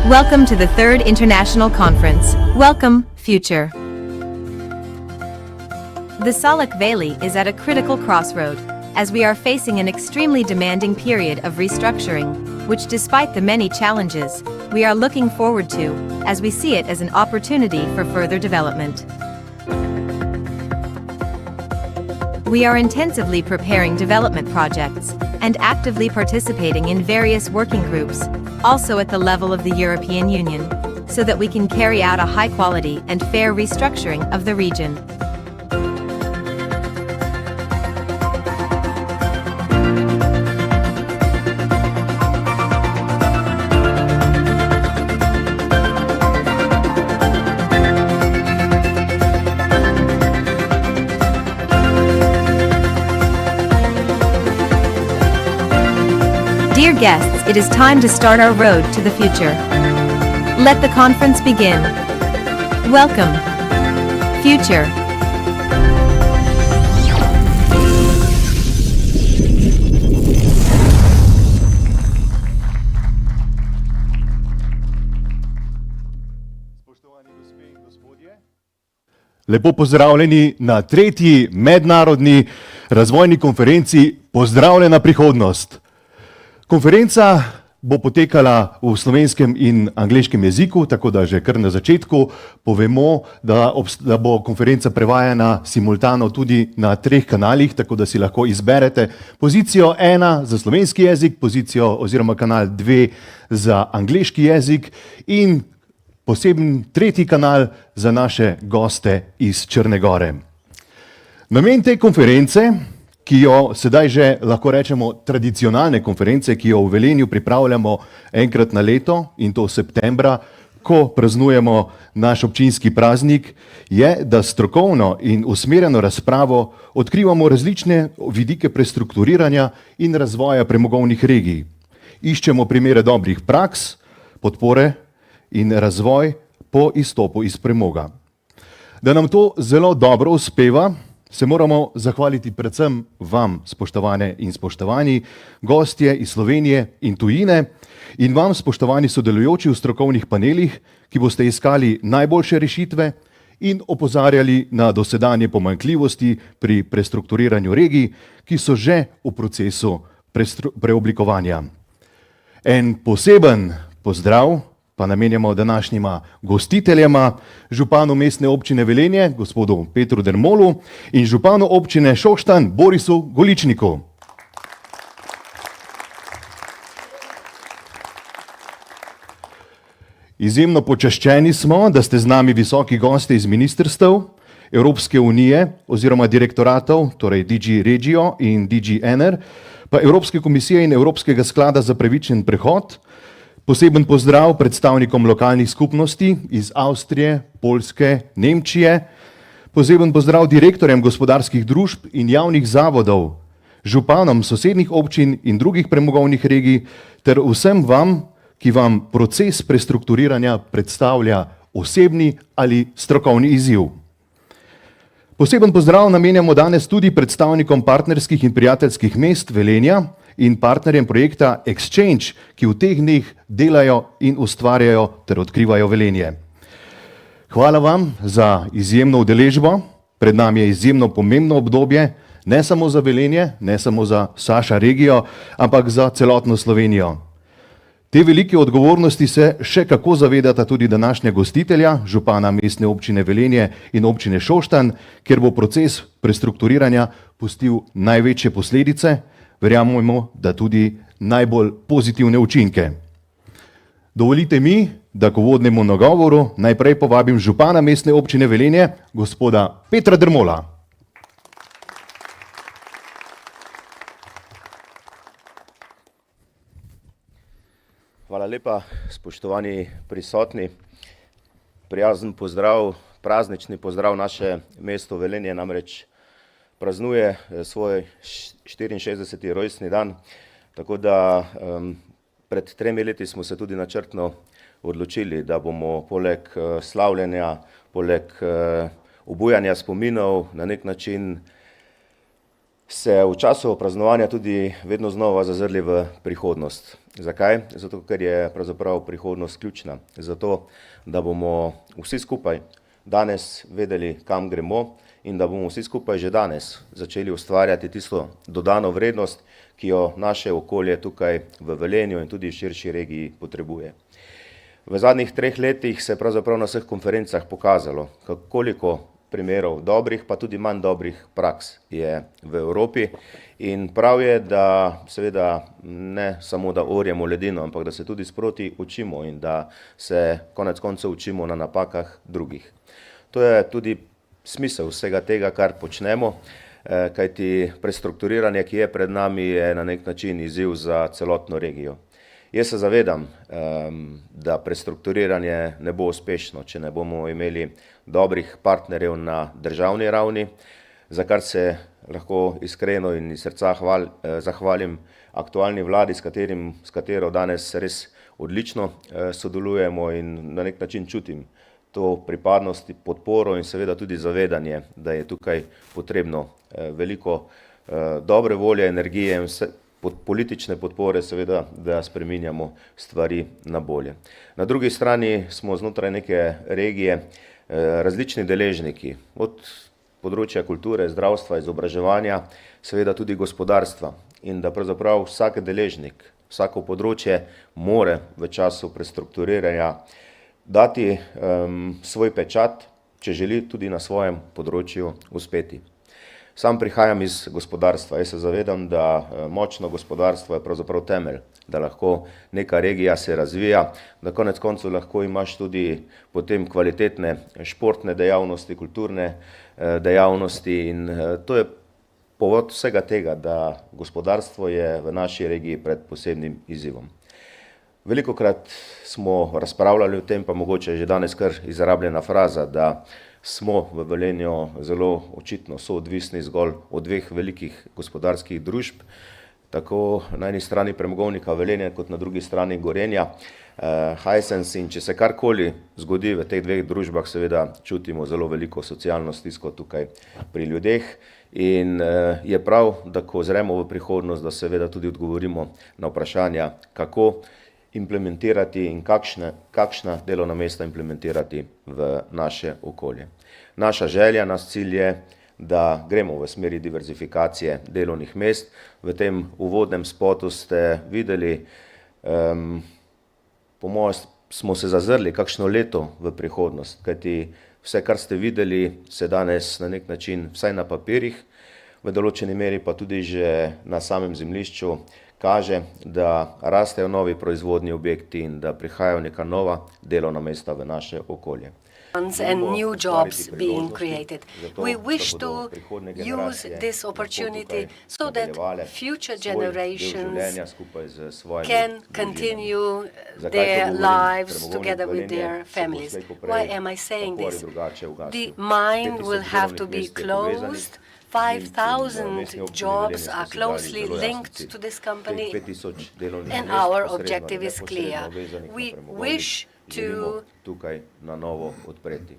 Welcome to the Third International Conference. Welcome, Future. The Salak Valley is at a critical crossroad, as we are facing an extremely demanding period of restructuring, which despite the many challenges, we are looking forward to, as we see it as an opportunity for further development. We are intensively preparing development projects and actively participating in various working groups, also at the level of the European Union, so that we can carry out a high-quality and fair restructuring of the region. Dear guests, it is time to start our road to the future. Let the conference begin. Welcome, Future. Lepo pozdravljeni na tretji mednarodni razvojni konferenci Pozdravljena prihodnost. Konferenca bo potekala v slovenskem in angleškem jeziku, tako da že kar na začetku povemo, da bo konferenca prevajana simultano tudi na 3 kanalih, tako da si lahko izberete pozicijo 1 za slovenski jezik, pozicijo oziroma kanal 2 za angleški jezik in poseben 3. kanal za naše goste iz Črne Gore. Namen te konference, ki jo sedaj že lahko rečemo tradicionalne konference, ki jo v Velenju pripravljamo enkrat na leto in to septembra, ko praznujemo naš občinski praznik, je, da strokovno in usmerjeno razpravo odkrivamo različne vidike prestrukturiranja in razvoja premogovnih regij. Iščemo primere dobrih praks, podpore in razvoj po izstopu iz premoga. Da nam to zelo dobro uspeva, se moramo zahvaliti predvsem vam, spoštovane in spoštovani, gostje iz Slovenije in tujine, in vam, spoštovani sodelujoči v strokovnih panelih, ki boste iskali najboljše rešitve in opozarjali na dosedanje pomanjkljivosti pri prestrukturiranju regij, ki so že v procesu preoblikovanja. En poseben pozdrav pa namenjamo današnjima gostiteljema, županu mestne občine Velenje, gospodu Petru Dermolu, in županu občine Šoštanj, Borisu Goličniku. Izjemno počaščeni smo, da ste z nami visoki gosti iz ministrstev Evropske unije oziroma direktoratov, torej DG Regio in DG Ener, pa Evropske komisije in Evropskega sklada za pravičen prehod. Poseben pozdrav predstavnikom lokalnih skupnosti iz Avstrije, Poljske, Nemčije. Poseben pozdrav direktorjem gospodarskih družb in javnih zavodov, županom sosednjih občin in drugih premogovnih regij ter vsem vam, ki vam proces prestrukturiranja predstavlja osebni ali strokovni izziv. Poseben pozdrav namenjamo danes tudi predstavnikom partnerskih in prijateljskih mest Velenja in partnerjem projekta Exchange, ki v teh dneh delajo in ustvarjajo ter odkrivajo Velenje. Hvala vam za izjemno udeležbo. Pred nami je izjemno pomembno obdobje, ne samo za Velenje, ne samo za Saša regijo, ampak za celotno Slovenijo. Te velike odgovornosti se še kako zavedata tudi današnja gostitelja, župana mestne občine Velenje in občine Šoštanj, kjer bo proces prestrukturiranja pustil največje posledice, verjamemo, da tudi najbolj pozitivne učinke. Dovolite mi, da k uvodnemu nagovoru najprej povabim župana mestne občine Velenje, gospoda Petra Dermola. Hvala lepa, spoštovani prisotni. Prijazen pozdrav, praznični pozdrav. Naše mesto Velenje namreč praznuje svoj 64. rojstni dan, tako da pred 3 leti smo se tudi načrtno odločili, da bomo poleg slavljenja, poleg obujanja spominov na nek način se v času praznovanja tudi vedno znova zazrli v prihodnost. Zakaj? Zato, ker je pravzaprav prihodnost ključna. Zato, da bomo vsi skupaj danes vedeli, kam gremo in da bomo vsi skupaj že danes začeli ustvarjati tisto dodano vrednost, ki jo naše okolje tukaj v Velenju in tudi v širši regiji potrebuje. V zadnjih 3 letih se je pravzaprav na vseh konferencah pokazalo, koliko primerov dobrih, pa tudi manj dobrih praks je v Evropi in prav je, da seveda ne samo, da orjemo ledino, ampak da se tudi sproti učimo in da se konec koncev učimo na napakah drugih. To je tudi smisel vsega tega, kar počnemo, kajti prestrukturiranje, ki je pred nami, je na nek način izziv za celotno regijo. Jaz se zavedam, da prestrukturiranje ne bo uspešno, če ne bomo imeli dobrih partnerjev na državni ravni, za kar se lahko iskreno in iz srca zahvalim aktualni vladi, s katero danes res odlično sodelujemo in na nek način čutim to pripadnost, podporo in seveda tudi zavedanje, da je tukaj potrebno veliko dobre volje, energije in politične podpore, seveda, da spreminjamo stvari na bolje. Na drugi strani smo znotraj neke regije različni deležniki, od področja kulture, zdravstva, izobraževanja, seveda tudi gospodarstva in da pravzaprav vsak deležnik, vsako področje more v času prestrukturiranja dati svoj pečat, če želi tudi na svojem področju uspeti. Sam prihajam iz gospodarstva, jaz se zavedam, da močno gospodarstvo je pravzaprav temelj, da lahko neka regija se razvija, da konec koncev lahko imaš tudi potem kvalitetne športne dejavnosti, kulturne dejavnosti in to je povod vsega tega, da gospodarstvo je v naši regiji pred posebnim izzivom. Velikokrat smo razpravljali o tem, pa mogoče že danes kar izrabljena fraza, da smo v Velenju zelo očitno soodvisni zgolj od 2 velikih gospodarskih družb, tako na eni strani premogovnika Velenja kot na drugi strani Gorenja, Hisense, in če se karkoli zgodi v teh 2 družbah, seveda čutimo zelo veliko socialno stisko tukaj pri ljudeh in je prav, da ko zremo v prihodnost, da seveda tudi odgovorimo na vprašanja, kako implementirati in kakšna delovna mesta implementirati v naše okolje. Naša želja, naš cilj je, da gremo v smeri diverzifikacije delovnih mest. V tem uvodnem spotu ste videli, po mojem smo se zazrli kakšno leto v prihodnost, kajti vse, kar ste videli, se danes na nek način, vsaj na papirjih, v določeni meri pa tudi že na samem zemljišču, kaže, da rastejo novi proizvodni objekti in da prihajajo neka nova delovna mesta v naše okolje. And new jobs being created. We wish to use this opportunity so that future generations can continue their lives together with their families. Why am I saying this? The mine will have to be closed. 5,000 jobs are closely linked to this company, and our objective is clear. We wish to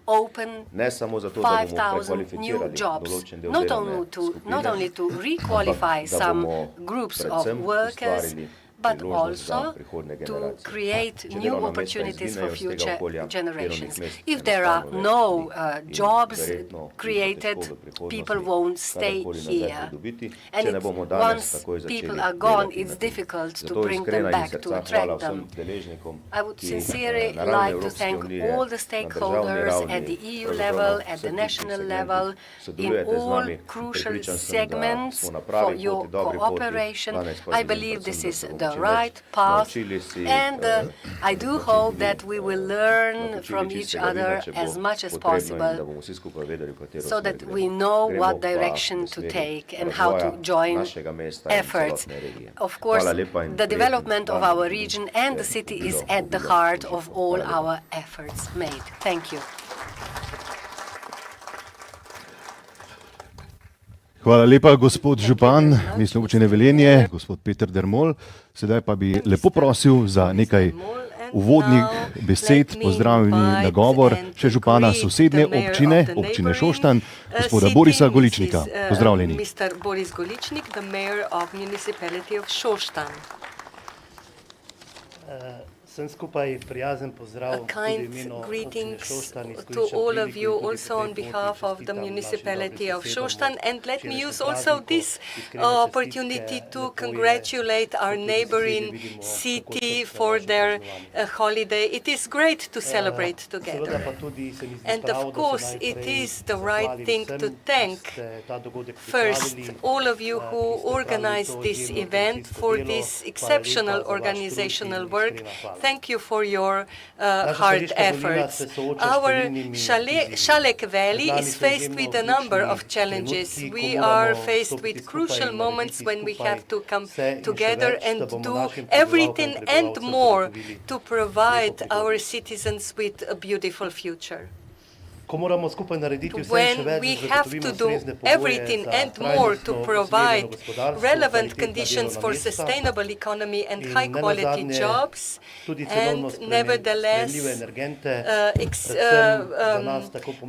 open 5,000 new jobs, not only to requalify some groups of workers, but also to create new opportunities for future generations. If there are no jobs created, people won't stay here. And once people are gone, it's difficult to bring them back, to attract them. I would sincerely like to thank all the stakeholders at the EU level, at the national level, in all crucial segments for your cooperation. I believe this is the right path, and I do hope that we will learn from each other as much as possible so that we know what direction to take and how to join efforts. Of course, the development of our region and the city is at the heart of all our efforts made. Thank you. Hvala lepa, gospod župan Mestne občine Velenje, gospod Peter Dermol. Sedaj pa bi lepo prosil za nekaj uvodnih besed, pozdravljeni nagovor še župana sosednje občine, občine Šoštanj, gospoda Borisa Goličnika. Pozdravljeni. Mr. Boris Goličnik, the mayor of municipality of Šoštanj. Vsem skupaj prijazen pozdrav tudi v imenu občine Šoštanj. To all of you also on behalf of the municipality of Šoštanj, and let me use also this opportunity to congratulate our neighboring city for their holiday. It is great to celebrate together. And of course it is the right thing to thank first all of you who organized this event for this exceptional organizational work. Thank you for your hard efforts. Our Šalek Valley is faced with a number of challenges. We are faced with crucial moments when we have to come together and do everything and more to provide our citizens with a beautiful future. When we have to do everything and more to provide relevant conditions for sustainable economy and high-quality jobs, and nevertheless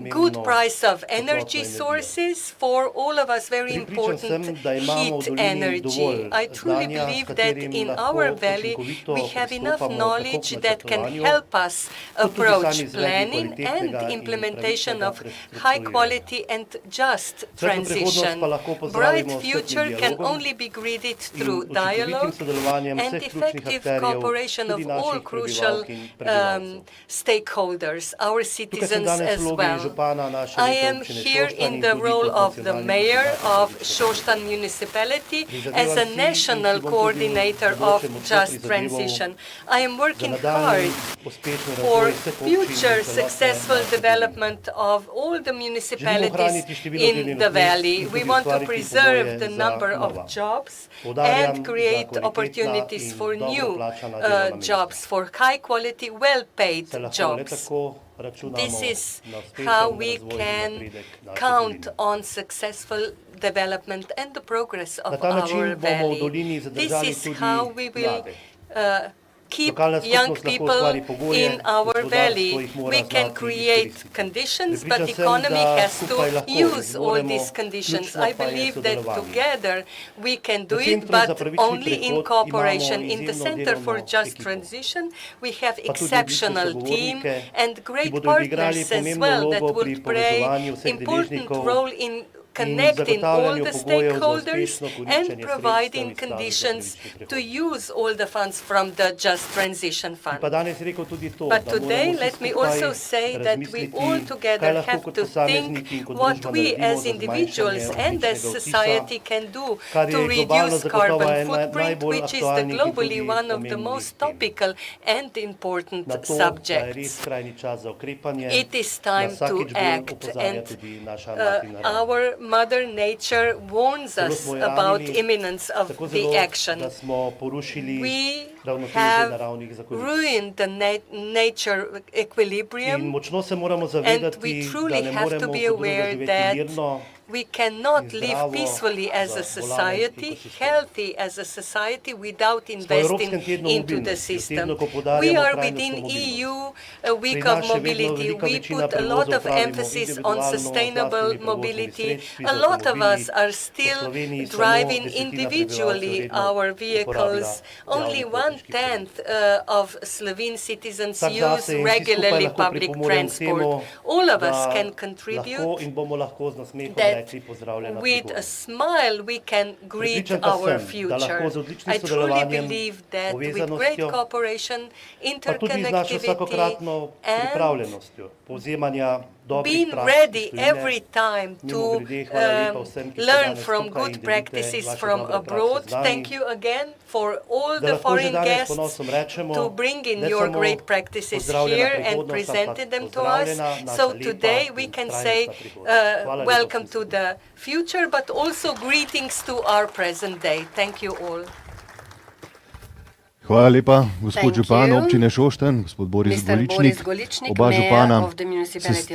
good price of energy sources, for all of us very important heat energy. I truly believe that in our valley we have enough knowledge that can help us approach planning and implementation of high quality and just transition. Bright future can only be greeted through dialogue and effective cooperation of all crucial stakeholders, our citizens as well. I am here in the role of the mayor of Šoštanj municipality as a national coordinator of just transition. I am working hard for future successful development of all the municipalities in the valley. We want to preserve the number of jobs and create opportunities for new jobs, for high quality, well-paid jobs. This is how we can count on successful development and the progress of our valley. This is how we will keep young people in our valley. We can create conditions, but the economy has to use all these conditions. I believe that together we can do it, but only in cooperation. In the Center for Just Transition, we have exceptional team and great partners as well that will play important role in connecting all the stakeholders and providing conditions to use all the funds from the Just Transition Fund. But today, let me also say that we all together have to think what we as individuals and as society can do to reduce carbon footprint, which is globally one of the most topical and important subjects. It is time to act, and our Mother Nature warns us about imminence of the action. We have ruined the nature equilibrium, and we truly have to be aware that we cannot live peacefully as a society, healthy as a society, without investing into the system. We are within EU Week of Mobility. We put a lot of emphasis on sustainable mobility. A lot of us are still driving individually our vehicles. Only 1/10 of Slovene citizens use regularly public transport. All of us can contribute that with a smile we can greet our future. I truly believe that with great cooperation, interconnectivity and being ready every time to learn from good practices from abroad. Thank you again for all the foreign guests to bring in your great practices here and presented them to us. So today we can say welcome to the future, but also greetings to our present day. Thank you all. Hvala lepa, gospod župan občine Šoštanj, gospod Boris Goličnik. Oba župana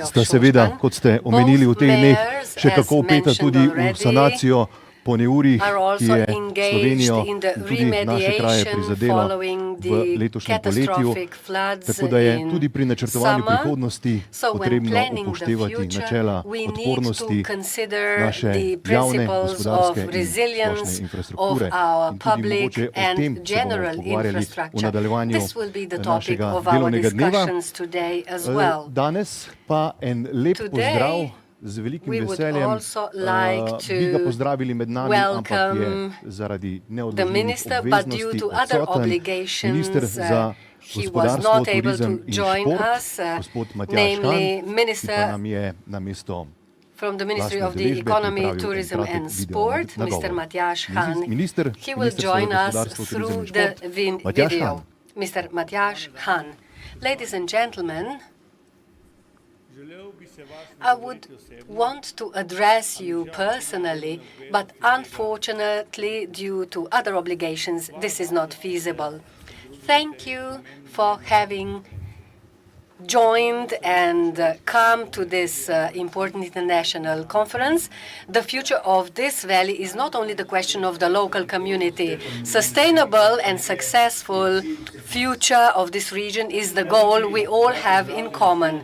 sta seveda, kot ste omenili v teh dneh, še kako vpeta tudi v sanacijo po neurjih, are ki also je engaged Slovenijo in the in tudi naše kraje remediation prizadela following v the letošnjem poletju. catastrophic floods Tako da je in tudi pri načrtovanju summer. prihodnosti So when potrebno planning the upoštevati future, načela we need odpornosti to consider naše the javne, principles of gospodarske in resilience splošne of infrastrukture. our In tudi public mogoče o and tem se bomo general pogovarjali v infrastructure. nadaljevanju This will be the topic našega of our delovnega dneva. discussions today as well. Danes pa en lep pozdrav. Z velikim veseljem bi ga pozdravili med nami, ampak je zaradi neodložljivih obveznosti odsoten minister za gospodarstvo, turizem in šport, gospod Matjaž Han, ki pa nam je namesto from the Ministry of the Economy, Tourism and Sport, Mr. Matjaž Han. He will join us through the video. Mr. Matjaž Han. Ladies and gentlemen, I would want to address you personally, but unfortunately, due to other obligations, this is not feasible. Thank you for having joined and come to this important international conference. The future of this valley is not only the question of the local community. Sustainable and successful future of this region is the goal we all have in common.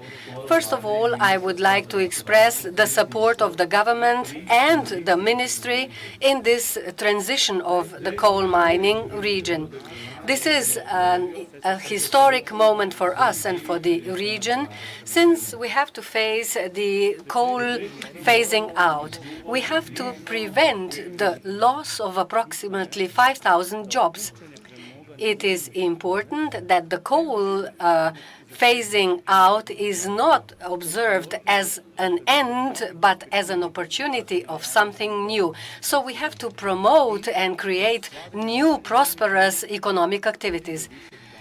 First of all, I would like to express the support of the government and the ministry in this transition of the coal mining region. This is a historic moment for us and for the region, since we have to face the coal phasing out. We have to prevent the loss of approximately 5,000 jobs. It is important that the coal phasing out is not observed as an end, but as an opportunity of something new. So we have to promote and create new prosperous economic activities.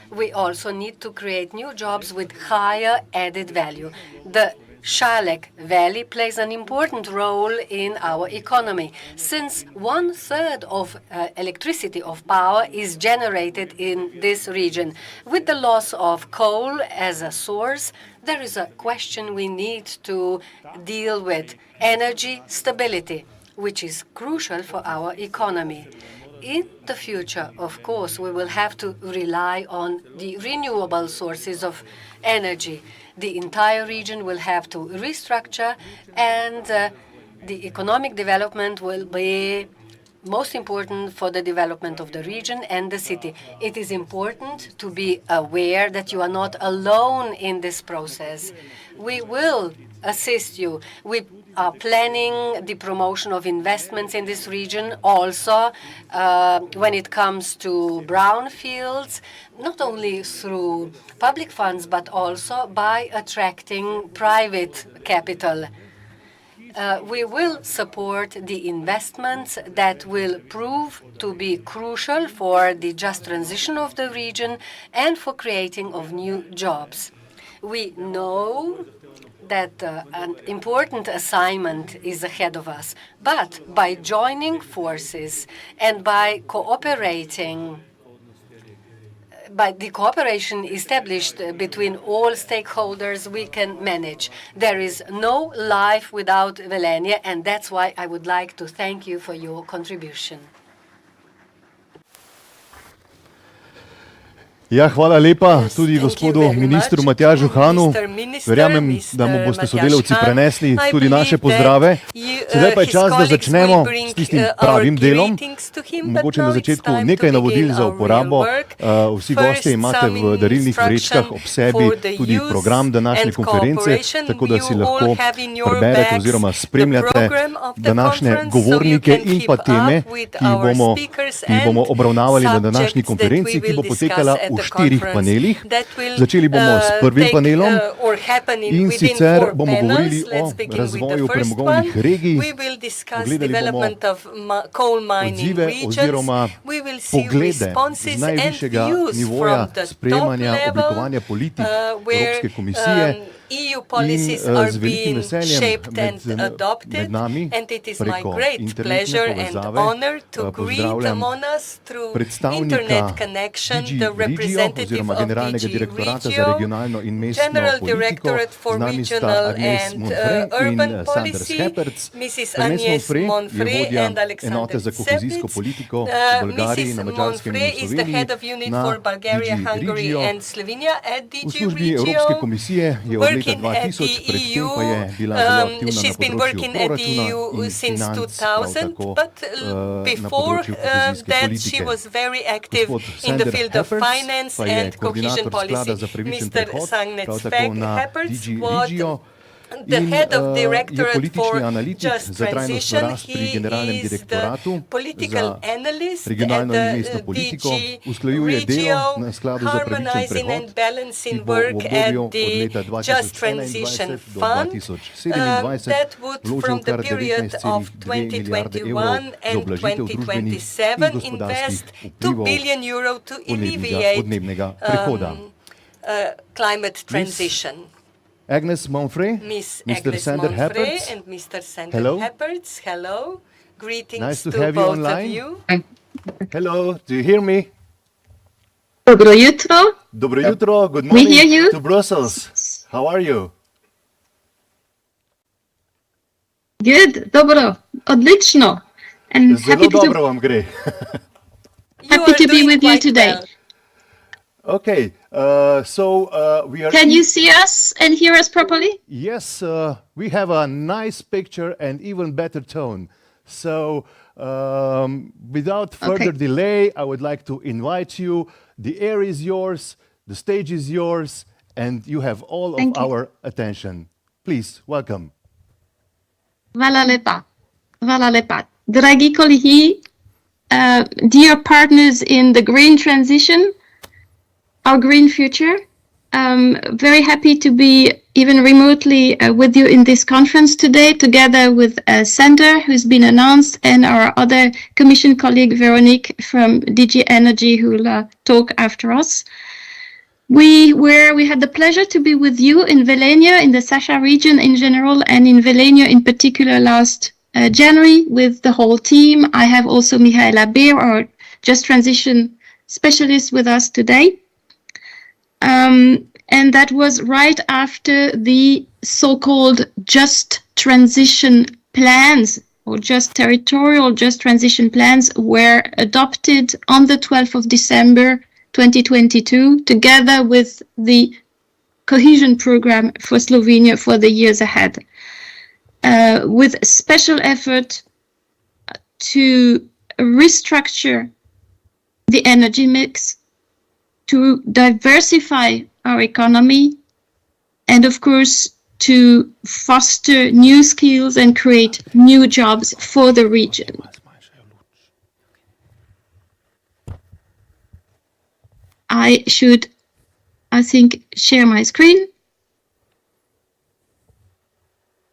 We also need to create new jobs with higher added value. The Shalek Valley plays an important role in our economy, since 1/3 of electricity of power is generated in this region. With the loss of coal as a source, there is a question we need to deal with: energy stability, which is crucial for our economy. In the future, of course, we will have to rely on the renewable sources of energy. The entire region will have to restructure, and the economic development will be most important for the development of the region and the city. It is important to be aware that you are not alone in this process. We will assist you. We are planning the promotion of investments in this region also when it comes to brownfields, not only through public funds, but also by attracting private capital. We will support the investments that will prove to be crucial for the just transition of the region and for creating of new jobs. We know that an important assignment is ahead of us, but by joining forces and by cooperating, by the cooperation established between all stakeholders, we can manage. There is no life without Velenje, and that's why I would like to thank you for your contribution. Ja, hvala lepa tudi gospodu ministru Matjažu Hanu. Verjamem, da mu boste sodelavci prenesli tudi naše pozdrave. Sedaj pa je čas, da začnemo s tistim pravim delom. Mogoče na začetku nekaj navodil za uporabo. Vsi gostje imate v darilnih vrečkah ob sebi tudi program današnje konference, tako da si lahko preberete oziroma spremljate današnje govornike in pa teme, ki jih bomo obravnavali na današnji konferenci, ki bo potekala v 4 panelih. Začeli bomo s prvim panelom in sicer bomo govorili o razvoju premogovnih regij. Pogledali bomo odzive oziroma poglede z najvišjega nivoja sprejemanja, oblikovanja politik Evropske komisije EU policies are z velikim being veseljem shaped and med adopted, nami and it is my preko great internetne pleasure and povezave honor to greet pozdravljam among us through predstavnika internet connection DG the Regio representative oziroma of Generalnega DG direktorata za Regio, regionalno in mestno General politiko. Directorate Z for nami sta Regional Agnes and Monfray in Urban Sanders Policy, Heperc. Mrs. Agnes Agnes Monfray je Monfray vodja and Alexander enote za kohezijsko Cepic. politiko v Bolgariji, na Mrs. Madžarskem in v Monfray is the head of Sloveniji unit na for Bulgaria, DG Hungary Regio. and Slovenia at V DG službi Evropske Regio. komisije je od leta Working at the 2000, predtem EU, pa je bila zelo aktivna na she's been področju working at the proračuna EU in since financ, prav 2000, tako but na before področju kohezijske that politike. she was very active Gospod in the Sander field of Heperc finance pa je and cohesion koordinator sklada policy. za pravičen Mr. prehod, Sagnet prav tako na Heperc DG was Regio. the In head of je Directorate politični for analitik Just za trajnostno Transition. rast pri He generalnem is the direktoratu political za analyst regionalno at in the mestno politiko, DG usklajuje delo Regio, na skladu za pravičen harmonizing prehod, and balancing ki bo v work obdobju at od the leta Just Transition 2021 do Fund. 2027 That would, vložil from the kar period of 19,2 milijarde evrov 2021 za and ublažitev družbenih in 2027 gospodarskih invest 2 vplivov billion euro to podnebnega alleviate prehoda. climate transition. Agnes Monfray, Miss Mr. Agnes Sander Monfray Heperc. and Mr. Sander Hello. Heperc. Hello. Greetings Nice to to have you both online. of you. Hello, do you hear me? Dobro jutro. Dobro jutro, good We morning hear you. to Brussels. How are you? Good. Dobro. Odlično. And Zelo happy to, dobro vam gre. You happy are to be doing with you quite today. well. Okay, we are. Can you see us and hear us properly? Yes, we have a nice picture and even better tone. So, without further Okay. delay, I would like to invite you. The air is yours, the stage is yours, and you have all of Thank you. our attention. Please, welcome. Hvala lepa. Hvala lepa. Dragi kolegi, dear partners in the green transition, our green future, very happy to be even remotely with you in this conference today, together with Sander, who's been announced, and our other Commission colleague, Veronique from DG Energy, who will talk after us. We had the pleasure to be with you in Velenia, in the Sasha region in general, and in Velenia in particular last January with the whole team. I have also Mihaela Beer, our Just Transition specialist, with us today. And that was right after the so-called Just Transition plans, or just territorial Just Transition plans, were adopted on the 12th of December 2022, together with the cohesion program for Slovenia for the years ahead, with special effort to restructure the energy mix, to diversify our economy, and of course, to foster new skills and create new jobs for the region. I should, I think, share my screen.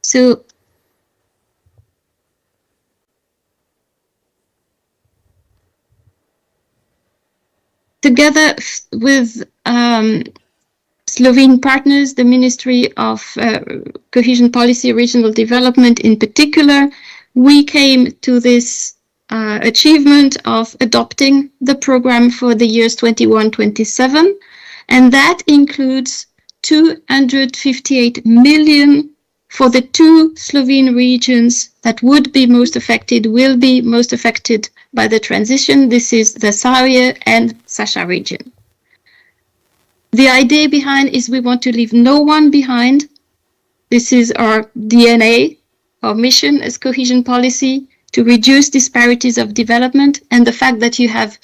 So, together with Slovene partners, the Ministry of Cohesion Policy, Regional Development in particular, we came to this achievement of adopting the program for the years 21-27, and that includes 258 million for the two Slovene regions that would be most affected, will be most affected by the transition. This is the Zasavje and Sasha region. The idea behind is we want to leave no one behind. This is our DNA, our mission as cohesion policy, to reduce disparities of development, and the fact that you have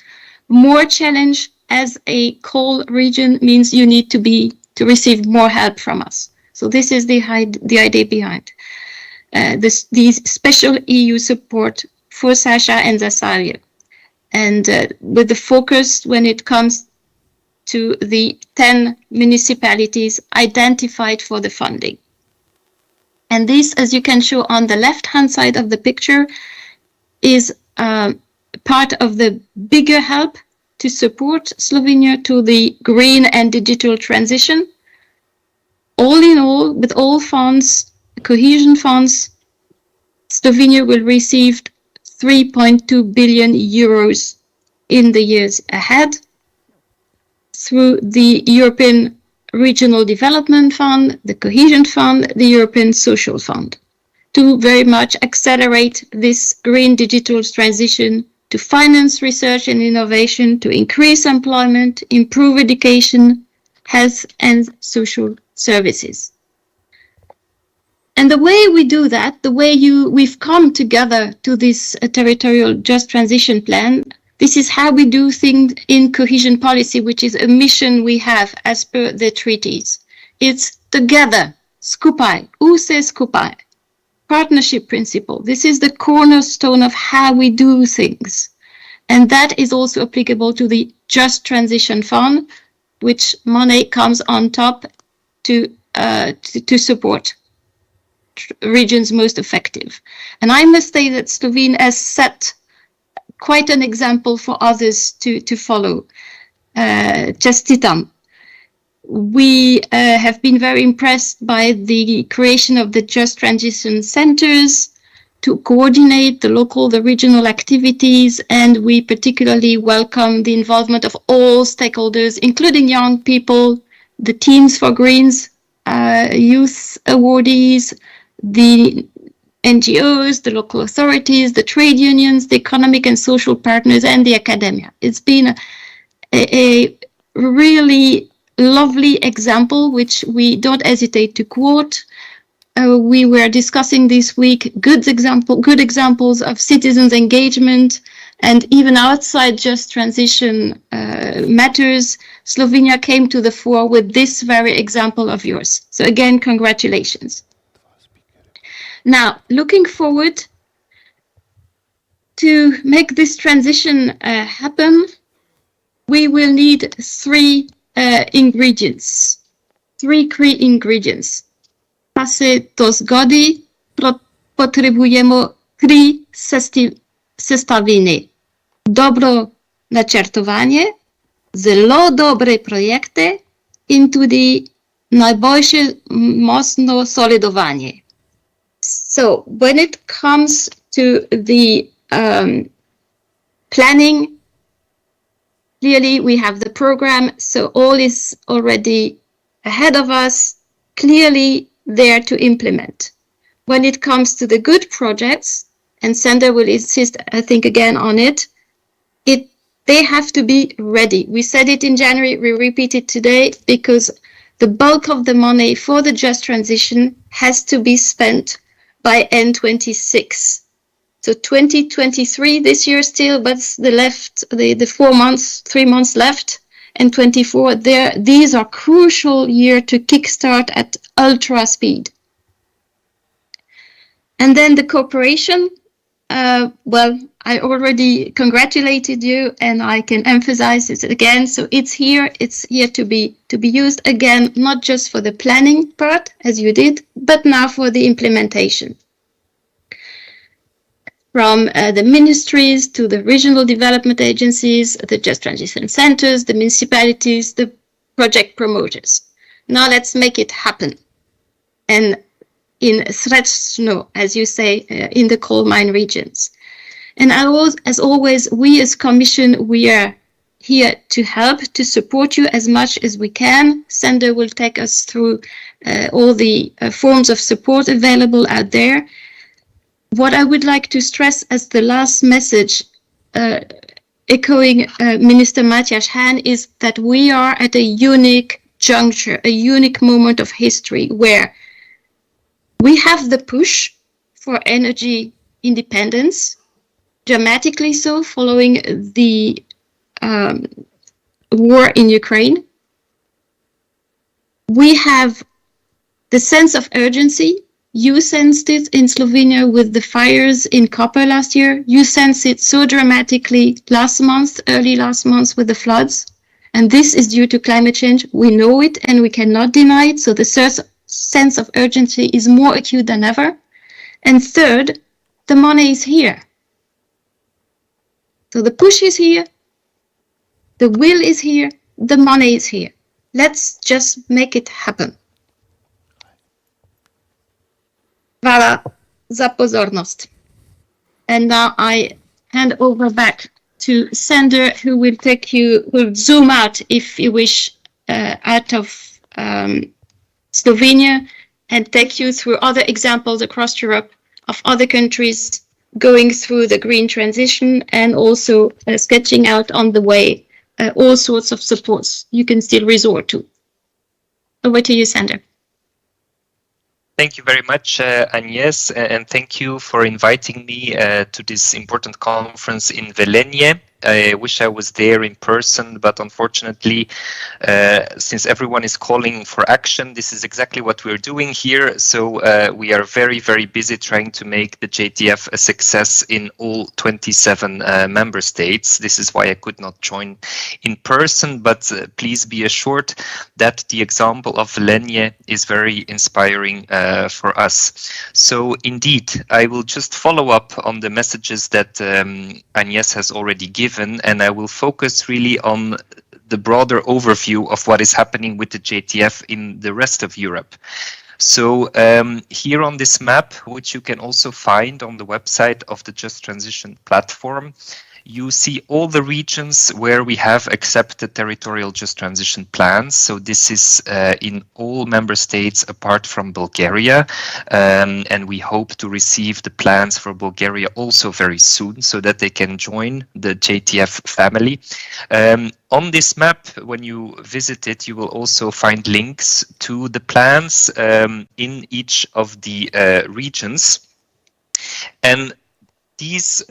more challenge as a coal region means you need to receive more help from us. So this is the idea behind these special EU support for Sasha and Zasavje, and with the focus when it comes to the 10 municipalities identified for the funding. And this, as you can show on the left-hand side of the picture, is part of the bigger help to support Slovenia to the green and digital transition. all in all, with all funds, cohesion funds, Slovenia will receive 3.2 billion euros in the years ahead through the European Regional Development Fund, the Cohesion Fund, the European Social Fund, to very much accelerate this green digital transition, to finance research and innovation, to increase employment, improve education, health and social services. And the way we do that, the way we've come together to this territorial just transition plan, this is how we do things in cohesion policy, which is a mission we have as per the treaties. It's together, skupaj, vse skupaj, partnership principle. This is the cornerstone of how we do things. And that is also applicable to the Just Transition Fund, which money comes on top to support regions most effective. And I must say that Slovenia has set quite an example for others to follow. Čestitam. We have been very impressed by the creation of the Just Transition Centers to coordinate the local, the regional activities, and we particularly welcome the involvement of all stakeholders, including young people, the Teens for Greens, youth awardees, the NGOs, the local authorities, the trade unions, the economic and social partners, and the academia. It's been a really lovely example, which we don't hesitate to quote. We were discussing this week good examples of citizens' engagement, and even outside just transition matters, Slovenia came to the fore with this very example of yours. So again, congratulations. Now, looking forward, to make this transition happen, we will need three ingredients. Three key ingredients. Pa se to zgodi, potrebujemo tri sestavine. Dobro načrtovanje, zelo dobre projekte in tudi najboljše mostno solidovanje. So when it comes to the planning, clearly we have the program, so all is already ahead of us, clearly there to implement. When it comes to the good projects, and Sander will insist, I think, again on it, they have to be ready. We said it in January, we repeat it today, because the bulk of the money for the just transition has to be spent by end 26. So 2023 this year still, but the 3 months left, and 24 there. These are crucial year to kickstart at ultra speed. And then the cooperation. Well, I already congratulated you, and I can emphasize it again. So it's here to be used again, not just for the planning part, as you did, but now for the implementation. From the ministries to the regional development agencies, the Just Transition Centers, the municipalities, the project promoters. Now let's make it happen. And in Srečno, as you say, in the coal mine regions. And as always, we as Commission, we are here to help, to support you as much as we can. Sander will take us through all the forms of support available out there. What I would like to stress as the last message, echoing Minister Matthias Hahn, is that we are at a unique juncture, a unique moment of history where we have the push for energy independence, dramatically so, following the war in Ukraine. We have the sense of urgency. You sensed it in Slovenia with the fires in Koper last year. You sensed it so dramatically early last month with the floods. And this is due to climate change. We know it and we cannot deny it. So the sense of urgency is more acute than ever. And third, the money is here. So the push is here, the will is here, the money is here. Let's just make it happen. Hvala za pozornost. And now I hand over back to Sander, who will zoom out, if you wish, out of Slovenia and take you through other examples across Europe of other countries going through the green transition, and also sketching out on the way all sorts of supports you can still resort to. Over to you, Sander. Thank you very much, Agnes, and thank you for inviting me to this important conference in Velenje. I wish I was there in person, but unfortunately, since everyone is calling for action, this is exactly what we're doing here. So we are very, very busy trying to make the JTF a success in all 27 member states. This is why I could not join in person, but please be assured that the example of Velenje is very inspiring for us. So indeed, I will just follow up on the messages that Agnes has already given, and I will focus really on the broader overview of what is happening with the JTF in the rest of Europe. So here on this map, which you can also find on the website of the Just Transition platform, you see all the regions where we have accepted territorial just transition plans. So this is in all member states apart from Bulgaria. And we hope to receive the plans for Bulgaria also very soon, so that they can join the JTF family. On this map, when you visit it, you will also find links to the plans in each of the regions. And these,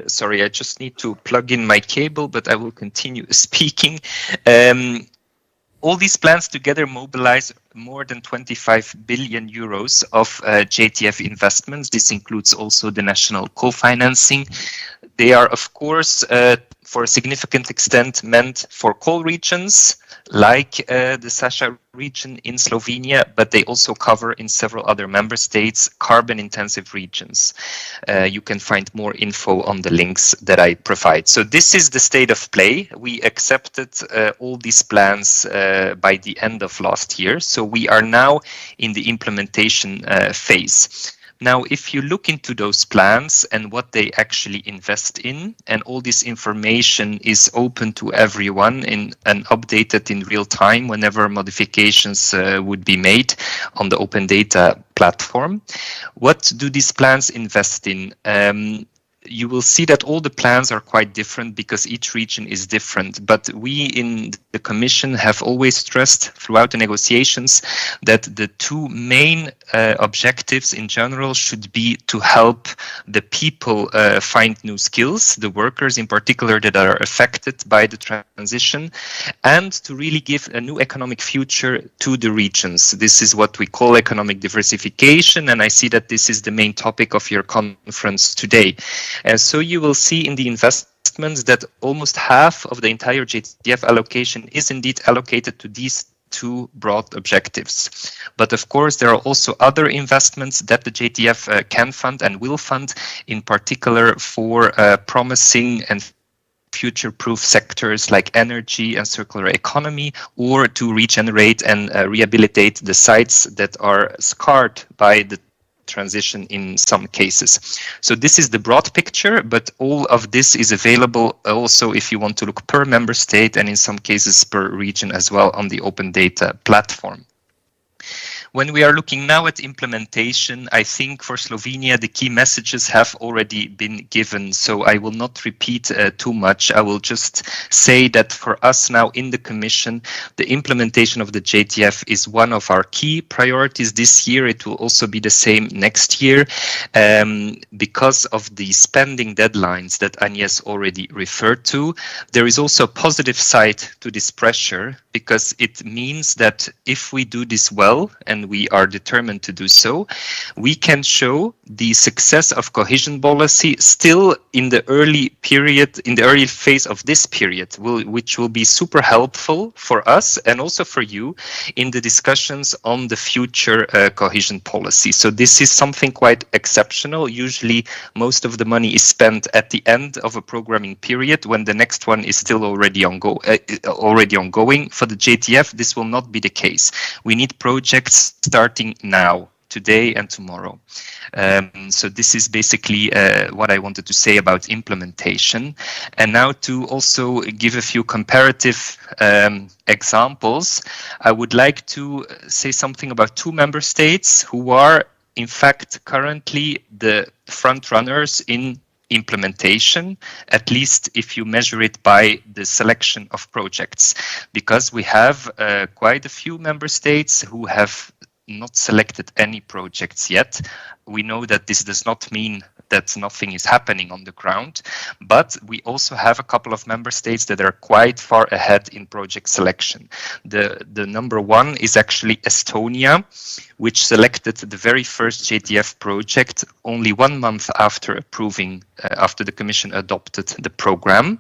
sorry, I just need to plug in my cable, but I will continue speaking. All these plans together mobilize more than 25 billion euros of JTF investments. This includes also the national co-financing. They are, of course, for a significant extent meant for coal regions, like the Saša region in Slovenia, but they also cover in several other member states carbon-intensive regions. You can find more info on the links that I provide. So this is the state of play. We accepted all these plans by the end of last year. So we are now in the implementation phase. Now, if you look into those plans and what they actually invest in, and all this information is open to everyone and updated in real time whenever modifications would be made on the open data platform. What do these plans invest in? You will see that all the plans are quite different because each region is different. But we in the Commission have always stressed throughout the negotiations that the two main objectives in general should be to help the people find new skills, the workers in particular that are affected by the transition, and to really give a new economic future to the regions. This is what we call economic diversification, and I see that this is the main topic of your conference today. And so you will see in the investments that almost half of the entire JTF allocation is indeed allocated to these two broad objectives. But of course, there are also other investments that the JTF can fund and will fund, in particular for promising and future-proof sectors like energy and circular economy, or to regenerate and rehabilitate the sites that are scarred by the transition in some cases. So this is the broad picture, but all of this is available also if you want to look per member state and in some cases per region as well on the open data platform. When we are looking now at implementation, I think for Slovenia, the key messages have already been given, so I will not repeat too much. I will just say that for us now in the Commission, the implementation of the JTF is one of our key priorities this year. It will also be the same next year because of the spending deadlines that Agnes already referred to. There is also a positive side to this pressure, because it means that if we do this well, and we are determined to do so, we can show the success of cohesion policy still in the early period, in the early phase of this period, which will be super helpful for us and also for you in the discussions on the future cohesion policy. So this is something quite exceptional. Usually most of the money is spent at the end of a programming period when the next one is still already ongoing. For the JTF, this will not be the case. We need projects starting now today and tomorrow. So this is basically what I wanted to say about implementation. And now to also give a few comparative examples, I would like to say something about 2 member states who are in fact currently the front runners in implementation, at least if you measure it by the selection of projects, because we have quite a few member states who have not selected any projects yet. We know that this does not mean that nothing is happening on the ground, but we also have a couple of member states that are quite far ahead in project selection. The number 1 is actually Estonia, which selected the very first JTF project only 1 month after approving, after the Commission adopted the program.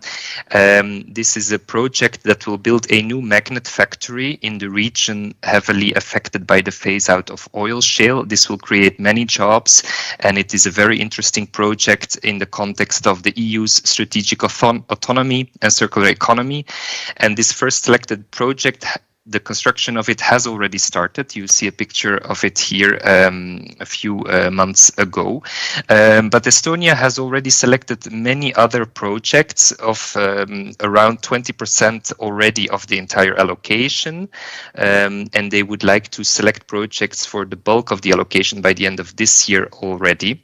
This is a project that will build a new magnet factory in the region heavily affected by the phase out of oil shale. This will create many jobs, and it is a very interesting project in the context of the EU's strategic autonomy and circular economy. And this first selected project, the construction of it has already started. You see a picture of it here a few months ago. But Estonia has already selected many other projects of around 20% already of the entire allocation. And they would like to select projects for the bulk of the allocation by the end of this year already.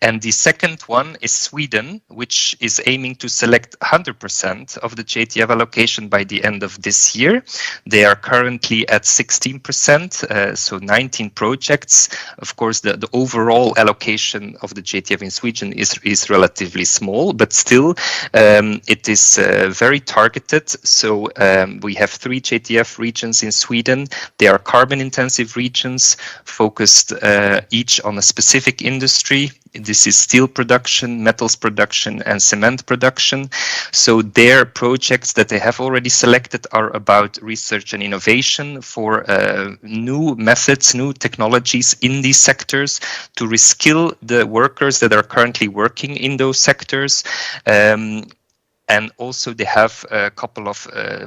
And the second one is Sweden, which is aiming to select 100% of the JTF allocation by the end of this year. They are currently at 16%, so 19 projects. Of course, the overall allocation of the JTF in Sweden is relatively small, but still it is very targeted. So we have 3 JTF regions in Sweden. They are carbon-intensive regions focused each on a specific industry. This is steel production, metals production, and cement production. So their projects that they have already selected are about research and innovation for new methods, new technologies in these sectors to reskill the workers that are currently working in those sectors. And also they have a couple of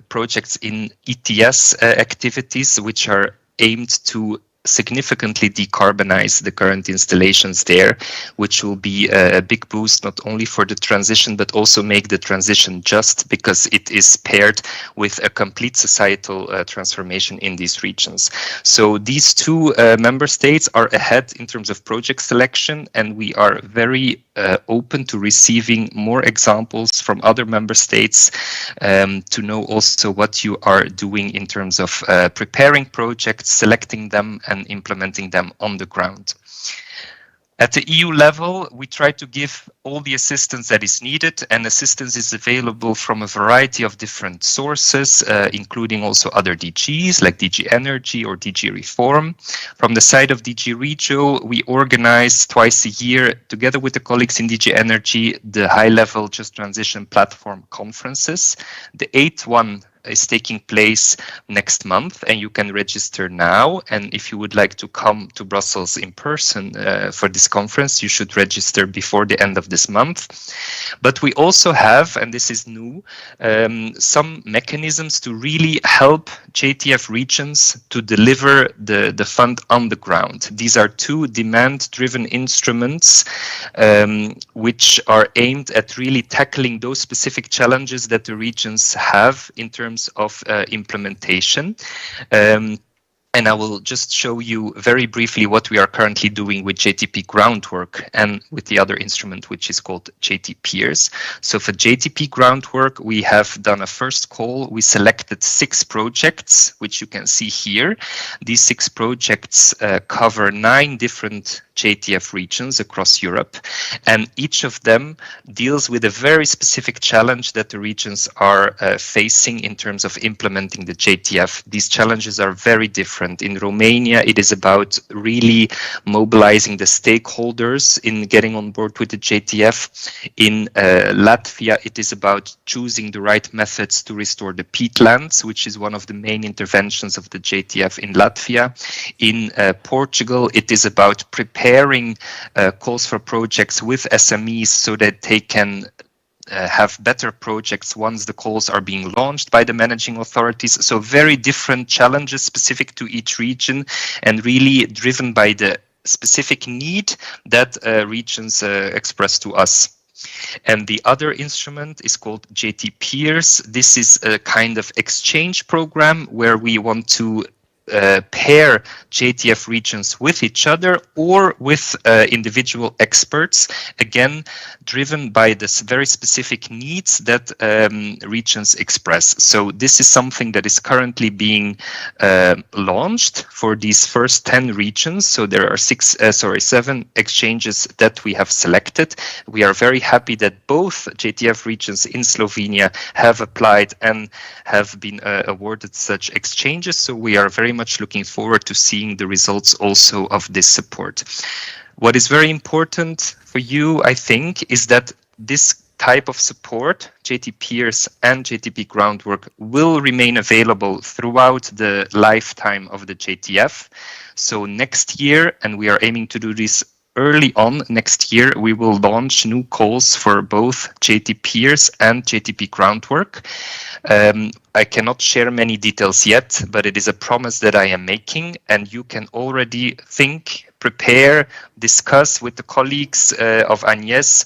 projects in ETS activities, which are aimed to significantly decarbonize the current installations there, which will be a big boost not only for the transition, but also make the transition just, because it is paired with a complete societal transformation in these regions. So these 2 member states are ahead in terms of project selection, and we are very open to receiving more examples from other member states to know also what you are doing in terms of preparing projects, selecting them, and implementing them on the ground. At the EU level, we try to give all the assistance that is needed, and assistance is available from a variety of different sources, including also other DGs like DG Energy or DG Reform. From the side of DG Regio, we organize twice a year, together with the colleagues in DG Energy, the high-level Just Transition Platform conferences. The 8th one is taking place next month, and you can register now. And if you would like to come to Brussels in person for this conference, you should register before the end of this month. But we also have, and this is new, some mechanisms to really help JTF regions to deliver the fund on the ground. These are 2 demand-driven instruments which are aimed at really tackling those specific challenges that the regions have in terms of implementation. And I will just show you very briefly what we are currently doing with JTP Groundwork and with the other instrument, which is called JT Peers. So for JTP Groundwork, we have done a first call. We selected 6 projects, which you can see here. These 6 projects cover 9 different JTF regions across Europe, and each of them deals with a very specific challenge that the regions are facing in terms of implementing the JTF. These challenges are very different. In Romania, it is about really mobilizing the stakeholders in getting on board with the JTF. In Latvia, it is about choosing the right methods to restore the peatlands, which is one of the main interventions of the JTF in Latvia. In Portugal, it is about preparing calls for projects with SMEs so that they can have better projects once the calls are being launched by the managing authorities. So very different challenges specific to each region and really driven by the specific need that regions express to us. And the other instrument is called JT Peers. This is a kind of exchange program where we want to pair JTF regions with each other or with individual experts, again, driven by this very specific needs that regions express. So this is something that is currently being launched for these first 10 regions. So there are 7 exchanges that we have selected. We are very happy that both JTF regions in Slovenia have applied and have been awarded such exchanges. So we are very much looking forward to seeing the results also of this support. What is very important for you, I think, is that this type of support, JT Peers and JTP Groundwork, will remain available throughout the lifetime of the JTF. So next year, and we are aiming to do this early on next year, we will launch new calls for both JT Peers and JTP Groundwork. I cannot share many details yet, but it is a promise that I am making, and you can already think, prepare, discuss with the colleagues of Agnes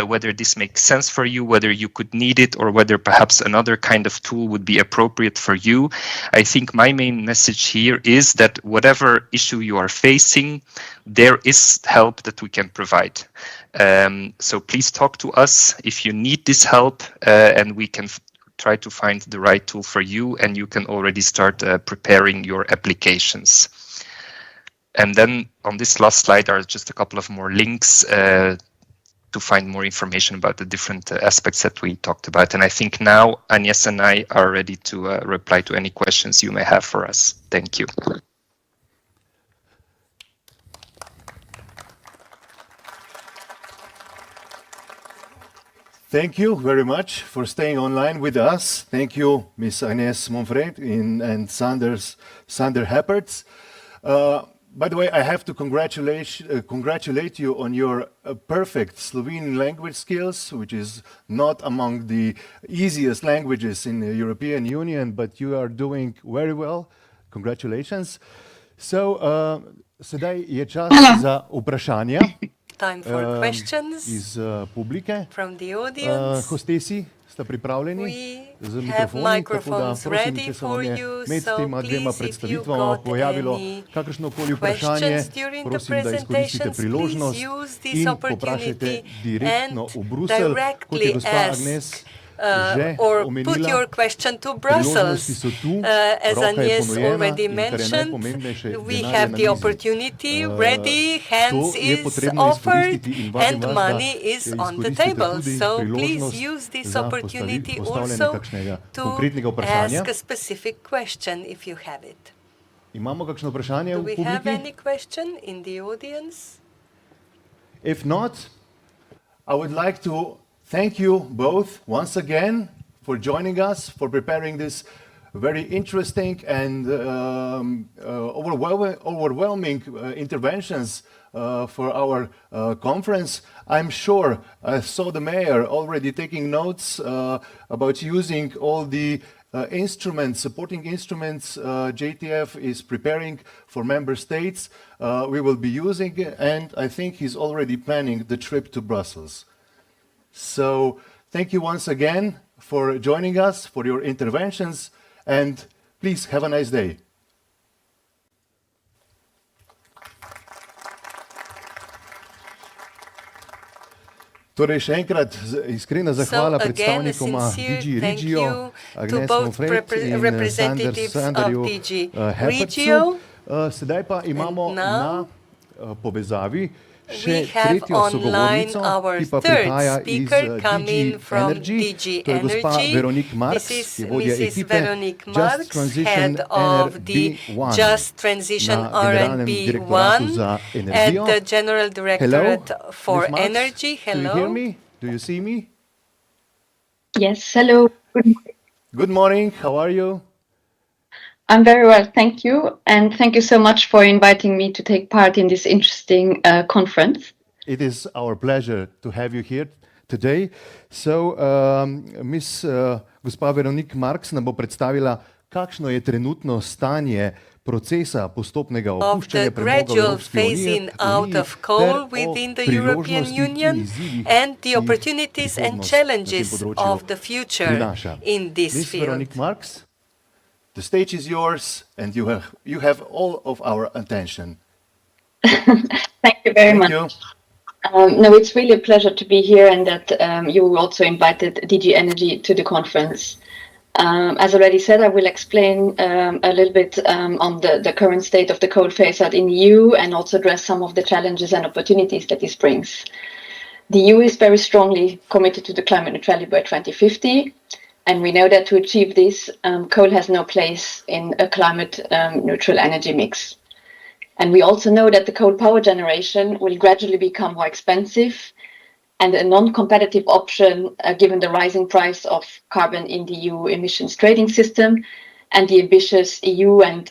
whether this makes sense for you, whether you could need it, or whether perhaps another kind of tool would be appropriate for you. I think my main message here is that whatever issue you are facing, there is help that we can provide. So please talk to us if you need this help, and we can try to find the right tool for you, and you can already start preparing your applications. And then on this last slide are just a couple of more links to find more information about the different aspects that we talked about. And I think now Agnes and I are ready to reply to any questions you may have for us. Thank you. Thank you very much for staying online with us. Thank you, Ms. Agnes Monfred and Sander Hepperts. By the way, I have to congratulate you on your perfect Slovene language skills, which is not among the easiest languages in the European Union, but you are doing very well. Congratulations. So, sedaj je čas za vprašanja. Time for questions iz publike. From the audience. Hostesi sta pripravljeni z mikrofoni, tako da prosim, če se vam je med tema dvema predstavitvama pojavilo kakršnokoli vprašanje, prosim, da izkoristite priložnost in poprašajte direktno v Bruselj, kot je gospa Agnes or put your question to Brussels. As Agnes already mentioned, we have the opportunity ready, hands is offered, and money is on the table. So please use this opportunity also to ask a specific question if you have it. Imamo kakšno vprašanje v publiki? Do we have any question in the audience? If not, I would like to thank you both once again for joining us, for preparing this very interesting and overwhelming interventions for our conference. I'm sure I saw the mayor already taking notes about using all the supporting instruments JTF is preparing for member states. We will be using it, and I think he's already planning the trip to Brussels. So thank you once again for joining us, for your interventions, and please have a nice day. Torej še enkrat iskrena zahvala predstavnikoma DG Regio, Agnes Monfred in Sanderju Heppertsu. Sedaj pa imamo na povezavi še tretjo sogovornico, ki pa prihaja iz DG Energy. To je gospa Veronique Marx, ki je vodja ekipe Just Transition NRB1 na Generalnem direktoratu za energijo. At the General Directorate for Energy. Do Hello. you hear me? Do you see me? Yes, hello. Good morning. How are you? I'm very well, thank you. And thank you so much for inviting me to take part in this interesting conference. It is our pleasure to have you here today. So, Miss gospa Veronique Marx nam bo predstavila, kakšno je trenutno stanje procesa postopnega opuščanja premoga v Evropski uniji out of coal within the European Union and the opportunities and challenges of the future in this Miss field. Veronique Marx, the stage is yours and you have all of our attention. Thank you very much. You. No, it's really a pleasure to be here and that you also invited DG Energy to the conference. As already said, I will explain a little bit on the current state of the coal phase-out in the EU and also address some of the challenges and opportunities that this brings. The EU is very strongly committed to the climate neutrality by 2050, and we know that to achieve this, coal has no place in a climate neutral energy mix. And we also know that the coal power generation will gradually become more expensive and a non-competitive option given the rising price of carbon in the EU emissions trading system and the ambitious EU and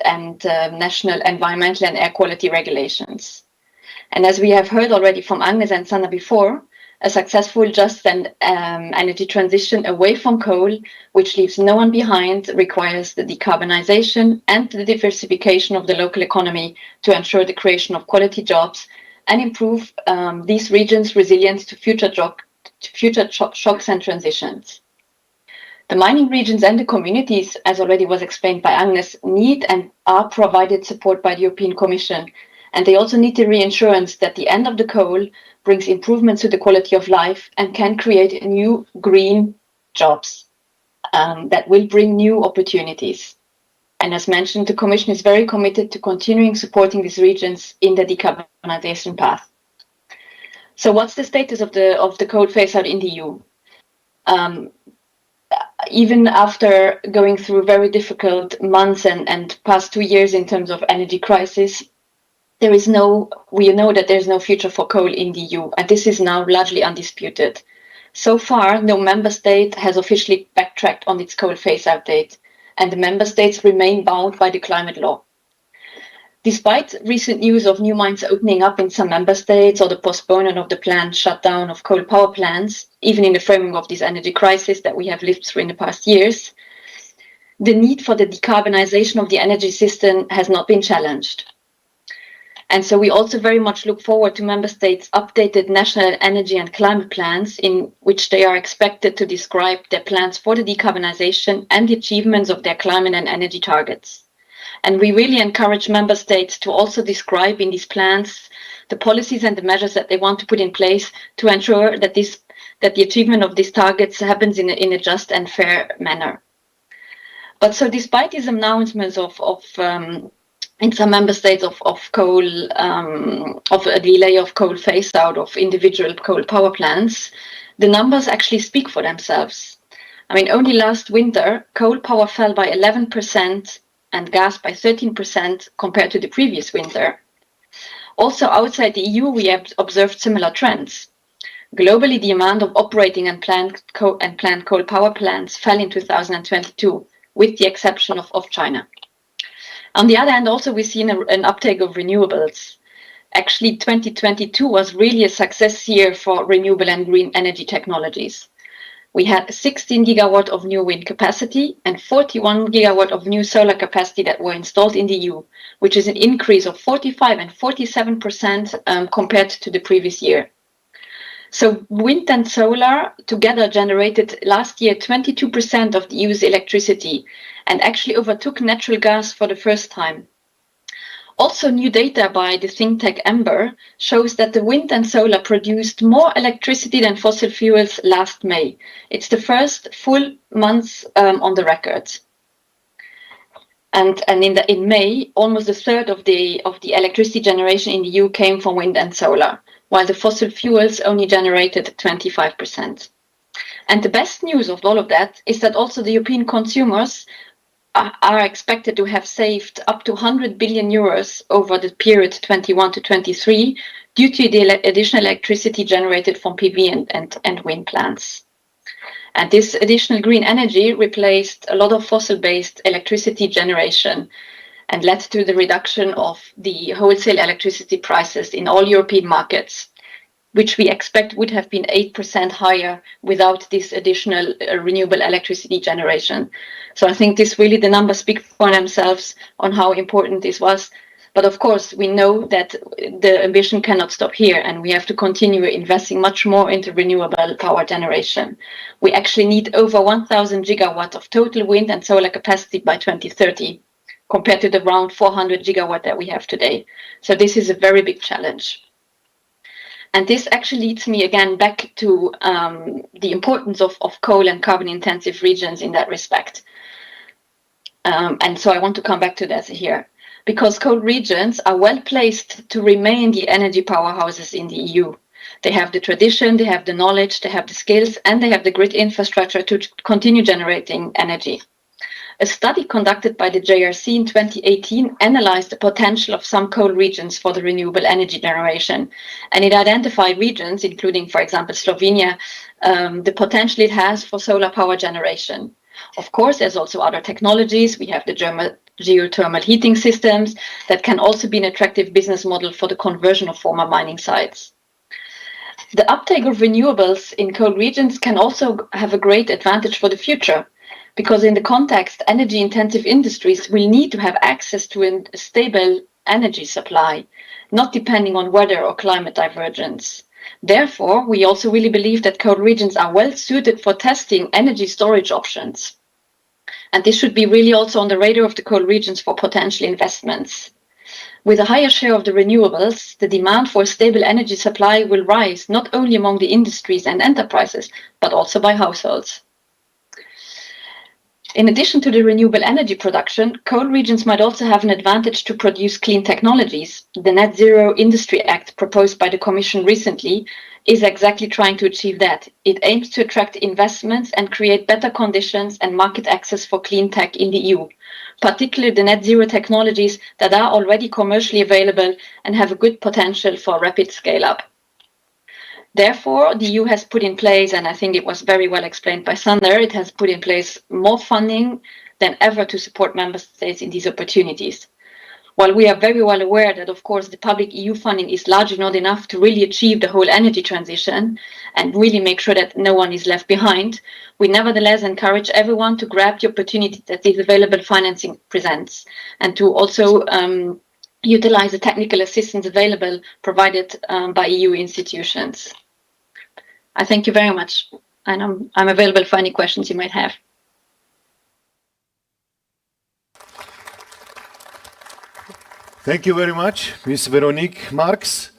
national environmental and air quality regulations. And as we have heard already from Agnes and Sanna before, a successful, just and energy transition away from coal, which leaves no one behind, requires the decarbonization and the diversification of the local economy to ensure the creation of quality jobs and improve these regions' resilience to future shocks and transitions. The mining regions and the communities, as already was explained by Agnes, need and are provided support by the European Commission, and they also need the reassurance that the end of the coal brings improvements to the quality of life and can create new green jobs that will bring new opportunities. And as mentioned, the Commission is very committed to continuing supporting these regions in the decarbonization path. So what's the status of the coal phase-out in the EU? Even after going through very difficult months and past 2 years in terms of energy crisis, we know that there's no future for coal in the EU, and this is now largely undisputed. So far, no member state has officially backtracked on its coal phase-out date, and the member states remain bound by the climate law. Despite recent news of new mines opening up in some member states or the postponement of the planned shutdown of coal power plants, even in the framework of this energy crisis that we have lived through in the past years, the need for the decarbonization of the energy system has not been challenged. And so we also very much look forward to member states' updated national energy and climate plans in which they are expected to describe their plans for the decarbonization and the achievements of their climate and energy targets. And we really encourage member states to also describe in these plans the policies and the measures that they want to put in place to ensure that the achievement of these targets happens in a just and fair manner. But so despite these announcements in some member states of a delay of coal phase-out of individual coal power plants, the numbers actually speak for themselves. I mean, only last winter, coal power fell by 11% and gas by 13% compared to the previous winter. Also outside the EU, we have observed similar trends. Globally, the amount of operating and planned coal power plants fell in 2022, with the exception of China. On the other hand, also we've seen an uptake of renewables. Actually, 2022 was really a success year for renewable and green energy technologies. We had 16 gigawatt of new wind capacity and 41 gigawatt of new solar capacity that were installed in the EU, which is an increase of 45 and 47% compared to the previous year. So wind and solar together generated last year 22% of the EU's electricity and actually overtook natural gas for the first time. Also, new data by the think tank Ember shows that the wind and solar produced more electricity than fossil fuels last May. It's the first full month on the record. And in May, almost a third of the electricity generation in the EU came from wind and solar, while the fossil fuels only generated 25%. And the best news of all of that is that also the European consumers are expected to have saved up to 100 billion euros over the period 21 to 23 due to the additional electricity generated from PV and wind plants. And this additional green energy replaced a lot of fossil-based electricity generation and led to the reduction of the wholesale electricity prices in all European markets. which we expect would have been 8% higher without this additional renewable electricity generation. So I think the numbers speak for themselves on how important this was. But of course, we know that the ambition cannot stop here, and we have to continue investing much more into renewable power generation. We actually need over 1,000 gigawatt of total wind and solar capacity by 2030, compared to the around 400 gigawatt that we have today. So this is a very big challenge. And this actually leads me again back to the importance of coal and carbon-intensive regions in that respect. And so I want to come back to that here. Because coal regions are well placed to remain the energy powerhouses in the EU. They have the tradition, they have the knowledge, they have the skills, and they have the grid infrastructure to continue generating energy. A study conducted by the JRC in 2018 analyzed the potential of some coal regions for the renewable energy generation. And it identified regions, including, for example, Slovenia, the potential it has for solar power generation. Of course, there's also other technologies. We have the German geothermal heating systems that can also be an attractive business model for the conversion of former mining sites. The uptake of renewables in coal regions can also have a great advantage for the future, because in the context, energy-intensive industries will need to have access to a stable energy supply, not depending on weather or climate divergence. Therefore, we also really believe that coal regions are well suited for testing energy storage options. And this should be really also on the radar of the coal regions for potential investments. With a higher share of the renewables, the demand for a stable energy supply will rise not only among the industries and enterprises, but also by households. In addition to the renewable energy production, coal regions might also have an advantage to produce clean technologies. The Net Zero Industry Act proposed by the Commission recently is exactly trying to achieve that. It aims to attract investments and create better conditions and market access for clean tech in the EU, particularly the net zero technologies that are already commercially available and have a good potential for rapid scale up. Therefore, the EU has put in place, and I think it was very well explained by Sander, it has put in place more funding than ever to support member states in these opportunities. While we are very well aware that, of course, the public EU funding is largely not enough to really achieve the whole energy transition and really make sure that no one is left behind, we nevertheless encourage everyone to grab the opportunity that this available financing presents and to also utilize the technical assistance available provided by EU institutions. I thank you very much, and I'm available for any questions you might have. Thank you very much, Ms. Veronique Marx.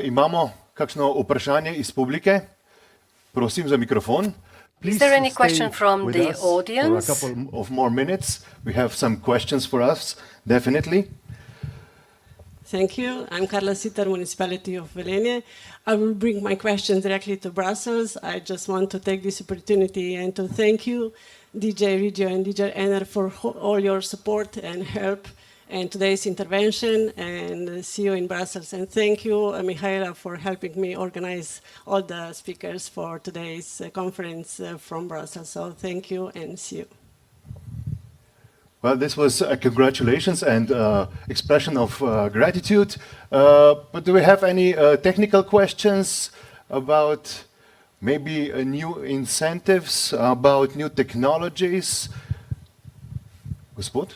Imamo kakšno vprašanje iz publike? Prosim za mikrofon. Is there any question from the audience? For a couple of more minutes. We have some questions for us, definitely. Thank you. I'm Carla Sitter, Municipality of Velenje. I will bring my question directly to Brussels. I just want to take this opportunity and to thank you, DJ Regio and DJ Ener, for all your support and help and today's intervention, and see you in Brussels. And thank you, Michaela, for helping me organize all the speakers for today's conference from Brussels. So thank you and see you. Well, this was congratulations and expression of gratitude. But do we have any technical questions about maybe new incentives, about new technologies? Gospod?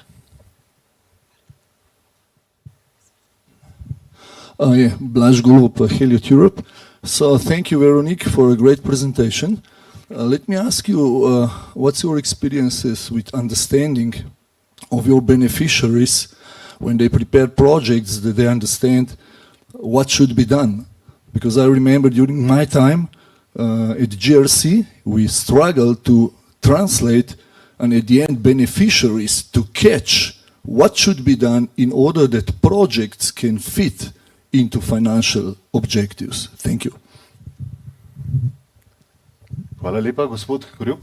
Yeah, Blaž Golob, Heliot Europe. So thank you, Veronique, for a great presentation. Let me ask you, what's your experiences with understanding of your beneficiaries when they prepare projects, that they understand what should be done? Because I remember during my time at GRC, we struggled to translate and at the end beneficiaries to catch what should be done in order that projects can fit into financial objectives. Thank you. Hvala lepa, gospod Gorjup.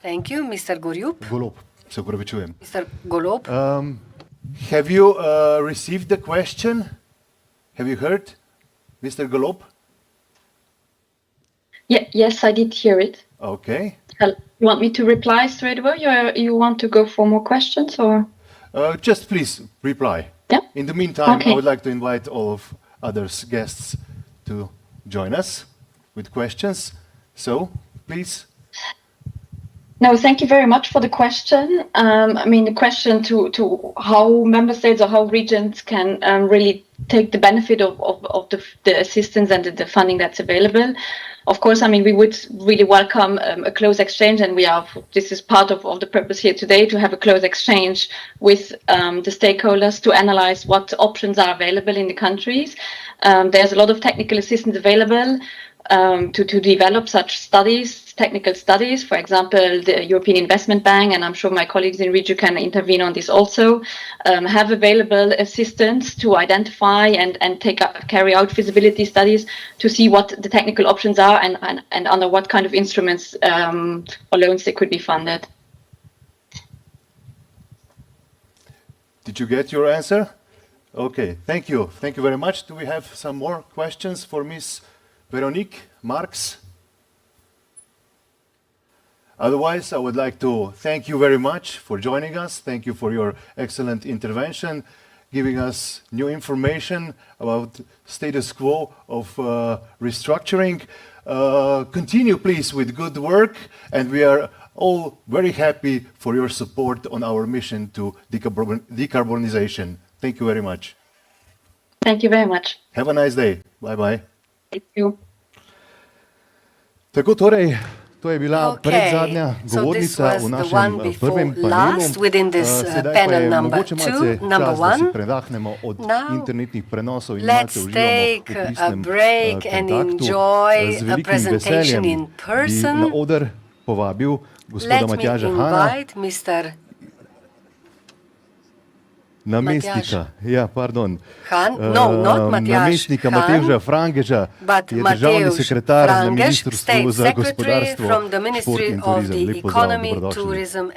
Thank you, Mr. Gorjup. Golob, se upravičujem. Mr. Golob. Have you received the question? Have you heard, Mr. Golob? Yeah, yes, I did hear it. Okay. You want me to reply straight away, or you want to go for more questions, or? Just please reply. Yeah. In the meantime, Okay. I would like to invite all of others guests to join us with questions. So, please. No, thank you very much for the question. I mean, the question to how member states or how regions can really take the benefit of the assistance and the funding that's available. Of course, I mean, we would really welcome a close exchange, and this is part of the purpose here today, to have a close exchange with the stakeholders to analyze what options are available in the countries. There's a lot of technical assistance available to develop such studies, technical studies. For example, the European Investment Bank, and I'm sure my colleagues in Regio can intervene on this also, have available assistance to identify and carry out feasibility studies to see what the technical options are and under what kind of instruments or loans they could be funded. Did you get your answer? Okay, thank you. Thank you very much. Do we have some more questions for Ms. Veronique Marx? Otherwise, I would like to thank you very much for joining us. Thank you for your excellent intervention, giving us new information about status quo of restructuring. Continue, please, with good work, and we are all very happy for your support on our mission to decarbonization. Thank you very much. Thank you very much. Have a nice day. Bye-bye. Thank you. Tako torej, to je bila predzadnja govornica v našem prvem panelu. Sedaj pa je mogoče malce čas, da si predahnemo od internetnih prenosov in malce uživamo v pristnem kontaktu. Z velikim veseljem bi na oder povabil gospoda Matjaža Hana, namestnika, namestnika Matevža Frangeža, ki je državni sekretar na Ministrstvu za gospodarstvo, šport in turizem. Lep pozdrav, dobrodošli.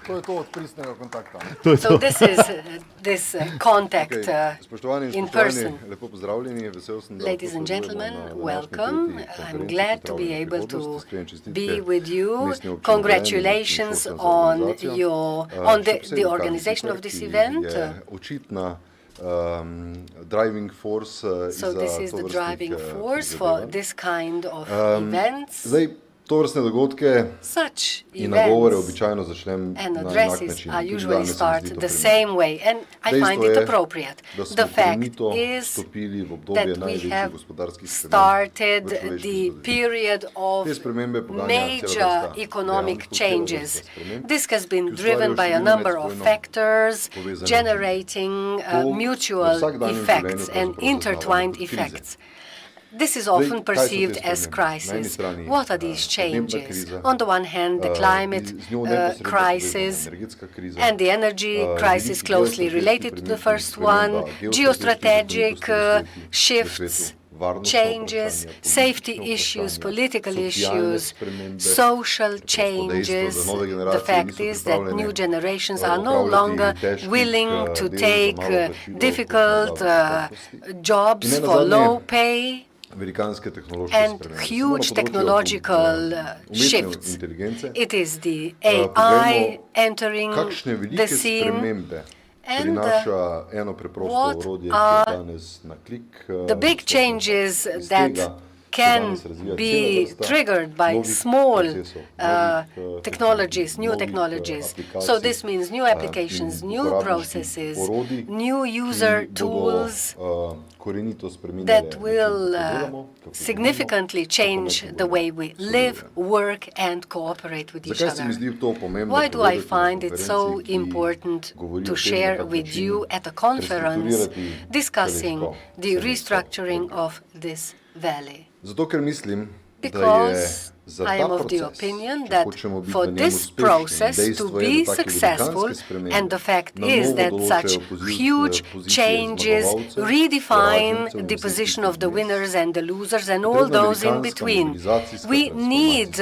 To je to od pristnega kontakta. So this contact in person. Lepo pozdravljeni, vesel sem, da Ladies and gentlemen, welcome. I'm glad to be able to be with you. Congratulations on the organization of this event. Očitna driving force So this is the driving force for this kind of events. Tovrstne dogodke in nagovore običajno začnem na enak način. Tudi danes se mi zdi to primerno. Dejstvo je, da smo korenito vstopili v obdobje največjih gospodarskih sprememb v človeški zgodovini. Te spremembe poganja cela vrsta dejavnikov, This has been driven by a number of factors, generating mutual effects and intertwined effects. This is often perceived as crisis. What are these changes? On the one hand, the climate crisis and the energy crisis closely related to the first one, geostrategic shifts, changes, safety issues, political issues, social changes. The fact is that new generations are no longer willing to take difficult jobs for low pay, and huge technological shifts. It is the AI entering the scene. And what are the big changes that can be triggered by small technologies, new technologies. So this means new applications, new processes, new user tools that will significantly change the way we live, work and cooperate with each other. Why do I find it so important to share with you at a conference discussing the restructuring of this valley? Because I am of the opinion that for this process to be successful, and the fact is that such huge changes redefine the position of the winners and the losers and all those in between. We need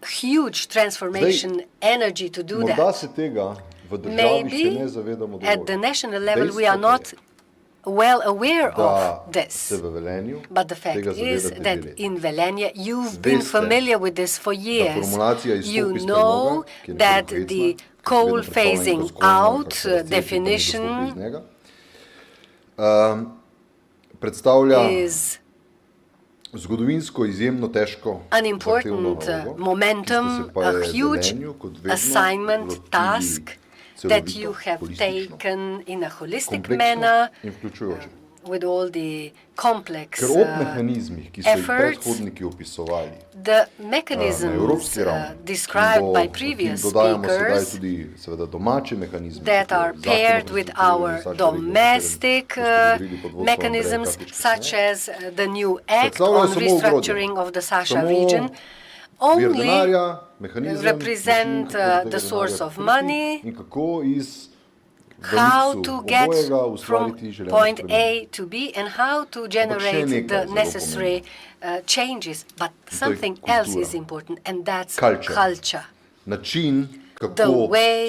huge transformation energy to do that. Maybe at the national level we are not well aware of this, but the fact is that in Velenje you've been familiar with this for years. You know that the coal phasing out definition predstavlja is zgodovinsko izjemno težko an important momentum, a huge assignment, task that you have taken in a holistic manner, with all the complex efforts. The mechanisms described by previous speakers that are paired with our domestic mechanisms, such as the new act on restructuring of the Sasha region, only represent the source of money, how to get from point A to B, and how to generate the necessary changes. But something else is important, and that's culture. The way,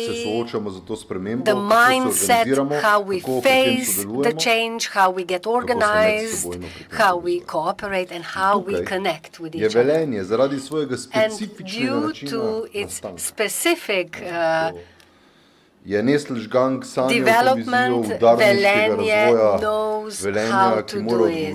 the mindset, how we face the change, how we get organized, how we cooperate, and how we connect with each other. And due to its specific development, Velenje knows how to do it.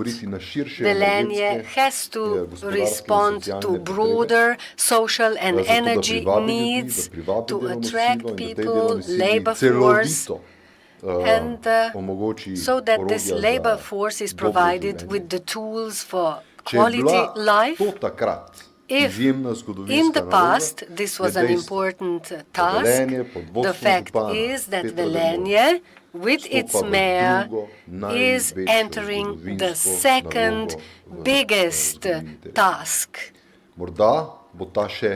Velenje has to respond to broader social and energy needs, to attract people, labor force, and so that this labor force is provided with the tools for quality life. If in the past this was an important task, the fact is that Velenje, with its mayor, is entering the second biggest task.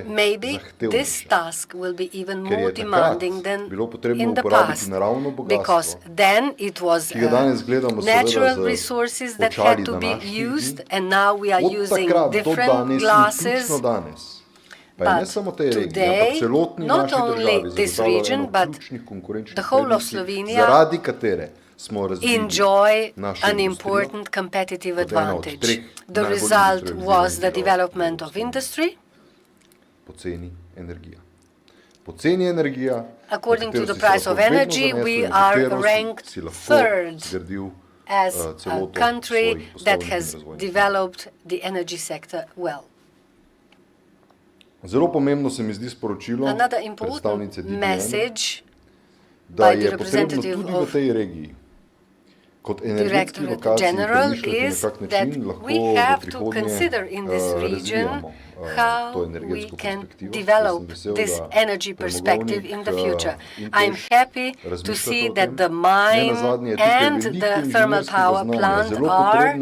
Maybe this task will be even more demanding than in the past, because then it was natural resources that had to be used, and now we are using different glasses. But today, not only this region, but the whole of Slovenia enjoy an important competitive advantage. The result was the development of industry. According to the price of energy, we are ranked third as a country that has developed the energy sector well. Another important message by the representative of Directorate General is that we have to consider in this region how we can develop this energy perspective in the future. I'm happy to see that the mine and the thermal power plant are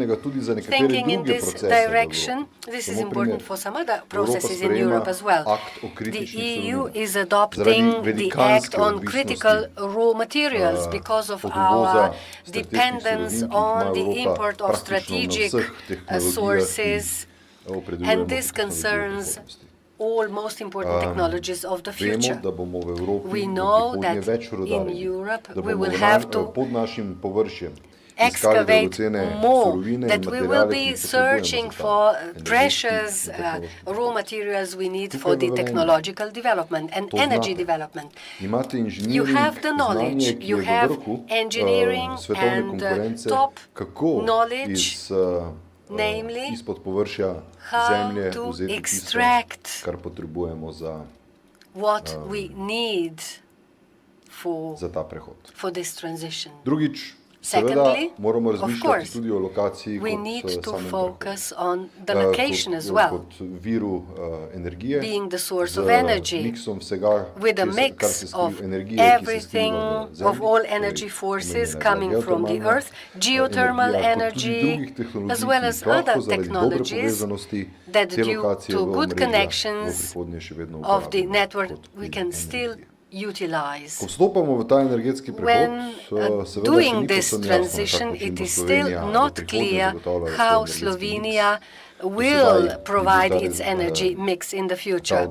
thinking in this direction. This is important for some other processes in Europe as well. The EU is adopting the Act on Critical Raw Materials because of our dependence on the import of strategic sources, and this concerns all most important technologies of the future. We know that in Europe we will have to excavate more, that we will be searching for precious raw materials we need for the technological development and energy development. You have the knowledge, you have engineering and top knowledge, namely how to extract what we need for this transition. Secondly, of course, we need to focus on the location as well, being the source of energy, with a mix of everything, of all energy forces coming from the earth, geothermal energy, as well as other technologies that, due to good connections of the network, we can still utilize. When doing this transition, it is still not clear how Slovenia will provide its energy mix in the future.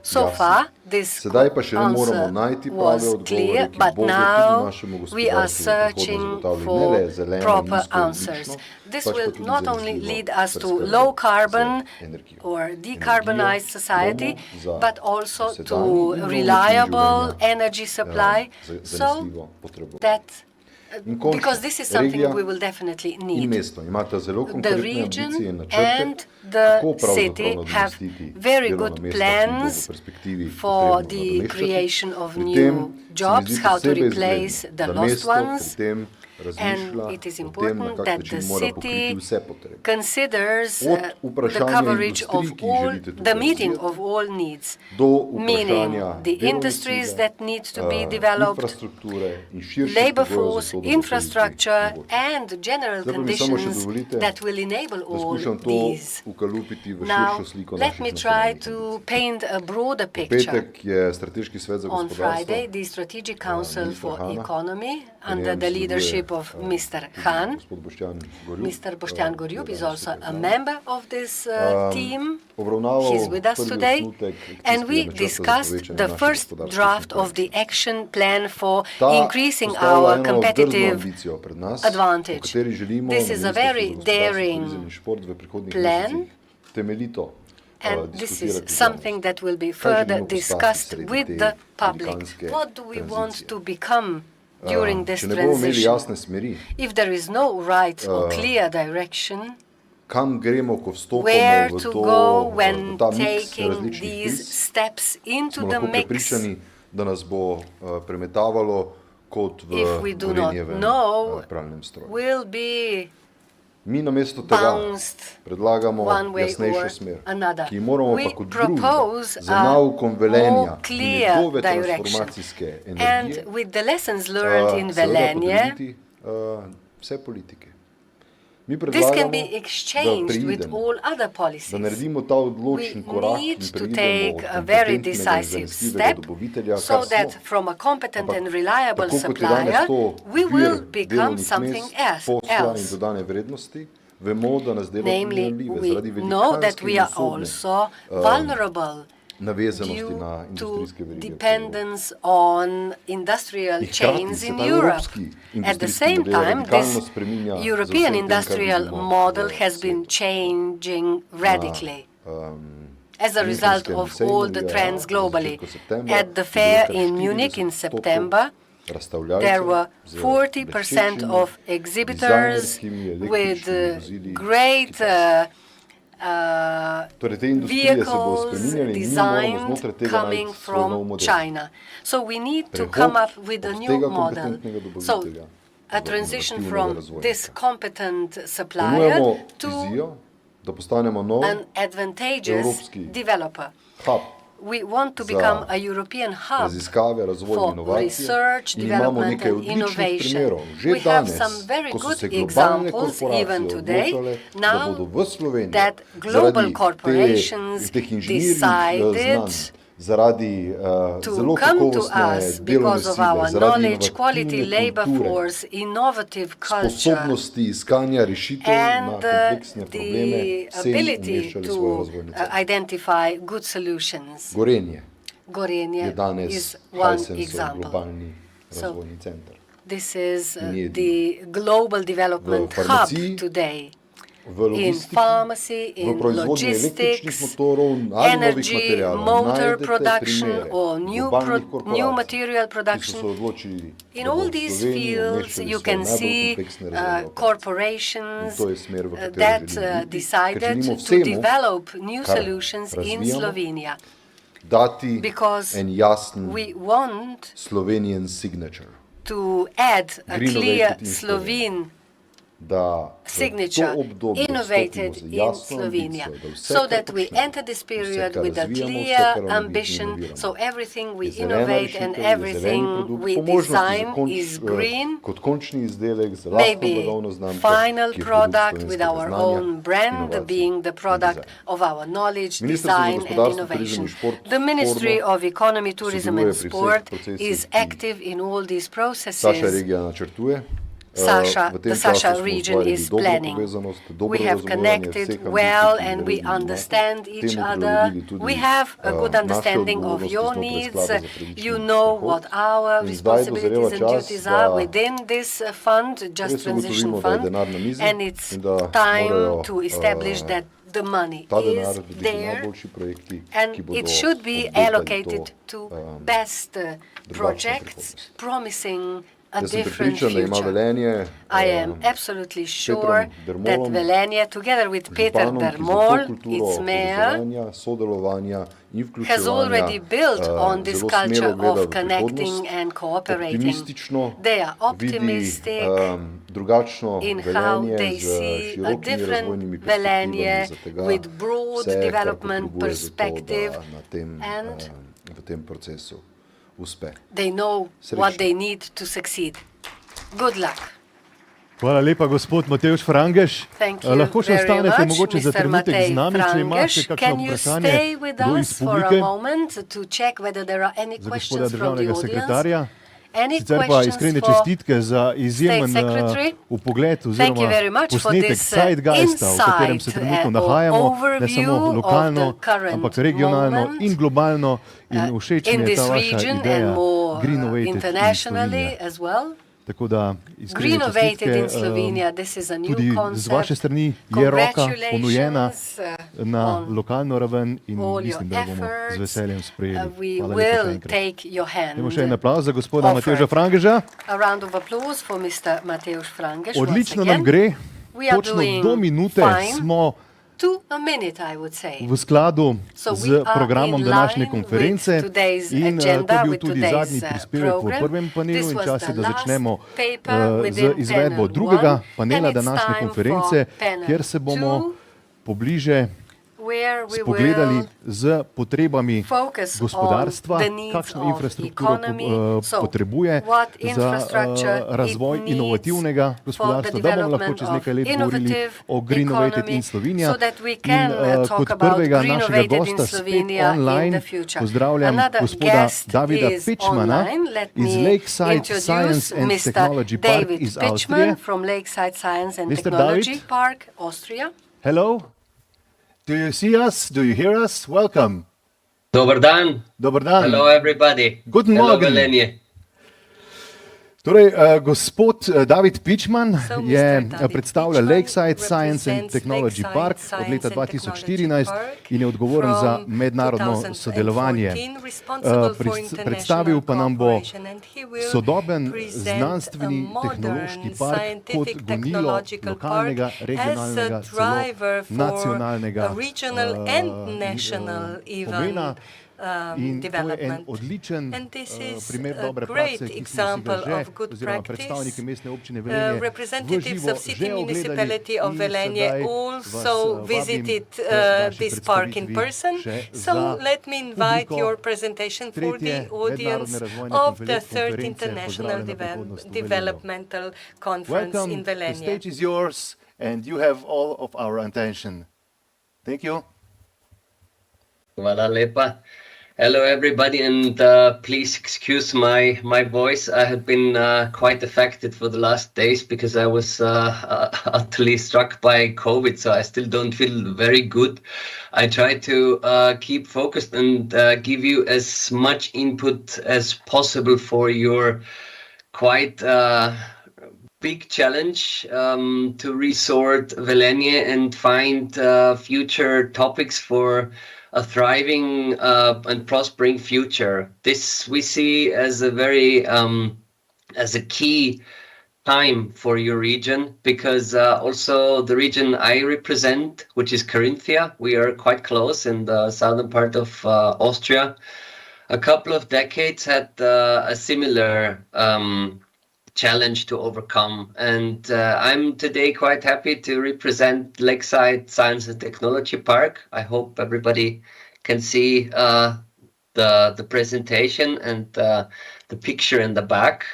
So far, this answer was clear, but now we are searching for proper answers. This will not only lead us to low carbon or decarbonized society, but also to reliable energy supply, so that because this is something we will definitely need. The region and the city have very good plans for the creation of new jobs, how to replace the lost ones. And it is important that the city considers the coverage of all, the meeting of all needs, meaning the industries that need to be developed, labor force, infrastructure, and general conditions that will enable all these. Now, let me try to paint a broader picture. On Friday, the Strategic Council for Economy, under the leadership of Mr. Khan. Mr. Boštjan Gorjub is also a member of this team. He's with us today. And we discussed the first draft of the action plan for increasing our competitive advantage. This is a very daring plan. And this is something that will be further discussed with the public. What do we want to become during this transition? If there is no right or clear direction, where to go when taking these steps into the mix, if we do not know, we'll be bounced one way or another. We propose a more clear direction. And with the lessons learned in Velenje, this can be exchanged with all other policies. We need to take a very decisive step so that from a competent and reliable supplier, we will become something else. Namely, we know that we are also vulnerable due to dependence on industrial chains in Europe. At the same time, this European industrial model has been changing radically as a result of all the trends globally. At the fair in Munich in September, there were 40% of exhibitors with great vehicles designed coming from China. So we need to come up with a new model. So a transition from this competent supplier to an advantageous developer. We want to become a European hub for research, development and innovation. We have some very good examples even today. Now that global corporations decided to come to us because of our knowledge, quality, labor force, innovative culture, and the ability to identify good solutions. Gorenje is one example. So this is the global development hub today. In pharmacy, in logistics, energy, motor production or new material production. In all these fields you can see corporations that decided to develop new solutions in Slovenia because we want to add a clear Slovene signature innovated in Slovenia, so that we enter this period with a clear ambition, so everything we innovate and everything we design is green, maybe final product with our own brand being the product of our knowledge, design and innovation. The Ministry of Economy, Tourism and Sport is active in all these processes. The Sasha region is planning. We have connected well and we understand each other. We have a good understanding of your needs. You know what our responsibilities and duties are within this fund, Just Transition Fund, and it's time to establish that the money is there and it should be allocated to best projects, promising a different future. I am absolutely sure that Velenje, together with Peter Dermol, its mayor, has already built on this culture of connecting and cooperating. They are optimistic in how they see a different Velenje with broad development perspective, and they know what they need to succeed. Good luck. Hvala lepa, gospod Matevž Frangež. Lahko še ostanete mogoče za trenutek z nami, če imate kakšno vprašanje kdo iz publike za gospoda državnega sekretarja. Sicer pa iskrene čestitke za izjemen vpogled oziroma posnetek zeitgeista, v katerem se trenutno nahajamo, ne samo lokalno, ampak regionalno in globalno, in všeč mi je ta vaša ideja Greennovated in Slovenija. Tako da iskrene čestitke, tudi z vaše strani je roka ponujena na lokalno raven in mislim, da bomo z veseljem sprejeli. Hvala lepa še enkrat. Imamo še en aplavz za gospoda Matevža Frangeža. Odlično nam gre, točno do minute smo v skladu z programom današnje konference in to je bil tudi zadnji prispevek v prvem panelu in čas je, da začnemo z izvedbo drugega panela današnje konference, kjer se bomo pobliže spogledali z potrebami gospodarstva, kakšno infrastrukturo potrebuje za razvoj inovativnega gospodarstva, da bomo lahko čez nekaj let govorili o Greennovated in Slovenija. In kot prvega našega gosta spet online pozdravljam gospoda Davida Pičmana iz Lakeside Science and Technology Park iz Avstrije. Mr. David, hello. Do you see us? Do you hear us? Welcome. Dobar dan. Dobar dan. Hello everybody. Guten Morgen. Hello Velenje. Torej, gospod David Pičman predstavlja Lakeside Science and Technology Park od leta 2014 in je odgovoren za mednarodno sodelovanje. Predstavil pa nam bo sodoben znanstveni tehnološki park kot gonilo lokalnega, regionalnega, celo nacionalnega pomena. In to je en odličen primer dobre prakse, ki smo si ga že, oziroma predstavniki mestne občine Velenje v živo že ogledali in sedaj vas vabim v vaši predstavitvi še za publiko tretje mednarodne razvojne konference Pozdravljena prihodnost v Velenju. Welcome, the stage is yours and you have all of our attention. Thank you. Hvala lepa. Hello everybody, and please excuse my voice. I have been quite affected for the last days because I was utterly struck by COVID, so I still don't feel very good. I try to keep focused and give you as much input as possible for your quite big challenge to resort Velenje and find future topics for a thriving and prospering future. This we see as a very as a key time for your region, because also the region I represent, which is Carinthia, we are quite close in the southern part of Austria. A couple of decades had a similar challenge to overcome, and I'm today quite happy to represent Lakeside Science and Technology Park. I hope everybody can see the presentation and the picture in the back.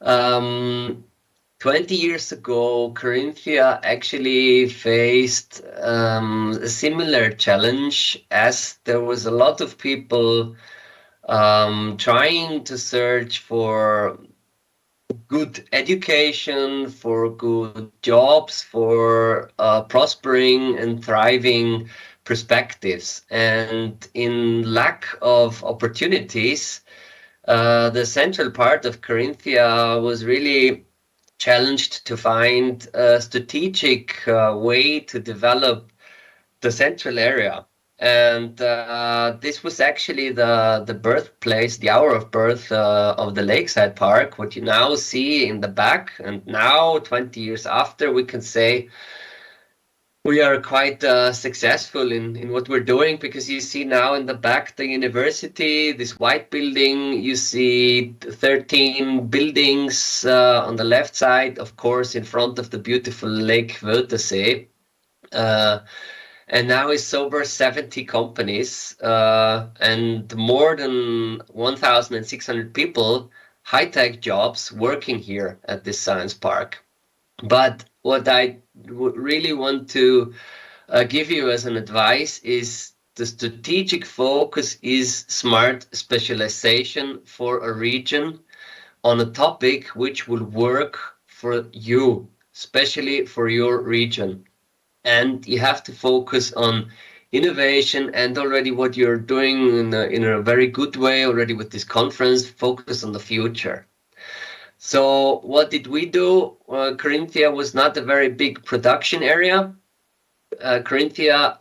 20 years ago, Carinthia actually faced a similar challenge, as there was a lot of people trying to search for good education, for good jobs, for prospering and thriving perspectives. And in lack of opportunities, the central part of Carinthia was really challenged to find a strategic way to develop the central area. And this was actually the birthplace, the hour of birth of the Lakeside Park, what you now see in the back. And now, 20 years after, we can say we are quite successful in what we're doing, because you see now in the back the university, this white building, you see 13 buildings on the left side, of course, in front of the beautiful Lake Wörthersee. And now it's over 70 companies and more than 1,600 people, high-tech jobs working here at this science park. But what I really want to give you as an advice is the strategic focus is smart specialization for a region on a topic which will work for you, especially for your region. And you have to focus on innovation, and already what you're doing in a very good way already with this conference, focus on the future. So what did we do? Carinthia was not a very big production area. Carinthia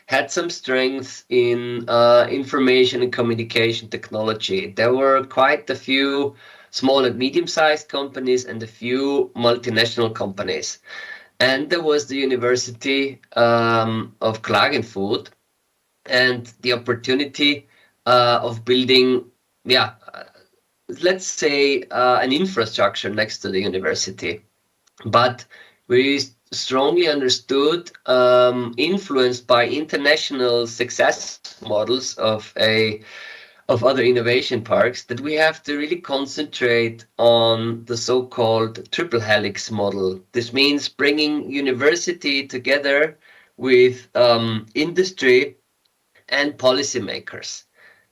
had some strength in information and communication technology. There were quite a few small and medium-sized companies and a few multinational companies. And there was the University of Klagenfurt and the opportunity of building, let's say, an infrastructure next to the university. But we strongly understood, influenced by international success models of other innovation parks, that we have to really concentrate on the so-called triple helix model. This means bringing university together with industry and policymakers.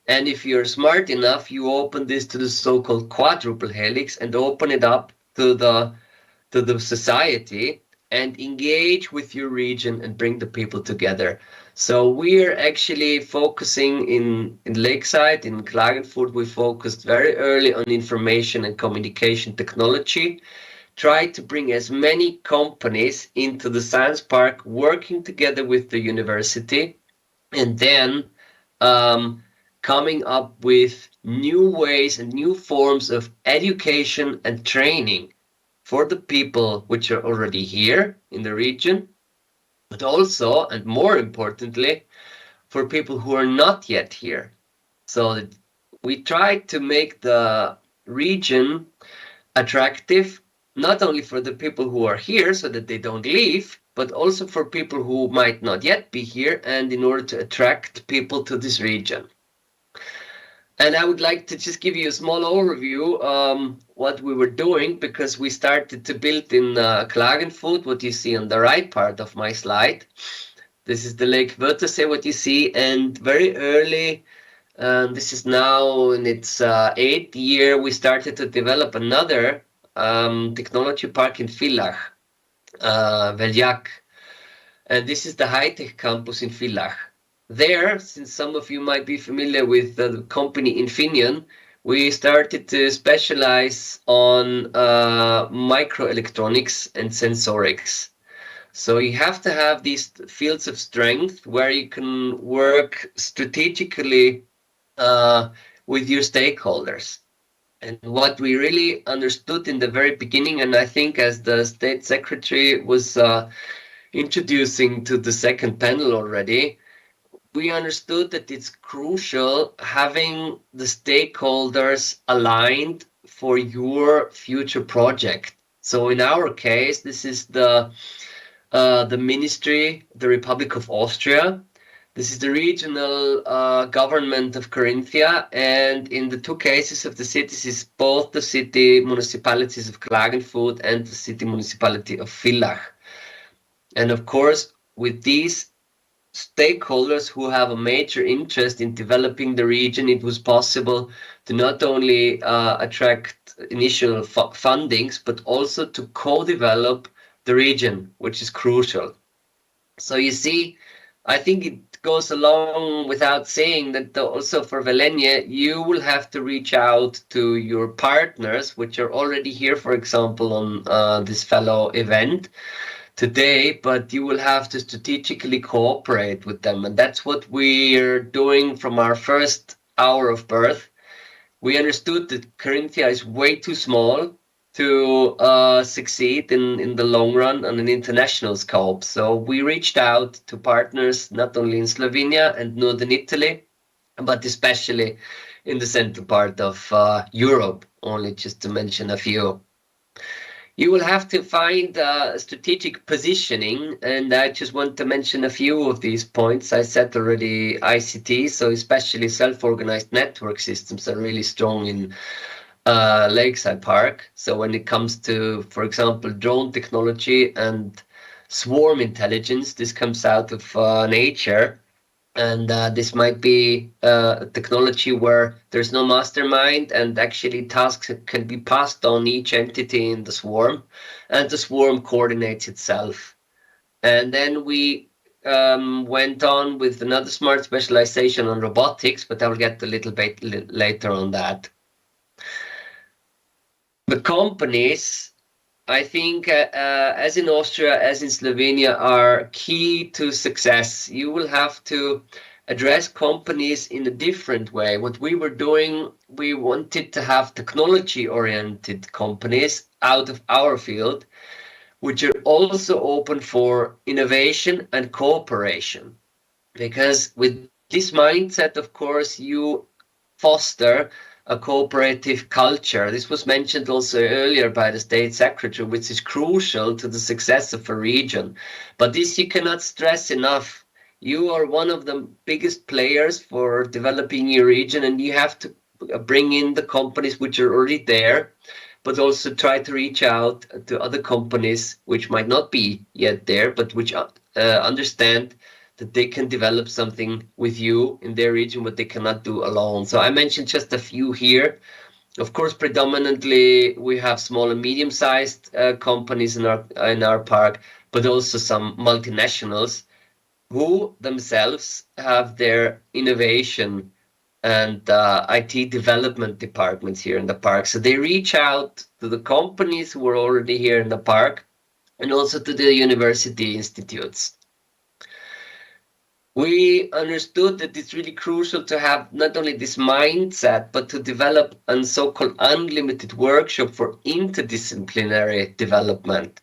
And if you're smart enough, you open this to the so-called quadruple helix and open it up to the society and engage with your region and bring the people together. So we're actually focusing in Lakeside, in Klagenfurt, we focused very early on information and communication technology, tried to bring as many companies into the science park, working together with the university, and then coming up with new ways and new forms of education and training for the people which are already here in the region, but also, and more importantly, for people who are not yet here. So we try to make the region attractive, not only for the people who are here so that they don't leave, but also for people who might not yet be here, and in order to attract people to this region. And I would like to just give you a small overview what we were doing, because we started to build in Klagenfurt, what you see on the right part of my slide. This is the Lake Wörthersee, what you see, and very early, this is now in its 8th year, we started to develop another technology park in Villach, Veljak. And this is the high-tech campus in Villach. There, since some of you might be familiar with the company Infineon, we started to specialize on microelectronics and sensorics. So you have to have these fields of strength where you can work strategically with your stakeholders. And what we really understood in the very beginning, and I think as the State Secretary was introducing to the second panel already, we understood that it's crucial having the stakeholders aligned for your future project. So in our case, this is the ministry, the Republic of Austria. This is the regional government of Carinthia, and in the two cases of the cities is both the city municipalities of Klagenfurt and the city municipality of Villach. And of course, with these stakeholders who have a major interest in developing the region, it was possible to not only attract initial fundings, but also to co-develop the region, which is crucial. So you see, I think it goes along without saying that also for Velenje, you will have to reach out to your partners, which are already here, for example, on this fellow event, today, but you will have to strategically cooperate with them. And that's what we're doing from our first hour of birth. We understood that Carinthia is way too small to succeed in the long run on an international scope. So we reached out to partners not only in Slovenia and northern Italy, but especially in the central part of Europe, only just to mention a few. You will have to find strategic positioning, and I just want to mention a few of these points. I said already ICT, so especially self-organized network systems are really strong in Lakeside Park. So when it comes to, for example, drone technology and swarm intelligence, this comes out of nature. And this might be technology where there's no mastermind and actually tasks can be passed on each entity in the swarm, and the swarm coordinates itself. And then we went on with another smart specialization on robotics, but I will get a little bit later on that. The companies, I think, as in Austria, as in Slovenia, are key to success. You will have to address companies in a different way. What we were doing, we wanted to have technology-oriented companies out of our field, which are also open for innovation and cooperation. Because with this mindset, of course, you foster a cooperative culture. This was mentioned also earlier by the State Secretary, which is crucial to the success of a region. But this you cannot stress enough. You are one of the biggest players for developing your region, and you have to bring in the companies which are already there, but also try to reach out to other companies which might not be yet there, but which understand that they can develop something with you in their region, what they cannot do alone. So I mentioned just a few here. Of course, predominantly we have small and medium-sized companies in our park, but also some multinationals who themselves have their innovation and IT development departments here in the park. So they reach out to the companies who are already here in the park and also to the university institutes. We understood that it's really crucial to have not only this mindset, but to develop a so-called unlimited workshop for interdisciplinary development.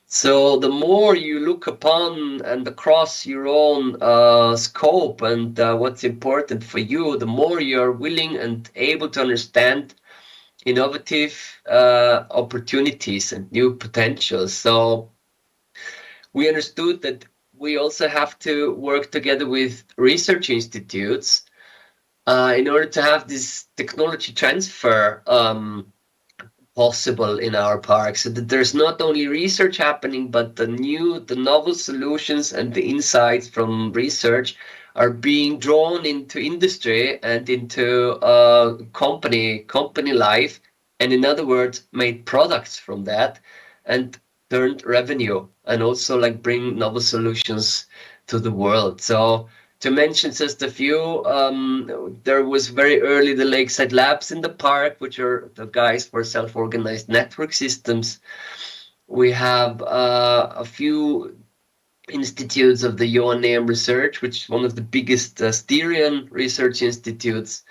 So the more you look upon and across your own scope and what's important for you, the more you're willing and able to understand innovative opportunities and new potentials. So we understood that we also have to work together with research institutes in order to have this technology transfer possible in our park, so that there's not only research happening, but the novel solutions and the insights from research are being drawn into industry and into company life, and in other words, made products from that and turned revenue, and also like bring novel solutions to the world. So to mention just a few, there was very early the Lakeside Labs in the park, which are the guys for self-organized network systems. We have a few institutes of the Joanneum Research, which is one of the biggest Styrian research institutes.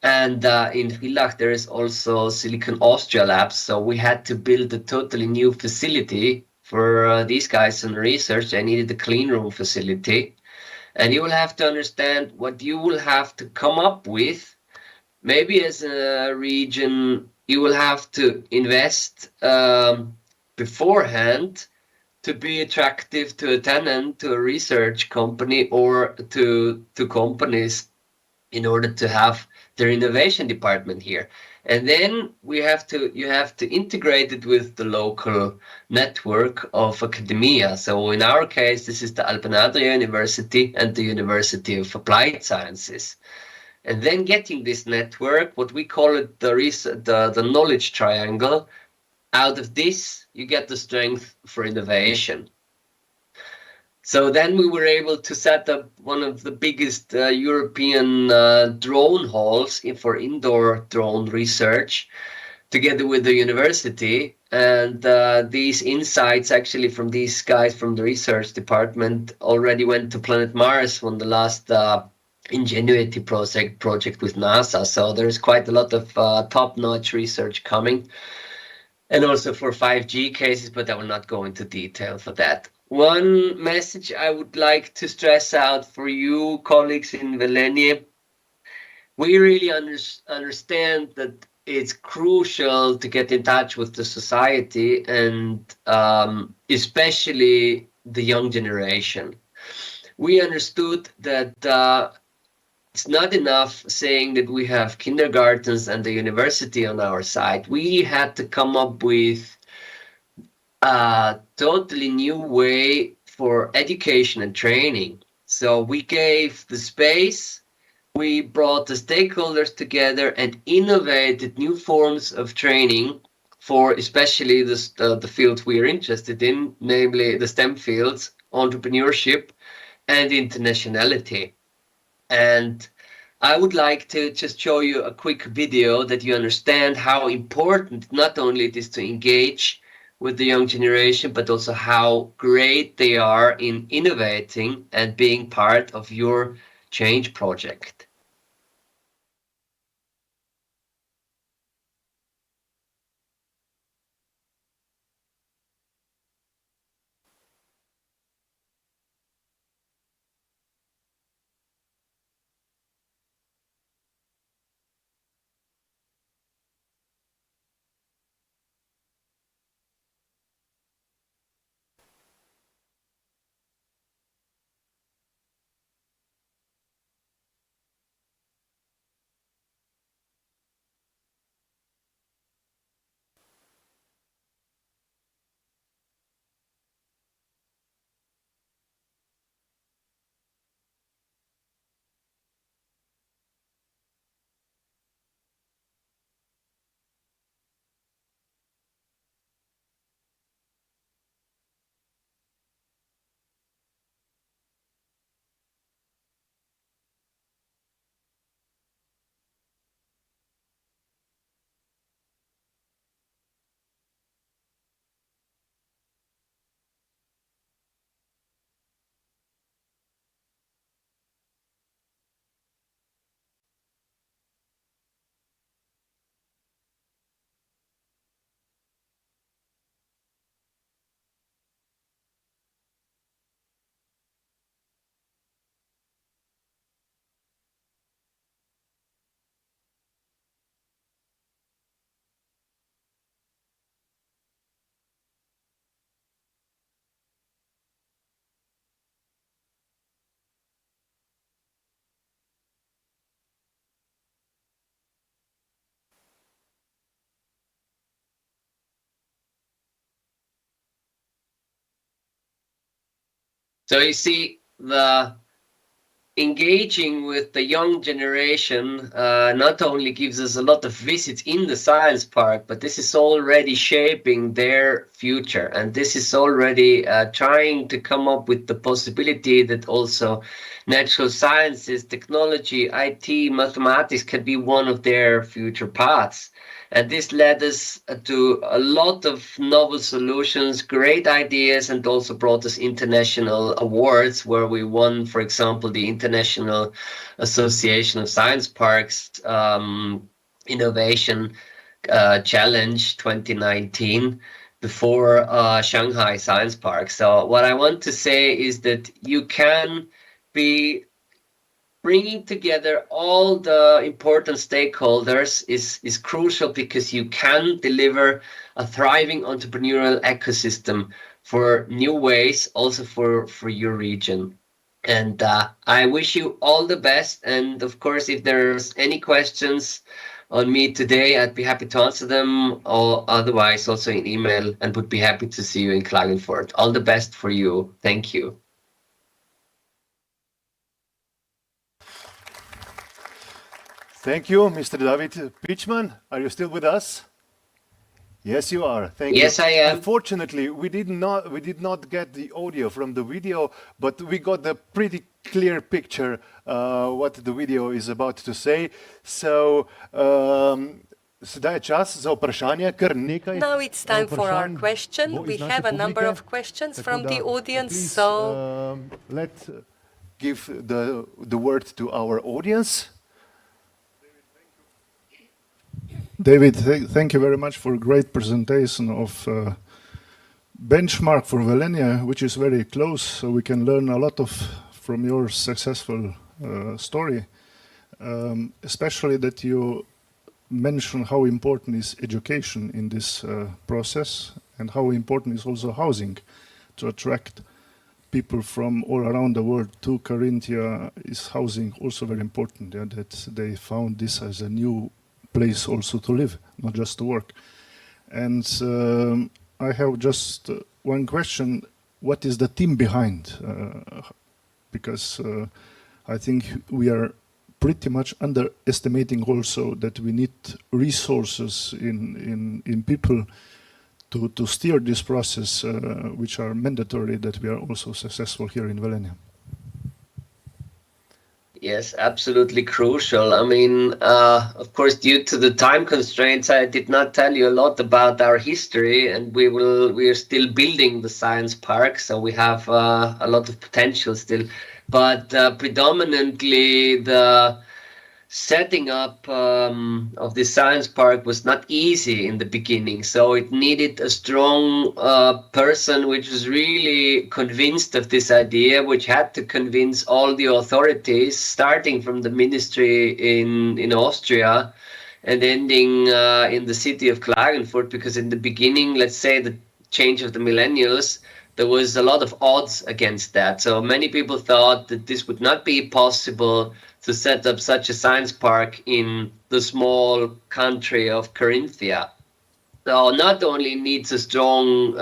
And in Villach, there is also Silicon Austria Labs. So we had to build a totally new facility for these guys in research. They needed a clean room facility. And you will have to understand what you will have to come up with. Maybe as a region, you will have to invest beforehand to be attractive to a tenant, to a research company, or to companies in order to have their innovation department here. And then you have to integrate it with the local network of academia. So in our case, this is the Alpen Adria University and the University of Applied Sciences. And then getting this network, what we call it the knowledge triangle, out of this, you get the strength for innovation. So then we were able to set up one of the biggest European drone halls for indoor drone research. together with the university. And these insights actually from these guys from the research department already went to planet Mars on the last Ingenuity project with NASA. So there's quite a lot of top-notch research coming. And also for 5G cases, but I will not go into detail for that. One message I would like to stress out for you colleagues in Velenie, we really understand that it's crucial to get in touch with the society and especially the young generation. We understood that it's not enough saying that we have kindergartens and the university on our side. We had to come up with a totally new way for education and training. So we gave the space, we brought the stakeholders together and innovated new forms of training for especially the fields we are interested in, namely the STEM fields, entrepreneurship and internationality. And I would like to just show you a quick video that you understand how important not only it is to engage with the young generation, but also how great they are in innovating and being part of your change project. So you see, the engaging with the young generation not only gives us a lot of visits in the science park, but this is already shaping their future. And this is already trying to come up with the possibility that also natural sciences, technology, IT, mathematics can be one of their future paths. And this led us to a lot of novel solutions, great ideas, and also brought us international awards where we won, for example, the International Association of Science Parks Innovation Challenge 2019 before Shanghai Science Park. So what I want to say is that you can be bringing together all the important stakeholders is crucial because you can deliver a thriving entrepreneurial ecosystem for new ways, also for your region. And I wish you all the best. And of course, if there's any questions on me today, I'd be happy to answer them, or otherwise also in email, and would be happy to see you in Klagenfurt. All the best for you. Thank you. Thank you, Mr. David Pichman. Are you still with us? Yes, you are. Thank you. Yes, I am. Unfortunately, we did not get the audio from the video, but we got a pretty clear picture what the video is about to say. So Sedaj je čas za vprašanje, kar nekaj. Now it's time for our question. We have a number of questions from the audience, so let's give the word to our audience. David, thank you very much for a great presentation of benchmark for Velenje, which is very close, so we can learn a lot from your successful story, especially that you mention how important is education in this process and how important is also housing to attract people from all around the world to Carinthia. Is housing also very important, that they found this as a new place also to live, not just to work. And I have just one question. What is the team behind? Because I think we are pretty much underestimating also that we need resources in people to steer this process, which are mandatory that we are also successful here in Velenje. Yes, absolutely crucial. I mean, of course, due to the time constraints, I did not tell you a lot about our history, and we are still building the science park, so we have a lot of potential still. But predominantly the setting up of the science park was not easy in the beginning. So it needed a strong person which was really convinced of this idea, which had to convince all the authorities, starting from the ministry in Austria and ending in the city of Klagenfurt, because in the beginning, let's say the change of the millennials, there was a lot of odds against that. So many people thought that this would not be possible to set up such a science park in the small country of Carinthia. So not only needs a strong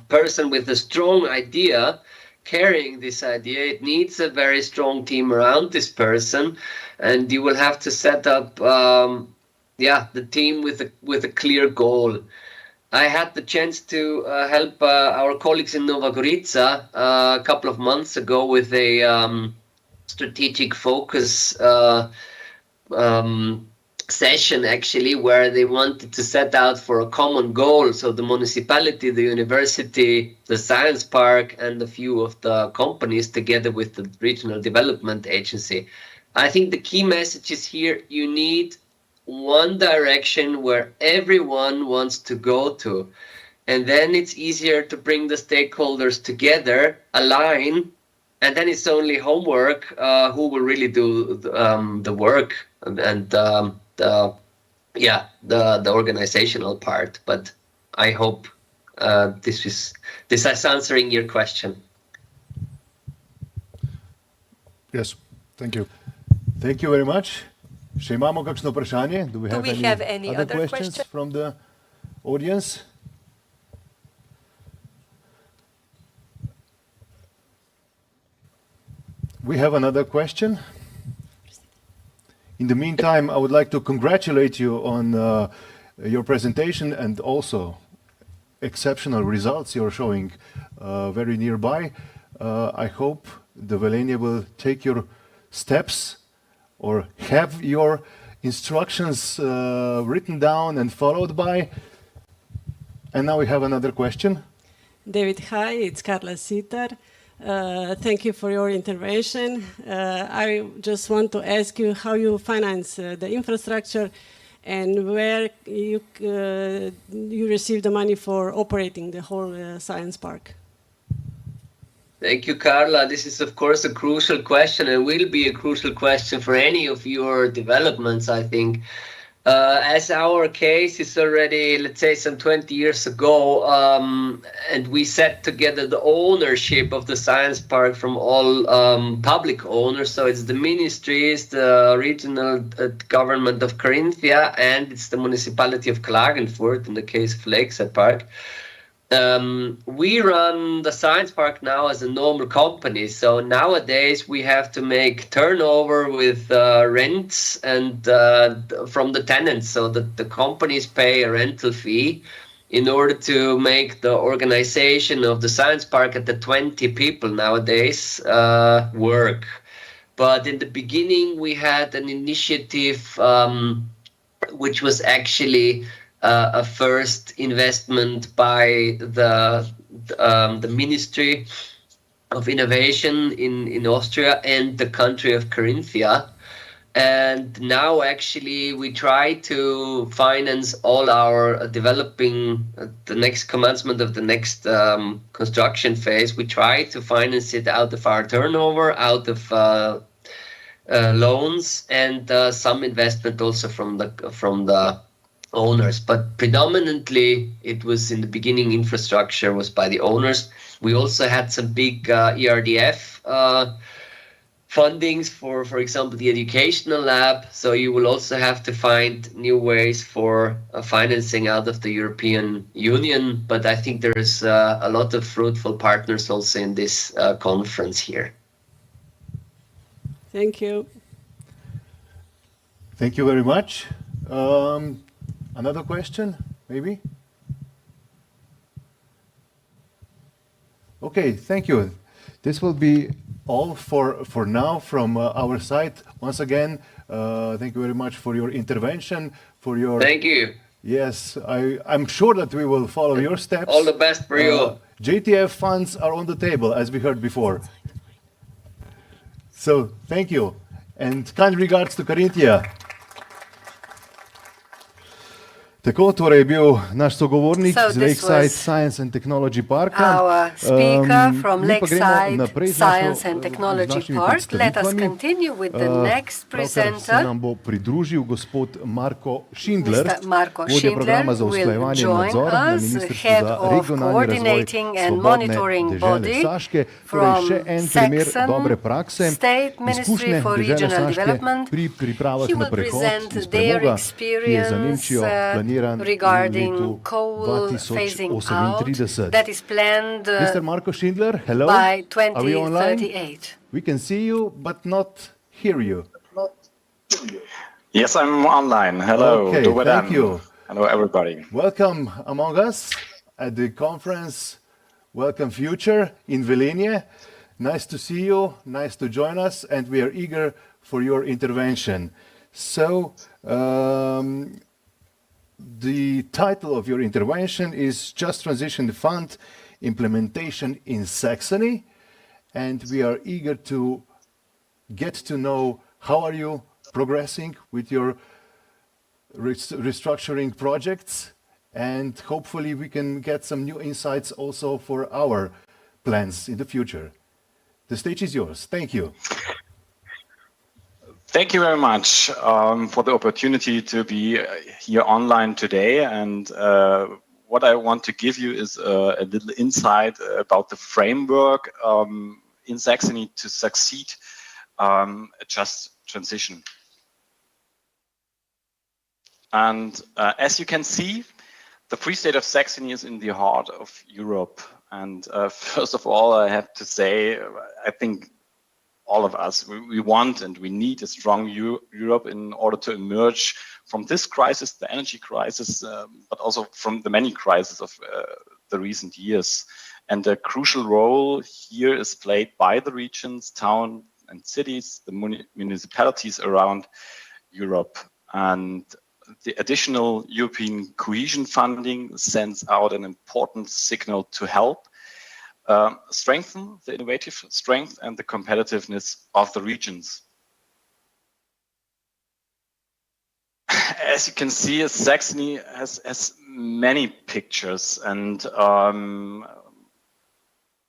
person with a strong idea carrying this idea, it needs a very strong team around this person, and you will have to set up the team with a clear goal. I had the chance to help our colleagues in Nova Gorica a couple of months ago with a strategic focus session, actually, where they wanted to set out for a common goal. So the municipality, the university, the science park, and a few of the companies together with the regional development agency. I think the key message is here: you need one direction where everyone wants to go to, and then it's easier to bring the stakeholders together, align, and then it's only homework who will really do the work and the organizational part. But I hope this is answering your question. Yes, thank you. Thank you very much. Še imamo kakšno vprašanje? Do we have any other questions from the audience? We have another question. In the meantime, I would like to congratulate you on your presentation and also exceptional results you're showing very nearby. I hope the Velenje will take your steps or have your instructions written down and followed by. And now we have another question. David, hi, it's Carla Sitar. Thank you for your intervention. I just want to ask you how you finance the infrastructure and where you receive the money for operating the whole science park. Thank you, Carla. This is, of course, a crucial question and will be a crucial question for any of your developments, I think. As our case is already, let's say, some 20 years ago, and we set together the ownership of the science park from all public owners. So it's the ministries, the regional government of Carinthia, and it's the municipality of Klagenfurt in the case of Lakeside Park. We run the science park now as a normal company. So nowadays we have to make turnover with rents and from the tenants, so that the companies pay a rental fee in order to make the organization of the science park at the 20 people nowadays work. But in the beginning we had an initiative which was actually a first investment by the Ministry of Innovation in Austria and the country of Carinthia. And now actually we try to finance all our developing the next commencement of the next construction phase. We try to finance it out of our turnover, out of loans, and some investment also from the owners. But predominantly it was in the beginning infrastructure was by the owners. We also had some big ERDF fundings for example, the educational lab. So you will also have to find new ways for financing out of the European Union. But I think there is a lot of fruitful partners also in this conference here. Thank you. Thank you very much. Another question, maybe? Okay, thank you. This will be all for now from our side. Once again, thank you very much for your intervention, for your... Thank you. Yes, I'm sure that we will follow your steps. All the best for you. JTF funds are on the table, as we heard before. So, thank you. And kind regards to Carinthia. Tako, torej je bil naš sogovornik z Lakeside Science and Technology Parka. Our speaker from Lakeside Science and Technology Park. Let us continue with the next presenter. Se nam bo pridružil gospod Marko Schindler, Marko vodja programa za will usklajevanje in join nadzor na us, Ministrstvu head za of regionalni razvoj coordinating and svobodne monitoring dežele body Saške. Torej from še en primer Saxon dobre prakse, State Ministry izkušnje for dežele Regional Saške Development. pri pripravah He na will prehod present iz their premoga, ki je za Nemčijo experience planiran v regarding letu coal phasing out 2038. that is planned Mr. Marko Schindler, hello. by Are we online? 2038. We can see you, but not hear you. Yes, I'm online. Hello. Okay, thank you. Hello, everybody. Welcome among us at the conference Welcome Future in Velenje. Nice to see you, nice to join us, and we are eager for your intervention. So, the title of your intervention is Just Transition Fund Implementation in Saxony, and we are eager to get to know how are you progressing with your restructuring projects, and hopefully we can get some new insights also for our plans in the future. The stage is yours. Thank you. Thank you very much for the opportunity to be here online today. And what I want to give you is a little insight about the framework in Saxony to succeed a just transition. And as you can see, the Free State of Saxony is in the heart of Europe. And first of all, I have to say, I think all of us, we want and we need a strong Europe in order to emerge from this crisis, the energy crisis, but also from the many crises of the recent years. And a crucial role here is played by the regions, towns and cities, the municipalities around Europe. And the additional European cohesion funding sends out an important signal to help strengthen the innovative strength and the competitiveness of the regions. As you can see, Saxony has many pictures, and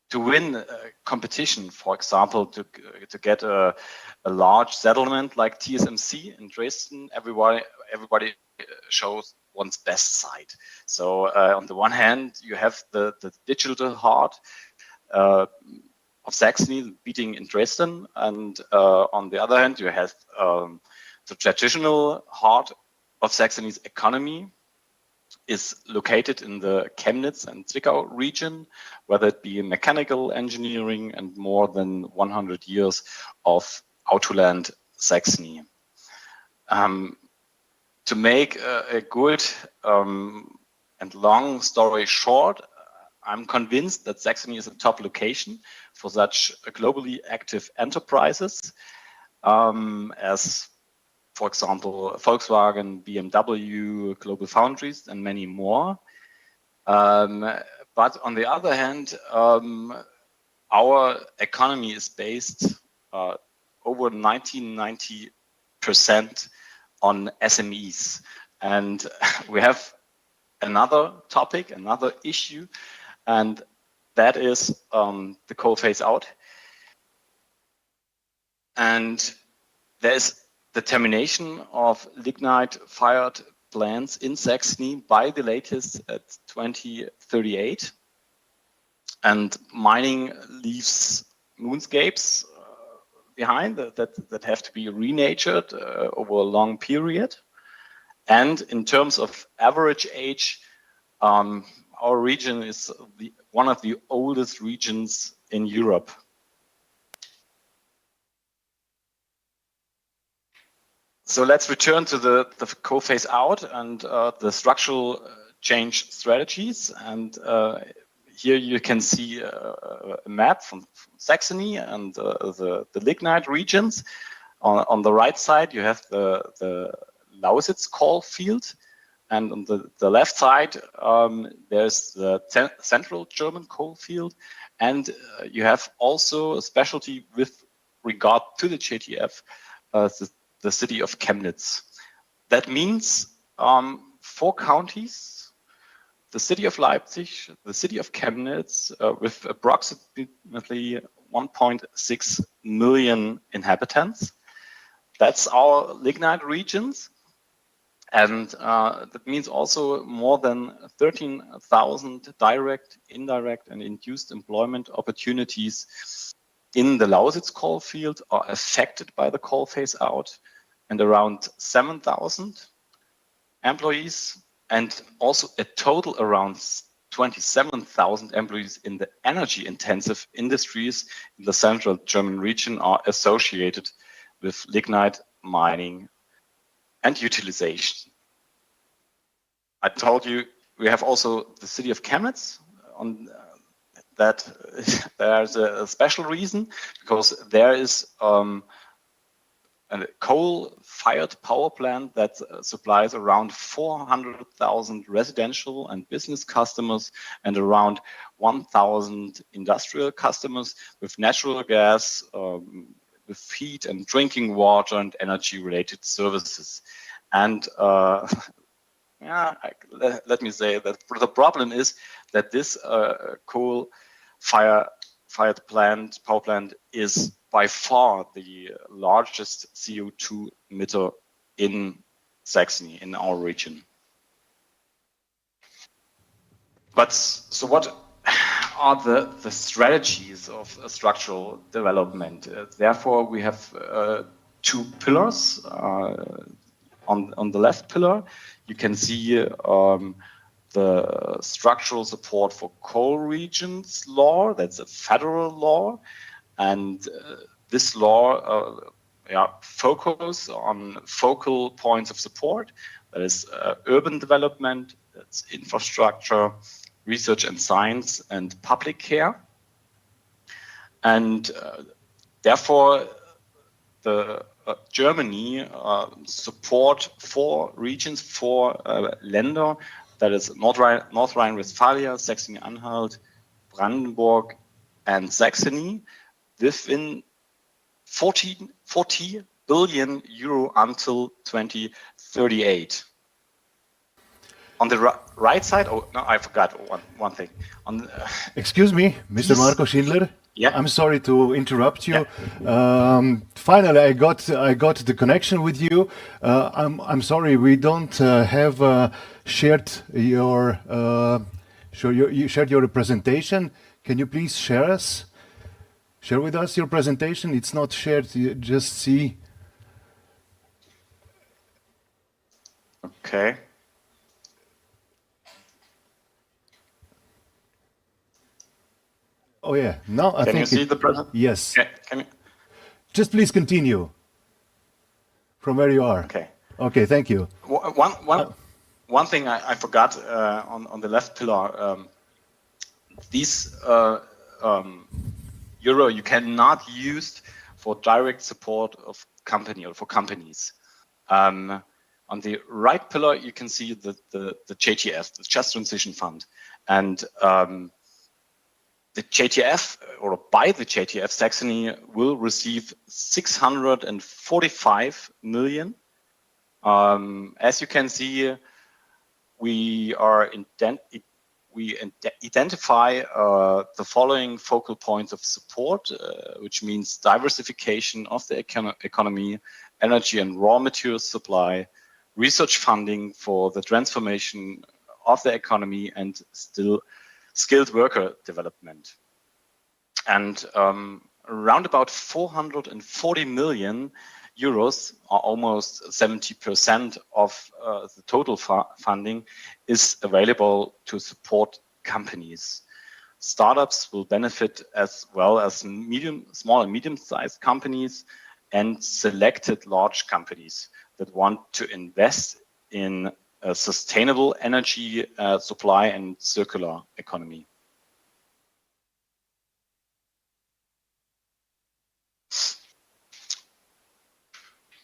to win a competition, for example, to get a large settlement like TSMC in Dresden, everybody shows one's best side. So on the one hand, you have the digital heart of Saxony beating in Dresden, and on the other hand, you have the traditional heart of Saxony's economy is located in the Chemnitz and Zwickau region, whether it be in mechanical engineering and more than 100 years of Autoland Saxony. To make a good and long story short, I'm convinced that Saxony is a top location for such globally active enterprises, as for example, Volkswagen, BMW, Global Foundries, and many more. But on the other hand, our economy is based over 90% on SMEs. And we have another topic, another issue, and that is the coal phase out. And there's the termination of lignite-fired plants in Saxony by the latest at 2038. And mining leaves moonscapes behind that have to be renatured over a long period. And in terms of average age, our region is one of the oldest regions in Europe. So let's return to the coal phase out and the structural change strategies. And here you can see a map from Saxony and the lignite regions. On the right side, you have the Lausitz coal field. And on the left side, there's the central German coal field. And you have also a specialty with regard to the JTF, the city of Chemnitz. That means 4 counties, the city of Leipzig, the city of Chemnitz, with approximately 1.6 million inhabitants. That's our lignite regions. And that means also more than 13,000 direct, indirect, and induced employment opportunities in the Lausitz coal field are affected by the coal phase out, and around 7,000 employees, and also a total around 27,000 employees in the energy-intensive industries in the central German region are associated with lignite mining and utilization. I told you we have also the city of Chemnitz. On that, there's a special reason, because there is a coal-fired power plant that supplies around 400,000 residential and business customers and around 1,000 industrial customers with natural gas, with heat and drinking water and energy-related services. And let me say that the problem is that this coal-fired power plant is by far the largest CO2 emitter in Saxony, in our region. But so what are the strategies of structural development? Therefore, we have 2 pillars. On the left pillar, you can see the structural support for coal regions law. That's a federal law. And this law focus on focal points of support. That is urban development, that's infrastructure, research and science, and public care. And therefore, the Germany support 4 regions, 4 Länder, that is North Rhine-Westphalia, Saxony-Anhalt, Brandenburg, and Saxony, within 40 billion euro until 2038. On the right side, oh no, I forgot one thing. Excuse me, Mr. Marco Schindler. Yeah. I'm sorry to interrupt you. Yeah. Finally, I got the connection with you. I'm sorry, we don't have shared your you shared your presentation. Can you please share with us your presentation? It's not shared. You just see. Okay. Oh yeah, now I think. Can you see the present? Yes. Okay. Can you? Just please continue from where you are. Okay. Okay, thank you. One thing I forgot on the left pillar. These euro you cannot use for direct support of company or for companies. On the right pillar, you can see the JTF, the Just Transition Fund. And the JTF, or by the JTF, Saxony will receive 645 million. As you can see, we identify the following focal points of support, which means diversification of the economy, energy and raw materials supply, research funding for the transformation of the economy, and still skilled worker development. And around about 440 million euros, or almost 70% of the total funding, is available to support companies. Startups will benefit as well as small and medium-sized companies and selected large companies that want to invest in a sustainable energy supply and circular economy.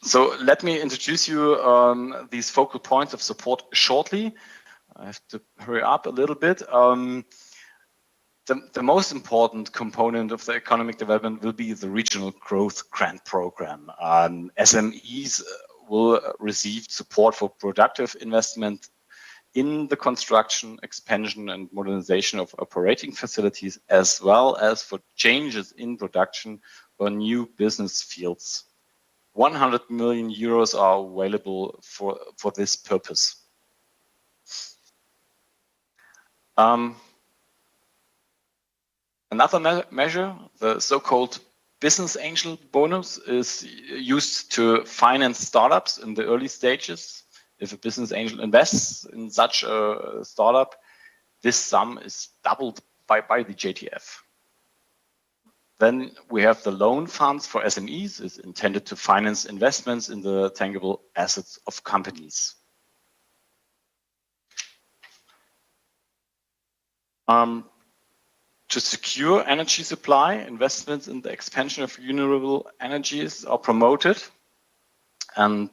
So let me introduce you these focal points of support shortly. I have to hurry up a little bit. The most important component of the economic development will be the Regional Growth Grant Program. SMEs will receive support for productive investment in the construction, expansion, and modernization of operating facilities, as well as for changes in production or new business fields. 100 million euros are available for this purpose. Another measure, the so-called business angel bonus, is used to finance startups in the early stages. If a business angel invests in such a startup, this sum is doubled by the JTF. Then we have the loan funds for SMEs, is intended to finance investments in the tangible assets of companies. To secure energy supply, investments in the expansion of renewable energies are promoted. And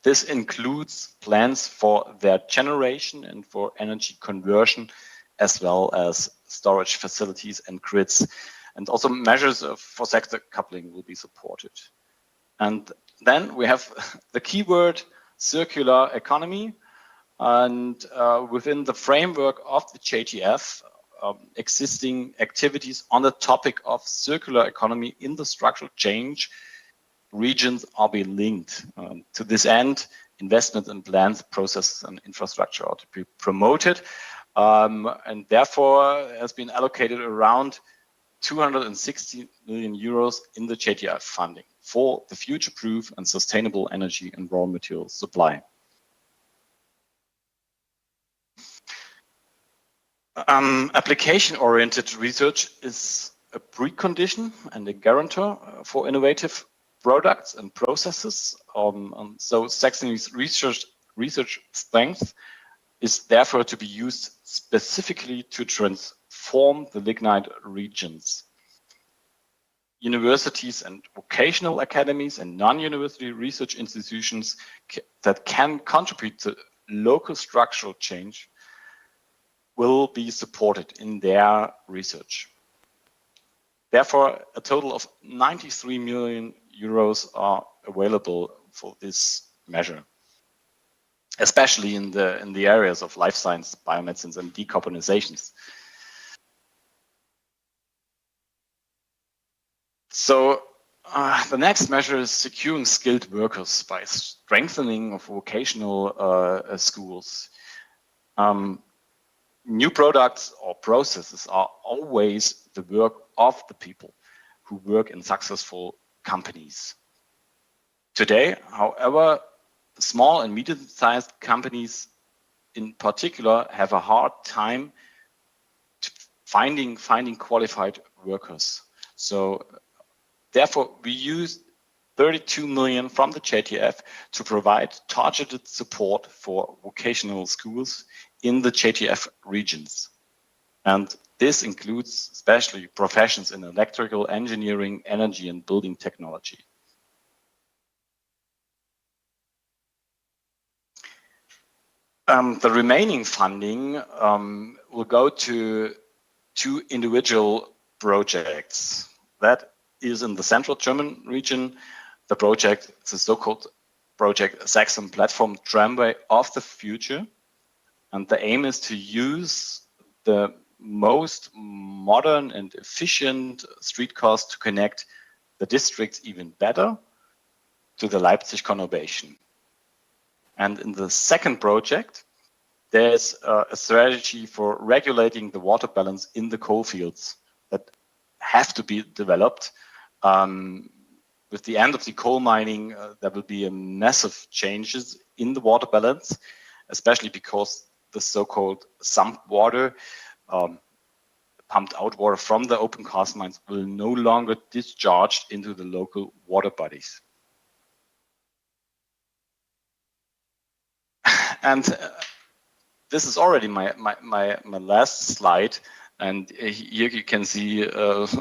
this includes plans for their generation and for energy conversion, as well as storage facilities and grids. And also measures for sector coupling will be supported. And then we have the keyword circular economy. And within the framework of the JTF, existing activities on the topic of circular economy in the structural change regions are being linked. To this end, investment in plans, processes, and infrastructure are to be promoted. And therefore has been allocated around 260 million euros in the JTF funding for the future-proof and sustainable energy and raw material supply. Application-oriented research is a precondition and a guarantor for innovative products and processes. So Saxony's research strength is therefore to be used specifically to transform the lignite regions. Universities and vocational academies and non-university research institutions that can contribute to local structural change will be supported in their research. Therefore, a total of 93 million euros are available for this measure, especially in the areas of life science, biomedicines, and decarbonizations. So the next measure is securing skilled workers by strengthening of vocational schools. New products or processes are always the work of the people who work in successful companies. Today, however, small and medium-sized companies in particular have a hard time finding qualified workers. So therefore, we use 32 million from the JTF to provide targeted support for vocational schools in the JTF regions. And this includes especially professions in electrical engineering, energy, and building technology. The remaining funding will go to 2 individual projects. That is in the central German region. The project, it's a so-called project Saxon Platform Tramway of the Future. And the aim is to use the most modern and efficient streetcars to connect the districts even better to the Leipzig conurbation. And in the second project, there's a strategy for regulating the water balance in the coal fields that have to be developed. With the end of the coal mining, there will be a massive changes in the water balance, especially because the so-called sump water, pumped out water from the open cast mines, will no longer discharge into the local water bodies. And this is already my last slide. And here you can see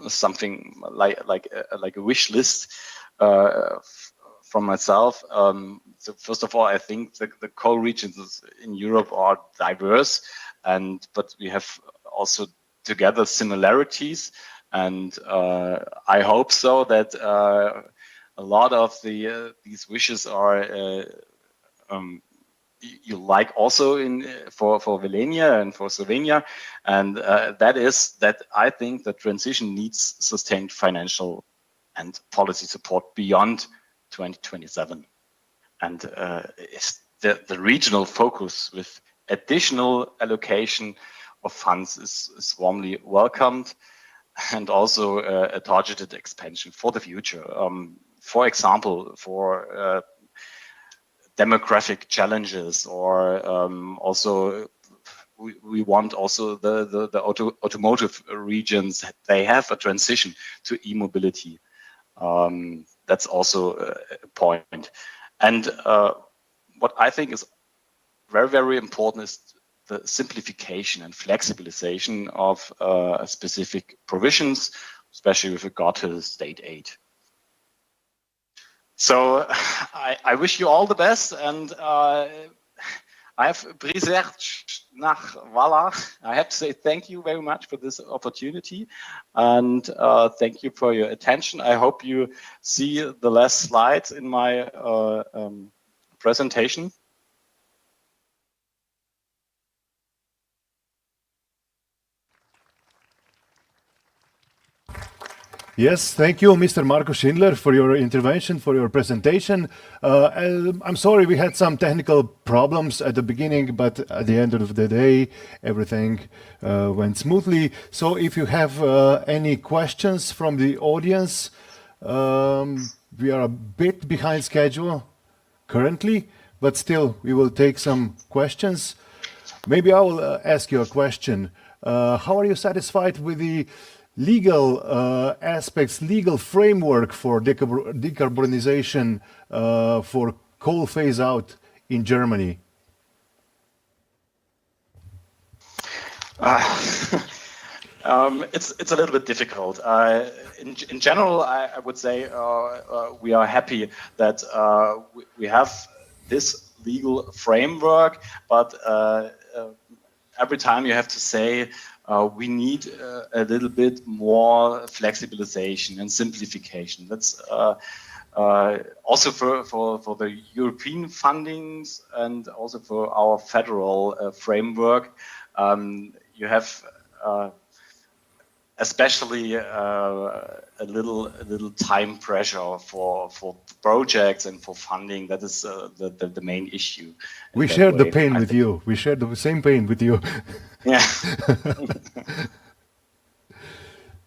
something like a wish list from myself. So first of all, I think the coal regions in Europe are diverse, but we have also together similarities. And I hope so that a lot of these wishes are you like also for Volhynia and for Slovenia, and that is that I think the transition needs sustained financial and policy support beyond 2027, and the regional focus with additional allocation of funds is warmly welcomed, and also a targeted expansion for the future. For example, for demographic challenges, or also we want also the automotive regions, they have a transition to e-mobility. That's also a point. And what I think is very, very important is the simplification and flexibilization of specific provisions, especially with regard to state aid. So I wish you all the best, and I have researched nach Wallach. I have to say thank you very much for this opportunity, and thank you for your attention. I hope you see the last slides in my presentation. Yes, thank you, Mr. Marco Schindler, for your intervention, for your presentation. I'm sorry we had some technical problems at the beginning, but at the end of the day, everything went smoothly. So if you have any questions from the audience, we are a bit behind schedule currently, but still we will take some questions. Maybe I will ask you a question. How are you satisfied with the legal aspects, legal framework for decarbonization for coal phase out in Germany? It's a little bit difficult. In general, I would say we are happy that we have this legal framework, but every time you have to say we need a little bit more flexibilization and simplification. That's also for the European fundings and also for our federal framework. You have especially a little time pressure for projects and for funding. That is the main issue. We share the pain with you. We share the same pain with you. Yeah.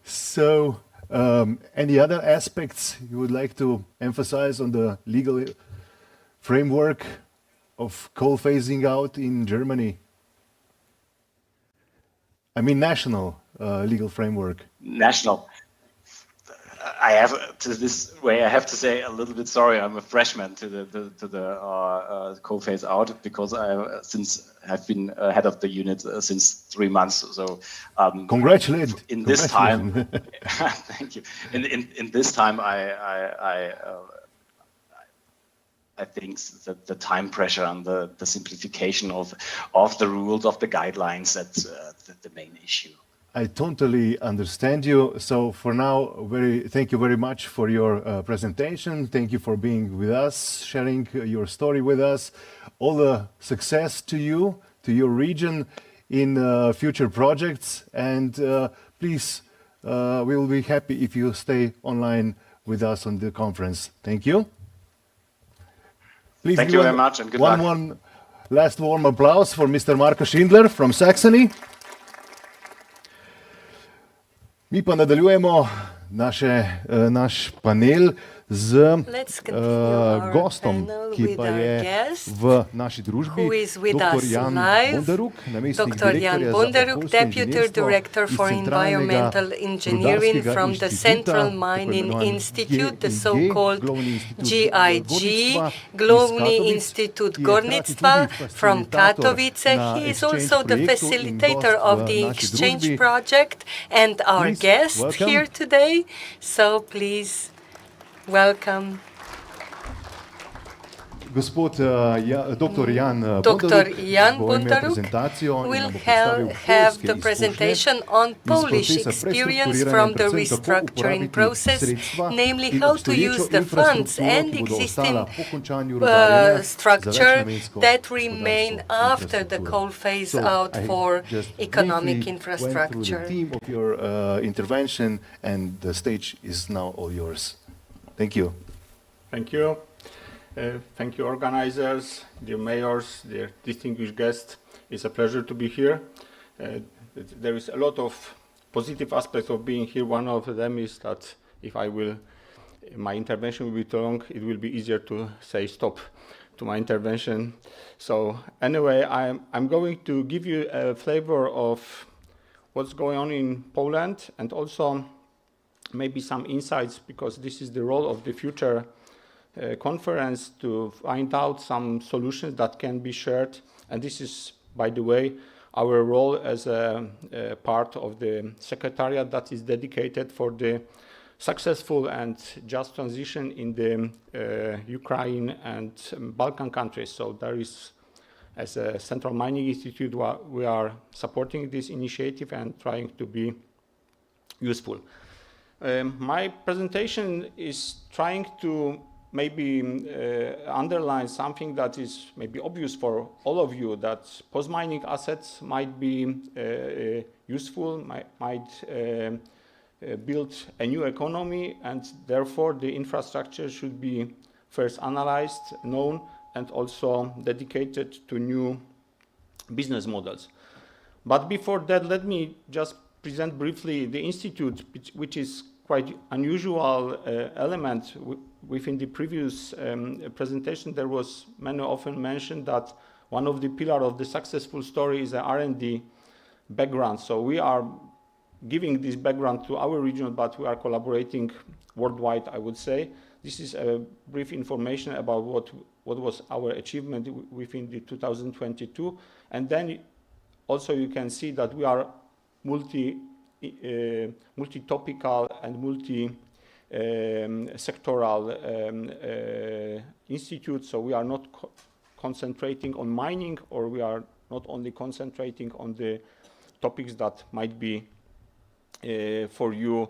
So, any other aspects you would like to emphasize on the legal framework of coal phasing out in Germany? I mean, national legal framework. National. I have to say a little bit sorry. I'm a freshman to the coal phase out because I have been head of the unit since 3 months. So congratulations. In this time, thank you. In this time, I think the time pressure and the simplification of the rules, of the guidelines, that's the main issue. I totally understand you. So for now, thank you very much for your presentation. Thank you for being with us, sharing your story with us. All the success to you, to your region in future projects. And please, we will be happy if you stay online with us on the conference. Thank you. Please thank you very much and good luck. One last warm applause for Mr. Marko Schindler from Saxony. Mi pa nadaljujemo naš panel z gostom, ki pa je v naši družbi, dr. Jan Bondaruk, namestnik direktorja za okoljsko inženirstvo iz Centralnega rudarskega inštituta, the so-called GIG, Glavni Institut Gornictva from Katowice. He is also the facilitator of the exchange project and our guest here today. So please welcome. Gospod Dr. Jan Bondaruk will have the presentation on Polish experience from the restructuring process, namely how to use the funds and existing structure that remain after the coal phase out for economic infrastructure. The theme of your intervention, and the stage is now all yours. Thank you. Thank you. Thank you, organizers, dear mayors, dear distinguished guests. It's a pleasure to be here. There is a lot of positive aspects of being here. One of them is that if my intervention will be too long, it will be easier to say stop to my intervention. So anyway, I'm going to give you a flavor of what's going on in Poland and also maybe some insights, because this is the role of the future conference, to find out some solutions that can be shared. And this is, by the way, our role as a part of the secretariat that is dedicated for the successful and just transition in the Ukraine and Balkan countries. So there is, as a Central Mining Institute, we are supporting this initiative and trying to be useful. My presentation is trying to maybe underline something that is maybe obvious for all of you, that post-mining assets might be useful, might build a new economy, and therefore the infrastructure should be first analyzed, known, and also dedicated to new business models. But before that, let me just present briefly the Institute, which is quite unusual element. Within the previous presentation, there was often mentioned that one of the pillars of the successful story is the R&D background. So we are giving this background to our region, but we are collaborating worldwide, I would say. This is a brief information about what was our achievement within the 2022. And then also you can see that we are multi-topical and multi-sectoral institute. So we are not concentrating on mining, or we are not only concentrating on the topics that might be for you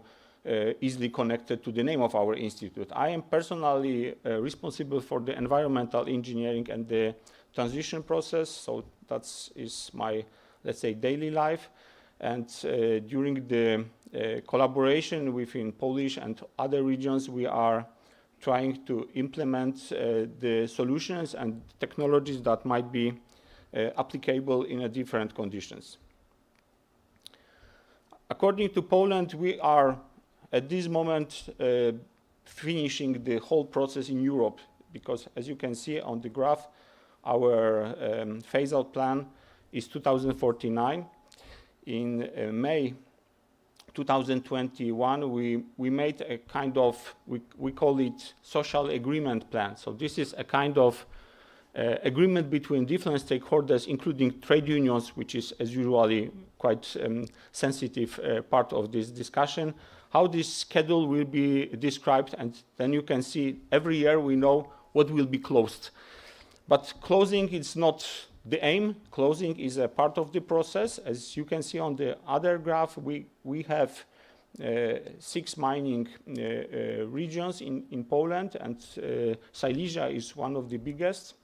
easily connected to the name of our institute. I am personally responsible for the environmental engineering and the transition process. So that is my, let's say, daily life. And during the collaboration within Polish and other regions, we are trying to implement the solutions and technologies that might be applicable in different conditions. According to Poland, we are at this moment finishing the whole process in Europe, because as you can see on the graph, our phase-out plan is 2049. In May 2021, we made a kind of, we call it social agreement plan. So this is a kind of agreement between different stakeholders, including trade unions, which is as usually quite sensitive part of this discussion, how this schedule will be described. And then you can see every year we know what will be closed. But closing is not the aim. Closing is a part of the process. As you can see on the other graph, we have 6 mining regions in Poland, and Silesia is one of the biggest.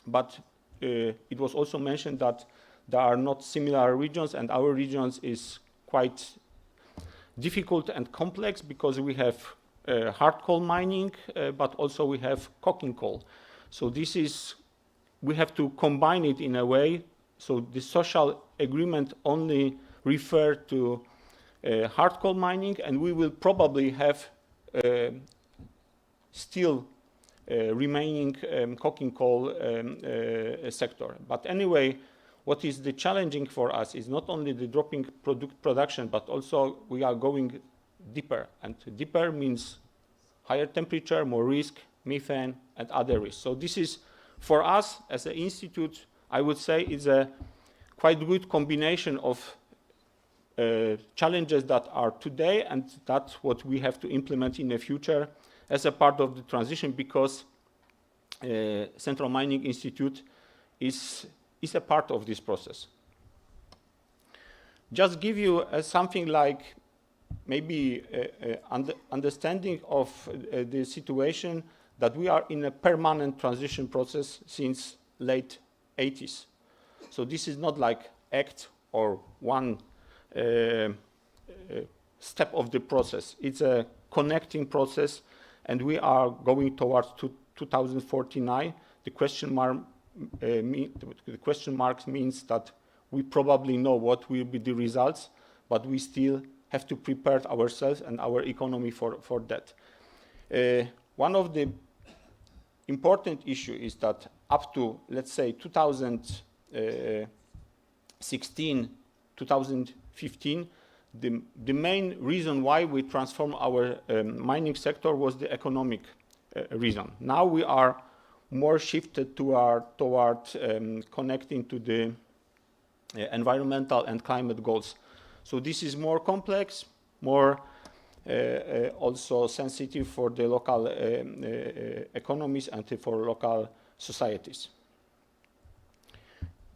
But it was also mentioned that there are not similar regions, and our regions is quite difficult and complex because we have hard coal mining, but also we have coking coal. So we have to combine it in a way. So the social agreement only refer to hard coal mining, and we will probably have still remaining coking coal sector. But anyway, what is the challenging for us is not only the dropping production, but also we are going deeper. And deeper means higher temperature, more risk, methane, and other risks. So this is, for us as an institute, I would say is a quite good combination of challenges that are today and that's what we have to implement in the future as a part of the transition, because Central Mining Institute is a part of this process. Just give you something like maybe understanding of the situation that we are in a permanent transition process since late 80s. So this is not like act or one step of the process. It's a connecting process, and we are going towards 2049. The question marks means that we probably know what will be the results, but we still have to prepare ourselves and our economy for that. One of the important issue is that up to, let's say, 2016, 2015, the main reason why we transformed our mining sector was the economic reason. Now we are more shifted toward connecting to the environmental and climate goals. So this is more complex, more also sensitive for the local economies and for local societies.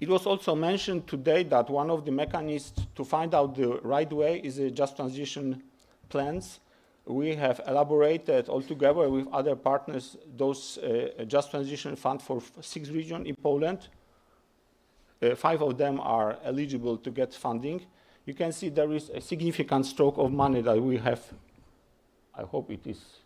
It was also mentioned today that one of the mechanisms to find out the right way is the just transition plans. We have elaborated all together with other partners those just transition fund for 6 regions in Poland. 5 of them are eligible to get funding. You can see there is a significant stroke of money that we have. I hope it is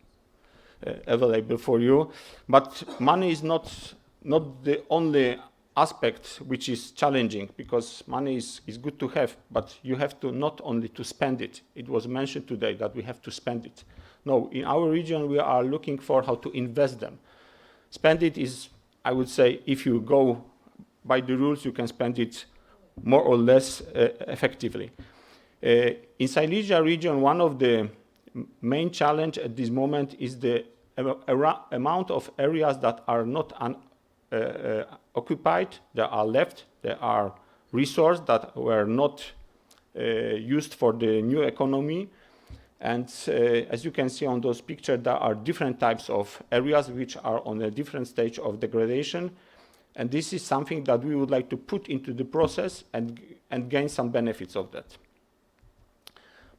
available for you. But money is not the only aspect which is challenging, because money is good to have, but you have to not only to spend it. It was mentioned today that we have to spend it. No, in our region we are looking for how to invest them. Spend it is, I would say, if you go by the rules, you can spend it more or less effectively. In Silesia region, one of the main challenge at this moment is the amount of areas that are not occupied. There are left. There are resources that were not used for the new economy. And as you can see on those pictures, there are different types of areas which are on a different stage of degradation. And this is something that we would like to put into the process and gain some benefits of that.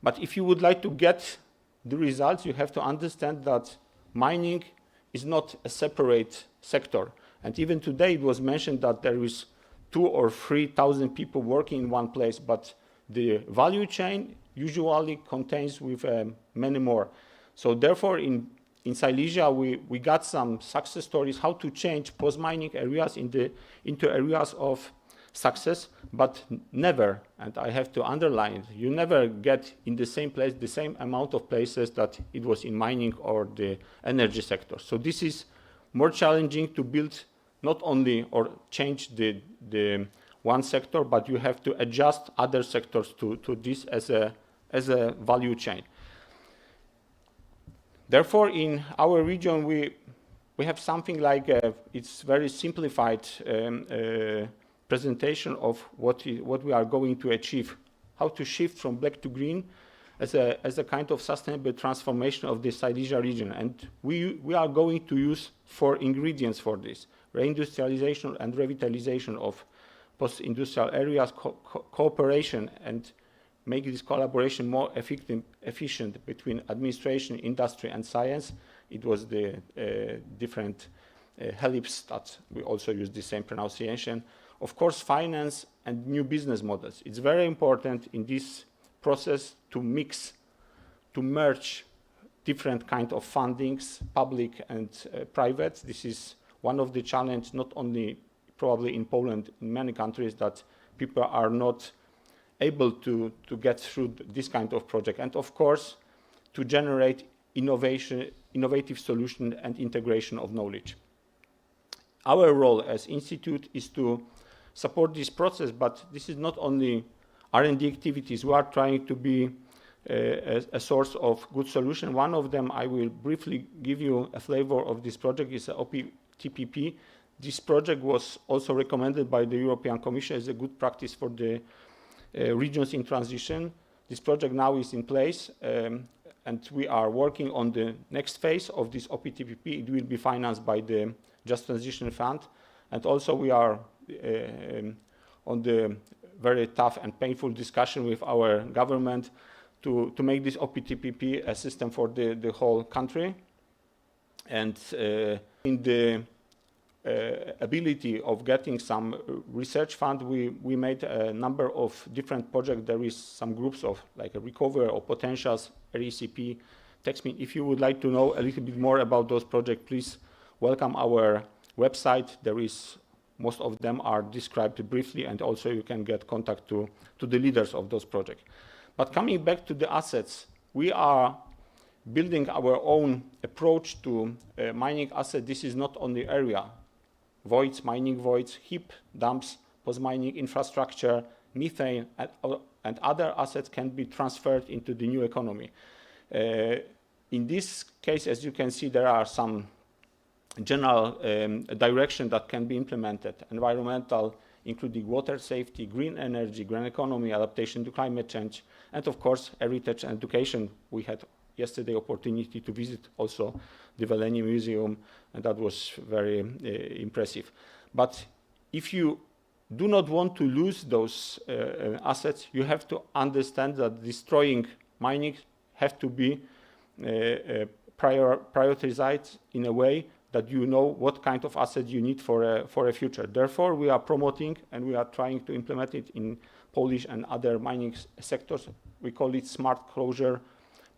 But if you would like to get the results, you have to understand that mining is not a separate sector. And even today it was mentioned that there is 2,000 or 3,000 people working in one place, but the value chain usually contains with many more. So therefore in Silesia we got some success stories how to change post-mining areas into areas of success, but never, and I have to underline, you never get in the same place the same amount of places that it was in mining or the energy sector. So this is more challenging to build not only or change the one sector, but you have to adjust other sectors to this as a value chain. Therefore, in our region, we have something like it's very simplified presentation of what we are going to achieve, how to shift from black to green, as a kind of sustainable transformation of the Silesia region. And we are going to use 4 ingredients for this: reindustrialization and revitalization of post-industrial areas, cooperation, and make this collaboration more efficient between administration, industry, and science. It was the different HELIPS that we also use the same pronunciation. Of course, finance and new business models. It's very important in this process to merge different kind of fundings, public and private. This is one of the challenges, not only probably in Poland, in many countries, that people are not able to get through this kind of project. And of course, to generate innovative solution and integration of knowledge. Our role as institute is to support this process, but this is not only R&D activities. We are trying to be a source of good solution. One of them, I will briefly give you a flavor of this project, is OPTPP. This project was also recommended by the European Commission as a good practice for the regions in transition. This project now is in place, and we are working on the next phase of this OPTPP. It will be financed by the Just Transition Fund, and also we are on the very tough and painful discussion with our government to make this OPTPP a system for the whole country. And in the ability of getting some research fund, we made a number of different projects. There is some groups of like a Recover or Potentials, RECP, TextMe. If you would like to know a little bit more about those projects, please welcome our website. There is, most of them are described briefly, and also you can get contact to the leaders of those projects. But coming back to the assets, we are building our own approach to mining assets. This is not only area, voids, mining voids, heap dumps, post-mining infrastructure, methane, and other assets can be transferred into the new economy. In this case, as you can see, there are some general direction that can be implemented: environmental, including water safety, green energy, green economy, adaptation to climate change, and of course, heritage and education. We had yesterday opportunity to visit also the Velenie Museum, and that was very impressive. But if you do not want to lose those assets, you have to understand that destroying mining have to be prioritized in a way that you know what kind of asset you need for a future. Therefore, we are promoting, and we are trying to implement it in Polish and other mining sectors. We call it smart closure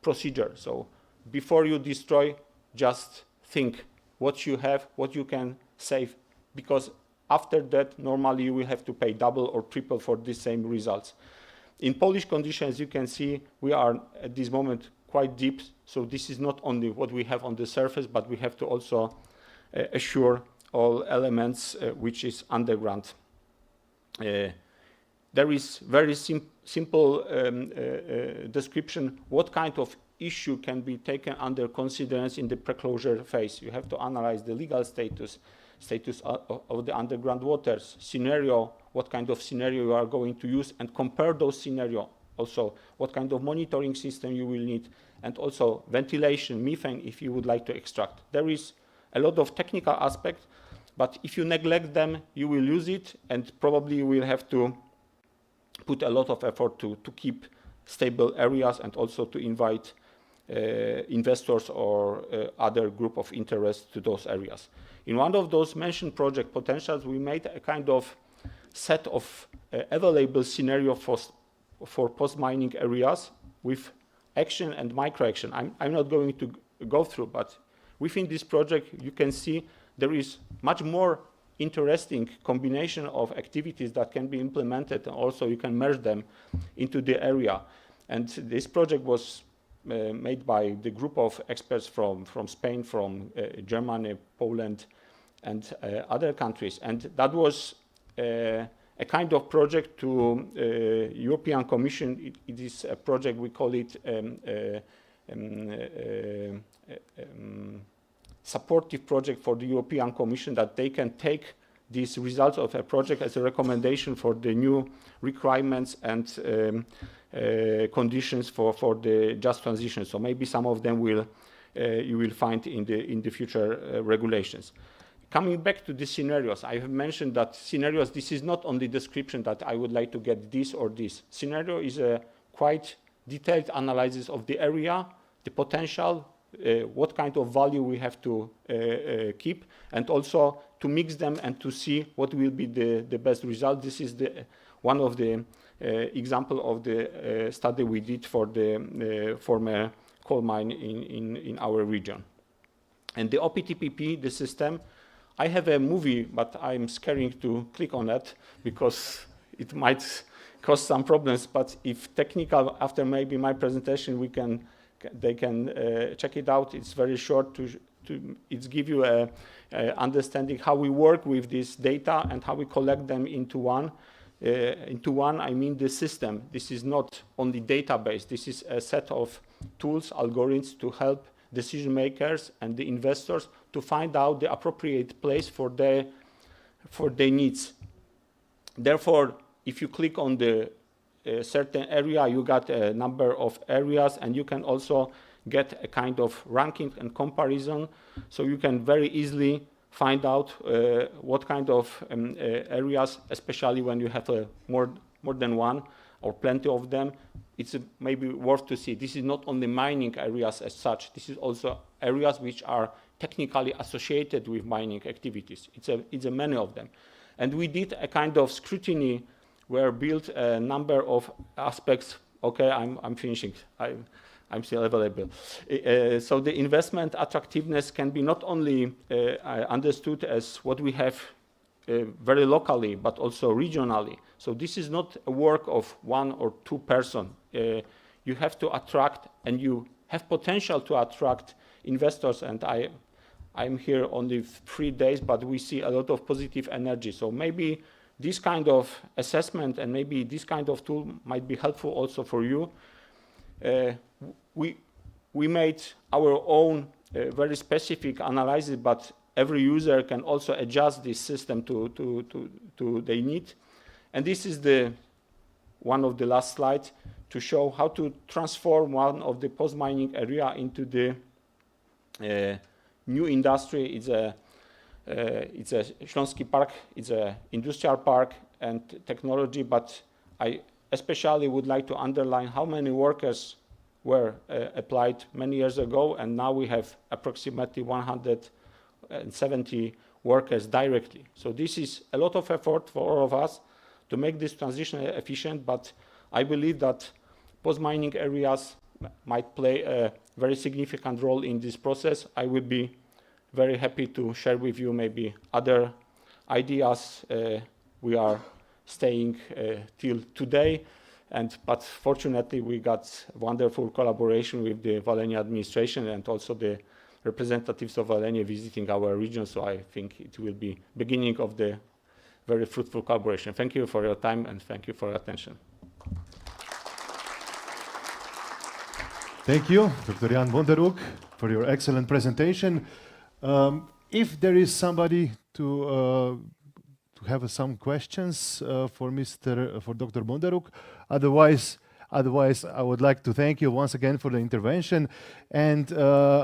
procedure. So before you destroy, just think what you have, what you can save, because after that, normally you will have to pay double or triple for the same results. In Polish conditions, you can see we are at this moment quite deep. So this is not only what we have on the surface, but we have to also assure all elements which is underground. There is very simple description what kind of issue can be taken under consideration in the pre-closure phase. You have to analyze the legal status of the underground waters, scenario, what kind of scenario you are going to use, and compare those scenarios. Also, what kind of monitoring system you will need, and also ventilation, methane, if you would like to extract. There is a lot of technical aspects, but if you neglect them, you will lose it, and probably you will have to put a lot of effort to keep stable areas, and also to invite investors or other group of interest to those areas. In one of those mentioned project potentials, we made a kind of set of available scenario for post-mining areas with action and micro-action. I'm not going to go through, but within this project, you can see there is much more interesting combination of activities that can be implemented, and also you can merge them into the area. And this project was made by the group of experts from Spain, from Germany, Poland, and other countries. And that was a kind of project to European Commission. It is a project, we call it supportive project for the European Commission, that they can take these results of a project as a recommendation for the new requirements and conditions for the just transition. So maybe some of them will you will find in the future regulations. Coming back to the scenarios, I have mentioned that scenarios, this is not only description that I would like to get this or this. Scenario is a quite detailed analysis of the area, the potential, what kind of value we have to keep, and also to mix them and to see what will be the best result. This is one of the example of the study we did for the former coal mine in our region. And the OPTPP, the system, I have a movie, but I'm scaring to click on it because it might cause some problems. But if technical, after maybe my presentation, they can check it out. It's very short. It's give you a understanding how we work with this data and how we collect them into one. I mean the system. This is not only database. This is a set of tools, algorithms to help decision makers and the investors to find out the appropriate place for their needs. Therefore, if you click on the certain area, you got a number of areas, and you can also get a kind of ranking and comparison, so you can very easily find out what kind of areas, especially when you have more than one or plenty of them, it's maybe worth to see. This is not only mining areas as such. This is also areas which are technically associated with mining activities. It's a many of them. And we did a kind of scrutiny where built a number of aspects. Okay, I'm finishing. I'm still available. So the investment attractiveness can be not only understood as what we have very locally, but also regionally. So this is not a work of one or two person. You have to attract, and you have potential to attract investors. And I'm here only 3 days, but we see a lot of positive energy. So maybe this kind of assessment and maybe this kind of tool might be helpful also for you. We made our own very specific analysis, but every user can also adjust this system to their need. And this is one of the last slides to show how to transform one of the post-mining area into the new industry. It's a Śląski Park, it's an industrial park and technology, but I especially would like to underline how many workers were applied many years ago, and now we have approximately 170 workers directly. So this is a lot of effort for all of us to make this transition efficient, but I believe that post-mining areas might play a very significant role in this process. I would be very happy to share with you maybe other ideas. We are staying till today, but fortunately we got wonderful collaboration with the Volhynia administration and also the representatives of Volhynia visiting our region, so I think it will be beginning of the very fruitful collaboration. Thank you for your time and thank you for your attention. Thank you, Dr. Jan Bondaruk, for your excellent presentation. If there is somebody to have some questions for Dr. Bondaruk, otherwise I would like to thank you once again for the intervention and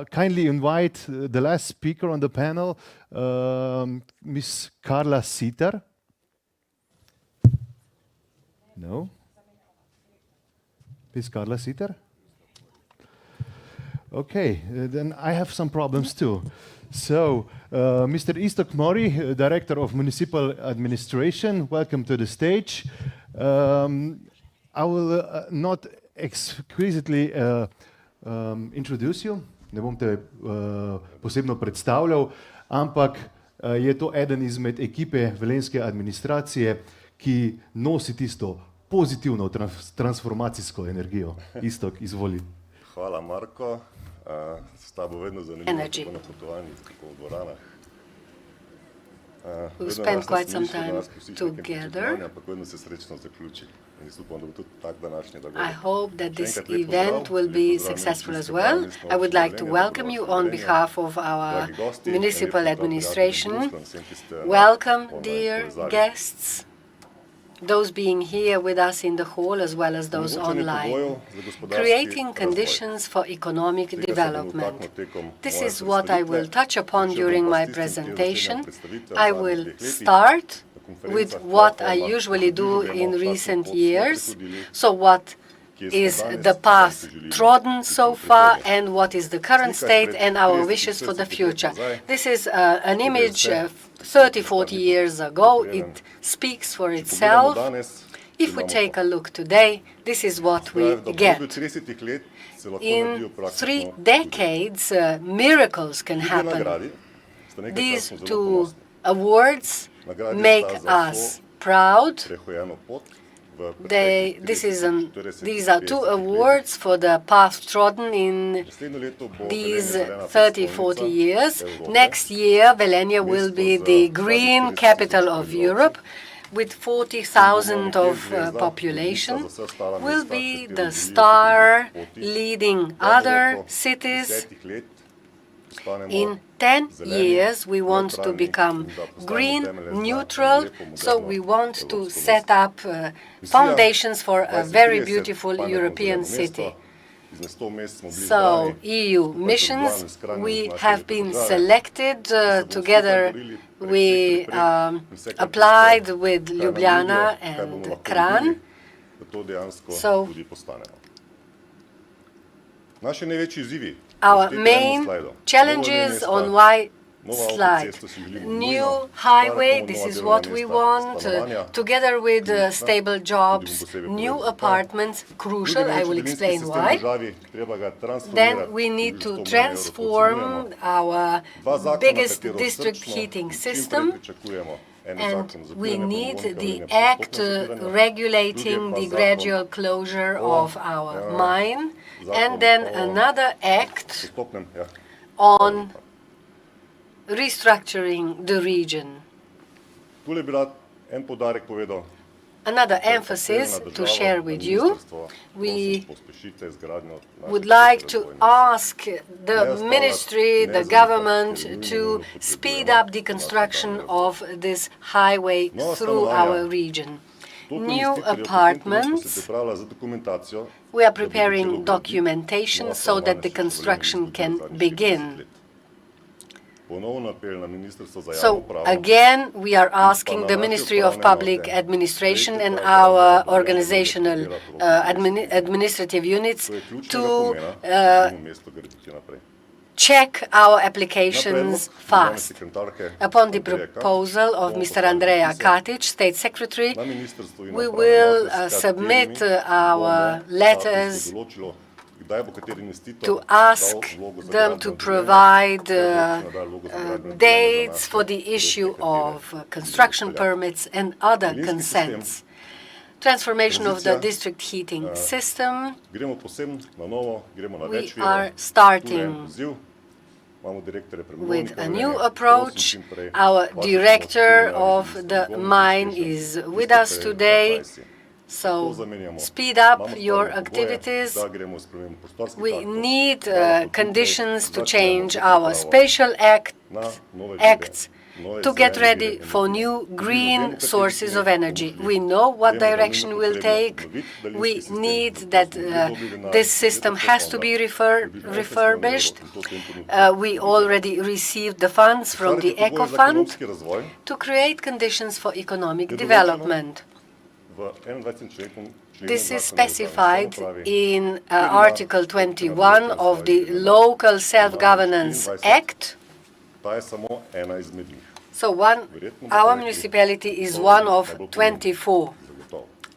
kindly invite the last speaker on the panel, Ms. Carla Sitar. No? Ms. Carla Sitar? Okay, then I have some problems too. So, Mr. Istok Mori, Director of Municipal Administration, welcome to the stage. I will not exquisitely introduce you, ne bom te posebno predstavljal, ampak je to eden izmed ekipe velenjske administracije, ki nosi tisto pozitivno transformacijsko energijo. Istok, izvoli. Hvala, Marko. S tabo vedno zanimivo, kako na potovanjih, kako v dvoranah. We spent quite some time together. I hope that this event will be successful as well. I would like to welcome you on behalf of our municipal administration. Welcome, dear guests. those being here with us in the hall as well as those online. Creating conditions for economic development. This is what I will touch upon during my presentation. I will start with what I usually do in recent years. So what is the path trodden so far and what is the current state and our wishes for the future. This is an image 30, 40 years ago. It speaks for itself. If we take a look today, this is what we get. In 3 decades, miracles can happen. These 2 awards make us proud. These are 2 awards for the path trodden in these 30, 40 years. Next year, Velenje will be the green capital of Europe with 40,000 of population, will be the star leading other cities. In 10 years, we want to become green neutral, so we want to set up foundations for a very beautiful European city. So, EU missions, we have been selected together. We applied with Ljubljana and Kranj. So, our main challenges on Y slide. New highway, this is what we want, together with stable jobs, new apartments, crucial, I will explain why. Then we need to transform our biggest district heating system, and we need the act regulating the gradual closure of our mine, and then another act on restructuring the region. Another emphasis to share with you, we would like to ask the ministry, the government, to speed up the construction of this highway through our region. New apartments, we are preparing documentation so that the construction can begin. So again, we are asking the Ministry of Public Administration and our organizational administrative units to check our applications fast. Upon the proposal of Mr. Andreja Katic, State Secretary, we will submit our letters to ask them to provide dates for the issue of construction permits and other consents. Transformation of the district heating system. We are starting with a new approach. Our director of the mine is with us today. So speed up your activities. We need conditions to change our spatial acts to get ready for new green sources of energy. We know what direction we'll take. We need that this system has to be refurbished. We already received the funds from the Eco Fund to create conditions for economic development. This is specified in Article 21 of the Local Self-Governance Act. So our municipality is one of 24,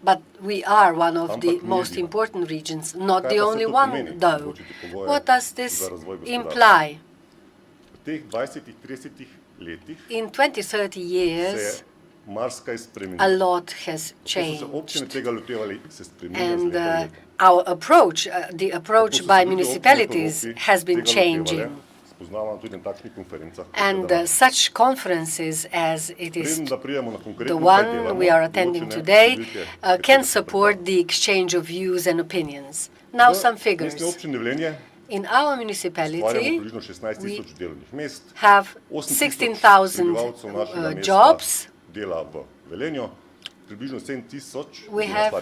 but we are one of the most important regions, not the only one though. What does this imply? In 20-30 years, a lot has changed. And our approach, the approach by municipalities has been changing. And such conferences as it is the one we are attending today can support the exchange of views and opinions. Now some figures. In our municipality, we have 16,000 jobs. we have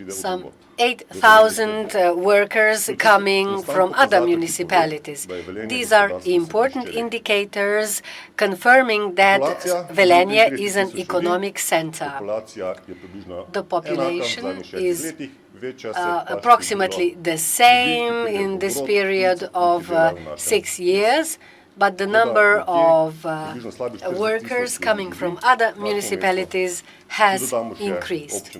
some 8,000 workers coming from other municipalities. These are important indicators confirming that Velenje is an economic center. The population is approximately the same in this period of 6 years, but the number of workers coming from other municipalities has increased.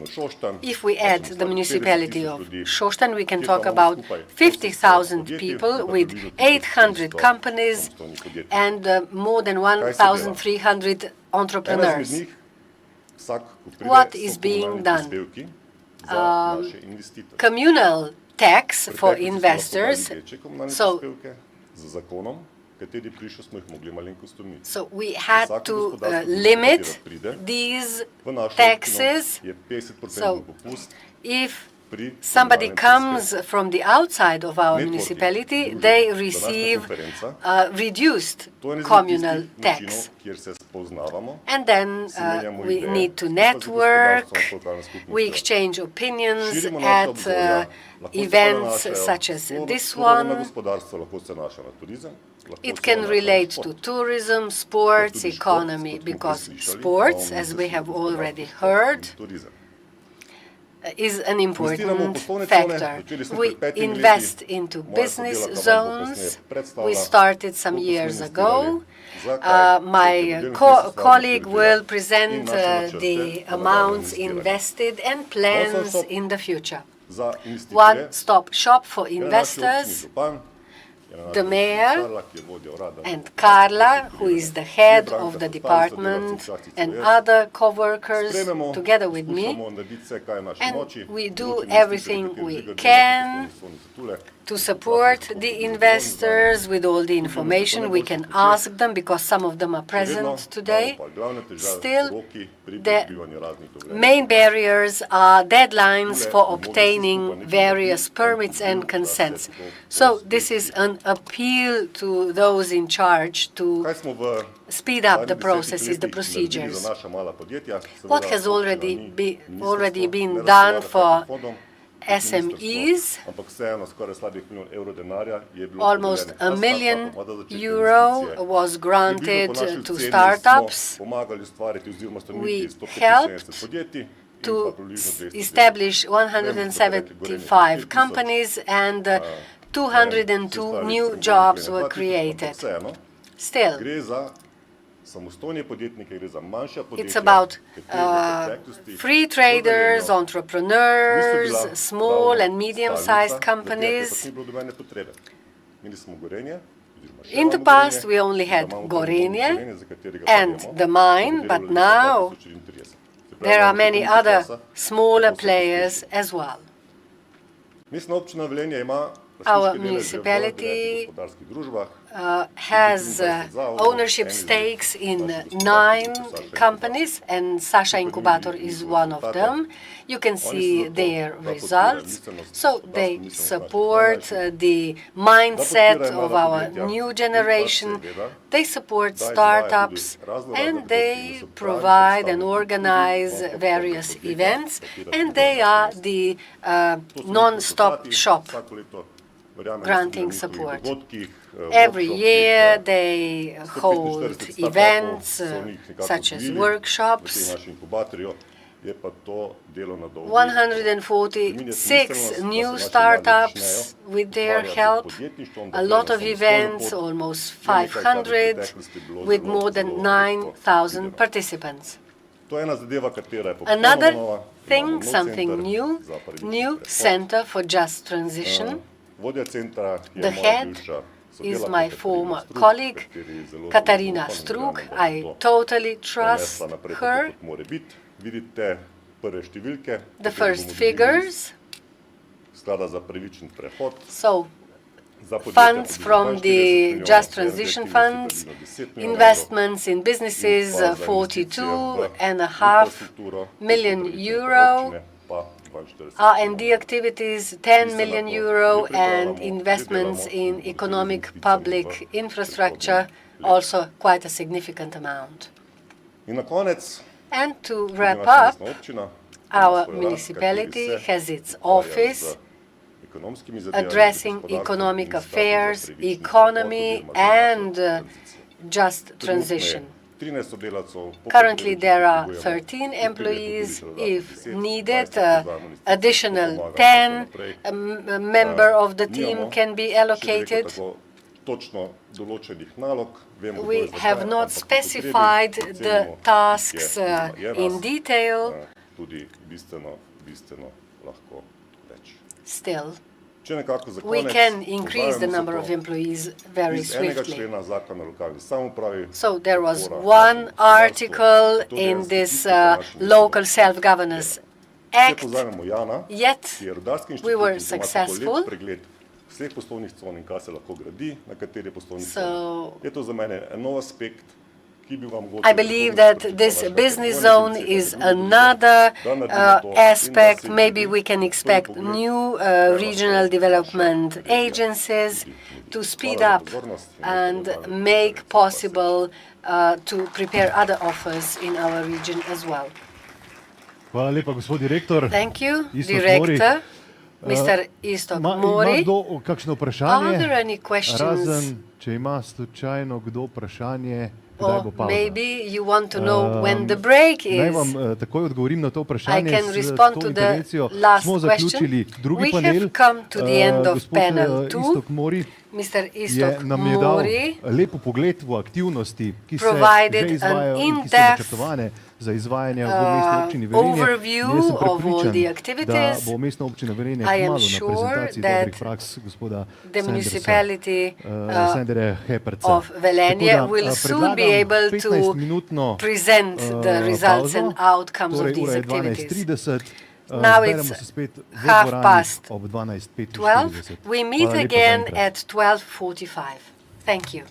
If we add the municipality of Šoštanj, we can talk about 50,000 people with 800 companies and more than 1,300 entrepreneurs. What is being done? Communal tax for investors. So we had to limit these taxes. So if somebody comes from the outside of our municipality, they receive reduced communal tax. And then we need to network, we exchange opinions at events such as this one. It can relate to tourism, sports, economy, because sports, as we have already heard, is an important factor. We invest into business zones. We started some years ago. My colleague will present the amounts invested and plans in the future. One-stop shop for investors. The mayor and Carla, who is the head of the department, and other co-workers together with me, and we do everything we can to support the investors with all the information we can ask them, because some of them are present today. Still, the main barriers are deadlines for obtaining various permits and consents. So this is an appeal to those in charge to speed up the processes, the procedures. What has already been done for SMEs, almost €1 million was granted to startups. We helped to establish 175 companies and 202 new jobs were created. Still, it's about free traders, entrepreneurs, small and medium-sized companies. In the past, we only had Gorenje and the mine, but now there are many other smaller players as well. Our municipality has ownership stakes in 9 companies, and Sasha Incubator is one of them. You can see their results. So they support the mindset of our new generation. They support startups, and they provide and organize various events, and they are the non-stop shop granting support. Every year they hold events such as workshops. 146 new startups with their help, a lot of events, almost 500, with more than 9,000 participants. Another thing, something new Center for Just Transition. The head is my former colleague, Katarina Strug. I totally trust her. The first figures. So, funds from the Just Transition funds, investments in businesses, €42.5 million, R&D activities, €10 million, and investments in economic public infrastructure, also quite a significant amount. And to wrap up, our municipality has its office addressing economic affairs, economy, and just transition. Currently, there are 13 employees. If needed, additional 10 member of the team can be allocated. We have not specified the tasks in detail. Still, we can increase the number of employees very swiftly. So there was one article in this local self-governance act, yet we were successful. So I believe that this business zone is another aspect. Maybe we can expect new regional development agencies to speed up and make possible to prepare other offers in our region as well. Hvala lepa, gospod direktor. Thank you, Director. Mr. Istok Mori. Ima kdo kakšno vprašanje? Are there any questions? Razen, če ima slučajno kdo vprašanje, kdaj bo pavza? Maybe you want to know when the break is. Naj vam takoj odgovorim na to vprašanje. I can respond to the last smo zaključili drugi we panel. have come to the end of panel 2. Gospod Istok Mori nam je dal lepo pogled v aktivnosti, ki se že izvajajo in ki so načrtovane za izvajanje v mestni občini Velenje. Jaz sem prepričan, da bo mestna občina Velenje kmalu na prezentaciji dobrih praks gospoda Sanderja Heperca. Predlagam 15-minutno pauzo, torej ura je 12:30. Now it's 12:30. We meet again at 12:45. Thank you.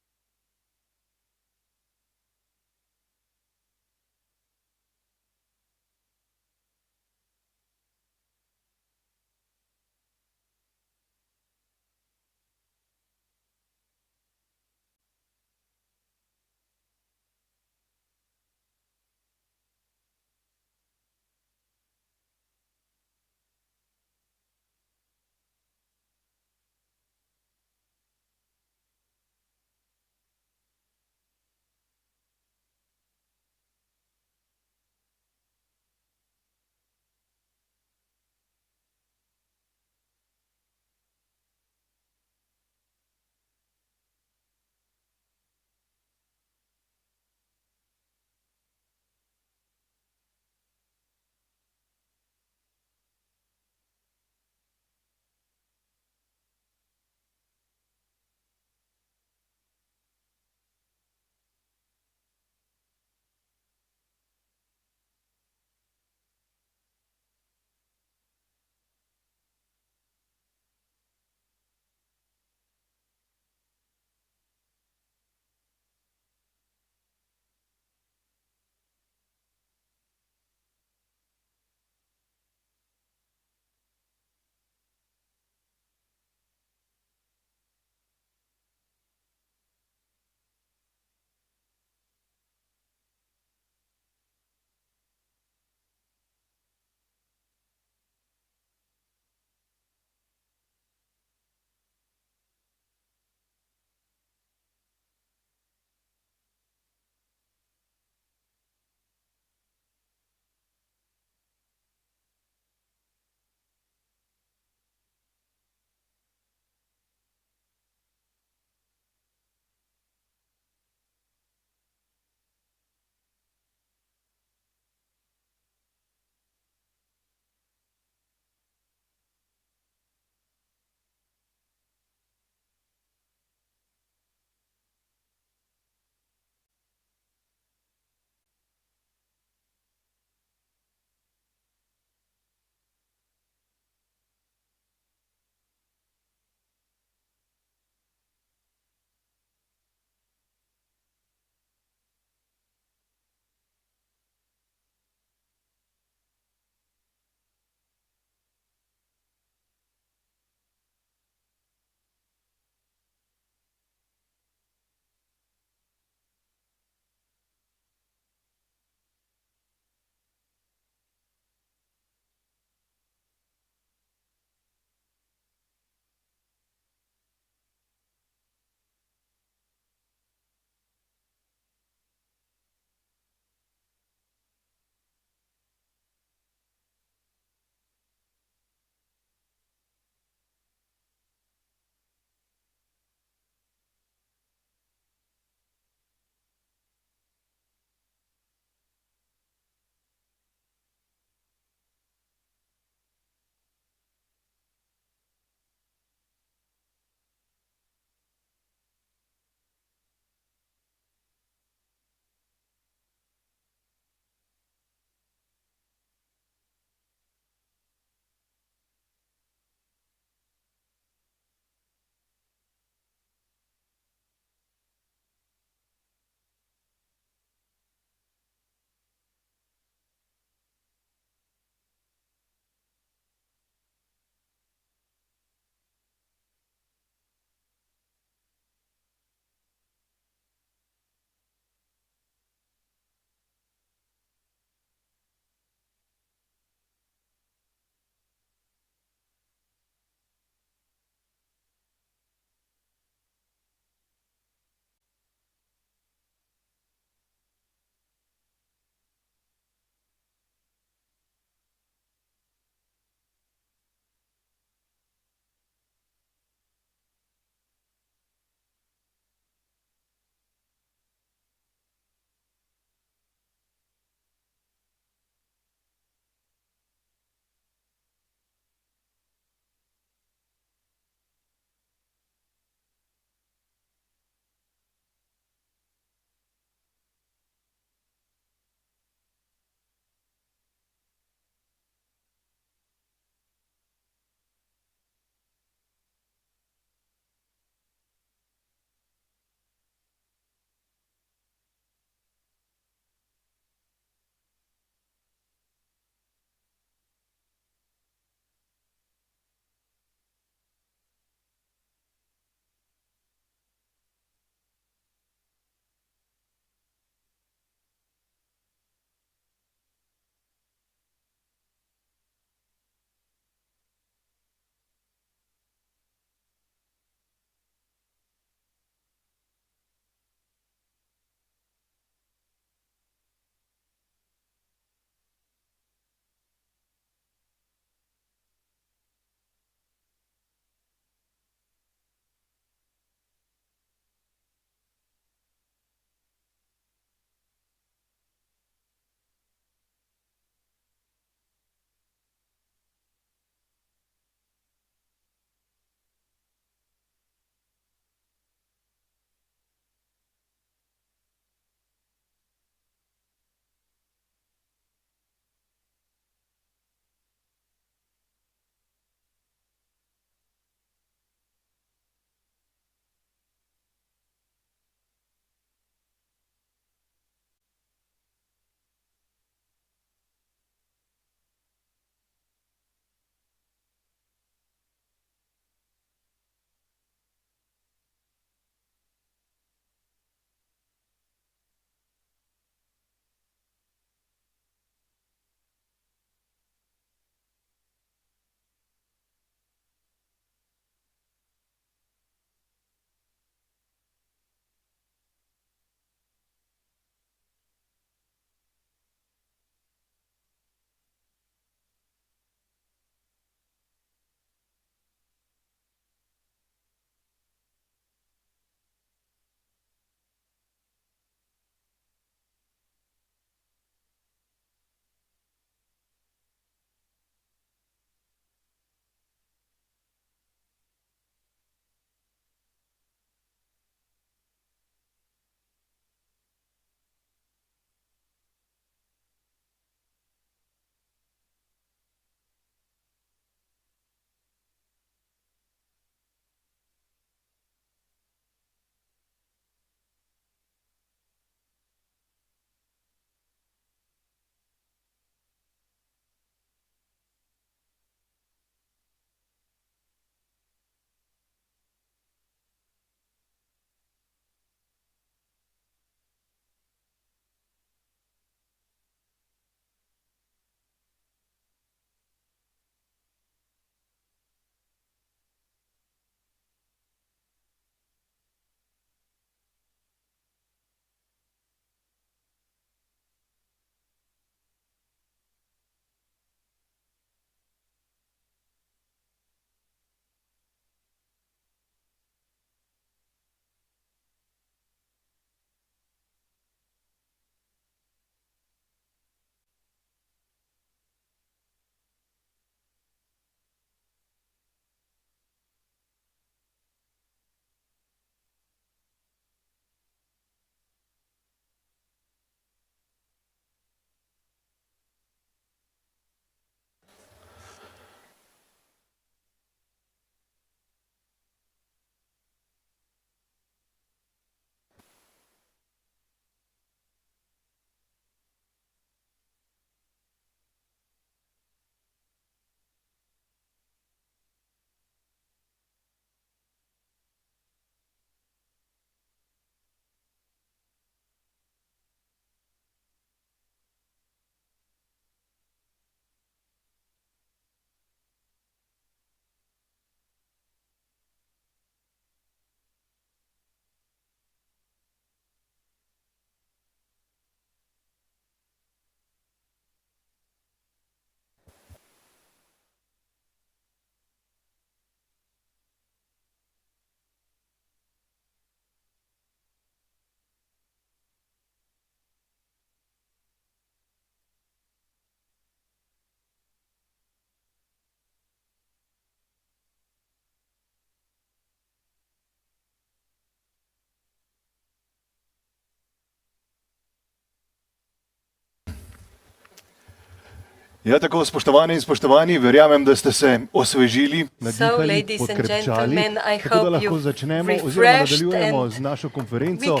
Ja, tako, spoštovani in spoštovani, verjamem, da ste se osvežili, nadihali, podkrepčali, tako da lahko začnemo oziroma nadaljujemo z našo konferenco s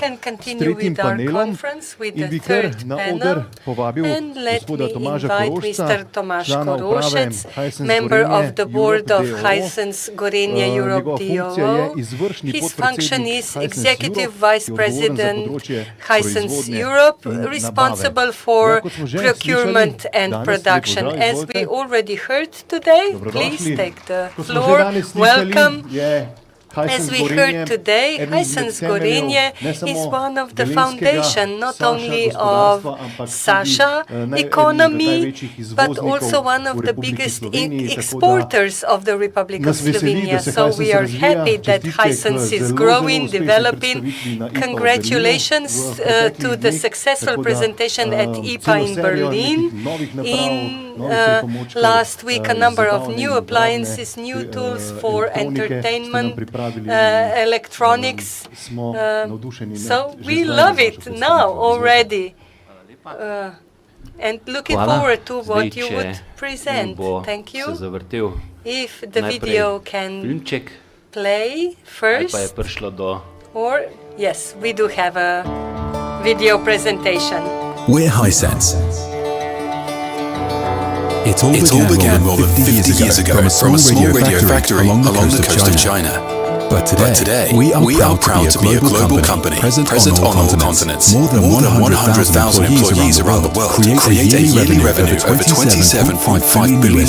tretjim panelom in bi kar na oder povabil gospoda Tomaža Korošca, člana uprave Hisense Gorenje Europe DOO. Njegova funkcija je izvršni podpredsednik Hisense Europe, responsible for procurement and production. As we already heard today, please take the floor. Welcome. As we heard today, Hisense Gorenje is one of the foundation not only of Sasha economy, but also one of the biggest exporters of the Republic of Slovenia. So we are happy that Hisense is growing, developing. Congratulations to the successful presentation at IPA in Berlin. Last week, a number of new appliances, new tools for entertainment, electronics. So we love it now already. And looking forward to what you would present. Thank you. If the video can play first. Or, yes, we do have a video presentation. We're Hisense. It all began more than 50 years ago from a small radio factory along the coast of China. But today, we are proud to be a global company present on all continents. More than 100,000 employees around the world create a yearly revenue of over $27.5 billion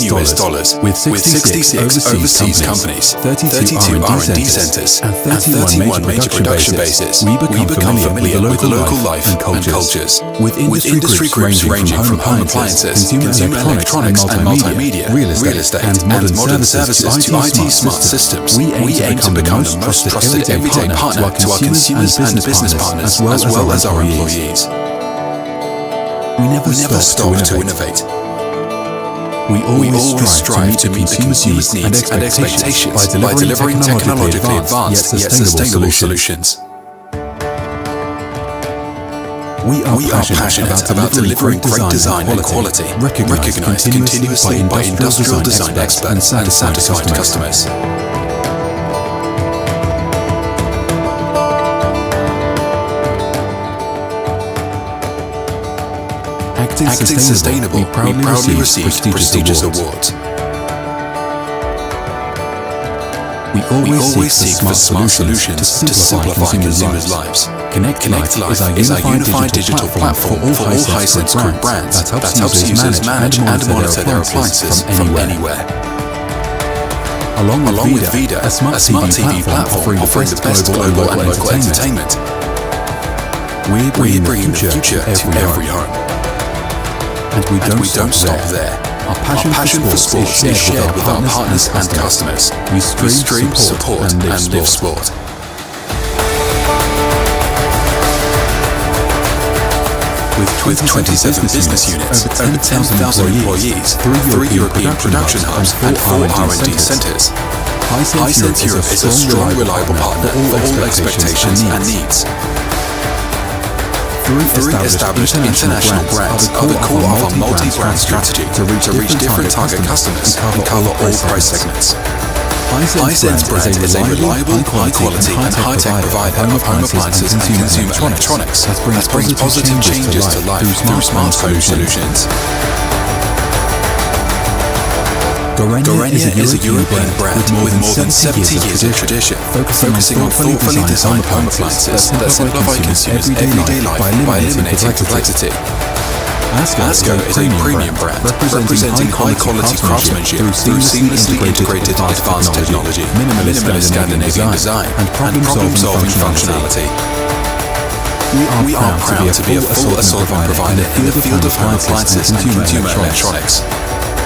with 66 overseas companies, 32 R&D centers, and 31 major production bases. We become familiar with the local life and cultures. With industry groups ranging from home appliances, consumer electronics and multimedia, real estate, and modern services to IT smart systems, we aim to become the most trusted everyday partner to our consumers and business partners, as well as our employees. We never stop to innovate. We always strive to meet the consumers' needs and expectations by delivering technologically advanced yet sustainable solutions. We are passionate about delivering great design and quality, recognized continuously by industrial design experts and satisfied customers. Acting sustainable, we proudly received prestigious awards. We always seek for smart solutions to simplify consumers' lives. Connect Life is our unified digital platform for all Hisense Group brands that helps users manage and monitor their appliances from anywhere. Along with Vida, a smart TV platform offering the best global and local entertainment, we're bringing the future to every home. And we don't stop there. Our passion for sports is shared with our partners and customers. We stream, support, and live sport. With 27 business units, over 10,000 employees, 3 European production hubs, and 4 R&D centers, Hisense Europe is a strong, reliable partner for all expectations and needs. 3 established international brands are the core of our multi-brand strategy to reach different target customers and cover all price segments. Hisense brand is a reliable, high-quality and high-tech provider of home appliances and consumer electronics that brings positive changes to life through smart home solutions. Gorenje is a European brand with more than 70 years of tradition, focusing on thoughtfully designed home appliances that simplify consumers' everyday life by eliminating complexity. Asco is a premium brand representing high-quality craftsmanship through seamlessly integrated advanced technology, minimalist Scandinavian design, and problem-solving functionality. We are proud to be a full assortment provider in the field of home appliances and consumer electronics.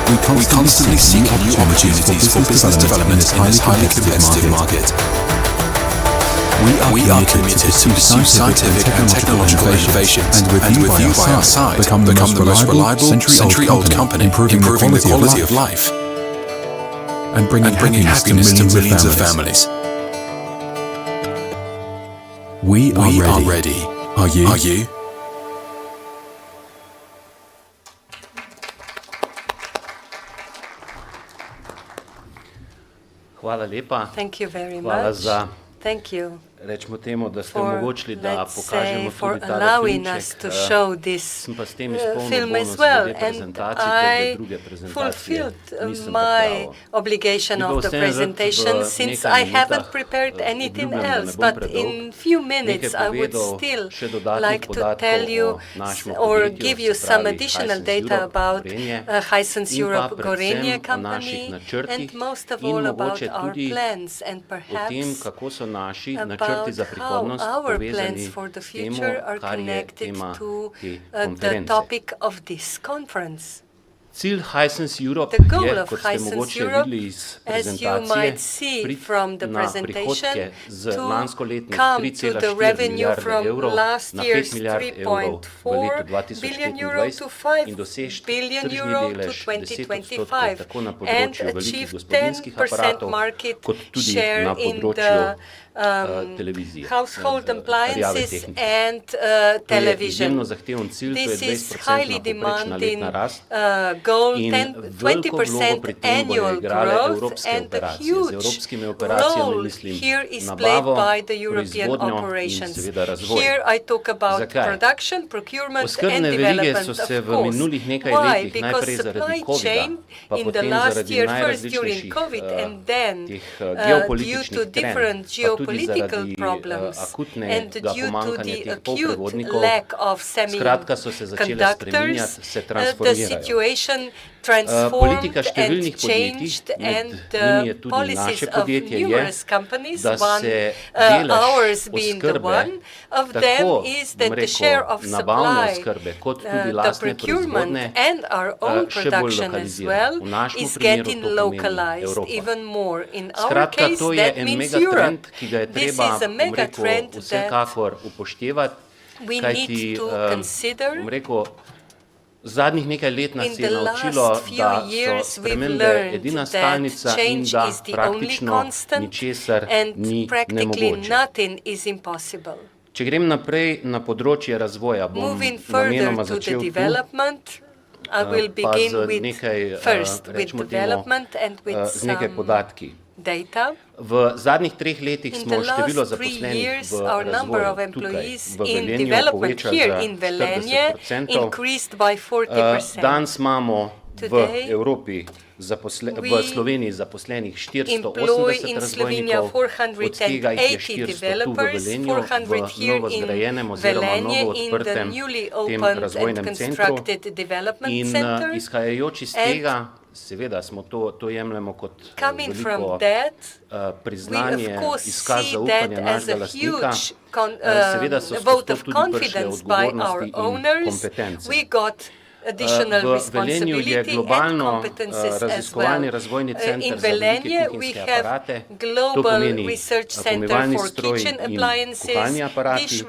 We constantly seek new opportunities for business development in this highly competitive market. We are committed to pursue scientific and technological innovations, and with you by our side, become the most reliable, century-old company, improving the quality of life, and bringing happiness to millions of families. We are ready. Are you? Hvala lepa. Thank you very Hvala much. Thank you. Rečemo temu, da ste omogočili, da let's pokažemo say, for tudi tale allowing filmček. us to show this Sem pa s tem izpolnil film bonus as well, glede and prezentacij, ker I druge prezentacije fulfilled nisem my pripravil. obligation Bi pa of the vseeno rad presentation v since nekaj I haven't minutah, prepared anything obljubljam, da ne else, bom but predolg, in few minutes nekaj I would povedal still še dodatnih like to podatkov tell you o našem or podjetju, give se you some pravi additional Hisense data Europe about Gorenje, Hisense in pa Europe predvsem Gorenje o company, naših načrtih and most of in all about mogoče our tudi plans and o tem, perhaps kako so naši načrti about za how prihodnost our povezani plans for the s temu, future are kar je connected tema to te the konference. topic of this conference. Cilj Hisense Europe The goal je, of kot ste Hisense mogoče Europe, videli iz as you prezentacije, might see priti from the na prihodke presentation, z to lanskoletnih come to the 3,4 revenue milijarde from evrov last na year's 5 milijard evrov v letu 3.4 billion euro to 2025 in 5 doseči billion tržni euro to delež 10% 2025 tako na and področju velikih achieve gospodinjskih 10% aparatov, market kot tudi share na in področju the televizije, household rjave appliances tehnike. and To je television. izjemno zahteven cilj, to je This is 20% highly povprečna demanding letna rast goal, in 20% veliko vlogo pri tem bodo annual igrale growth, evropske and a operacije. Z huge evropskimi operacijami role mislim here is played nabavo, by the European proizvodnjo in operations. seveda razvoj. Here I talk about Zakaj? production, procurement and Oskrbne verige development, so of se v course. minulih nekaj Why? letih Because najprej zaradi supply COVID-a, chain pa in the potem last zaradi year, first during najrazličnejših COVID and then teh due geopolitičnih to trend, different pa tudi geopolitical zaradi problems and akutnega due to pomankanja the teh acute polprevodnikov, lack of skratka so se začele semiconductors, spreminjati, se the transformirajo. situation transformed Politika and številnih podjetij, changed, med and njimi je the tudi policies naše of podjetje, je, numerous companies, da one se ours delež being the oskrbe, one of them, tako is that bom the share of rekel, nabavne supply, oskrbe, kot tudi the lastne procurement proizvodne, and our own še bolj production as lokalizira. well V našem is primeru getting to pomeni localized Evropa. even more. In our Skratka, case, to je that en means megatrend, Europe. ki ga je This treba, is a bom megatrend rekel, that vsekakor upoštevati, we kajti, need to consider. bom rekel, zadnjih nekaj let nas In je the naučilo, last few da so years we've spremembe learned edina that stalnica in change da is the only praktično constant ničesar and ni practically nemogoče. nothing is impossible. Če grem naprej na področje razvoja, bom Moving further namenoma to the začel tu, development, I will pa begin z with nekaj, first with rečemo temu, development and with z nekaj some podatki. data. V zadnjih 3 letih In smo the število last 3 zaposlenih years, v our number of razvoju tukaj employees v in Velenju development povečali here za in Velenje 40%. increased by 40%. Danes imamo v Today, Evropi v Sloveniji zaposlenih 480 razvojnikov, od tega jih je 400 tu v Velenju, v novo zgrajenem oziroma novo odprtem tem razvojnem centru. In izhajajoč iz tega, seveda smo to jemljemo kot veliko priznanje, izkaz zaupanja našega lastnika, seveda so skozi to tudi prišle odgovornosti in kompetence. V Velenju je globalno raziskovalni razvojni center za velike kuhinjske aparate, to pomeni pomivalni stroj in kuhalni aparati.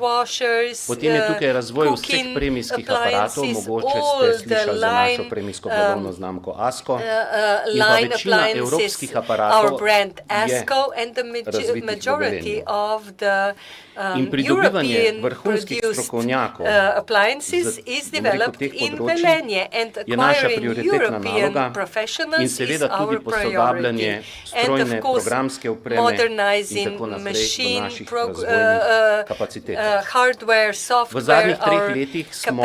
Potem je tukaj razvoj vseh premijskih aparatov, mogoče ste slišali za našo premijsko blagovno znamko ASCO, in pa večina evropskih aparatov je razvitih v Velenju. In pridobivanje vrhunskih strokovnjakov z teh področij je naša prioritetna naloga in seveda tudi posodabljanje strojne, programske opreme in tako naprej v naših razvojnih kapacitetah. V zadnjih 3 letih smo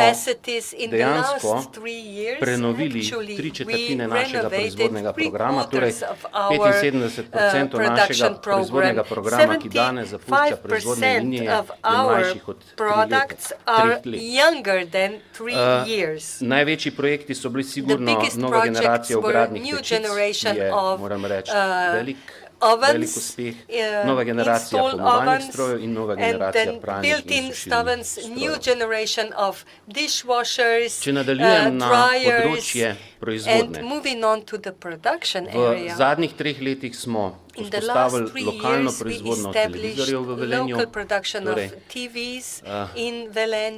dejansko prenovili 3/4 našega proizvodnega programa, torej 75% našega proizvodnega programa, ki danes zapušča proizvodne linije, je mlajših od 3 let. Največji projekti so bili sigurno nova generacija vgradnih pečic, je, moram reči, velik uspeh, nova generacija pomivalnih strojev in nova generacija pralnih in sušilnih strojev. Če nadaljujem na področje proizvodnje, v zadnjih 3 letih smo vzpostavili lokalno proizvodnjo televizorjev v Velenju, torej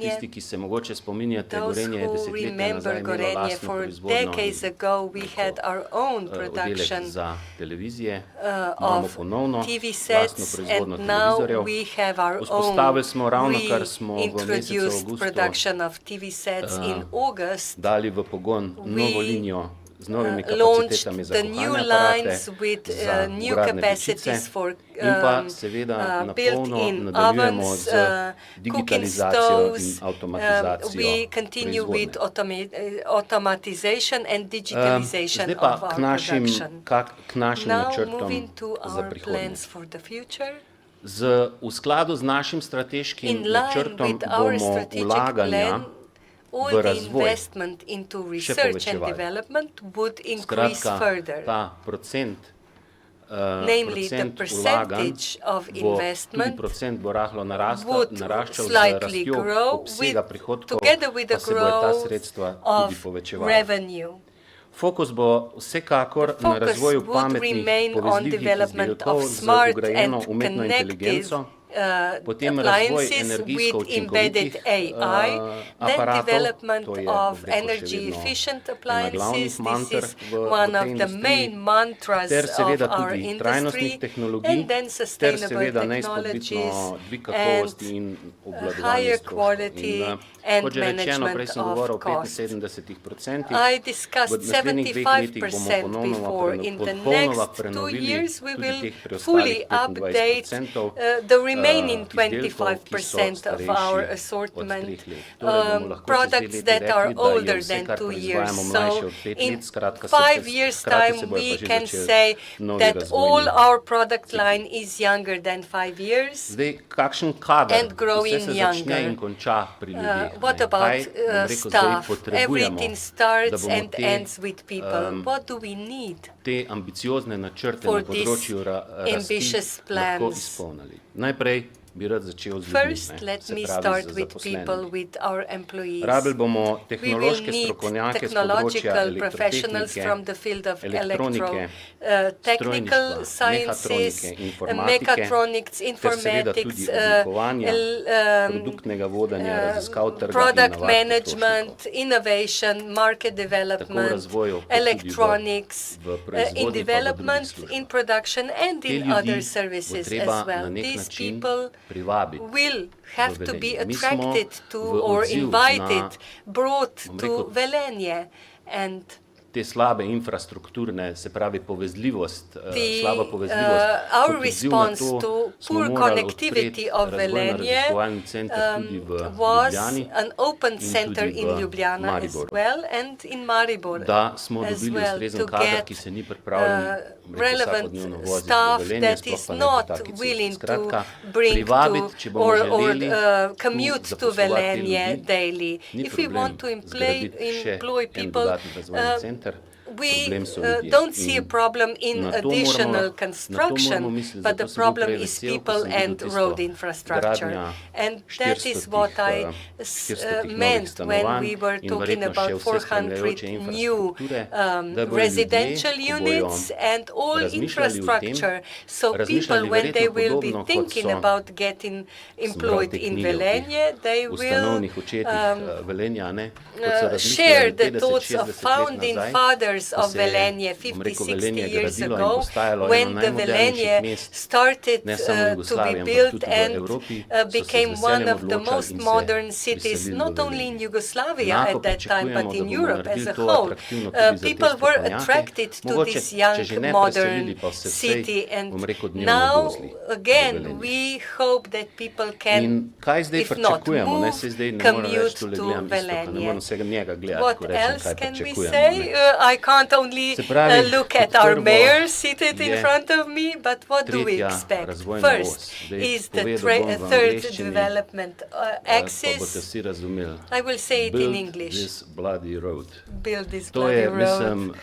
tisti, ki se mogoče spominjate, Gorenje je desetletja nazaj imelo lastno proizvodnjo oddelek za televizije, imamo ponovno lastno proizvodnjo televizorjev. Vzpostavili smo ravnokar smo v mesecu avgustu dali v pogon novo linijo launched the new lines with new capacities for built-in ovens, cooking stoves. We continue with automatization and digitalization of our production. Now moving to our plans for the future. V skladu z našim strateškim načrtom bomo vlaganja v razvoj še povečevali. Skratka, ta procent vlaganj tudi procent bo rahlo naraščal z rastjo obsega prihodkov, pa se bodo ta sredstva tudi povečevala. Fokus bo vsekakor na razvoju pametnih povezljivih izdelkov z vgrajeno umetno inteligenco, potem razvoj energijsko učinkovitih aparatov, to je rekoševno ena glavnih mantr v tej industriji, ter seveda tudi trajnostnih tehnologij, ter seveda neizpodbitno dvig kakovosti in obvladovanje stroškov. In kot že rečeno, prej sem govoril o 75%, v naslednjih 2 letih bomo popolnoma prenovili tudi teh preostalih 25%, remaining 25% of our assortment, products that are older than 2 years. So in 5 years' time, we can say that all our product line is younger than 5 years and growing younger. What about staff? Everything starts and ends with people. What do we need for these ambitious plans? Najprej bi rad začel z ljudmi. First, let me start with people, with our employees. Rabili bomo We will tehnološke need strokovnjake z področja technological professionals elektrotehnike, from the field of elektronike, technical sciences, mehatonike, informatike, mechatronics, ter seveda tudi informatics, oblikovanja, produktnega vodenja, raziskav trga in product navad management, innovation, market development, razvoju, kot tudi electronics, v proizvodnji, in pa v development, drugih in production, and Te in ljudi other bo services treba as well. na nek These način people privabiti will have v to be Velenje. Mi smo attracted to v or odziv invited, brought bom to rekel, Velenje. And te slabe infrastrukturne, se pravi povezljivost, slaba our povezljivost, kot odziv na response to to smo poor morali connectivity odpreti of Velenje razvojno-raziskovalni center tudi v was Ljubljani an open in center tudi in v Ljubljana as Mariboru. well and in Maribor Da smo as dobili well, ustrezen to kader, get ki se ni pripravljen relevant vsakodnevno voziti v staff Velenje, that sploh is pa ne po not taki cesti. willing Skratka, to bring privabiti, če to bomo or želeli commute tu to zaposlovati te Velenje ljudi, daily. ni If we problem want to zgraditi še employ en people, dodatni razvojni center. we Problem so ljudje. don't see a In problem in na to additional moramo construction, misliti, but the zato sem bil problem prej is vesel, ko people sem videl and tisto road infrastructure. gradnja And that is what I 400 meant when stanovanj we were in talking verjetno še about vse 400 spremljajoče new infrastrukture, da bodo residential ljudje, ko bojo units and all razmišljali o tem, infrastructure. So people, razmišljali when they verjetno will be podobno, kot thinking so, about getting employed te in knjige o teh Velenje, they will ustanovnih očetih Velenja, ne, kot so razmišljali share the 50, thoughts 60 of let founding nazaj, fathers ko of se je, Velenje bom 50, rekel, 60 Velenje years gradilo in ago, postajalo when eno the najmodernejših Velenje mest, started ne samo v to be Jugoslaviji, ampak built tudi v and Evropi, so se z became one veseljem of the odločali most in se modern cities, priselili not v only in Velenje. Yugoslavia Enako at that time, pričakujemo, but da in bomo Europe as naredili a to whole. atraktivno tudi za te People were strokovnjake. attracted to Mogoče, this če young, že ne modern preselili, pa se vsej, city. And bom rekel, dnevno now, vozili v again, Velenje. we hope that people can, In kaj zdaj if not pričakujemo, ne, move, se zdaj ne morem reči, commute tule to gledam isto, ne Velenje. morem vsega njega gledati, What ko rečem, else kaj can we pričakujemo. say? Ne. I can't only Se pravi, look kot at our prvo mayor seated in je front of me, but what do we tretja expect? razvojna os. First Zdaj is the povedal bom v third angleščini, development pa boste axis. vsi razumeli. I will say it in Build English. this bloody road. Build this To bloody je, road. mislim,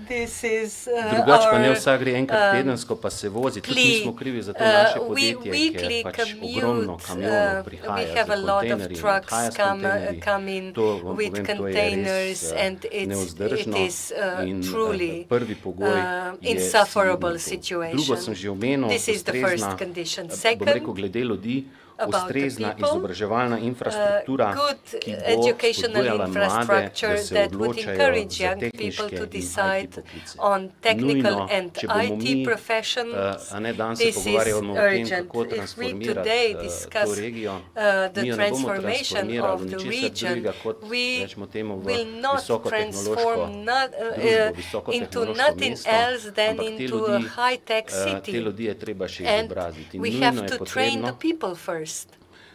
This is drugače pa ne our vsak gre enkrat tedensko, pa se vozi. Tudi mi smo krivi za to naše podjetje, ker pač ogromno kamionov prihaja we have a z lot of kontejnerji in trucks odhaja s kontejnerji. come in To vam with povem, to je containers res and it nevzdržno is in truly prvi pogoj je insufferable sigurno to. situation. Drugo sem že omenil, This is the first ustrezna, condition. bom Second, rekel, glede ljudi, ustrezna izobraževalna infrastruktura, ki bo spodbujala mlade, da se odločajo za tehniške in IT poklice. Nujno, če bomo mi, danes se pogovarjamo o tem, kako transformirati to regijo, mi jo ne bomo transformirali v ničesar drugega kot, rečemo temu, v visokotehnološko družbo, visokotehnološko mesto, ampak te ljudi je treba še izobraziti.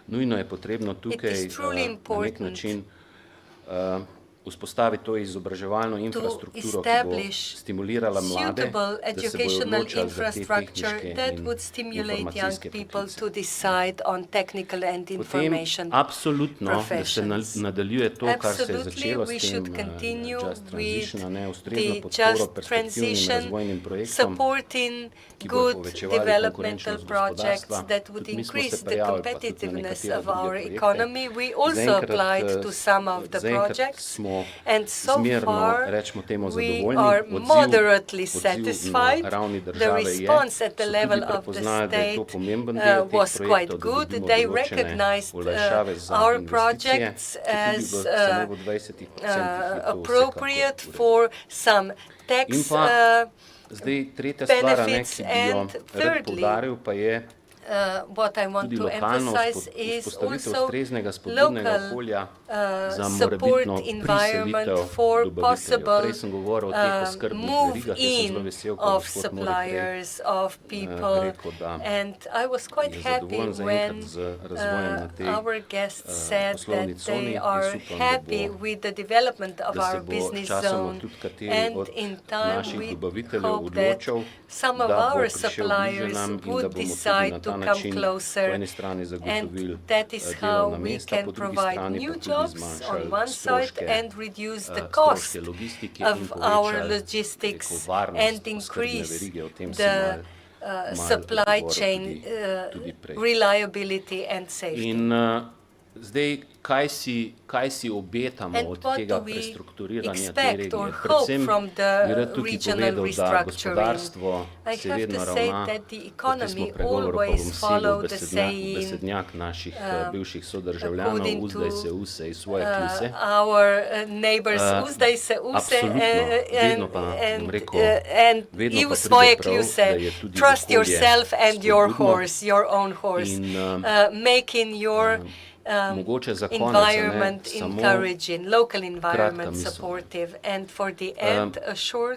Nujno je potrebno tukaj na nek način vzpostaviti to izobraževalno infrastrukturo, ki bo stimulirala mlade, da se bodo odločali za te tehniške in informacijske poklice. Potem absolutno, da se nadaljuje to, kar se je začelo s tem Just Transition, ustrezno podporo perspektivnim razvojnim projektom, ki bodo povečevali konkurenčnost gospodarstva. Tudi mi smo se prijavili, pa tudi na nekatere druge projekte. Zaenkrat smo zmerno, rečemo temu, zadovoljni. Odziv na ravni države je, so tudi prepoznali, da je to pomemben del teh projektov, da dobimo določene olajšave za investicije, ki tudi samo v 20% in pa zdaj tretja stvar, ki bi jo rad poudaril, pa je tudi lokalno vzpostavitev ustreznega spodbudnega okolja za morebitno priselitev dobaviteljev. Prej sem govoril o teh oskrbnih verigah, jaz sem zelo vesel, ko gospod Mori prej rekel, da je zadovoljen zaenkrat z razvojem na tej poslovni coni. Jaz upam, da se bo sčasoma tudi kateri od naših dobaviteljev odločil, da bo prišel bliže nam in da bomo tudi na ta način po eni strani zagotovili delovna mesta, po drugi strani pa tudi zmanjšali stroške logistike in povečali preko varnost oskrbne verige. O tem sem malo govoril tudi prej. In zdaj, kaj si obetamo od tega prestrukturiranja te regije? Predvsem bi rad tukaj povedal, da gospodarstvo se vedno ravna, kot smo pregovorili, pa bom segel besednjak naših bivših sodržavljanov, uzdaj se use iz svoje klise. Absolutno, vedno pa bom rekel, vedno pa pride prav, da je tudi okolje spodbudno in mogoče za konec, samo kratka misel.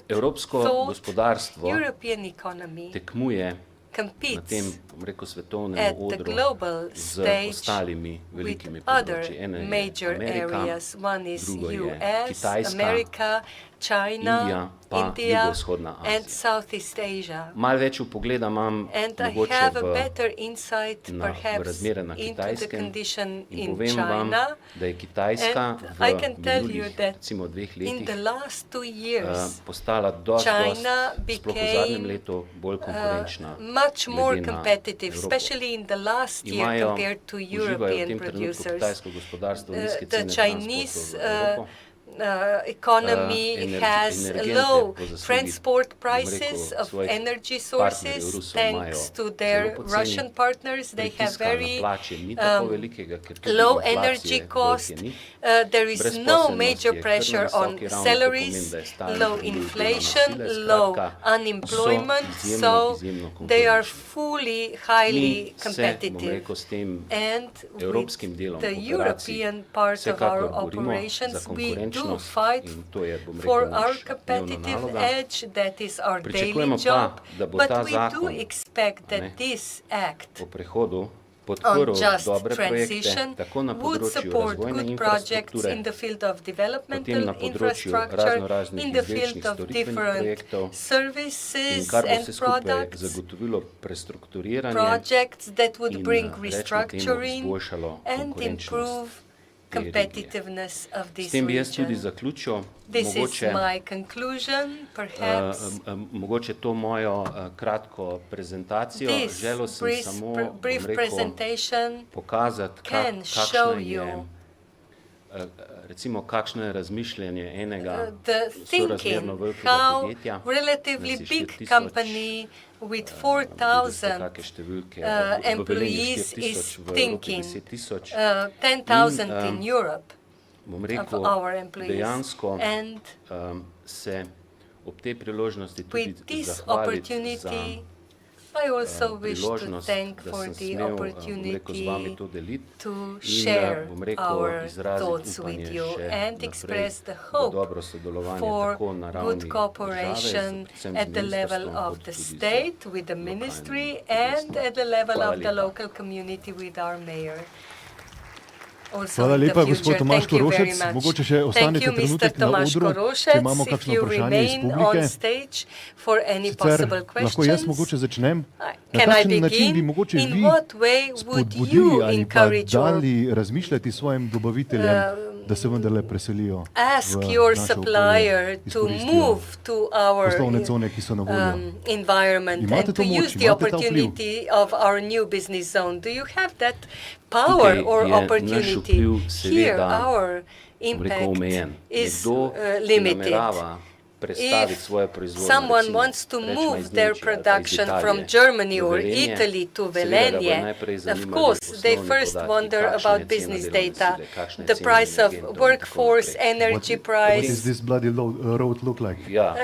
Evropsko gospodarstvo tekmuje na tem, bom rekel, svetovnem odru z ostalimi velikimi področji. Ena je Amerika, drugo je Kitajska, Indija pa jugovzhodna Azija. Malo več vpogleda imam mogoče v razmere na Kitajskem in povem vam, da je Kitajska v minulih, recimo 2 letih postala dosti, sploh v zadnjem letu, bolj konkurenčna glede na Evropo. Uživajo v tem trenutku kitajsko gospodarstvo nizke cene transportov v Evropo. Economy has low transport prices of energy sources thanks to their Russian partners. They have very low energy cost. There is no major pressure on salaries, low inflation, low unemployment, so they are fully, highly competitive. And with the European part of our operations, we do fight for our competitive edge. That is our daily job. But we do expect that this act on just transition would support good projects in the field of developmental infrastructure, in the field of different services and products, projects that would bring restructuring and improve competitiveness of this region. This is my conclusion, perhaps. Mogoče to mojo kratko prezentacijo. Želel sem samo, brief presentation pokazati, can show you recimo, kakšno je razmišljanje enega sorazmerno velikega podjetja, relatively big company with 4,000 employees is thinking, 10,000 in Europe of our employees. And se ob tej priložnosti tudi with this zahvaliti opportunity, I also wish to thank da for sem the smel, opportunity z vami to deliti to in, share our izraziti thoughts upanje with you še and naprej express the v hope dobro sodelovanje for tako na ravni good države, cooperation predvsem z at the level ministrstvom, of kot the tudi z state with the ministry and at the level of the local community with our mayor. Also Hvala in the lepa, future. gospod Tomaž Thank you very Korošec. much. Mogoče še Thank ostanete you, Mr. trenutek na Tomaž odru, Korošec, če imamo if kakšno you vprašanje iz remain on publike. stage for any Sicer possible lahko jaz questions. mogoče začnem. Na Can I kakšen način bi begin? mogoče In vi what way would you spodbudili ali pa encourage your dali razmišljati svojim dobaviteljem, da se vendarle preselijo ask v your naše supplier okolje, to izkoristijo move to our poslovne cone, ki so na voljo. environment Imate and to to moč, use the imate ta vpliv? opportunity of our new business zone? Do you have that power Tukaj or je naš opportunity? vpliv Here, seveda, our bom rekel, impact omejen. is Nekdo, ki limited. namerava prestaviti If svoje proizvodnje, someone recimo, wants to rečemo move iz their Nemčije ali pa iz production Italije from Germany do or Velenje, Italy to seveda ga bo Velenje, najprej of zanimalo course, they osnovne first podatki, wonder kakšna about je cena business delovne data, sile, kakšna je the cena price of energentov in tako workforce, naprej. energy What price, does this bloody road look like? Ja,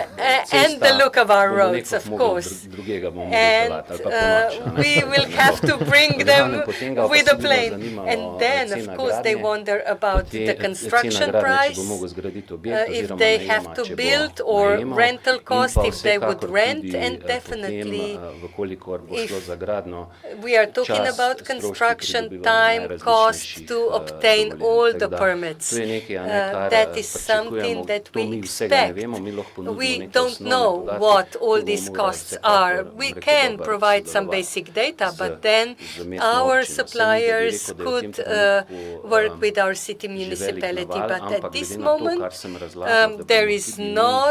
and the look of our bomo roads, nekako of mogli course. drugega bomo mogli And peljati, ali pa ponoči, a ne. we will have to bring them Potem ga pa with a sigurno plane. zanimalo, And then, of cena course, they gradnje, wonder about potem the construction cena gradnje, če price, bo mogel zgraditi objekt if oziroma they najema, have to če bo build, or najemal, rental in cost, pa if they would vsekakor rent, tudi, and potem, definitely vkolikor bo šlo if za gradnjo, we are talking čas, about stroški construction pridobivanja time, cost najrazličnejših, to obtain dovoljenj. all Tako the da permits. to je nekaj, a ne, kar, That is pričakujemo. something that To we mi vsega ne expect. vemo, mi lahko ponudimo We neke don't osnovne know podatke, what to all bomo these morali costs vsekakor, are. bom We rekel, can dobro provide some sodelovati basic data, z- but then z mestno our občino. Se mi suppliers zdi, da je v tem could trenutku, work with our city že velik municipality. naval, But at ampak this glede na to, moment, kar sem razlagal, da there bomo is tudi mi not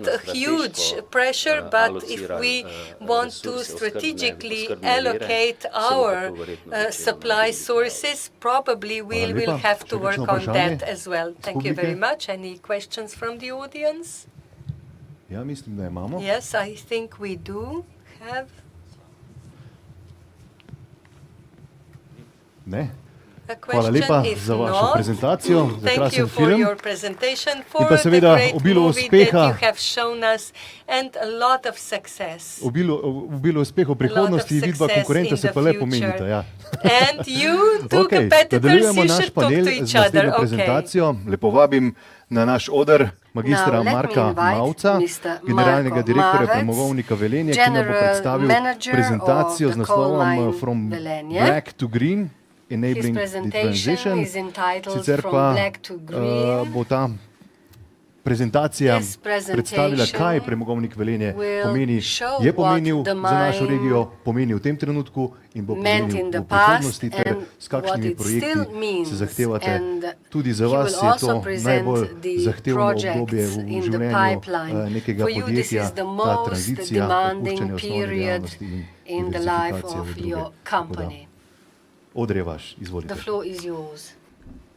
a verjetno huge strateško, pressure, but if alocirali, we want to resurse, strategically oskrbne vire, allocate se bo pa our to verjetno začelo supply narediti. sources, probably we Hvala will lepa. have to Še work kakšno on vprašanje that as well. iz Thank you very publike? much. Any questions from the audience? Ja, mislim, da imamo. Yes, I think we do have. Ne? A Hvala question. lepa If za vašo not, prezentacijo, za thank you krasen for film. your presentation, In for pa the seveda great obilo movie uspeha. that you have shown us, and a lot of success. Obilo uspehov v prihodnosti, vidva success konkurenta in se the pa le future. pomenita. Ja. And you two Okej, competitors, nadaljujemo you naš should talk panel to z each other. naslednjo Okay. prezentacijo. Lepo vabim na naš oder magistra Now, let me Marka invite Mavca, Mr. generalnega Marko direktorja Mavec, Premogovnika Velenje, ki nam bo General predstavil Manager prezentacijo of z the naslovom coal mine From Velenje. Black to Green, His Enabling the presentation Transition. is entitled Sicer From pa Black to Green. bo ta prezentacija This predstavila, kaj premogovnik Velenje pomeni, je pomenil za našo regijo, pomeni v tem trenutku in bo pomenil v prihodnosti, ter s kakšnimi projekti se zahtevate. Tudi za vas je to najbolj zahtevno obdobje v življenju nekega podjetja, ta tranzicija, opuščanje osnovne dejavnosti in diversifikacija v druge. Tako da, oder je vaš, izvolite. The floor is yours.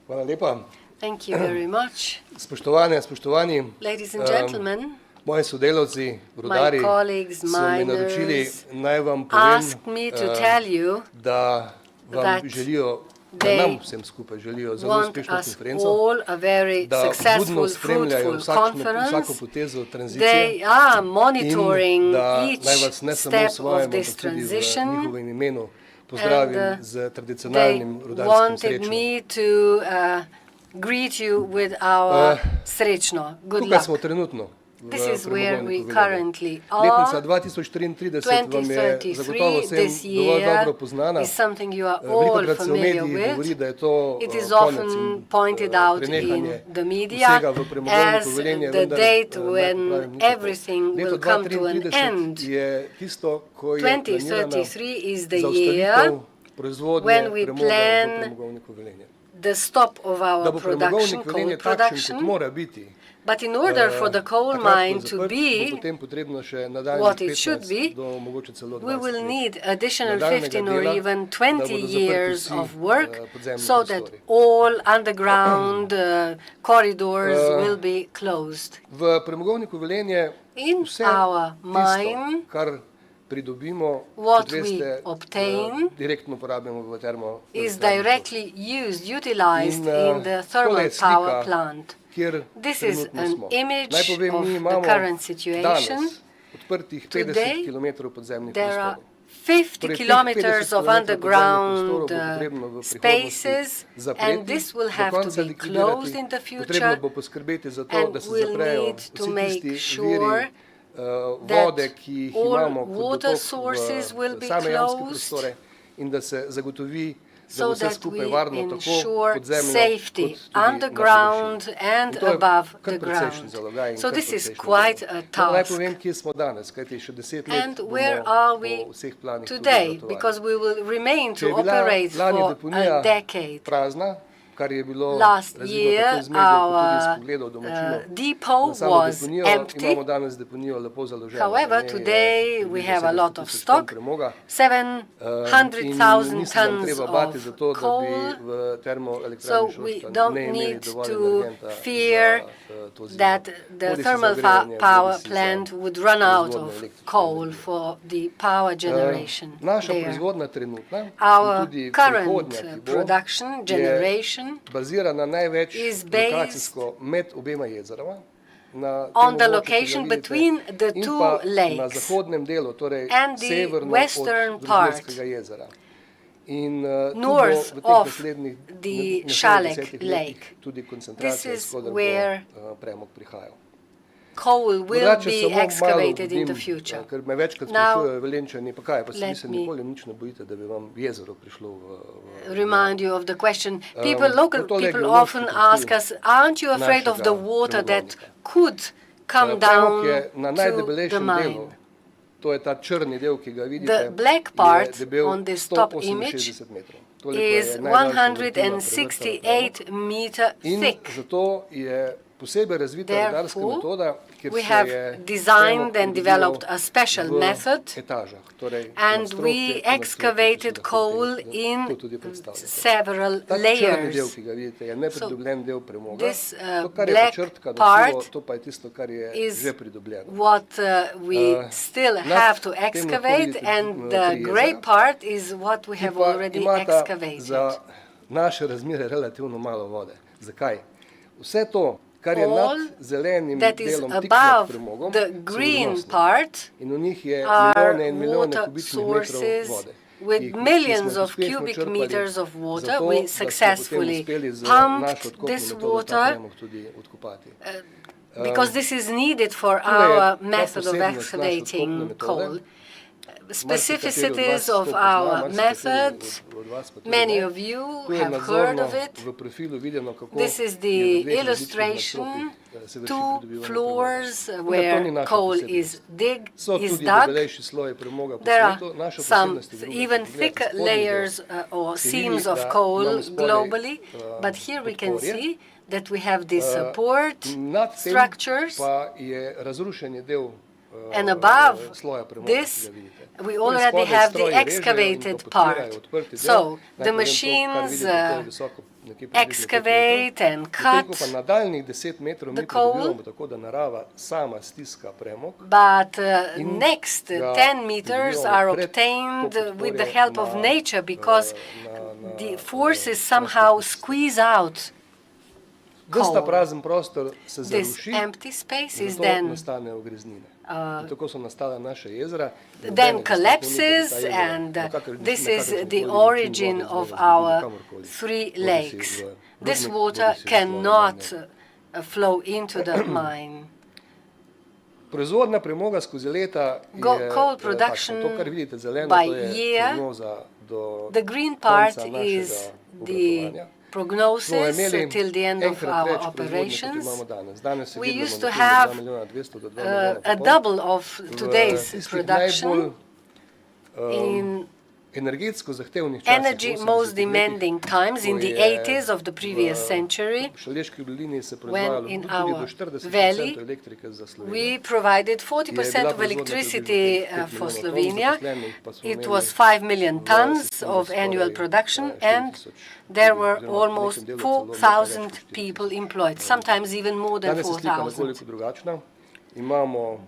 Hvala lepa. Thank you very much. Spoštovane, spoštovani. Ladies and gentlemen, Moji sodelavci, my rudari, colleagues, so me naročili, miners, naj vam povem, asked me to tell you da vam that želijo, da they nam vsem skupaj želijo zelo want uspešno us konferenco, all a very da budno successful, spremljajo fruitful vsako conference. potezo tranzicije They are monitoring in da each naj vas ne samo v step svojem, of this ampak tudi v transition. njihovem imenu pozdravim And, z they tradicionalnim rudarskim wanted srečo. me to greet you with our srečno. Good Tukaj luck. smo trenutno. This is where we Premogovniku currently Letnica are. 2034 vam je zagotovo 2033 vsem this dovolj year dobro poznana. is something you are all Velikokrat se v familiar medijih with. govori, da je to It is konec often in pointed out in prenehanje the media vsega v premogovniku as Velenje, the vendar date naj when popravim ni tako. everything Leto will come to an 2033 end. je tisto, ko je planirana 2033 is the zaustavitev year proizvodnje when we premoga v plan premogovniku Velenje. the stop of our production, coal production. But in order for the coal mine to be what it should be, we will need additional 15 or even 20 years of work so that all underground corridors will be closed. In our mine, what we obtain is directly used, utilized in the thermal power plant. This is an image of the current situation. Today, there are 50 kilometers of underground spaces, and this will have to be closed in the future, and we'll need to make sure that all water sources will be closed, so that we ensure safety underground and above the ground. So this is quite a task. And where are we today? Because we will remain to operate for a decade. Last year, our depot was empty. However, today we have a lot of stock, 700,000 tons of coal, so we don't need to fear that the thermal power plant would run out of coal for the power generation there. Our current production generation is based on the location between the two lakes and the western part, north of the Shalek Lake. This is where coal will be excavated in the future. Now, let me remind you of the question. Local people often ask us, aren't you afraid of the water that could come down to the mine? The black part on this top image is 168 meters thick. Therefore, we have designed and developed a special method, and we excavated coal in several layers. So this black part is what we still have to excavate, and the gray part is what we have already excavated. All that is above the green part are water sources with millions of cubic meters of water. We successfully pumped this water because this is needed for our method of excavating coal. Specificities of our method, many of you have heard of it. This is the illustration, 2 floors where coal is dug. There are some even thicker layers or seams of coal globally, but here we can see that we have these support structures, and above this we already have the excavated part. So the machines excavate and cut the coal, but next 10 meters are obtained with the help of nature, because the forces somehow squeeze out coal. This empty space is then collapses, and this is the origin of our 3 lakes. This water cannot flow into the mine. Coal production by year, the green part is the prognosis till the end of our operations. We used to have a double of today's production. In energy most demanding times in the 80s of the previous century, when in our valley we provided 40% of electricity for Slovenia. It was 5 million tons of annual production, and there were almost 4,000 people employed, sometimes even more than 4,000.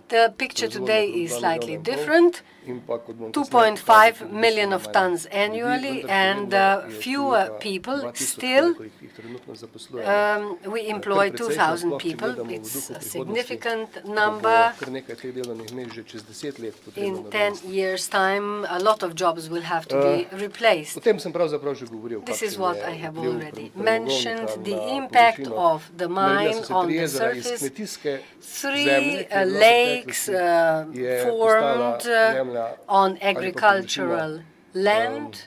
The picture today is slightly different. 2.5 million of tons annually, and fewer people still. We employ 2,000 people. It's a significant number. In 10 years' time, a lot of jobs will have to be replaced. This is what I have already mentioned, the impact of the mine on the surface. 3 lakes formed on agricultural land,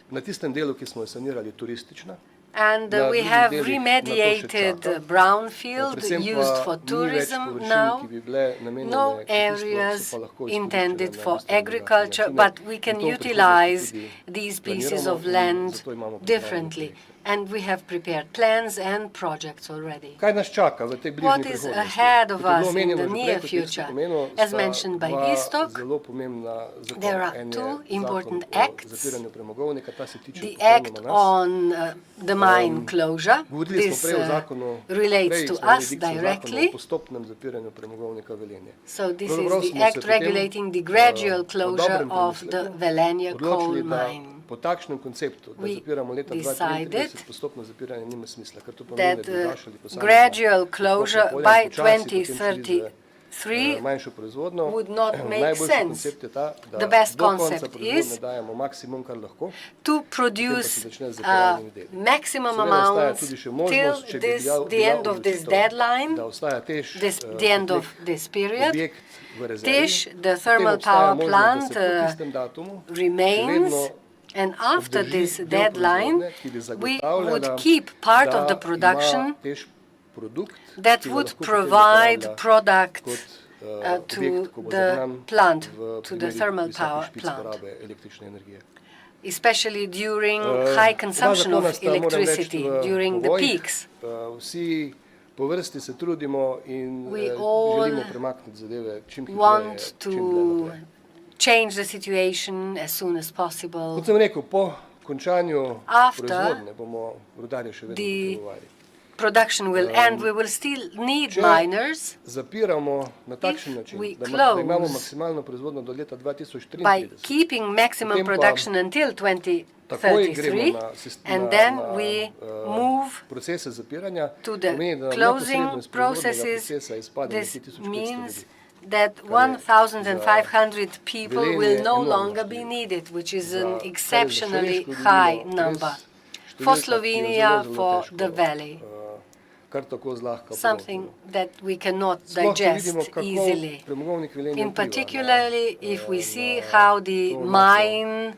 and we have remediated brownfield used for tourism now. No areas intended for agriculture, but we can utilize these pieces of land differently. And we have prepared plans and projects already. What is ahead of us in the near future? As mentioned by Istok, there are 2 important acts. The act on the mine closure. This relates to us directly. So this is the act regulating the gradual closure of the Velenje coal mine. We decided that gradual closure by 2033 would not make sense. The best concept is to produce maximum amounts till the end of this deadline, the end of this period. Tish, the thermal power plant, remains. And after this deadline, we would keep part of the production that would provide product to the plant, to the thermal power plant, especially during high consumption of electricity, during the peaks. We all want to change the situation as soon as possible. After the production will end, we will still need miners. If we close by keeping maximum production until 2033, and then we move to the closing processes, this means that 1,500 people will no longer be needed, which is an exceptionally high number for Slovenia, for the valley. Something that we cannot digest easily. In particularly, if we see how the mine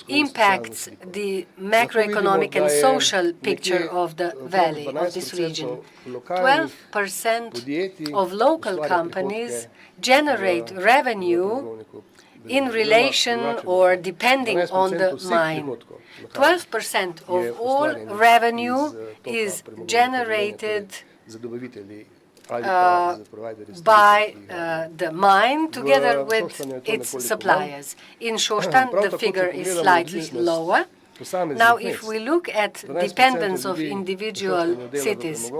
impacts the macroeconomic and social picture of the valley, of this region. 12% of local companies generate revenue in relation or depending on the mine. 12% of all revenue is generated by the mine together with its suppliers. In Šoštanj, the figure is slightly lower. Now, if we look at dependence of individual cities,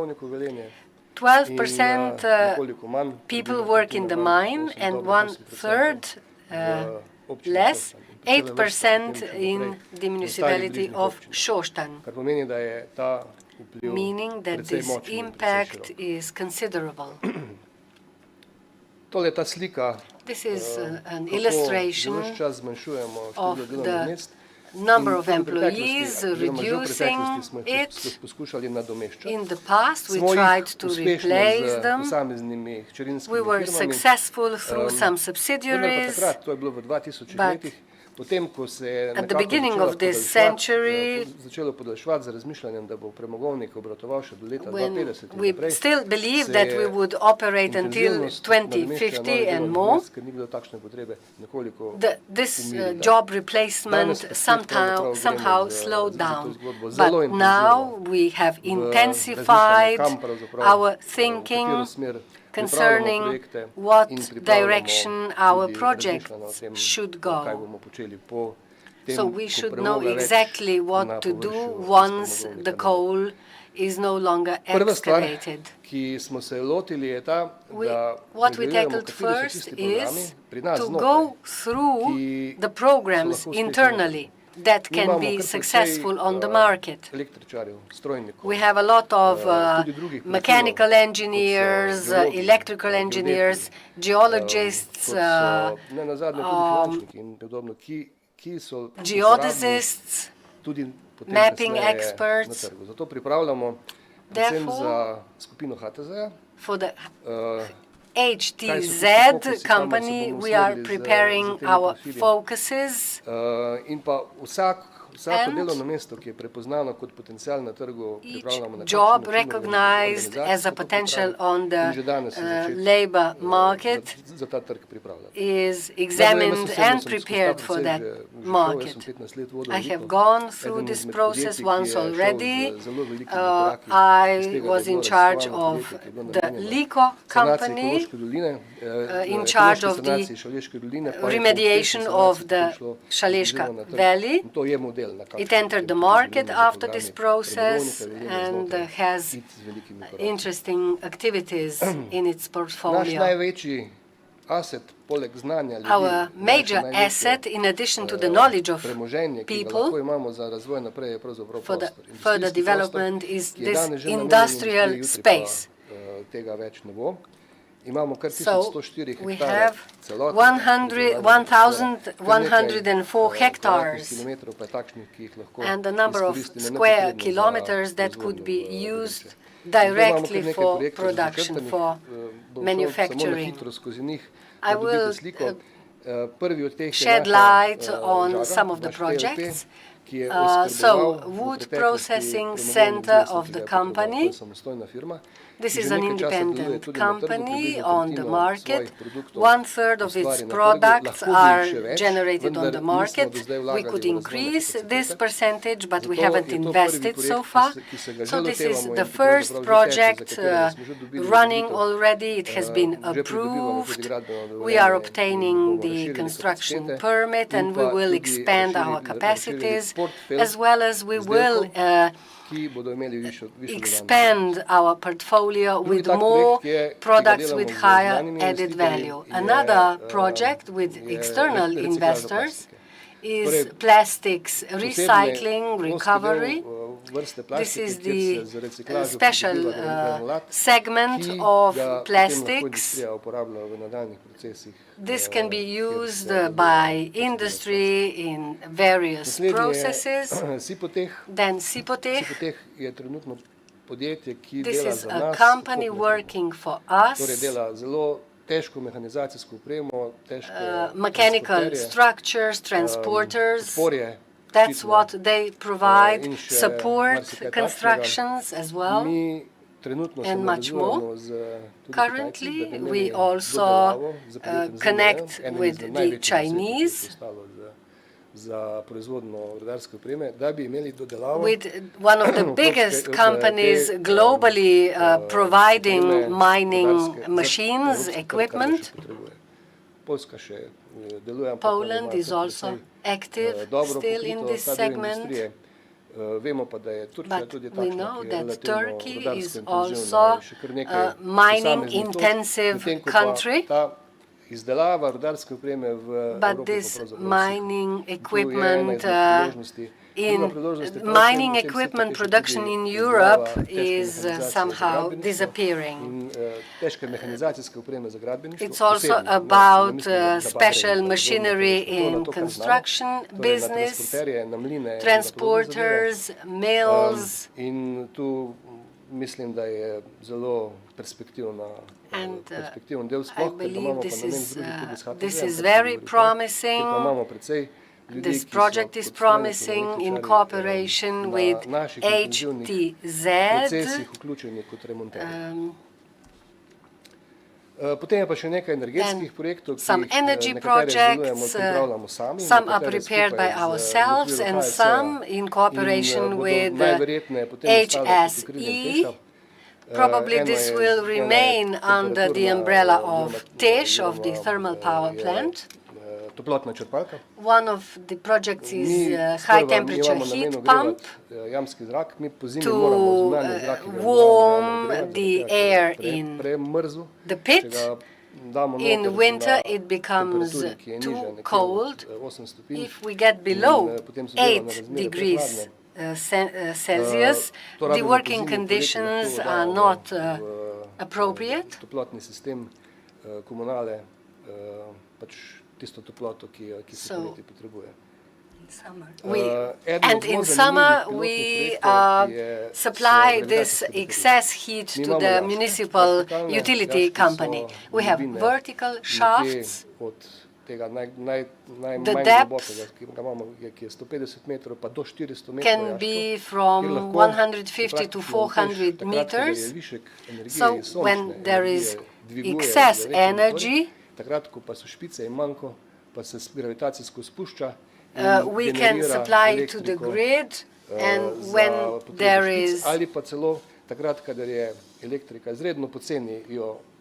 12% people work in the mine and 1/3 less, 8% in the municipality of Šoštanj, meaning that this impact is considerable. This is an illustration of the number of employees, reducing it. In the past, we tried to replace them. We were successful through some subsidiaries, but At the beginning of this century, when we still believed that we would operate until 2050 and more, this job replacement somehow slowed down. But now we have intensified our thinking concerning what direction our projects should go. So we should know exactly what to do once the coal is no longer excavated. What we tackled first is to go through the programs internally that can be successful on the market. We have a lot of mechanical engineers, electrical engineers, geologists, geodesists, mapping experts. Therefore, for the HTZ company, we are preparing our focuses, each job recognized as a potential on the labor market is examined and prepared for that market. I have gone through this process once already. I was in charge of the LICO company, in charge of the remediation of the Šaleška Valley. It entered the market after this process and has interesting activities in its portfolio. Our major asset, in addition to the knowledge of people for the further development, is this industrial space. So we have 1,104 hectares and the number of square kilometers that could be used directly for production, for manufacturing. I will shed light on some of the projects. So, Wood Processing Center of the company. This is an independent company on the market. 1/3 of its products are generated on the market. We could increase this percentage, but we haven't invested so far. So this is the first project running already. It has been approved. We are obtaining the construction permit and we will expand our capacities, as well as we will expand our portfolio with more products with higher added value. Another project with external investors is plastics recycling, recovery. This is the special segment of plastics. This can be used by industry in various processes. Then Sipotech. This is a company working for us. Mechanical structures, transporters. That's what they provide. Support constructions as well, and much more. Currently, we also connect with the Chinese, with one of the biggest companies globally providing mining machines, equipment. Poland is also active still in this segment. But we know that Turkey is also a mining-intensive country. But this mining equipment production in Europe is somehow disappearing. It's also about special machinery in construction business, transporters, mills. And I believe this is very promising. this project is promising in cooperation with HTZ. Some energy projects, some are prepared by ourselves and some in cooperation with HSE. Probably this will remain under the umbrella of TEŠ, of the thermal power plant. One of the projects is high temperature heat pump to warm the air in the pit. In winter it becomes too cold. If we get below 8 degrees Celsius, the working conditions are not appropriate. So, in summer we supply this excess heat to the municipal utility company. We have vertical shafts. The depth can be from 150 to 400 meters. So when there is excess energy, we can supply to the grid, and when there is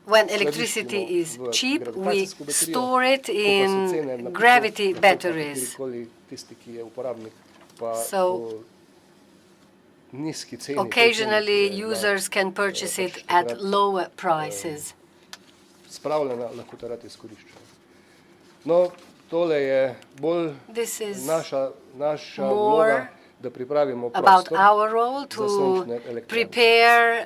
when electricity is cheap, we store it in gravity batteries. So occasionally users can purchase it at lower prices. This is more about our role to prepare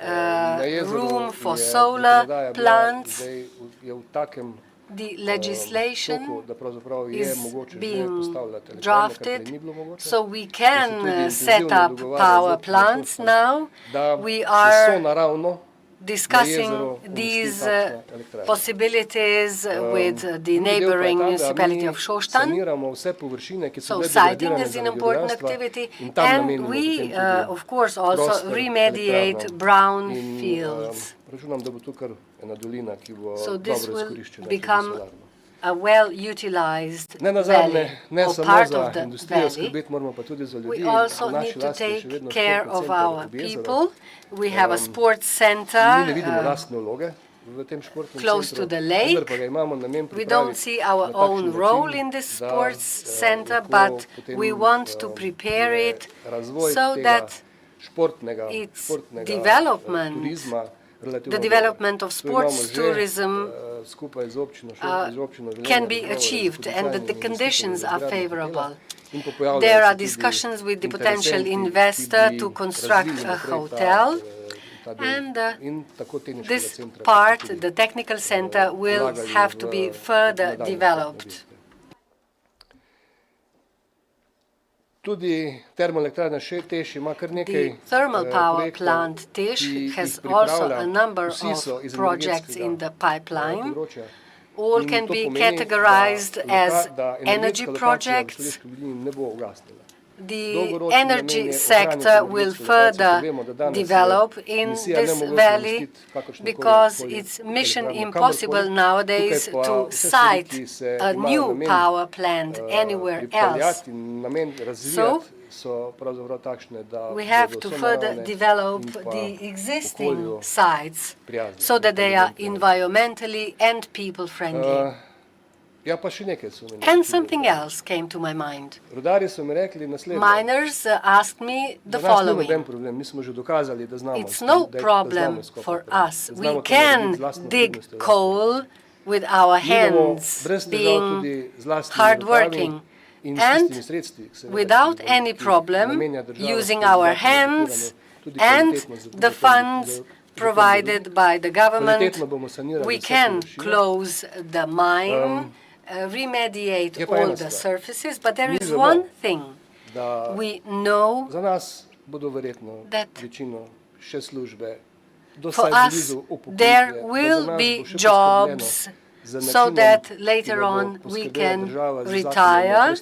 room for solar plants. The legislation is being drafted, so we can set up power plants now. We are discussing these possibilities with the neighboring municipality of Šoštanj. So siting is an important activity, and we, of course, also remediate brown fields. So this will become a well-utilized valley, or part of the valley. We also need to take care of our people. We have a sports center close to the lake. We don't see our own role in this sports center, but we want to prepare it so that its development, the development of sports tourism, can be achieved and that the conditions are favorable. There are discussions with the potential investor to construct a hotel, and this part, the technical center, will have to be further developed. The thermal power plant TEŠ has also a number of projects in the pipeline. All can be categorized as energy projects. The energy sector will further develop in this valley because it's mission impossible nowadays to site a new power plant anywhere else. So we have to further develop the existing sites so that they are environmentally and people-friendly. And something else came to my mind. Miners asked me the following. It's no problem for us. We can dig coal with our hands, being hardworking, and without any problem, using our hands and the funds provided by the government, we can close the mine, remediate all the surfaces, but there is one thing. We know that for us there will be jobs so that later on we can retire.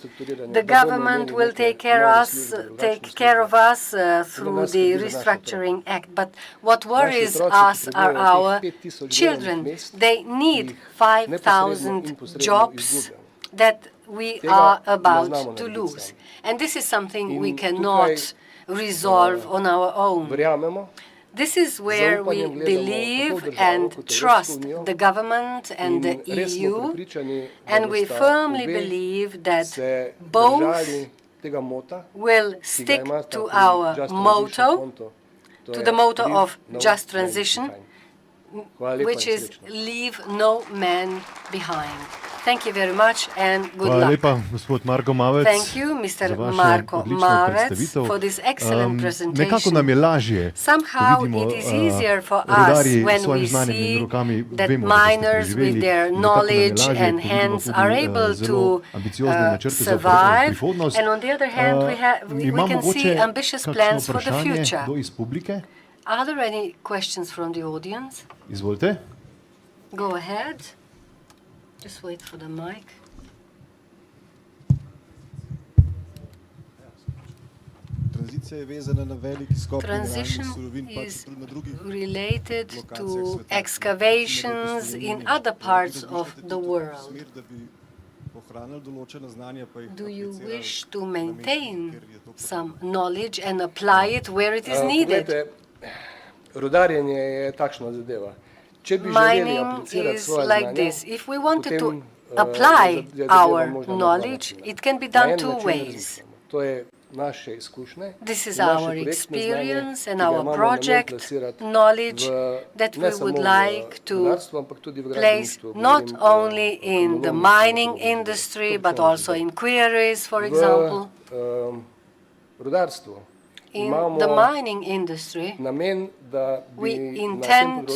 The government will take care of us through the Restructuring Act. But what worries us are our children. They need 5,000 jobs that we are about to lose. And this is something we cannot resolve on our own. This is where we believe and trust the government and the EU, and we firmly believe that both will stick to our motto, to the motto of just transition, which is leave no man behind. Thank you very much and good luck. Lepa, gospod Marko Mavec, Thank you, Mr. Marko Mavec, for this excellent presentation. Nekako nam je lažje, Somehow it is easier for us when we see that miners with their knowledge and hands are able to survive, and on the other hand we can see ambitious plans for the future. Are there any questions from the audience? Izvolite. Go ahead. Just wait for the mic. Transition is related to excavations in other parts of the world. Do you wish to maintain some knowledge and apply it where it is needed? Mining is like this. If we wanted to apply our knowledge, it can be done two ways. This is our experience and our project knowledge that we would like to place not only in the mining industry, but also in quarries, for example. In the mining industry, we intend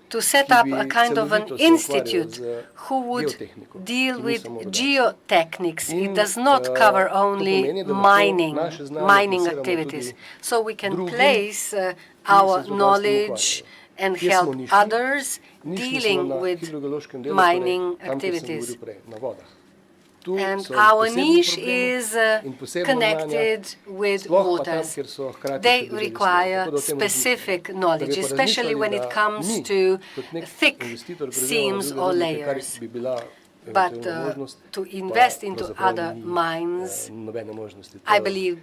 to set up a kind of an institute who would deal with geotechnics. It does not cover only mining activities. So we can place our knowledge and help others dealing with mining activities. And our niche is connected with waters. They require specific knowledge, especially when it comes to thick seams or layers. But to invest into other mines, I believe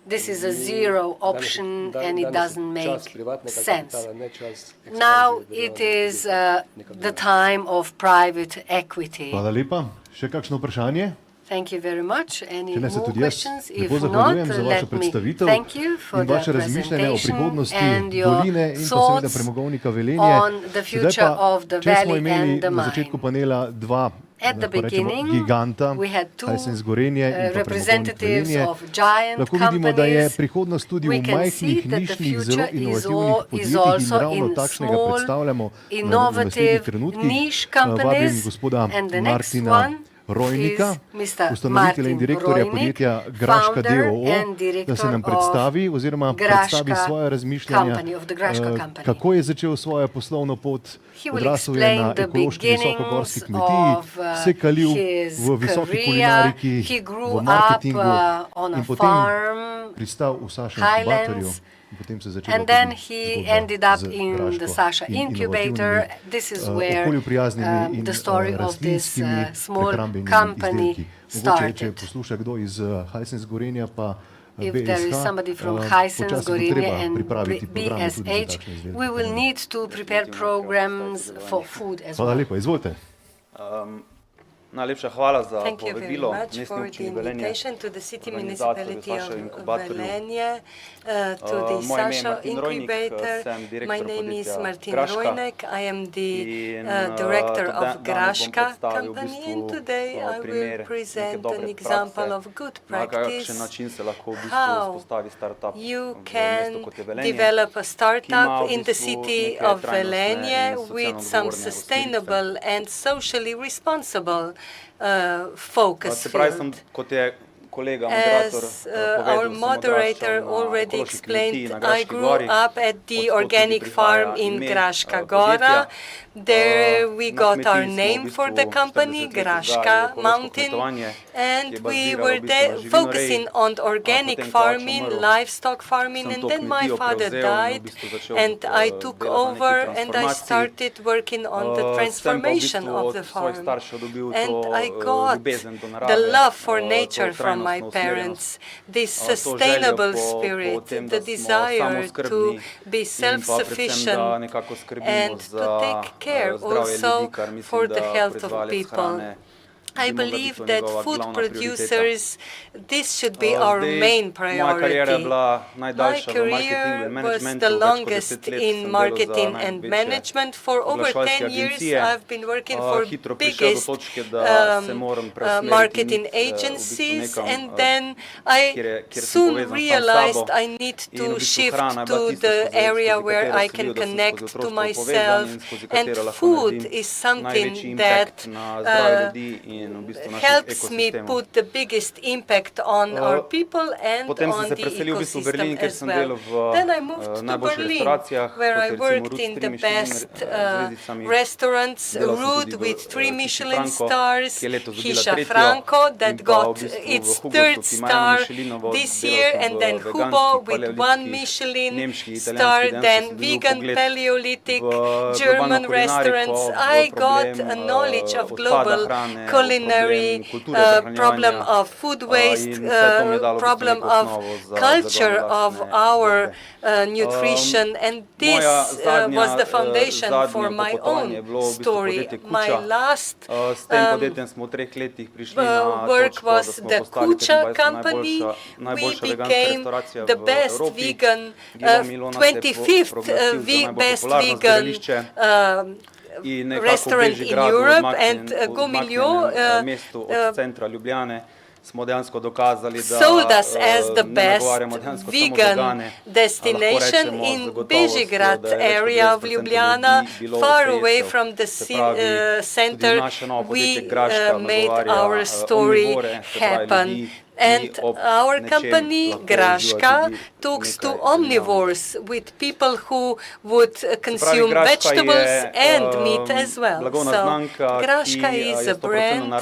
this is a zero option and it doesn't make sense. Now it is the time of private equity. Hvala lepa. Še kakšno vprašanje? Thank you very much. Any more questions? If not, let me thank you for the presentation and your thoughts on the future of the valley and the mine. At the beginning, we had two representatives of giant companies. We can see that the future is also in small, innovative niche companies. And the next one Rojnika, ustanovitelja in direktorja podjetja Graška d.o.o., da se nam predstavi oziroma predstavi svoje razmišljanja, kako je začel svojo poslovno pot. Odrasel je na ekološki visokogorski kmetiji, se kalil v visoki kulinariki, v marketingu in potem pristal v Sašem inkubatorju. And then he ended up in the Sasha incubator. This is where the story of this small company started. If there is somebody from Hisense, Gorenje and BSH, we will need to prepare programs for food as well. Najlepša hvala za povabilo Mestni občini Velenje, organizatorju Velenje, to the Sasha incubator. My name is Martin Rojnek. I am the director of Graška company, and today I will present an example of good practice, how you can develop a startup in the city of Velenje with some sustainable and socially responsible focus field. As our moderator already explained, I grew up at the organic farm in Graška Gora. There we got our name for the company, Graška Mountain, and we were there focusing on organic farming, livestock farming, and then my father died, and I took over and I started working on the transformation of the farm. And I got the love for nature from my parents, this sustainable spirit, the desire to be self-sufficient and to take care also for the health of people. I believe that food producers, this should be our main priority. My career was the longest in marketing and management. For over 10 years, I've been working for biggest marketing agencies, and then I soon realized I need to shift to the area where I can connect to myself, and food is something that helps me put the biggest impact on our people and on the ecosystem as well. Then I moved to Berlin, where I worked in the best restaurants, Rude with 3 Michelin stars, Hiša Franko that got its 3rd star this year, and then Hubo with 1 Michelin star, then vegan, Paleolithic, German restaurants. I got a knowledge of global culinary, problem of food waste, problem of culture of our nutrition, and this was the foundation for my own story. My last work was the Kucha company. We became the best vegan, 25th best vegan restaurant in Europe, and Gomiljo sold us as the best vegan destination in Bežigrad area of Ljubljana, far away from the center. We made our story happen. And our company, Graška, talks to omnivores, with people who would consume vegetables and meat as well. So Graška is a brand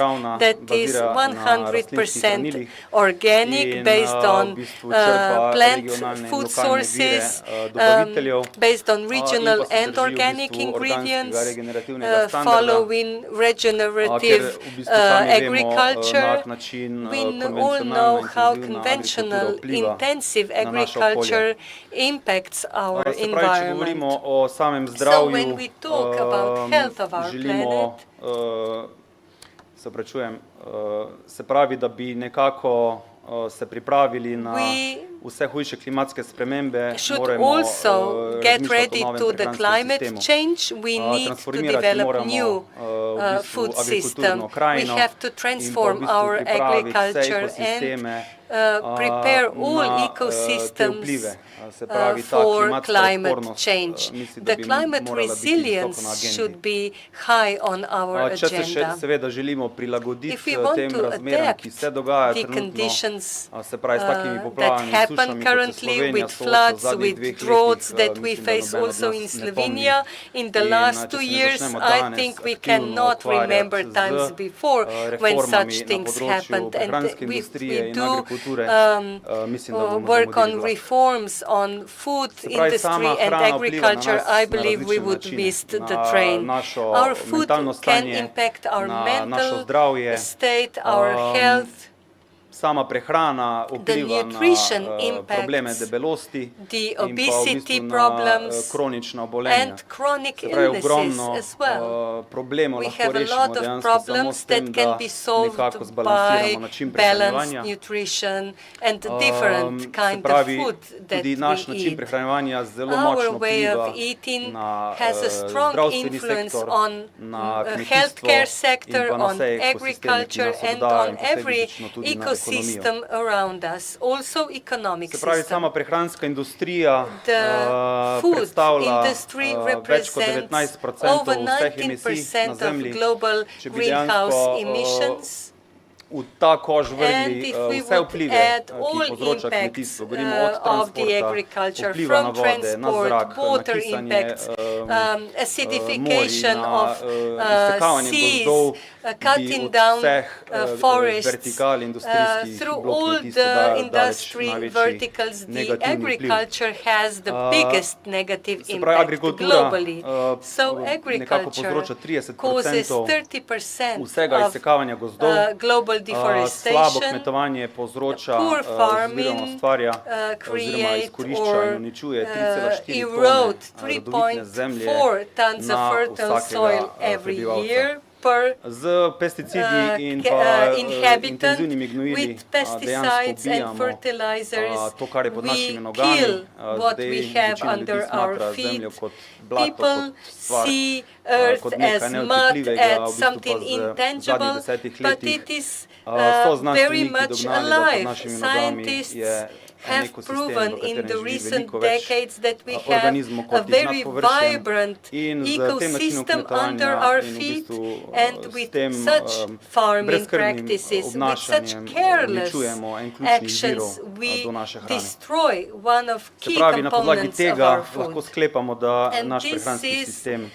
that is 100% organic, based on plant food sources, based on regional and organic ingredients, following regenerative agriculture. We all know how conventional, intensive agriculture impacts our environment. So when we talk about health of our planet, se pravi, da bi nekako se pripravili na vse hujše klimatske spremembe, moramo get ready to the climate change. We need to develop new food system. We have to transform our agriculture and prepare all ecosystems for climate change. The climate resilience should be high on our agenda. If we want to adapt the conditions that happen currently, with floods, with droughts that we face also in Slovenia in the last 2 years, I think we cannot remember times before when such things happened. And if we do work on reforms on food industry and agriculture, I believe we would miss the train. Our food can impact our mental state, our health. The nutrition impacts the obesity problems and chronic illnesses as well. We have a lot of problems that can be solved by balanced nutrition and different kind of food that we eat. Our way of eating has a strong influence on the healthcare sector, on agriculture, and on every ecosystem around us, also economic system. The food industry represents over 19% of global greenhouse emissions. v ta koš vrgli vse vplive, ki povzroča kmetijstvo. Govorimo od transporta, vpliva na vode, na zrak, na kisanje morij, na izsekavanje gozdov, cutting down forests, vertikal industrijskih through blok all kmetijstva the daje industry daleč verticals, največji the negativni vpliv. agriculture has the biggest negative Se pravi, impact agrikultura globally. So nekako agriculture povzroča causes 30% 30% vsega of izsekavanja gozdov. global Slabo deforestation. kmetovanje povzroča Poor oziroma farming ustvarja oziroma create izkorišča in or uničuje 3,4 erode tone rodovitne zemlje 3.4 tons of na fertile soil vsakega every prebivalca. year per Z pesticidi in pa inhabitant. intenzivnimi gnojili With pesticides dejansko and ubijamo fertilizers, to, kar je pod we našimi nogami. kill what Zdaj we have večina ljudi under our smatra feet. zemljo kot blato, People kot stvar, see earth kot as nekaj mud, neotipljivega, v as bistvu something pa v zadnjih intangible, 10 but letih it is so very znanstveniki much dognali, da pod alive. našimi nogami Scientists je have ekosistem, proven v in katerem the živi recent veliko več decades that we have organizmov a kot jih nad very površjem. vibrant In z tem načinom ecosystem under kmetovanja our in v feet, bistvu and s with tem such farming brezskrbnim practices, with such obnašanjem careless uničujemo en ključnih virov actions, we do naše hrane. destroy one of Se key pravi, na podlagi components of tega our lahko food. sklepamo, da And naš this prehranski is sistem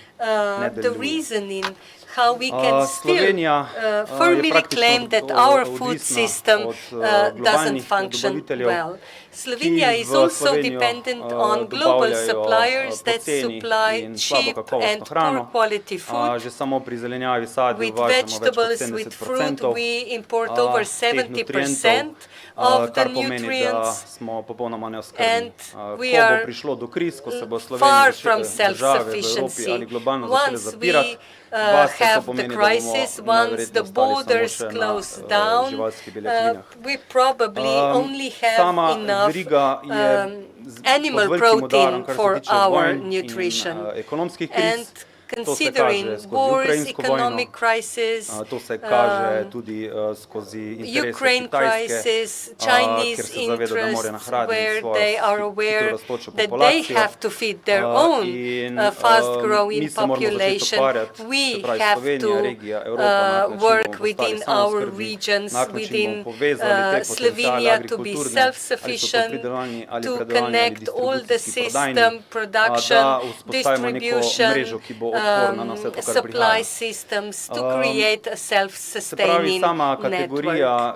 ne the deluje. reasoning how we can still Slovenija firmly je praktično claim that our food odvisna system od doesn't globalnih function dobaviteljev, well. Slovenia ki is v also Slovenijo dependent on global dobavljajo suppliers that poceni supply in slabo cheap kakovostno and hrano. poor quality food. Že samo pri zelenjavi, sadju With uvažamo več kot vegetables, with fruit, 70% we import over teh 70% nutrientov, of the kar pomeni, da nutrients. smo popolnoma neoskrbni. And we Ko bo are prišlo do kriz, ko se bo far Slovenija from države v Evropi self-sufficiency. ali globalno začele Once we zapirati, vas to have the pomeni, da bomo crisis, once najverjetneje the ostali samo borders še close na down, živalskih beljakovinah. we probably only have Sama enough veriga je animal pod velikim protein udarom, kar se for tiče our vojn nutrition. in ekonomskih And kriz. To se considering kaže skozi wars, ukrajinsko economic vojno, crisis, to se kaže tudi skozi interese Ukraine Kitajske, crisis, kjer Chinese se zaveda, da mora interests, nahraniti where svojo they are hitro aware rastočo that they populacijo. have to feed their own In mi fast-growing se moramo začeti population. ukvarjati, We se pravi have Slovenija, to regija, Evropa, na nek način work bomo postali within our samooskrbni, regions, na nek način within bomo povezali te potenciale Slovenia to be agrikulturne, ali so to self-sufficient, pridelovalni ali to predelovalni ali connect all the distribucijski prodajni, system, production, da vzpostavimo neko distribution, mrežo, ki bo odporna na vse to, kar supply prihaja. systems to create a Se pravi, self-sustaining sama network. kategorija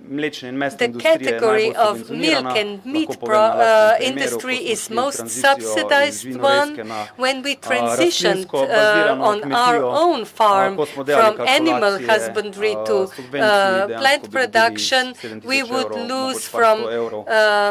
mlečne in mesne The industrije je category najbolj of subvencionirana. milk and meat Lahko povem na lastnem primeru, industry ko smo is šli most tranzicijo iz subsidized živinoreske one. na When we transitioned rastlinsko bazirano on our kmetijo, own farm ko smo delali from animal kalkulacije, husbandry to subvencij, dejansko plant bi dobili production, 7 we tisoč would evrov, lose mogoče par from sto evrov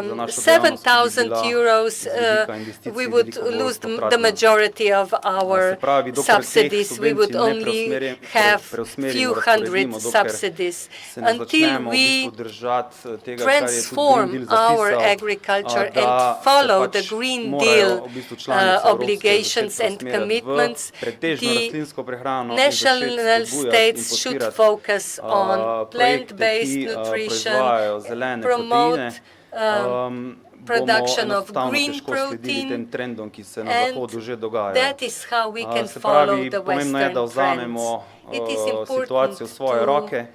za našo dejavnost, ki bi 7,000 bila euros, z vidika investicij we would veliko bolj lose the potratna. majority of our Se pravi, dokler teh subsidies. We would subvencij ne only have preusmerimo, few hundred razporedimo, dokler subsidies se ne until začnemo v we bistvu držati tega, kar je tudi transform Green Deal our zapisal, agriculture da and se follow pač the Green morajo Deal v bistvu članice Evropske obligations začeti and preusmerjati commitments. v pretežno The rastlinsko prehrano in national začeti spodbujati states in should podpirati focus on projekte, plant-based ki nutrition, proizvajajo zelene promote proteine, production bomo of enostavno green težko sledili tem protein, trendom, ki se na and Zahodu že dogajajo. that is how we can Se follow pravi, the pomembno je, da Western vzamemo trends. It is situacijo v svoje important roke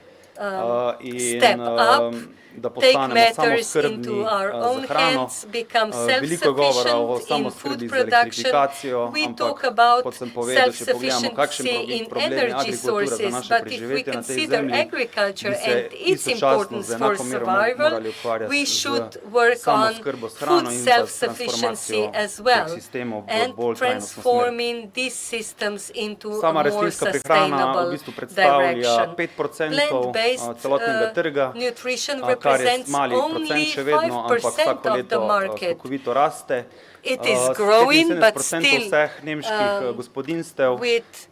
in step up, da take postanemo matters samooskrbni into our own z hrano. hands, become Veliko je govora o self-sufficient in samooskrbi food z production. elektrifikacijo, We ampak talk about kot sem povedal, če pogledamo, kakšen self-sufficiency in problem je energy agrikultura za sources, naše but if we preživetje na tej consider zemlji, agriculture bi se and its istočasno importance z for enako mero survival, morali ukvarjati we z should work on samooskrbo s hrano food in pa s self-sufficiency transformacijo as well teh sistemov v and bolj trajnostno smer. transforming these systems into a Sama more rastlinska prehrana v sustainable bistvu predstavlja direction. 5% Plant-based celotnega trga, nutrition kar je represents mali procent only še vedno, ampak 5% vsako of leto the market. skokovito raste. It is growing, but 75% still vseh nemških gospodinjstev with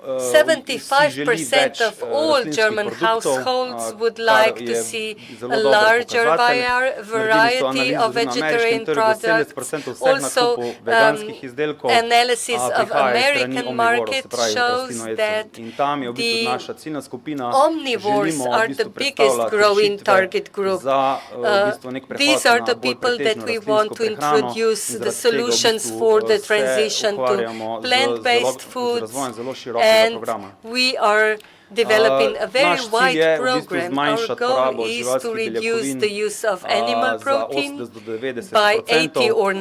si želi 75% več of all rastlinskih German produktov, households would kar like to je see zelo a dober larger pokazatelj. variety Naredili so of analizo tudi na vegetarian ameriškem trgu, products, 70% vseh also nakupov veganskih izdelkov analysis of prihaja iz strani American omnivorov, market se pravi shows rastlinojedcev. that In tam je v bistvu the naša ciljna skupina. omnivores Želimo v are bistvu the biggest predstavljati growing rešitve target group. za v bistvu nek prehod These are na the bolj people that pretežno we rastlinsko want to prehrano introduce in the zaradi tega v solutions bistvu for the se transition to ukvarjamo z plant-based z foods, razvojem zelo širokega and programa. we are developing a very Naš cilj wide je v bistvu program. Our zmanjšati goal porabo is to živalskih reduce beljakovin the use of animal za protein 80 do 90%. by 80 or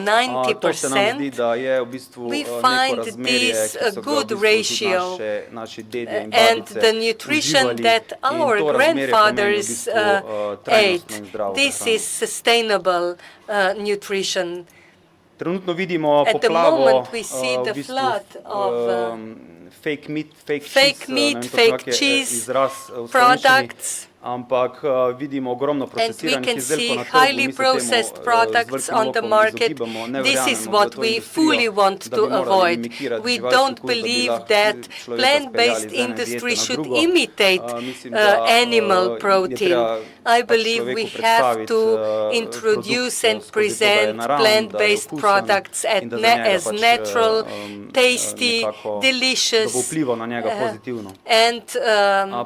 To se nam zdi, 90%. da je v bistvu We neko find razmerje, this ki a so ga v good bistvu tudi ratio naši dedje in and babice the nutrition uživali that in our to razmerje pomeni v grandfathers bistvu ate. trajnostno in zdravo This prehrano. is sustainable nutrition. Trenutno vidimo At the poplavo moment we see v the bistvu flood of fake meat, fake fake cheese, meat, ne vem, fake točno, kak je cheese izraz v slovenščini, products. ampak vidimo ogromno And we procesiranih can izdelkov see na trgu, highly mi se processed temu z products velikim on the lokom market. izogibamo, ne This is verjamemo v what to we industrijo, fully want da to bi morali avoid. imitirati We živalski don't okus, da bi believe lahko that človeka plant-based speljali z ene industry diete na should drugo. imitate Mislim, da animal je protein. treba I pač believe we človeku have predstaviti to produkt introduce and skozi to, da je present naraven, da je plant-based okusen products in da za njega as pač natural, tasty, nekako, da delicious, bo vplival na njega pozitivno. and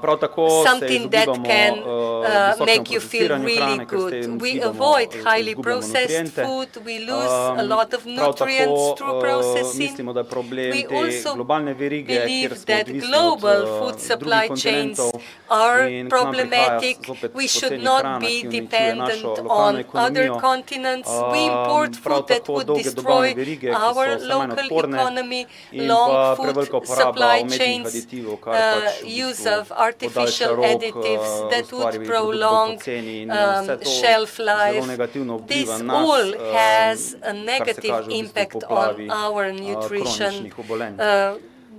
Prav tako se something that izogibamo can visokemu make you feel procesiranju really hrane, ker s good. tem We izgubljamo avoid highly izgubljamo processed nutriente. food. We lose a lot of Prav nutrients through tako processing. mislimo, da je problem We te also globalne verige, kjer believe smo that odvisni global od food drugih supply chains kontinentov are in k nam prihaja problematic. zopet We should poceni not hrana, be ki uničuje dependent našo lokalno on other ekonomijo. continents. We import Prav food that tako would dolge dobavne destroy verige, ki our so vse manj local odporne economy, in long pa food prevelika uporaba supply umetnih chains, aditivov, kar pač v use bistvu of artificial podaljša rok, additives that would ustvari produkt bolj prolong poceni in vse to shelf zelo life. negativno This vpliva nas, all has a kar se negative kaže v bistvu impact poplavi on our nutrition, kroničnih obolenj.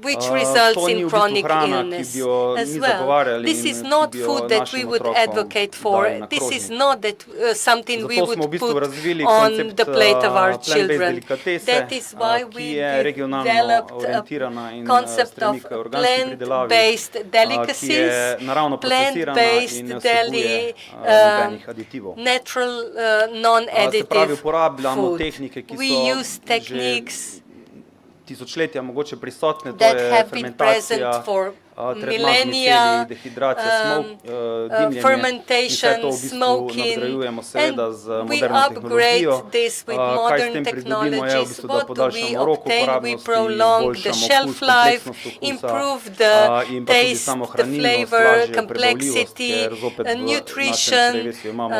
which results To ni in v bistvu chronic hrana, illness ki bi jo as mi well. zagovarjali This in is ki not bi jo food that we našim would otrokom advocate dali for. na This is krožnik. not that something we Zato smo v would bistvu put razvili on koncept the plate of our plant-based children. delikatese, That is why ki we je regionalno developed a orientirana in concept stremi of k organski pridelavi, plant-based ki je delicacies, naravno procesirana plant-based in ne vsebuje deli, nobenih aditivov. natural, Se pravi, non-additive uporabljamo food. tehnike, ki We so use techniques tisočletja mogoče prisotne, to that je have been present fermentacija, for tretma z millennia, miceli, dehidracija, dimljenje, fermentation, in vse to v bistvu smoking, nadgrajujemo seveda z we moderno tehnologijo. upgrade this with Kaj s modern tem pridobimo je v technologies. bistvu, da What do we podaljšamo rok obtain? We uporabnosti, prolong the izboljšamo shelf okus, life, kompleksnost okusa improve the in pa tudi taste, samo the hranilnost, flavor, lažje prebavljivost, complexity, ker zopet v nutrition, našem črevesju imamo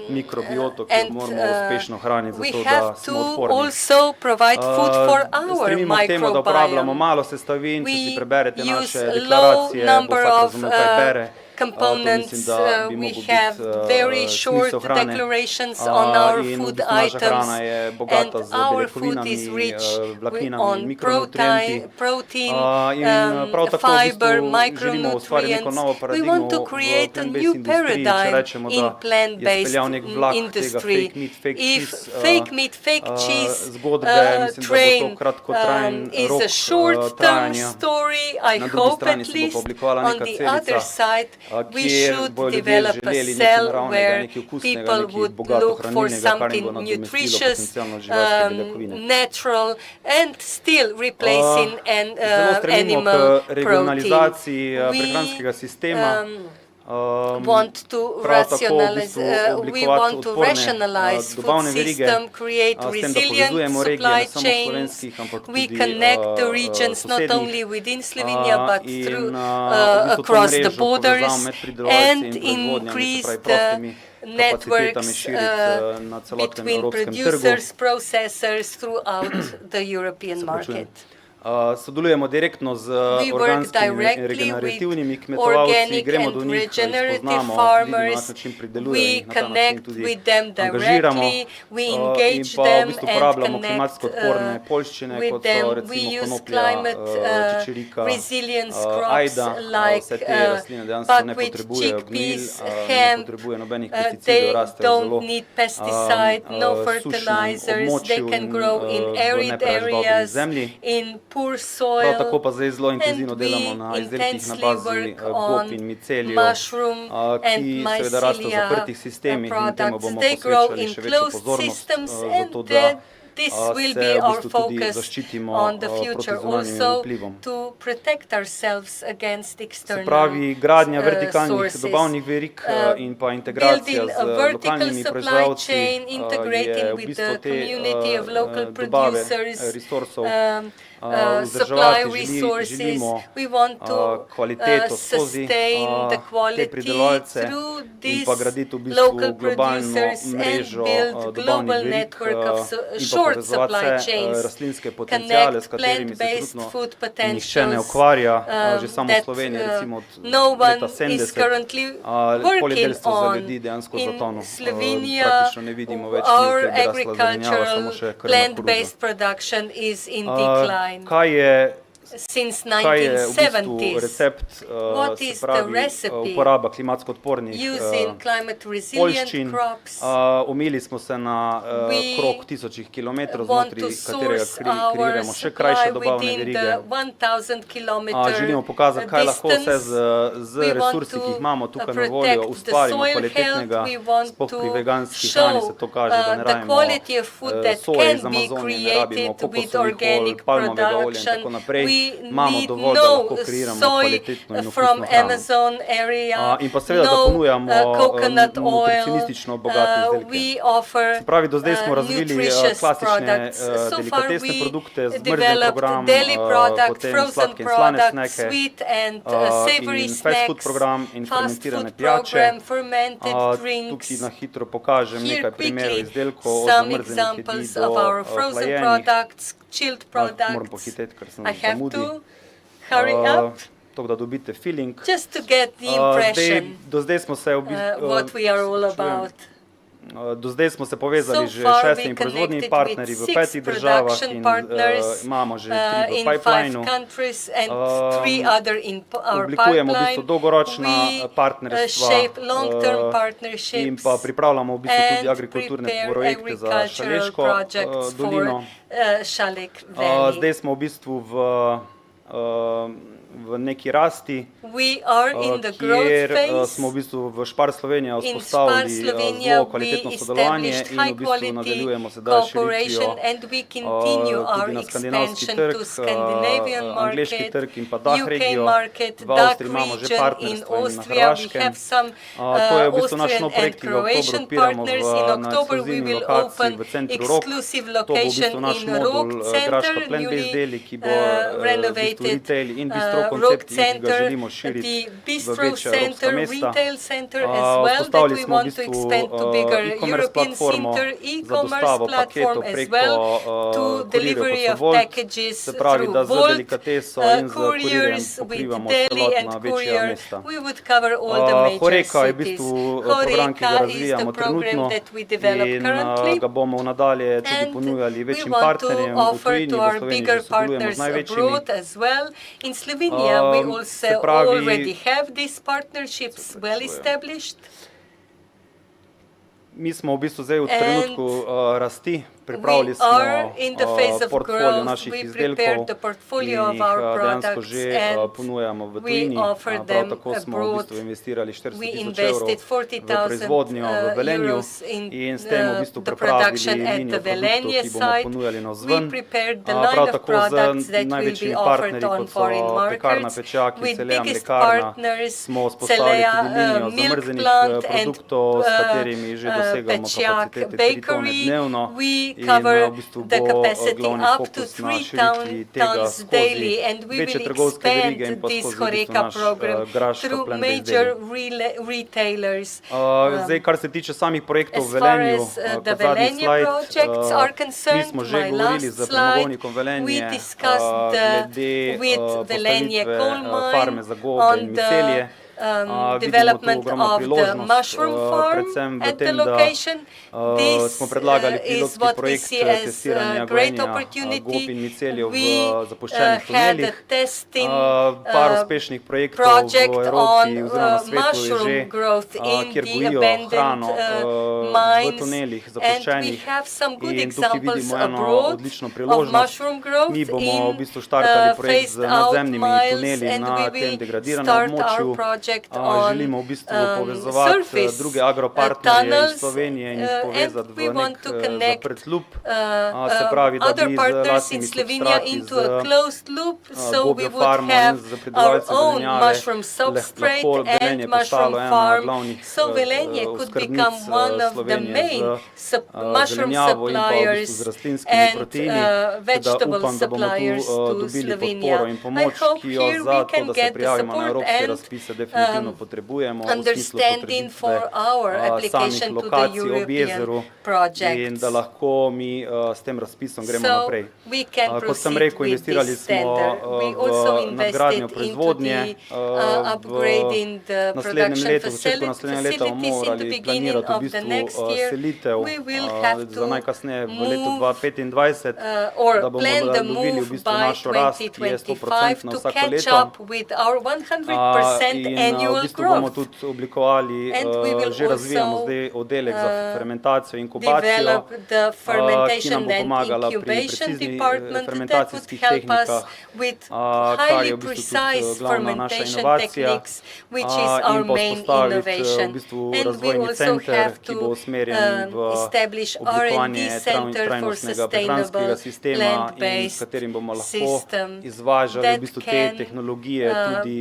mikrobioto, ki jo and moramo uspešno hraniti, we zato have da smo to odporni. also provide food for our Stremimo k temu, da uporabljamo microbiome. malo sestavin, če si We preberete use naše low deklaracije, bo number vsak of razumel, kaj bere. components. To mislim, da bi We mogel have biti very short smisel hrane. declarations on our In v food bistvu naša items, hrana je and bogata z our food beljakovinami, is rich vlakninami, on mikronutrienti. protein, In prav tako v fiber, bistvu želimo ustvariti neko micronutrients. novo We paradigmo want to v create a plant-based new industriji, če paradigm rečemo, in da je plant-based speljal nek vlak tega industry. fake meat, fake If cheese, fake meat, fake cheese zgodbe, mislim, da bo train to kratkotrajen is rok a short-term trajanja. story, I Na drugi hope strani at se bo least. pa oblikovala On neka the celica, other side, we kjer should bodo ljudje develop a želeli nekaj cell naravnega, where nekaj okusnega, people nekaj would bogato look for hranilnega, kar jim something bo nadomestilo nutritious, potencialno živalske beljakovine. natural, and still replacing Zelo stremimo animal k regionalizaciji protein. prehranskega sistema. Want to prav tako v rationalize, bistvu we oblikovati want to odporne rationalize food dobavne verige, system, create s tem, da resilient povezujemo regije, supply ne samo chains. slovenskih, ampak We tudi connect the regions not sosednjih. only within Slovenia but In through v bistvu to across the mrežo borders povezamo med pridelovalci and in proizvodnjami, se increase pravi the prostimi networks kapacitetami širiti na celotnem between evropskem trgu. producers, processors throughout the European market. Sodelujemo direktno z organskimi in regenerativnimi kmetovalci, gremo do njih, spoznamo, vidimo, na kak način pridelujejo in na ta način tudi angažiramo in pa v bistvu uporabljamo klimatsko odporne poljščine, kot so recimo konoplja, čičerika, ajda, vse te rastline dejansko ne potrebujejo gnojil, ne potrebujejo nobenih pesticidov, rastejo zelo sušnem območju in v nepreveč dobri zemlji. Prav tako pa zdaj zelo intenzivno delamo na izdelkih na bazi gob in micelijev, ki seveda rastejo v zaprtih sistemih in temu bomo posvečali še večjo pozornost, zato da This se will v be our bistvu tudi focus zaščitimo on the proti future zunanjim also vplivom. to protect ourselves against Se external pravi, gradnja vertikalnih sources. dobavnih verig in pa integracija Building z a vertical lokalnimi supply proizvajalci chain, je integrating v with bistvu the te community of local dobave producers, resursov supply resources. We want to sustain the quality through these local producers and build global network of short supply chains, connect plant-based food potentials that no one is currently working on. In Slovenia, our agricultural plant-based production is in decline. Since 1970s, what is the recipe using climate-resilient crops? We want to source our supply within the 1,000-kilometer distance. We want to protect the soil health. We want to show the quality of food that can be created with organic production. We need no soy from Amazon area, no coconut oil. We offer nutritious products. So far we developed deli products, frozen products, sweet and savory snacks, fast food program, fermented drinks. Here quickly some examples of our frozen products, chilled products. I have to hurry up just to get the impression what we are all about. Do zdaj smo se povezali že s 6 proizvodnimi partnerji v 5 državah in imamo že 3 v pipelineu. Oblikujemo v bistvu dolgoročna partnerstva in pa pripravljamo v bistvu tudi agrikulturne projekte za Šaleško dolino. Zdaj smo v bistvu v neki rasti, kjer smo v bistvu v Spar Slovenija vzpostavili zelo kvalitetno sodelovanje in v bistvu nadaljujemo sedaj širitvijo tudi na skandinavski trg, angleški trg in pa DACH regijo. V Avstriji imamo že partnerstvo in na Hrvaškem. To je v bistvu naš nov projekt, ki ga v oktobru odpiramo na ekskluzivni lokaciji v centru Rog. To bo v bistvu naš modul Graška plant-based deli, ki bo v bistvu retail in bistro koncept, ki ga želimo širiti v večja evropska mesta. Vzpostavili smo v bistvu e-commerce platformo za dostavo paketov preko kurirjev kot Volt, se pravi, da z delikateso in z kurirjem pokrivamo celotna večja mesta. Horeka je v bistvu program, ki ga razvijamo trenutno in ga bomo nadalje tudi ponujali večjim partnerjem v tujini, v Sloveniji že sodelujemo z največjimi. We also already have these partnerships well established. Mi smo v bistvu zdaj v trenutku rasti, pripravili smo portfolio naših izdelkov in jih dejansko že ponujamo v tujini. Prav tako smo v bistvu investirali 400,000 € v proizvodnjo v Velenju in s tem v bistvu pripravili linijo produktov, ki bomo ponujali navzven. Prav tako z največjimi partnerji, kot so Pekarna Pečjaki, Celea Mlekarna, smo vzpostavili tudi linijo zamrznjenih produktov, s katerimi že dosegamo kapacitete 3 tone dnevno. Cover the capacity up to 3 tons daily, and we will expand this Horeca program through major retailers. Zdaj, kar se tiče samih projektov v As far Velenju, as the kot zadnji Velenje projects are mi concerned, smo že my govorili last z slide, premogovnikom we Velenje discussed glede with Velenje postavitve coal farme mine za gobe in on micelje. development of the mushroom farm at the location. This is what we see as a great opportunity. We had a testing project on mushroom growth in the abandoned mines, and we have some good examples abroad of mushroom growth in phased out miles, and we will start our project project on surface tunnels, and we want to connect other partners in Slovenia into a closed loop, so we would have our own mushroom substrate and mushroom farm, so Velenje could become one of the main mushroom suppliers and vegetable suppliers to Slovenia. I hope here we can get the support and understanding for our application to the European projects. So we can proceed with this tender. We also invested into the upgrading the production facilities in the beginning of the next year. We will have to move or plan the move by 2025 to catch up with our 100% annual growth. And we will also develop the fermentation and incubation department that would help us with highly precise fermentation techniques, which is our main innovation. And we also have to establish R&D Center for Sustainable Plant-Based System that can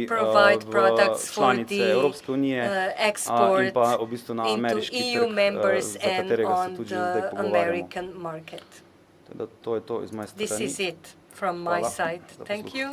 provide products for the export into EU members and on the American market. This is it from my side. Thank you.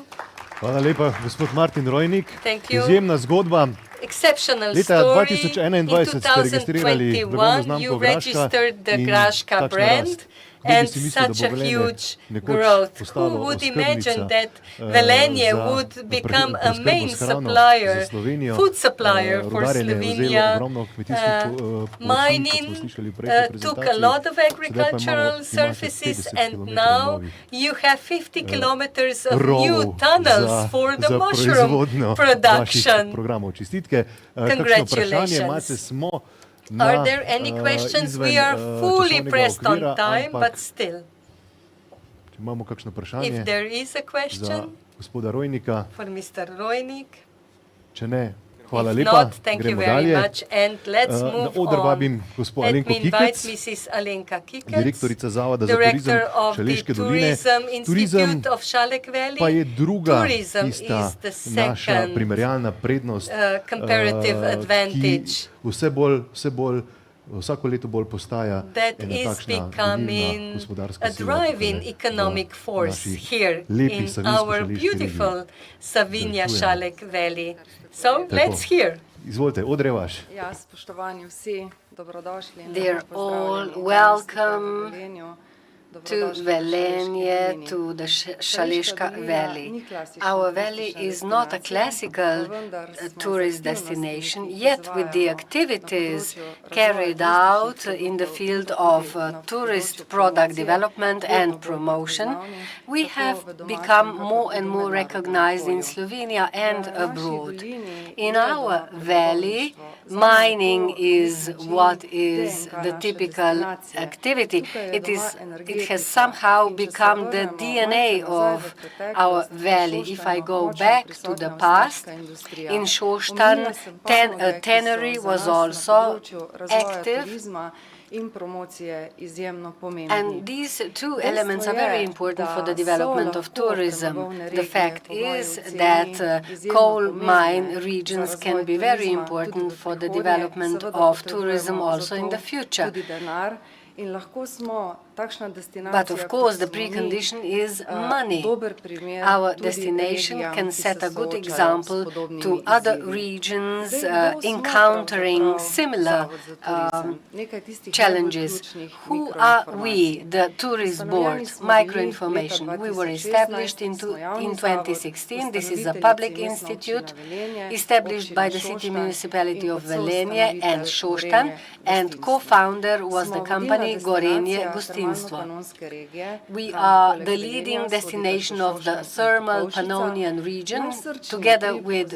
Hvala lepa, gospod Martin Rojnik. Thank you. Izjemna zgodba. Exceptional Leta story. 2021 ste registrirali blagovno znamko Graška registered the in Graška takšna brand. rast. Kdo bi And si mislil, da such bo a Velenje huge nekoč growth. Who postalo would imagine oskrbnica, that Velenje za would become a preskrbo main s hrano supplier, za Slovenijo. food supplier for Rudarjenje je vzelo Slovenia. ogromno kmetijskih površin, kot smo Mining slišali v prejšnji took a prezentaciji. lot of Sedaj pa agricultural imate surfaces, 50 and kilometrov now novih you have 50 kilometers of rovov new tunnels for the za mushroom proizvodnjo production. vaših programov. Čestitke. Kakšno vprašanje imate, smo na Are there any questions? We are fully pressed on time, but still. Če imamo kakšno vprašanje If there is a za question gospoda Rojnika, for Mr. Rojnik, če ne, hvala if lepa, not, thank you gremo very dalje. much, and let's Na move oder on. vabim gospod Let Alenko me invite Kikec, Mrs. Alenka Kikec, direktorica Zavoda za turizem Director of the Šaleške doline. Tourism Turizem Institute of Šalek Valley. pa je druga Tourism tista is the naša second primerjalna prednost, comparative advantage ki vsako leto bolj postaja that ena is takšna vodilna becoming gospodarska a sila driving tukaj economic v force naši here lepi in savinjsko-šaleški our regiji. beautiful Savinja Čujemo. Šalek Valley. So Tako. let's hear. Izvolite, Odre vaš. Ja, spoštovani vsi, dobrodošli. They're all welcome to Velenje, to the Šaleška Valley. Our valley is not a classical tourist destination, yet with the activities carried out in the field of tourist product development and promotion, we have become more and more recognized in Slovenia and abroad. In our valley, mining is what is the typical activity. It has somehow become the DNA of our valley. If I go back to the past, in Šoštanj, a tannery was also active. And these two elements are very important for the development of tourism. The fact is that coal mine regions can be very important for the development of tourism also in the future. But of course, the precondition is money. Our destination can set a good example to other regions encountering similar challenges. Who are we, the Tourist Board? Micro-information. We were established in 2016. This is a public institute established by the city municipality of Velenje and Šoštanj, and co-founder was the company Gorenje Gostinstvo detinstva. We are the leading destination of the thermal Pannonian region, together with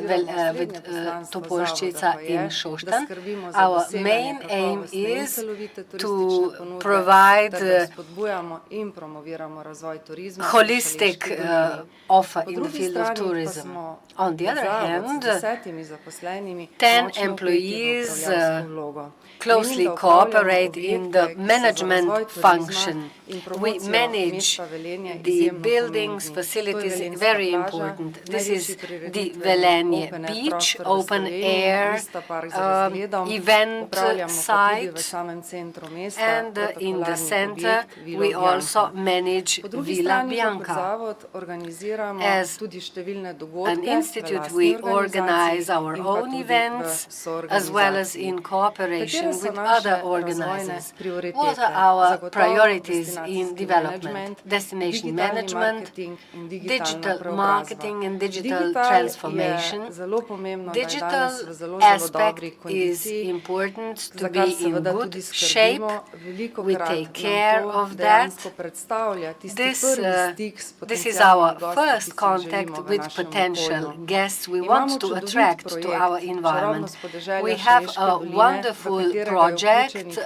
Topolčica in Šoštanj. Our main aim is to provide holistic offer in the field of tourism. On the other hand, 10 employees closely cooperate in the management function. We manage the buildings, facilities, very important. This is the Velenje Beach, open air event site, and in the center we also manage Villa Bianca. As an institute, we organize our own events as well as in cooperation with other organizers. What are our priorities in development? Destination management, digital marketing and digital transformation. Digital aspect is important to be in good shape. We take care of that. This is our first contact with potential guests we want to attract to our environment. We have a wonderful project,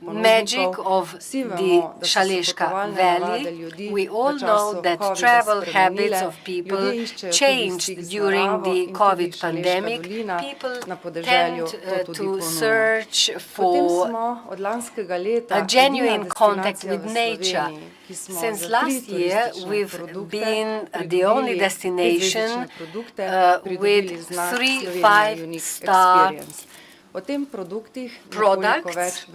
Magic of the Šaleška Valley. We all know that travel habits of people changed during the COVID pandemic. People tend to search for a genuine contact with nature. Since last year, we've been the only destination with 3 5-star products.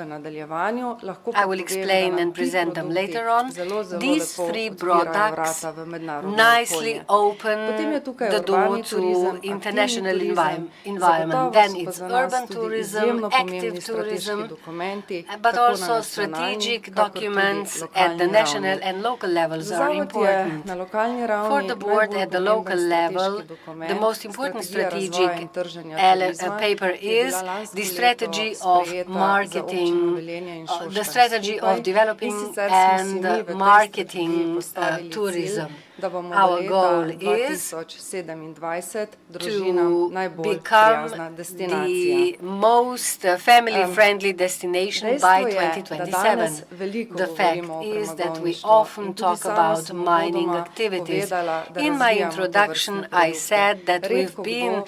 I will explain and present them later on. These 3 products nicely open the door to international environment. Then it's urban tourism, active tourism, but also strategic documents at the national and local levels are important. For the board at the local level, the most important strategic paper is the strategy of marketing, the strategy of developing and marketing tourism. Our goal is to become the most family-friendly destination by 2027. The fact is that we often talk about mining activities. In my introduction, I said that we've been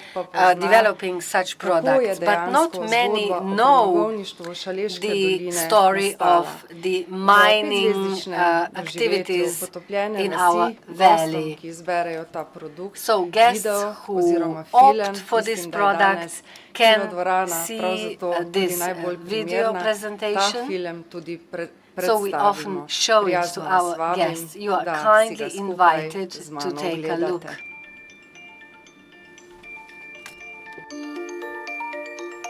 developing such products, but not many know the story of the mining activities in our valley. So guests who opt for this product can see this video presentation. So we often show it to our guests. You are kindly invited to take a look.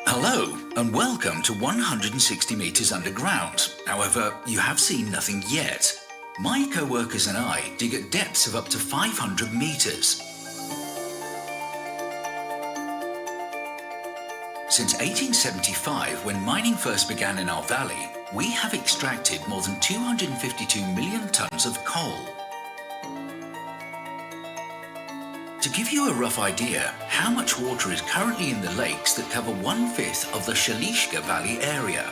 Hello and welcome to 160 meters underground. However, you have seen nothing yet. My co-workers and I dig at depths of up to 500 meters. Since 1875, when mining first began in our valley, we have extracted more than 252 million tons of coal. To give you a rough idea how much water is currently in the lakes that cover 1/5 of the Šaleška Valley area.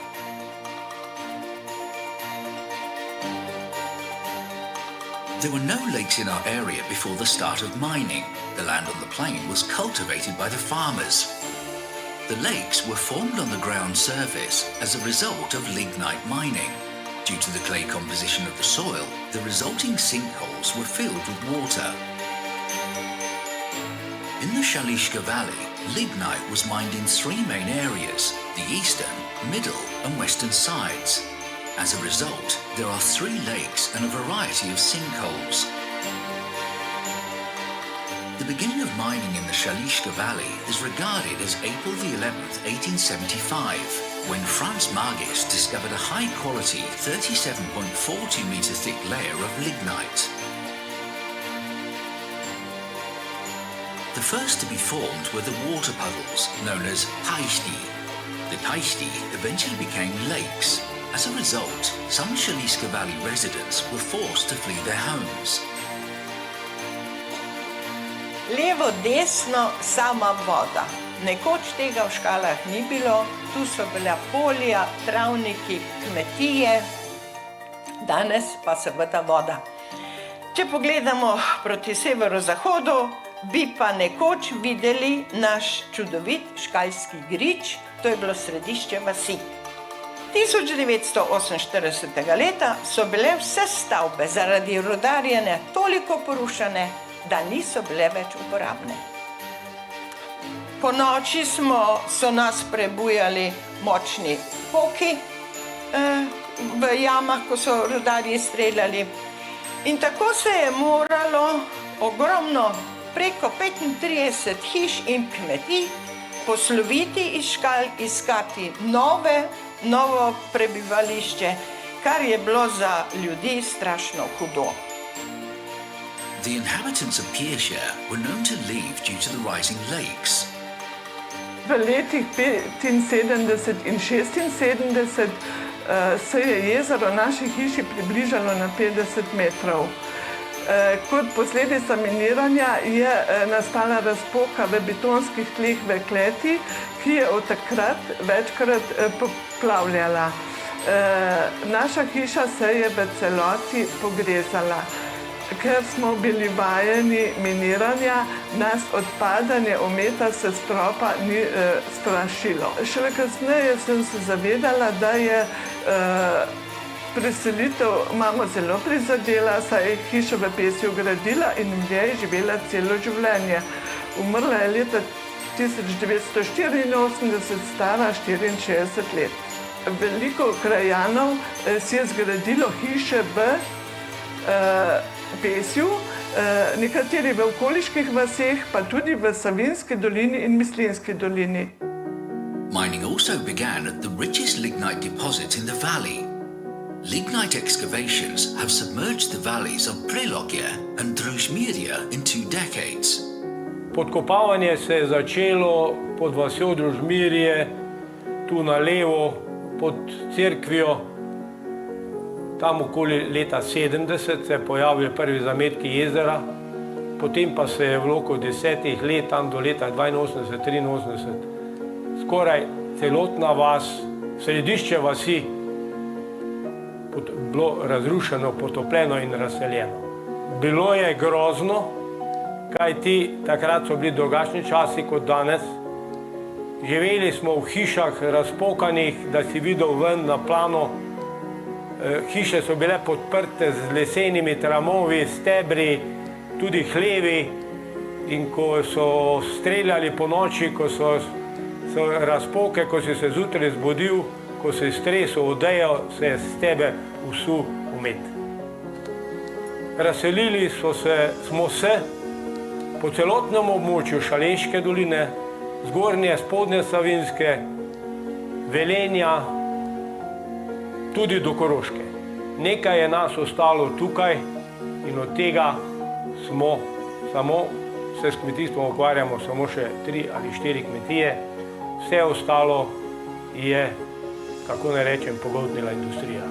There were no lakes in our area before the start of mining. The land on the plain was cultivated by the farmers. The lakes were formed on the ground surface as a result of lignite mining. Due to the clay composition of the soil, the resulting sinkholes were filled with water. In the Šaleška Valley, lignite was mined in 3 main areas, the eastern, middle and western sides. As a result, there are 3 lakes and a variety of sinkholes. The beginning of mining in the Šaleška Valley is regarded as April the 11th, 1875, when Franz Margis discovered a high-quality 37.42-meter thick layer of lignite. The first to be formed were the water puddles, known as taichti. The taichti eventually became lakes, As a result, some Šaleška Valley residents were forced to flee their homes. Levo, desno, sama voda. Nekoč tega v Škalah ni bilo, tu so bila polja, travniki, kmetije, danes pa seveda voda. Če pogledamo proti severozahodu, bi pa nekoč videli naš čudovit Škalski grič, to je bilo središče vasi. 1948. leta so bile vse stavbe zaradi rudarjenja toliko porušene, da niso bile več uporabne. Po noči so nas prebujali močni poki v jamah, ko so rudarji streljali. In tako se je moralo ogromno, preko 35 hiš in kmetij, posloviti iz Škal, iskati novo prebivališče, kar je bilo za ljudi strašno hudo. The inhabitants of Piershire were known to leave due to the rising lakes. V letih 75 in 76 se je jezero naši hiši približalo na 50 metrov. Kot posledica miniranja je nastala razpoka v betonskih tleh v kleti, ki je od takrat večkrat poplavljala. Naša hiša se je v celoti pogrezala. Ker smo bili vajeni miniranja, nas odpadanje ometa se stropa ni strašilo. Šele kasneje sem se zavedala, da je preselitev mamo zelo prizadela, saj je hišo v Pesju gradila in v njej živela celo življenje. Umrla je leta 1984, stara 64 let. Veliko krajanov si je zgradilo hiše v Pesju, nekateri v okoliških vaseh, pa tudi v Savinjski dolini in Mislinjski dolini. Mining also began at the richest lignite deposits in the valley. Lignite excavations have submerged the valleys of Prelogje and Družmirje in 2 decades. Podkopavanje se je začelo pod vasjo Družmirje, tu na levo, pod cerkvijo. Tam okoli leta 70 se je pojavili prvi zametki jezera, potem pa se je v roku 10 let, tam do leta 82-83, skoraj celotna vas, središče vasi, bilo razrušeno, potopljeno in razseljeno. Bilo je grozno, kajti takrat so bili drugačni časi kot danes. Živeli smo v hišah razpokanih, da si videl ven na plano. Hiše so bile podprte z lesenimi tramovi, stebri, tudi hlevi, in ko so streljali po noči, ko so razpoke, ko si se zjutraj zbudil, ko si stresel odejo, se je s tebe usul umet. Razselili smo se po celotnem območju Šaleške doline, zgornje, spodnje Savinjske, Velenja, tudi do Koroške. Nekaj je nas ostalo tukaj in od tega smo samo, se s kmetijstvom ukvarjamo samo še 3 ali 4 kmetije, vse ostalo je, kako ne rečem, pogoltnila industrija.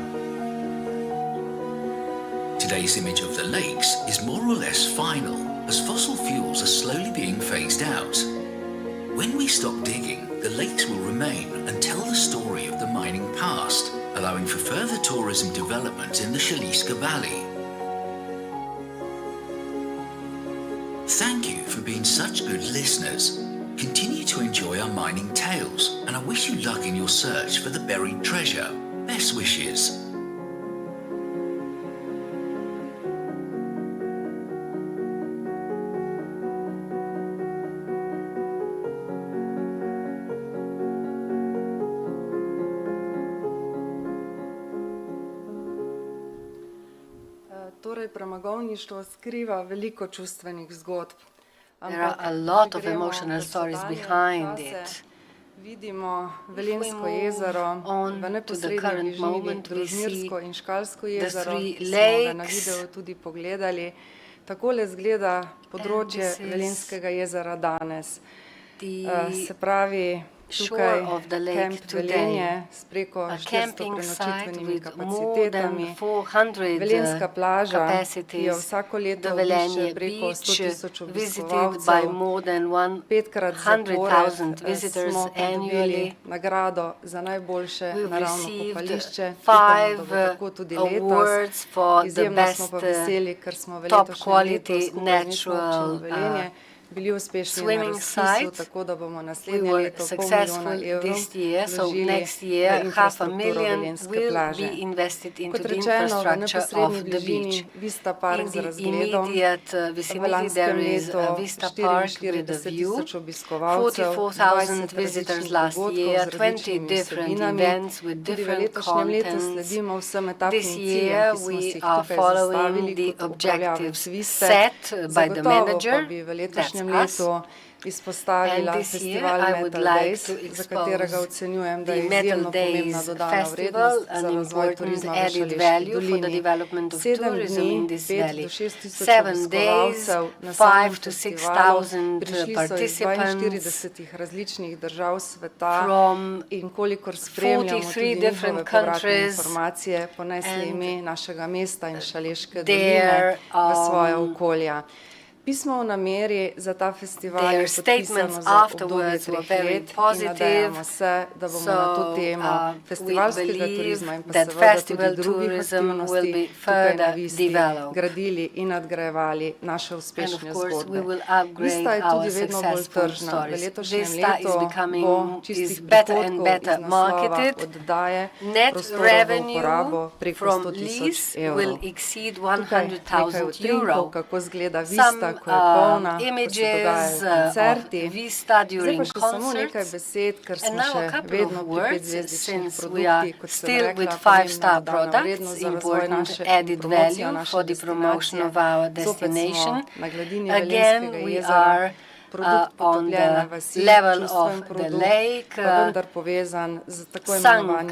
Today's image of the lakes is more or less final, as fossil fuels are slowly being phased out. When we stop digging, the lakes will remain and tell the story of the mining past, allowing for further tourism development in the Šaleška Valley. Thank you for being such good listeners. Continue to enjoy our mining tales, and I wish you luck in your search for the buried treasure. Best wishes. Torej, premogovništvo skriva veliko čustvenih zgodb. There are a lot of emotional stories behind it. Vidimo Velenjsko jezero, v neposrednji bližini Družmirsko in Škalsko jezero, ki smo ga na videu tudi pogledali. Takole izgleda področje Velenjskega jezera danes. Se pravi, shore of the lake today, a camping site with more than 400 capacities, the Velenje Beach, visited by more than 100,000 visitors annually. We've received 5 awards for the best top quality natural swimming site. We were successful this year, so next year $500,000 will be invested into the infrastructure of the beach. In the immediate vicinity there is a Vista Park with a view, 44,000 visitors last year, 20 different events with different contents. This year we are following the objectives set by the manager, that's us. And this year I would like to expose the Metal Days Festival, an important added value for the development of tourism in this valley. 7 days, 5,000 to 6,000 participants from 43 different countries, their statements afterwards were very positive, so we believe that festival tourism will be further developed. And of course we will upgrade our successful stories. Vista is better and better marketed. Net revenue from lease will exceed €100,000. Some images of Vista during concerts, and now a couple of words, since we are still with 5-star products, important added value for the promotion of our destination. Again, we are on the level of the lake, sunk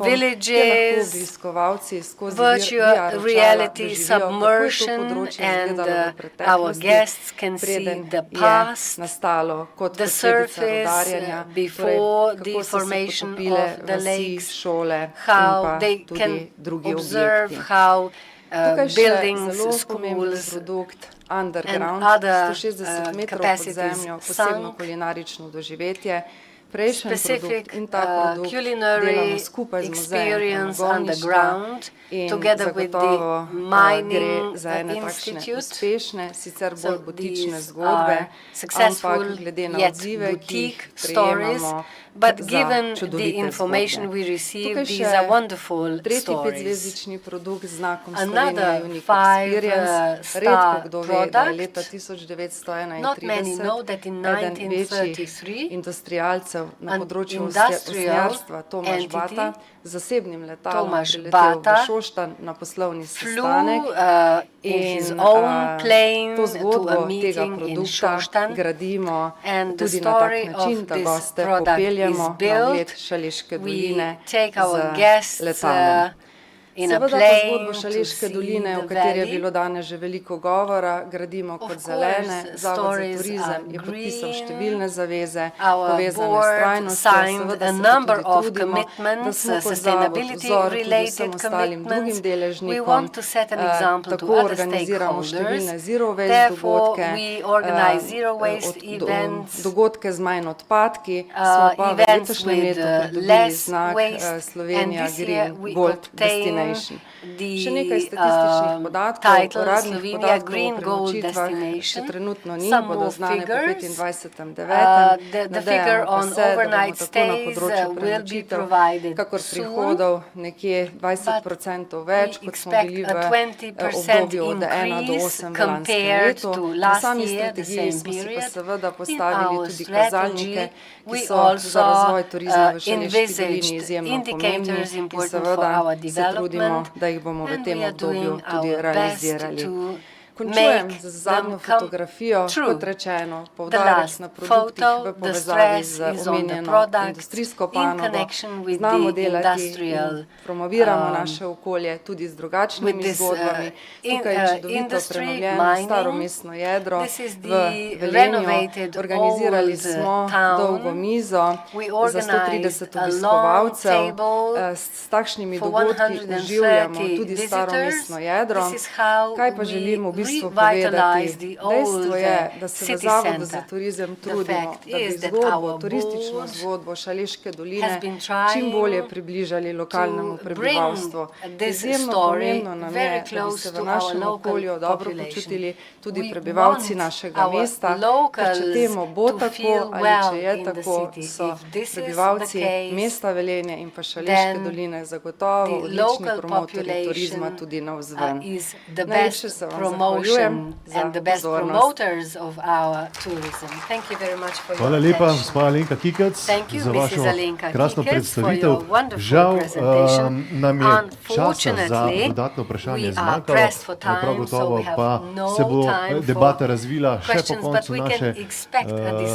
villages, virtual reality submersion, and our guests can see the past, the surface before the formation of the lakes, how they can observe how buildings, schools, and other capacities sunk. Specific culinary experience underground, together with the mining institute. So these are successful yet boutique stories, but given the information we receive, these are wonderful stories. Another 5-star product, not many know that in 1933, an industrial entity, Tomaž Bata, flew in his own plane to a meeting in Šoštanj, and the story of this product is built. We take our guests in a plane to see the valley. Of course, stories are green. Our board signed a number of commitments, sustainability-related commitments. We want to set an example to other stakeholders. Therefore, we organize zero-waste events, events with less waste, and this year we obtained the title Slovenia Green Gold Destination. Some more figures. The figure on overnight stays will be provided soon, but we expect a 20% increase compared to last year, the same period. In our strategy, we also envisaged indicators important for our development, and we are doing our best to Končujem z zadnjo fotografijo, kot rečeno, poudarek na produktih v povezavi z omenjeno industrijsko panogo. Znamo delati in promoviramo naše okolje tudi z drugačnimi zgodbami. Tukaj je čudovito prenovljeno staro mestno jedro v Velenju. Organizirali smo dolgo mizo za 130 obiskovalcev. S takšnimi dogodki oživljamo tudi staro mestno jedro. Kaj pa želimo v bistvu povedati? Dejstvo je, da se v Zavodu za turizem trudimo, da bi zgodbo, turistično zgodbo Šaleške doline čim bolje približali lokalnemu prebivalstvu. Izjemno pomembno nam je, da bi se v našem okolju dobro počutili tudi prebivalci našega mesta, ker če temu bo tako ali če je tako, so prebivalci mesta Velenje in pa Šaleške doline zagotovo odlični promotorji turizma tudi navzven. Najlepše se vam zahvaljujem za pozornost. Hvala lepa, gospa Alenka Kikac, za vašo krasno predstavitev. Žal nam je časa za dodatno vprašanje zmanjkalo, prav gotovo pa se bo debata razvila še po koncu naše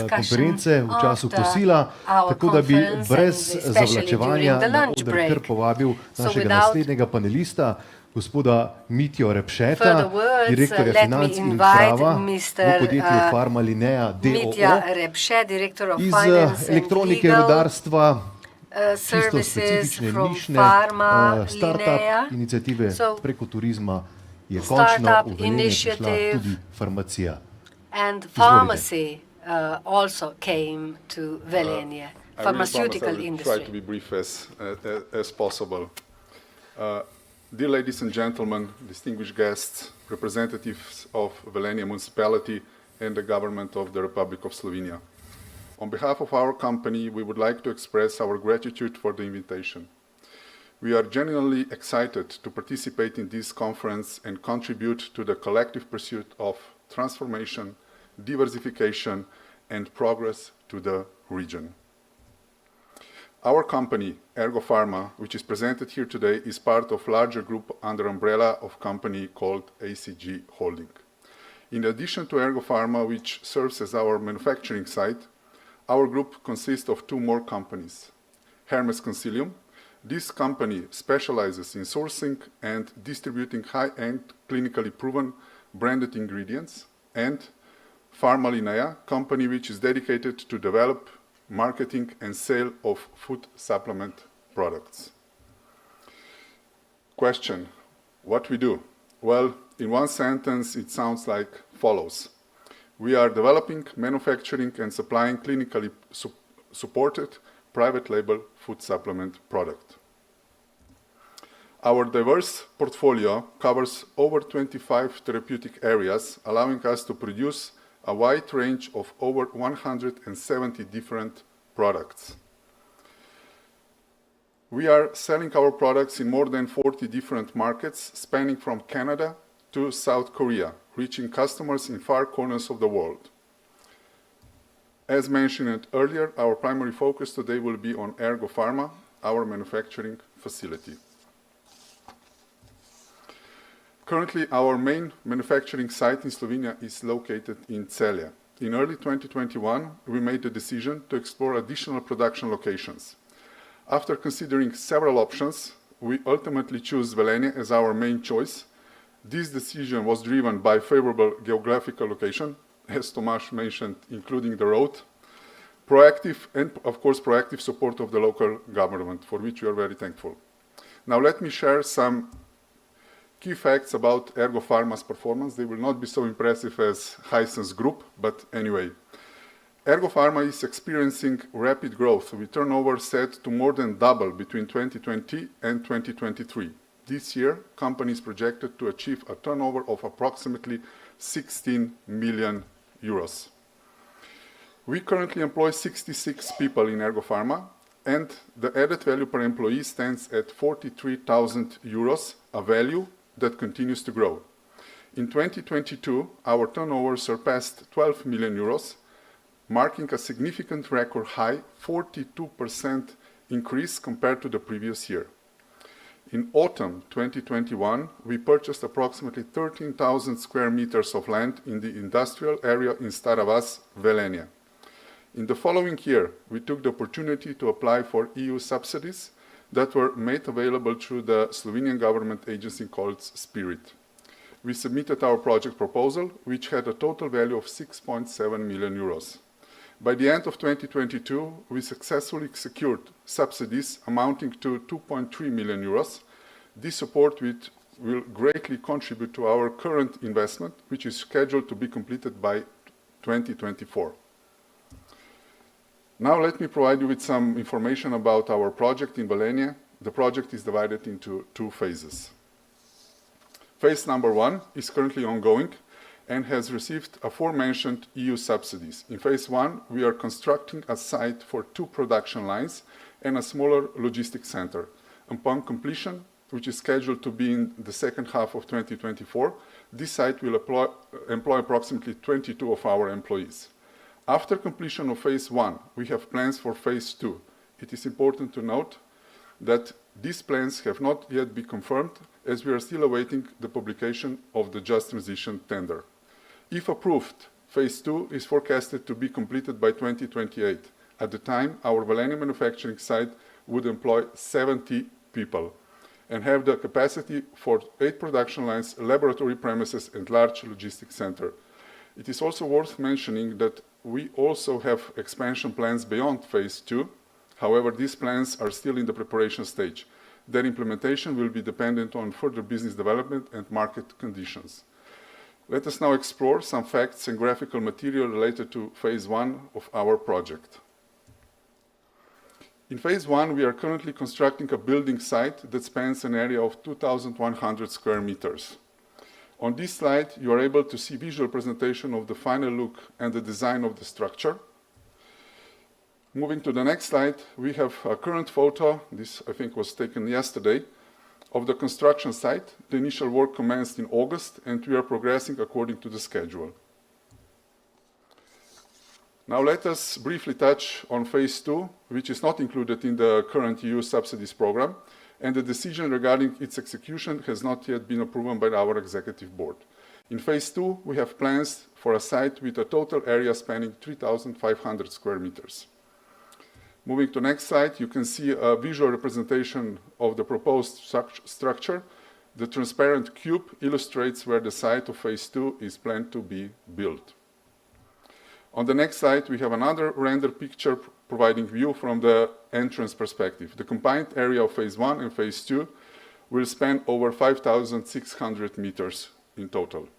konference v času kosila, tako da bi brez zavlačevanja na oder kar povabil našega naslednjega panelista, gospoda Mitjo Repšeta, direktorja financ in prava v podjetju Farma Linea d.o.o. iz elektronike, rudarstva, čisto specifične nišne start-up iniciative preko turizma je končno v Velenje prišla tudi farmacija. Pharmacy also came to Velenje, pharmaceutical industry. I will try to be brief as possible. Dear ladies and gentlemen, distinguished guests, representatives of Velenje municipality and the government of the Republic of Slovenia. On behalf of our company, we would like to express our gratitude for the invitation. We are genuinely excited to participate in this conference and contribute to the collective pursuit of transformation, diversification, and progress to the region. Our company, Ergo Pharma, which is presented here today, is part of a larger group under umbrella of company called ACG Holding. In addition to Ergo Pharma, which serves as our manufacturing site, our group consists of two more companies. Hermes Consilium. This company specializes in sourcing and distributing high-end, clinically proven branded ingredients, and Farma Linea, company which is dedicated to develop, marketing and sale of food supplement products. Question, what we do? Well, in one sentence, it sounds like follows. We are developing, manufacturing and supplying clinically supported private label food supplement product. Our diverse portfolio covers over 25 therapeutic areas, allowing us to produce a wide range of over 170 different products. We are selling our products in more than 40 different markets, spanning from Canada to South Korea, reaching customers in far corners of the world. As mentioned earlier, our primary focus today will be on Ergo Pharma, our manufacturing facility. Currently, our main manufacturing site in Slovenia is located in Celje. In early 2021, we made the decision to explore additional production locations. After considering several options, we ultimately chose Velenje as our main choice. This decision was driven by favorable geographical location, as Tomasz mentioned, including the road, proactive and, of course, proactive support of the local government, for which we are very thankful. Now, let me share some key facts about Ergo Pharma's performance. They will not be so impressive as Hisense Group, but anyway. Ergo Pharma is experiencing rapid growth, with turnover set to more than double between 2020 and 2023. This year, company is projected to achieve a turnover of approximately 16 million euros. We currently employ 66 people in Ergo Pharma, and the added value per employee stands at 43,000 euros, a value that continues to grow. In 2022, our turnover surpassed 12 million euros, marking a significant record high 42% increase compared to the previous year. In autumn 2021, we purchased approximately 13,000 square meters of land in the industrial area in Stara Vas, Velenje. In the following year, we took the opportunity to apply for EU subsidies that were made available through the Slovenian government agency called Spirit. We submitted our project proposal, which had a total value of 6.7 million euros. By the end of 2022, we successfully secured subsidies amounting to 2.3 million euros. This support will greatly contribute to our current investment, which is scheduled to be completed by 2024. Now let me provide you with some information about our project in Velenje. The project is divided into two phases. Phase number 1 is currently ongoing and has received aforementioned EU subsidies. In phase 1, we are constructing a site for 2 production lines and a smaller logistics center. Upon completion, which is scheduled to be in the second half of 2024, this site will employ approximately 22 of our employees. After completion of phase 1, we have plans for phase 2. It is important to note that these plans have not yet been confirmed, as we are still awaiting the publication of the Just Transition tender. If approved, phase 2 is forecasted to be completed by 2028. At the time, our Velenje manufacturing site would employ 70 people and have the capacity for 8 production lines, laboratory premises, and large logistics center. It is also worth mentioning that we also have expansion plans beyond phase 2. However, these plans are still in the preparation stage. Their implementation will be dependent on further business development and market conditions. Let us now explore some facts and graphical material related to phase 1 of our project. In phase 1, we are currently constructing a building site that spans an area of 2,100 square meters. On this slide, you are able to see visual presentation of the final look and the design of the structure. Moving to the next slide, we have a current photo, this I think was taken yesterday, of the construction site. The initial work commenced in August, and we are progressing according to the schedule. Now let us briefly touch on phase 2, which is not included in the current EU subsidies program, and the decision regarding its execution has not yet been approved by our executive board. In phase 2, we have plans for a site with a total area spanning 3,500 square meters. Moving to the next slide, you can see a visual representation of the proposed structure. The transparent cube illustrates where the site of phase 2 is planned to be built. On the next slide, we have another render picture providing view from the entrance perspective. The combined area of phase 1 and phase 2 will span over 5,600 meters in total.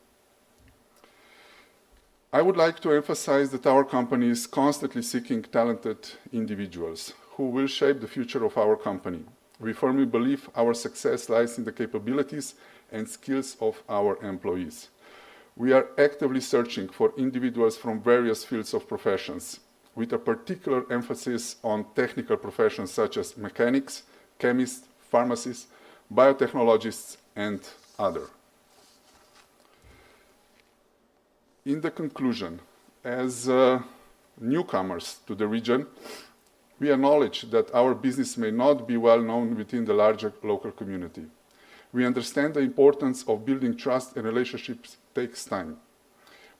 I would like to emphasize that our company is constantly seeking talented individuals who will shape the future of our company. We firmly believe our success lies in the capabilities and skills of our employees. We are actively searching for individuals from various fields of professions, with a particular emphasis on technical professions such as mechanics, chemists, pharmacists, biotechnologists, and others. In the conclusion, as newcomers to the region, we acknowledge that our business may not be well known within the larger local community. We understand the importance of building trust and relationships takes time.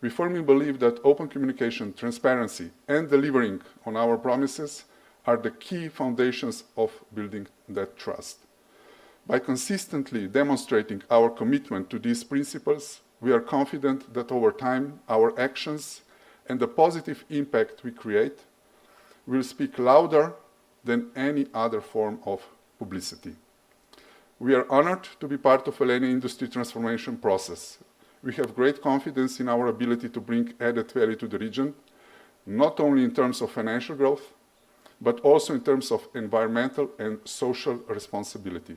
We firmly believe that open communication, transparency, and delivering on our promises are the key foundations of building that trust. By consistently demonstrating our commitment to these principles, we are confident that over time, our actions and the positive impact we create will speak louder than any other form of publicity. We are honored to be part of Velenje industry transformation process. We have great confidence in our ability to bring added value to the region, not only in terms of financial growth, but also in terms of environmental and social responsibility.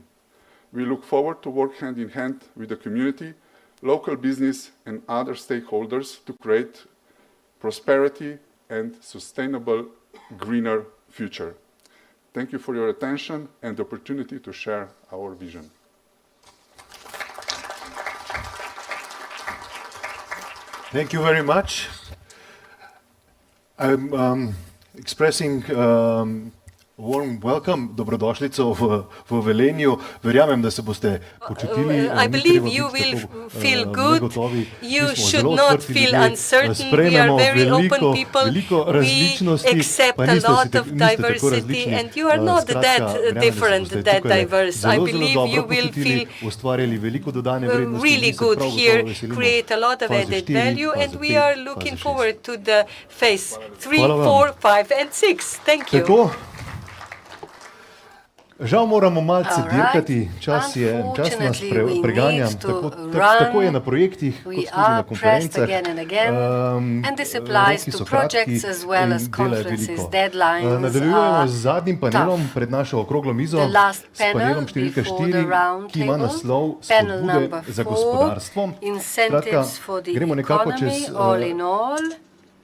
We look forward to work hand in hand with the community, local business, and other stakeholders to create prosperity and sustainable, greener future. Thank you for your attention and the opportunity to share our vision. Thank you very much. I'm expressing warm welcome, dobrodošlico v Velenju. Verjamem, da se boste počutili. I believe you will feel good. You should not feel uncertain. We are very open people. We accept a lot of diversity, and you are not that different, that diverse. I believe you will feel really good here, create a lot of added value, and we are looking forward to the phase 3, 4, 5, and 6. Thank you. Tako. Žal moramo malce dirkati, čas nas preganja, tako je na projektih, kot tudi na konferencah. Roki so kratki in dela je veliko. Nadaljujemo z zadnjim panelom pred našo okroglo mizo, s panelom številka 4, ki ima naslov Spodbude za gospodarstvo. Skratka, gremo nekako čez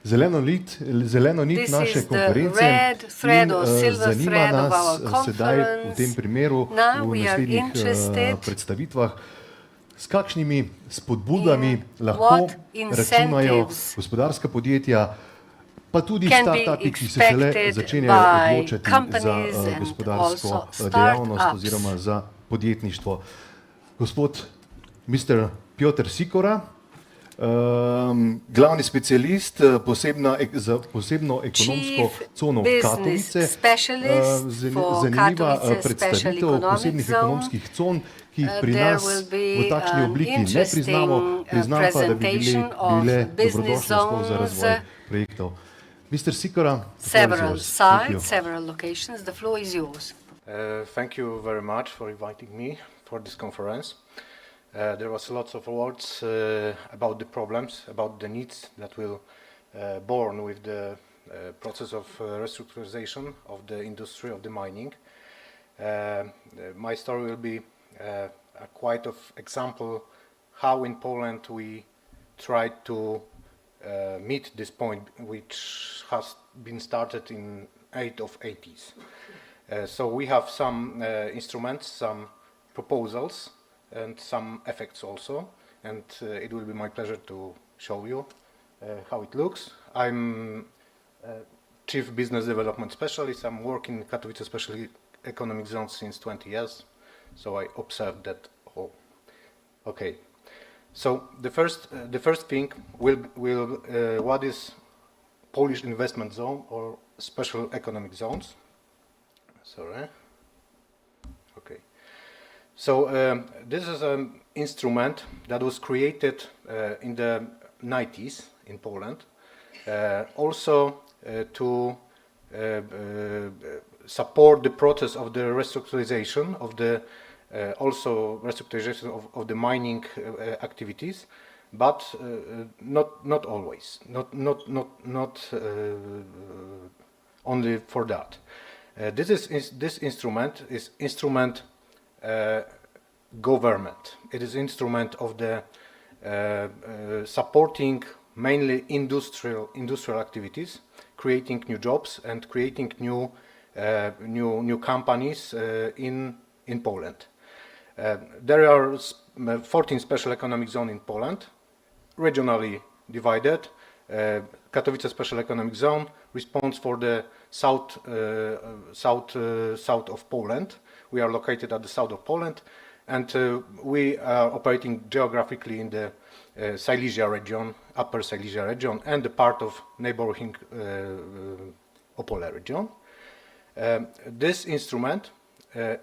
zeleno nit naše konference in zanima nas sedaj v tem primeru v naslednjih predstavitvah, s kakšnimi spodbudami lahko računajo gospodarska podjetja, pa tudi startupi, ki se šele začenjajo odločati za gospodarsko dejavnost oziroma za podjetništvo. Gospod Mr. Piotr Sikora, glavni specialist za posebno ekonomsko cono Katovice, zanimiva predstavitev posebnih ekonomskih con, ki jih pri nas v takšni obliki ne priznamo, priznam pa, da bi bile dobrodošle sploh za razvoj projektov. Mr. Sikora, several sites, several locations, the floor is yours. Thank you very much for inviting me for this conference. There was lots of words about the problems, about the needs that will born with the process of restructurization of the industry of the mining. My story will be a quite of example how in Poland we tried to meet this point, which has been started in 80s. So we have some instruments, some proposals, and some effects also, and it will be my pleasure to show you how it looks. I'm Chief Business Development Specialist. I'm working in Katowice Special Economic Zone since 20 years, so I observed that whole. Okay, so the first thing will what is Polish investment zone or special economic zones? Sorry. Okay. So this is an instrument that was created in the 90s in Poland, also to support the process of the restructurization of the of the mining activities, but not always, not only for that. This instrument is instrument government. It is instrument of the supporting mainly industrial activities, creating new jobs and creating new companies in Poland. There are 14 special economic zones in Poland, regionally divided. Katowice Special Economic Zone responds for the south of Poland. We are located at the south of Poland, and we are operating geographically in the Silesia region, Upper Silesia region, and the part of neighboring Opole region. This instrument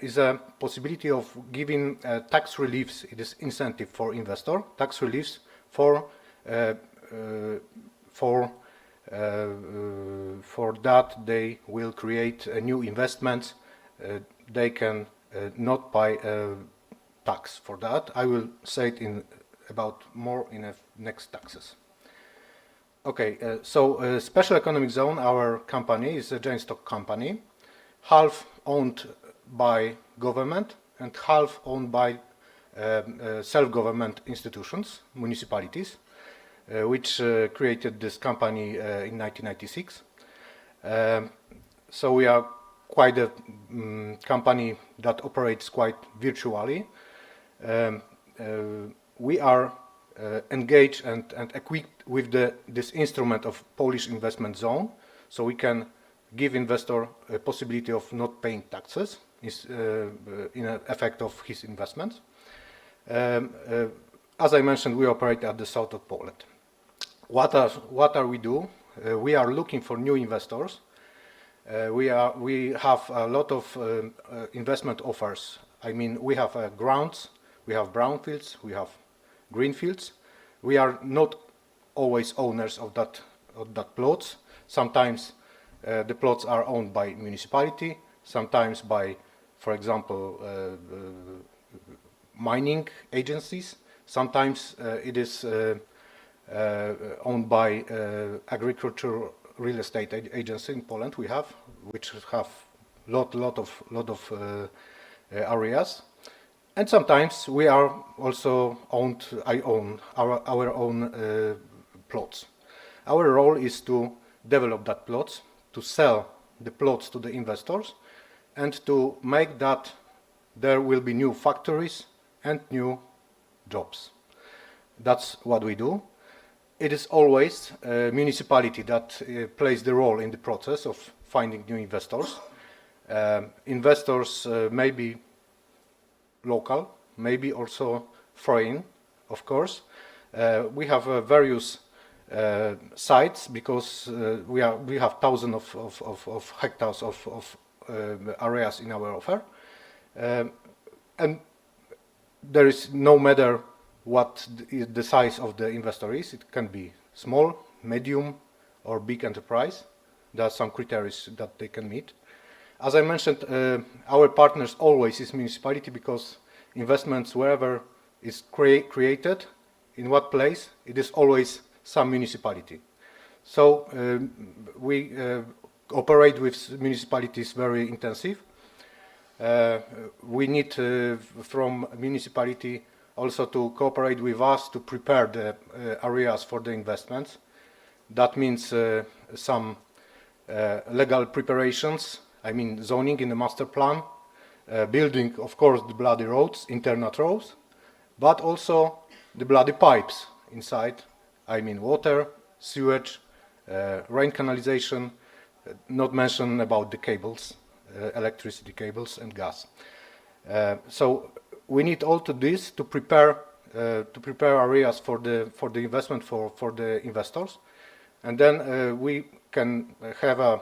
is a possibility of giving tax reliefs. It is incentive for investor, tax reliefs for that they will create new investments. They can not pay tax for that. I will say it about more in next taxes. Okay, so Special Economic Zone, our company is a joint stock company, half owned by government and half owned by self-government institutions, municipalities, which created this company in 1996. So we are quite a company that operates quite virtually. We are engaged and equipped with this instrument of Polish investment zone, so we can give investor a possibility of not paying taxes in effect of his investments. As I mentioned, we operate at the south of Poland. What are we do? We are looking for new investors. We have a lot of investment offers. I mean, we have grounds, we have brownfields, we have greenfields. We are not always owners of that plots. Sometimes the plots are owned by municipality, sometimes by, for example, mining agencies. Sometimes it is owned by agricultural real estate agency in Poland. We have, which have lot of areas, and sometimes we are also owned. I own our own plots. Our role is to develop that plots, to sell the plots to the investors, and to make that there will be new factories and new jobs. That's what we do. It is always a municipality that plays the role in the process of finding new investors. Investors may be local, maybe also foreign, of course. We have various sites because we have thousands of hectares of areas in our offer, and there is no matter what the size of the investor is. It can be small, medium, or big enterprise. There are some criteria that they can meet. As I mentioned, our partners always is municipality, because investments wherever is created, in what place, it is always some municipality. So we operate with municipalities very intensive. We need from municipality also to cooperate with us to prepare the areas for the investments. That means some legal preparations, I mean zoning in the master plan, building, of course, the bloody roads, internal roads, but also the bloody pipes inside, I mean water, sewage, rain canalization, not mention about the cables, electricity cables and gas. So we need all to this to prepare areas for the investment for the investors, and then we can have a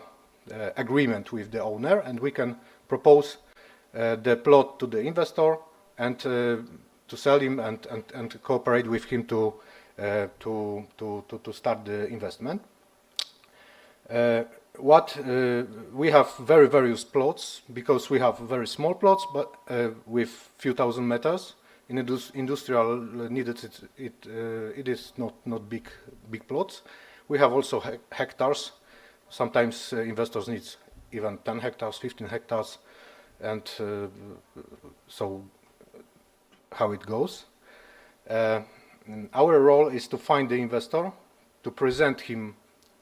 agreement with the owner, and we can propose the plot to the investor and to sell him and cooperate with him to start the investment. We have various plots, because we have very small plots, but with few thousand meters. In industrial needed, it is not big plots. We have also hectares. Sometimes investors need even 10 hectares, 15 hectares, and so how it goes. Our role is to find the investor, to present him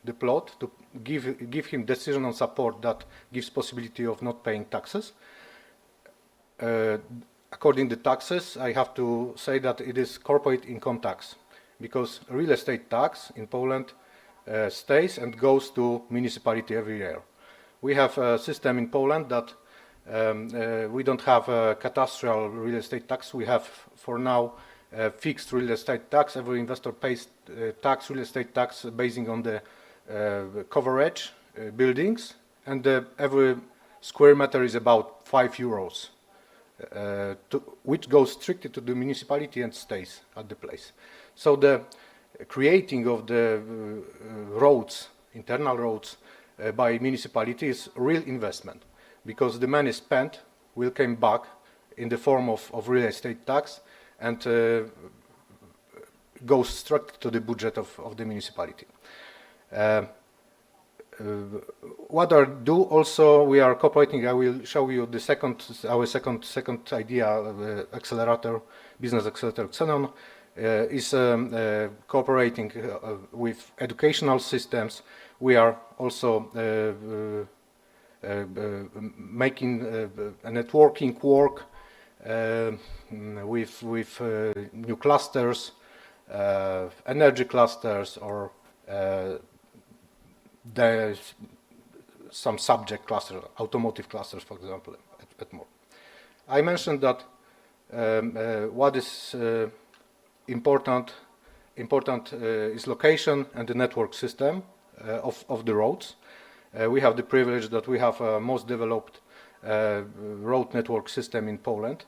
the plot, to give him decisional support that gives possibility of not paying taxes. According to taxes, I have to say that it is corporate income tax, because real estate tax in Poland stays and goes to municipality every year. We have a system in Poland that we don't have a cadastral real estate tax. We have, for now, fixed real estate tax. Every investor pays real estate tax basing on the coverage buildings, and every square meter is about 5 euros, which goes strictly to the municipality and stays at the place. So the creating of the roads, internal roads, by municipality is real investment, because the money spent will come back in the form of real estate tax and goes straight to the budget of the municipality. What I do also, we are cooperating. I will show you our second idea, accelerator, business accelerator Xenon, is cooperating with educational systems. We are also making a networking work with new clusters, energy clusters, or the some subject clusters, automotive clusters, for example, at more. I mentioned that what is important is location and the network system of the roads. We have the privilege that we have a most developed road network system in Poland.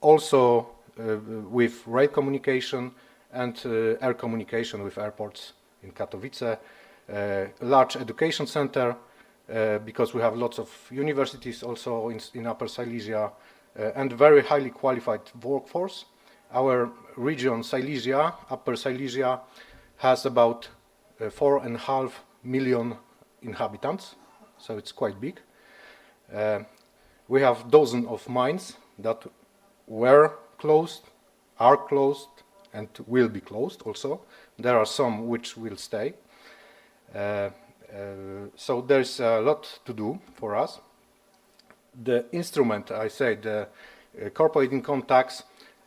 Also with rail communication and air communication with airports in Katowice, large education center, because we have lots of universities also in Upper Silesia, and very highly qualified workforce. Our region, Silesia, Upper Silesia, has about 4.5 million inhabitants, so it's quite big. We have dozens of mines that were closed, are closed, and will be closed also. There are some which will stay. So there's a lot to do for us. The instrument, I said, the corporate income tax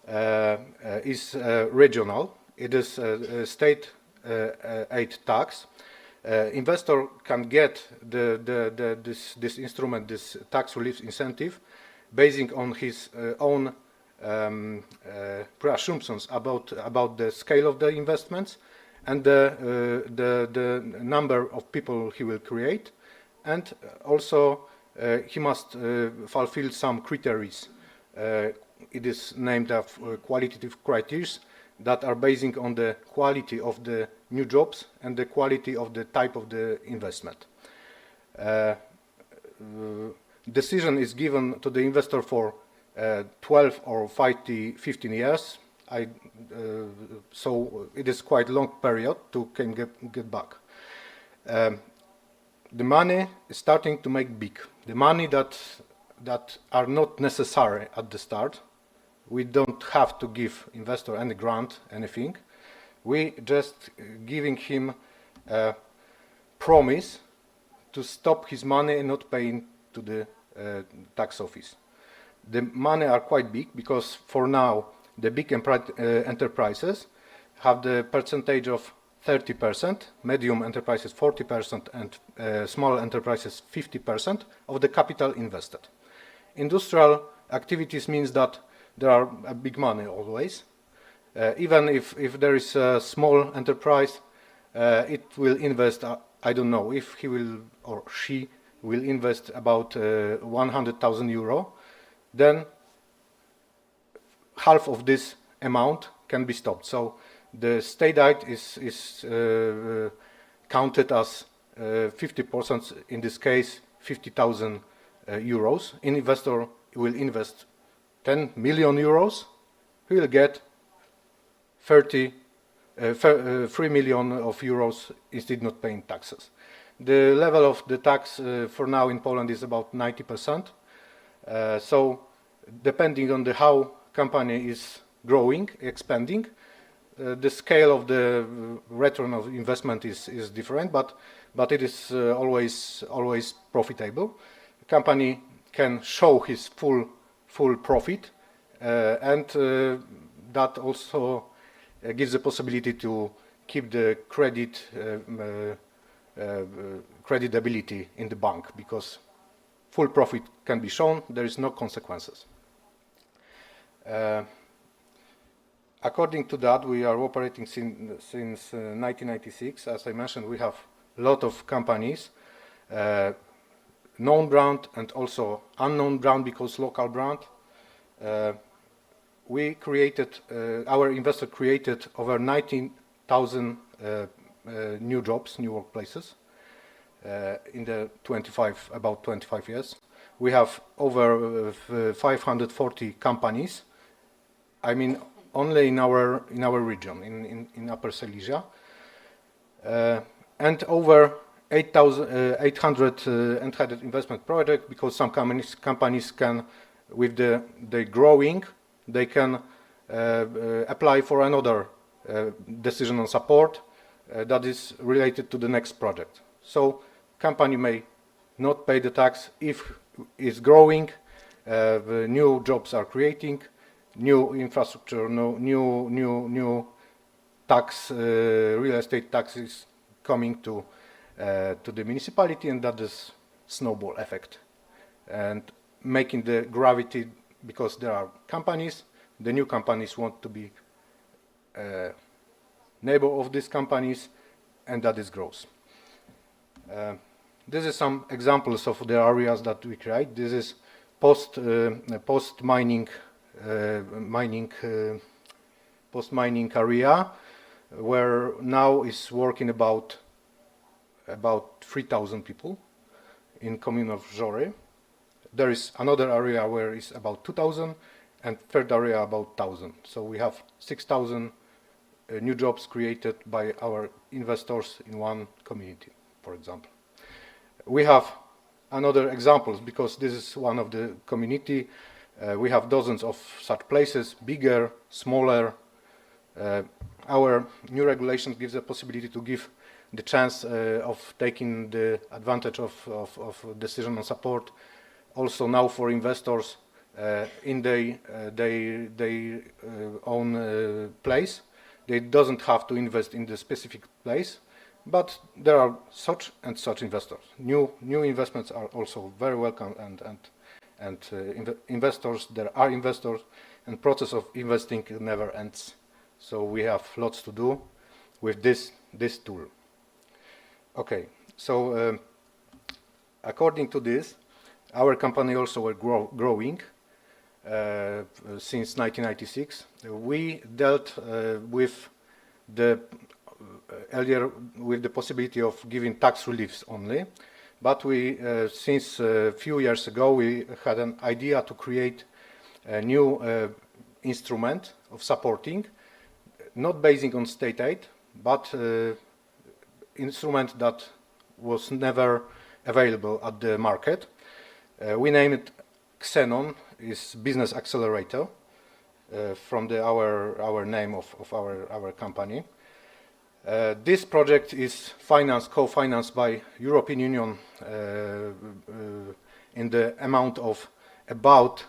is regional. It is a state aid tax. Investor can get this instrument, this tax relief incentive, basing on his own pre-assumptions about the scale of the investments and the number of people he will create, and also he must fulfill some criteria. It is named qualitative criteria that are basing on the quality of the new jobs and the quality of the type of the investment. Decision is given to the investor for 12 or 15 years. So it is quite a long period to can get back. The money is starting to make big. The money that are not necessary at the start. We don't have to give investor any grant, anything. We just giving him a promise to stop his money and not paying to the tax office. The money are quite big because for now the big enterprises have the percentage of 30%, medium enterprises 40%, and small enterprises 50% of the capital invested. Industrial activities means that there are a big money always. Even if there is a small enterprise, it will invest, I don't know, if he will or she will invest about 100,000 euro, then half of this amount can be stopped. So the state aid is counted as 50%, in this case 50,000 euros. An investor will invest 10 million euros, he will get 3 million of euros instead not paying taxes. The level of the tax for now in Poland is about 90%. So depending on how company is growing, expanding, the scale of the return of investment is different, but it is always profitable. The company can show his full profit, and that also gives the possibility to keep the creditability in the bank, because full profit can be shown, there is no consequences. According to that, we are operating since 1996. As I mentioned, we have a lot of companies, known brand and also unknown brand because local brand. We created, our investor created over 19,000 new jobs, new workplaces in the about 25 years. We have over 540 companies. I mean, only in our region, in Upper Silesia, and over 800 entitled investment projects, because some companies can, with the growing, they can apply for another decision on support that is related to the next project. So company may not pay the tax if it's growing, the new jobs are creating, new infrastructure, new tax, real estate taxes coming to to the municipality, and that is snowball effect, and making the gravity, because there are companies, the new companies want to be neighbor of these companies, and that is growth. This is some examples of the areas that we create. This is post-mining area, where now is working about 3,000 people in commune of Żory. There is another area where it's about 2,000, and third area about 1,000. So we have 6,000 new jobs created by our investors in one community, for example. We have another examples, because this is one of the community. We have dozens of such places, bigger, smaller. Our new regulations gives a possibility to give the chance of taking the advantage of decision on support also now for investors in their own place. They doesn't have to invest in the specific place, but there are such and such investors. New investments are also very welcome, and investors, there are investors, and process of investing never ends. So we have lots to do with this tool. Okay, so according to this, our company also were growing since 1996. We dealt with the earlier with the possibility of giving tax reliefs only, but we since a few years ago we had an idea to create a new instrument of supporting, not basing on state aid, but instrument that was never available at the market. We named it Xenon, is business accelerator, from our name of our company. This project is co-financed by European Union in the amount of about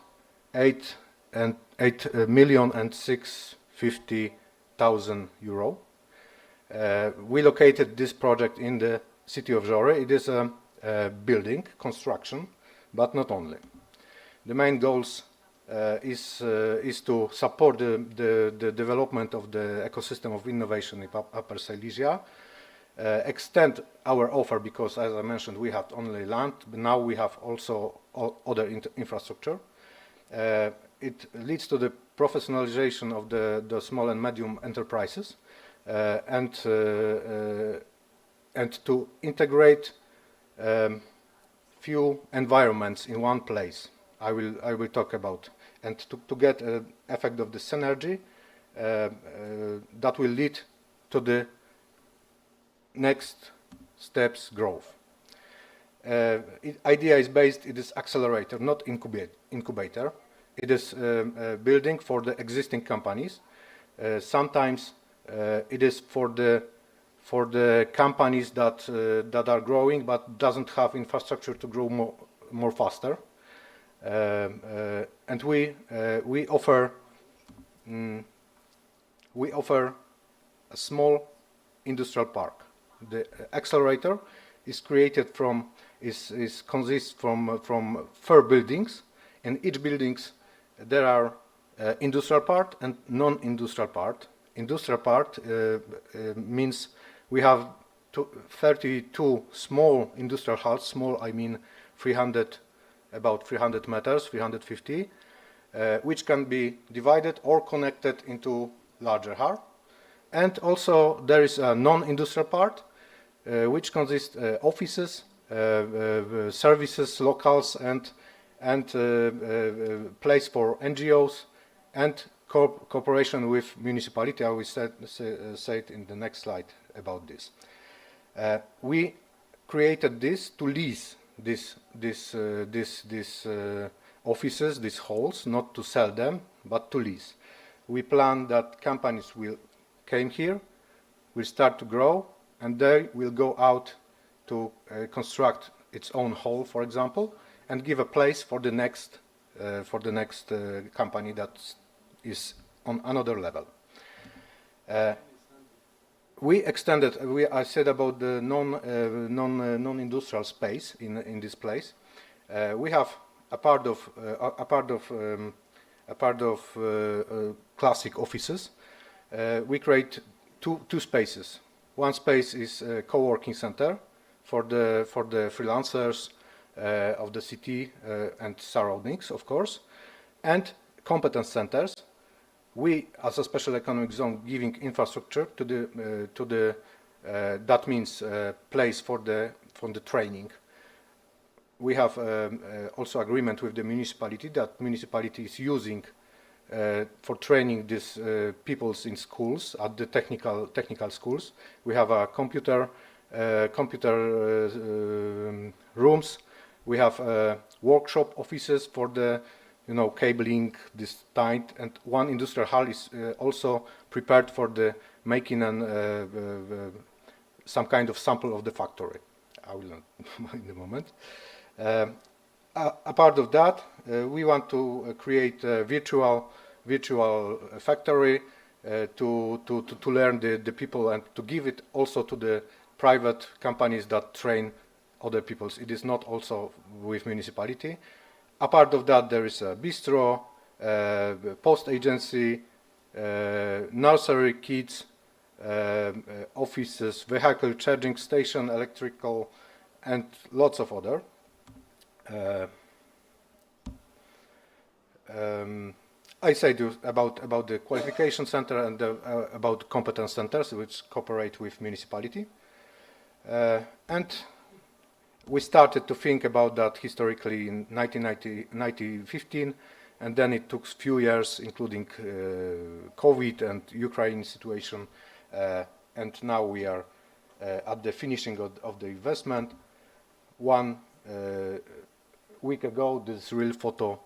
8,650,000 euro. We located this project in the city of Żory. It is a building construction, but not only. The main goals is to support the development of the ecosystem of innovation in Upper Silesia, extend our offer, because as I mentioned, we have only land, but now we have also other infrastructure. It leads to the professionalization of the small and medium enterprises, and to integrate few environments in one place. I will talk about, and to get an effect of the synergy that will lead to the next steps growth. Idea is based, it is accelerator, not incubator. It is a building for the existing companies. Sometimes it is for the companies that are growing but doesn't have infrastructure to grow more faster. And we offer a small industrial park. The accelerator is created consists from 4 buildings. In each buildings there are industrial part and non-industrial part. Industrial part means we have 32 small industrial halls. Small, I mean about 300 meters, 350, which can be divided or connected into larger hall. And also there is a non-industrial part, which consists offices, services, locals, and place for NGOs, and cooperation with municipality. I will say it in the next slide about this. We created this to lease these offices, these halls, not to sell them, but to lease. We plan that companies will come here, will start to grow, and they will go out to construct its own hall, for example, and give a place for the next company that is on another level. We extended. I said about the non-industrial space in this place. We have a part of classic offices. We create two spaces. One space is a co-working center for the freelancers of the city and surroundings, of course, and competence centers. We, as a special economic zone, giving infrastructure to the that means place for the training. We have also agreement with the municipality that municipality is using for training these peoples in schools at the technical schools. We have a computer rooms. We have workshop offices for the cabling, this tight, and one industrial hall is also prepared for the making some kind of sample of the factory. I will in a moment. A part of that, we want to create a virtual factory to learn the people and to give it also to the private companies that train other peoples. It is not also with municipality. A part of that, there is a bistro, post agency, nursery kids, offices, vehicle charging station, electrical, and lots of other. I said about the qualification center and about competence centers which cooperate with municipality. And we started to think about that historically in 1915, and then it took a few years, including COVID and Ukraine situation, and now we are at the finishing of the investment. 1 week ago, this real photo,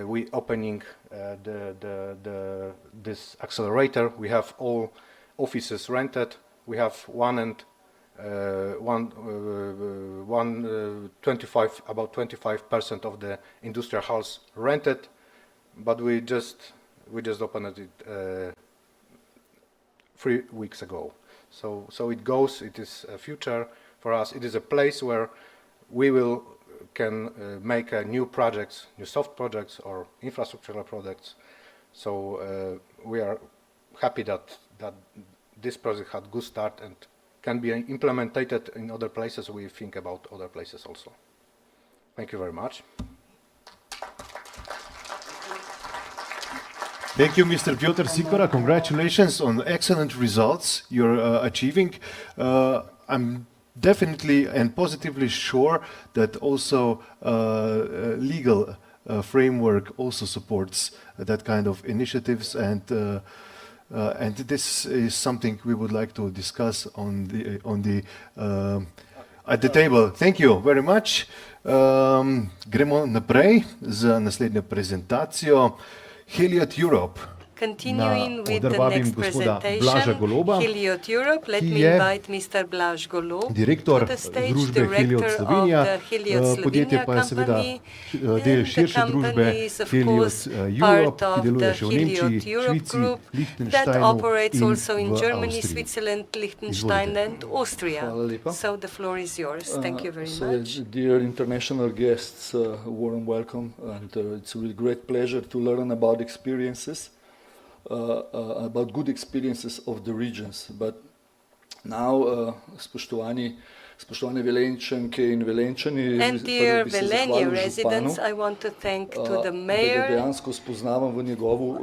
we opening this accelerator. We have all offices rented. We have 25% of the industrial halls rented, but we just opened it 3 weeks ago. So it goes. It is a future for us. It is a place where we can make new projects, new soft projects or infrastructural projects. So we are happy that this project had good start and can be implemented in other places. We think about other places also. Thank you very much. Thank you, Mr. Piotr Sikora. Congratulations on excellent results you're achieving. I'm definitely and positively sure that also legal framework also supports that kind of initiatives, and this is something we would like to discuss at the table. Thank you very much. Gremo naprej z naslednjo prezentacijo. Heliot Europe. Continuing with the next presentation, Heliot Europe, let me invite Mr. Blaž Golob to the stage, director of the Heliot Slovenia company. The company is, of course, part of the Heliot Europe group that operates also in Germany, Switzerland, Liechtenstein, and Austria. So the floor is yours. Thank you very much. Dear international guests, warm welcome, and it's a really great pleasure to learn about experiences. About good experiences of the regions. But now, spoštovane Velenjčanke in Velenjčani, and dear Velenje residents, I want to thank to the mayor.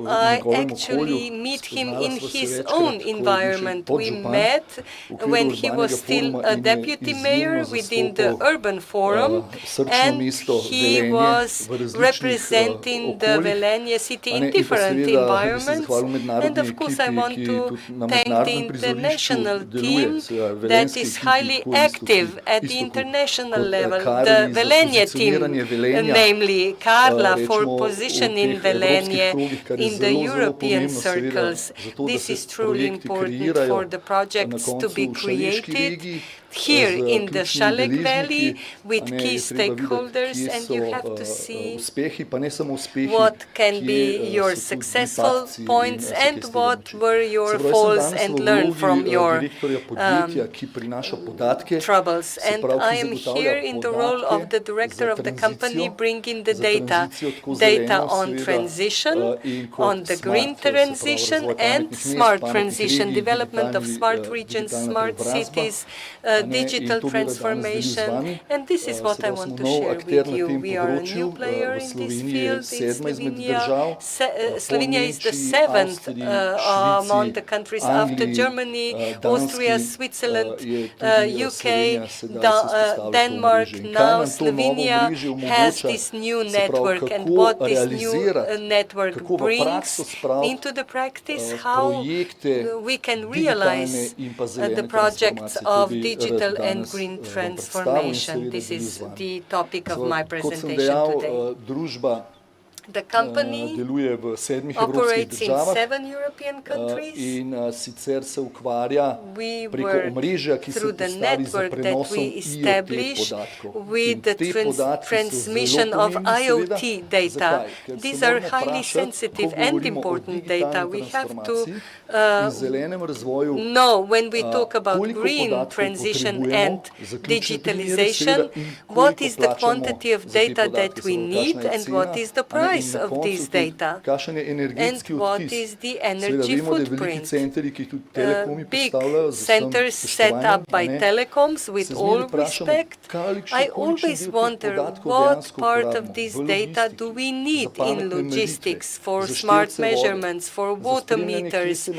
I actually meet him in his own environment. We met when he was still a deputy mayor within the urban forum, and he was representing the Velenje city in different environments. And of course, I want to thank the international team that is highly active active at the international level. The Velenje team, namely Karla for positioning Velenje in the European circles. This is truly important for the projects to be created here in the Šalek Valley with key stakeholders, and you have to see what can be your successful points and what were your falls and learn from your troubles. And I am here in the role of the director of the company, bringing the data on transition, on the green transition and smart transition, development of smart regions, smart cities, digital transformation, and this is what I want to share with you. We are a new player in this field in Slovenia. Slovenia is the 7th among the countries after Germany, Austria, Switzerland, UK, Denmark. Now Slovenia has this new network, and what this new network brings into the practice, how we can realize the projects of digital and green transformation. This is the topic of my presentation today. The company operates in 7 European countries. We work through the network that we established with the transmission of IoT data. These are highly sensitive and important data. We have to know when we talk about green transition and digitalization, what is the quantity of data that we need and what is the price of this data, and what is the energy footprint. Big centers set up by telecoms, with all respect. I always wonder what part of this data do we need in logistics for smart measurements, for water meters,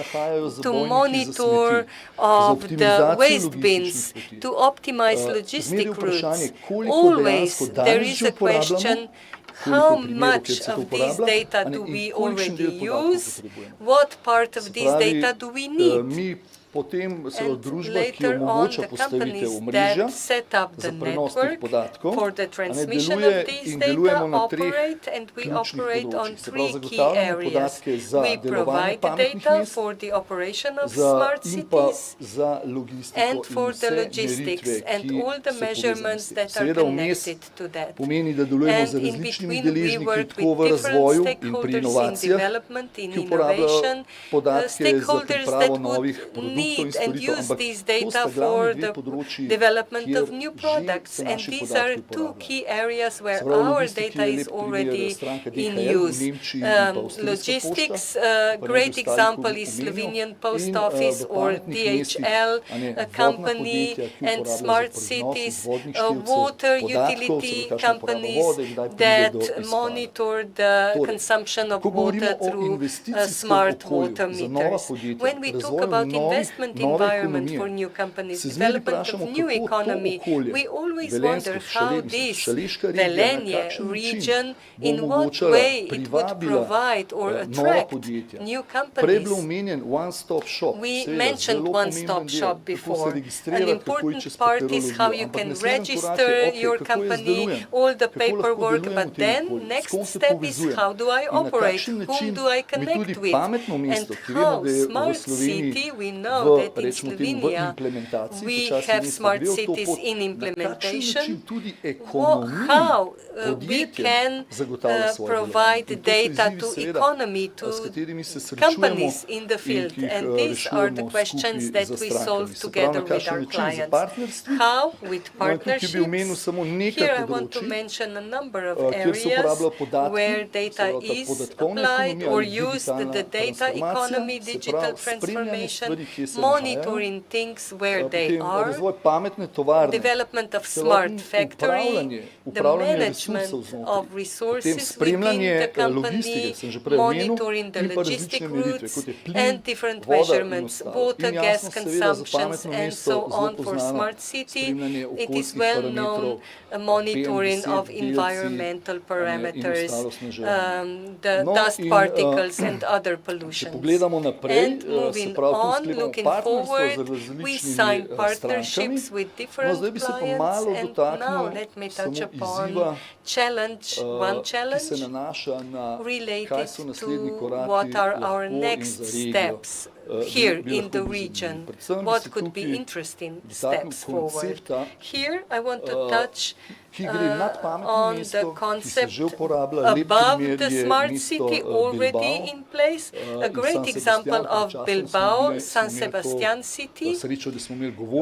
to monitor of the waste bins, to optimize logistic routes. Always there is a question: how much of this data do we already use? What part of this data do we need? And later on, the companies that set up the network for the transmission of these data operate, and we operate on 3 key areas. We provide the data for the operation of smart cities and for the logistics and all the measurements that are connected to that. And in between, we work with different stakeholders in development, in innovation, stakeholders that would need and use these data for the development of new products. And these are 2 key areas where our data is already in use. Logistics, great example is Slovenian Post Office or DHL, a company, and smart cities, water utility companies that monitor the consumption of water through smart water meters. When we talk about investment environment for new companies, development of new economy, we always wonder how this Velenje region, in what way it would provide or attract new companies. We mentioned one-stop shop before. An important part is how you can register your company, all the paperwork, but then next step is how do I operate, whom do I connect with, and how smart city, we know that in Slovenia we have smart cities in implementation. How we can provide data to economy, to companies in the field, and these are the questions that we solve together with our clients. How? With partnerships. Here I want to mention a number of areas where data is applied or used: the data economy, digital transformation, monitoring things where they are, development of smart factory, the management of resources within the company, monitoring the logistic routes, and different measurements, water, gas consumptions, and so on. For smart city, it is well known monitoring of environmental parameters, the dust particles and other pollutions. And moving on, looking s partnerstvom z različnimi strankami. No, zdaj bi se pa malo dotaknil samo izziva, ki se nanaša na kaj so naslednji koraki lahko in za regijo. Here in the region, what could be interesting steps forward. Here I want to touch on the concept above the smart city already in place. A great example of Bilbao, San Sebastian city.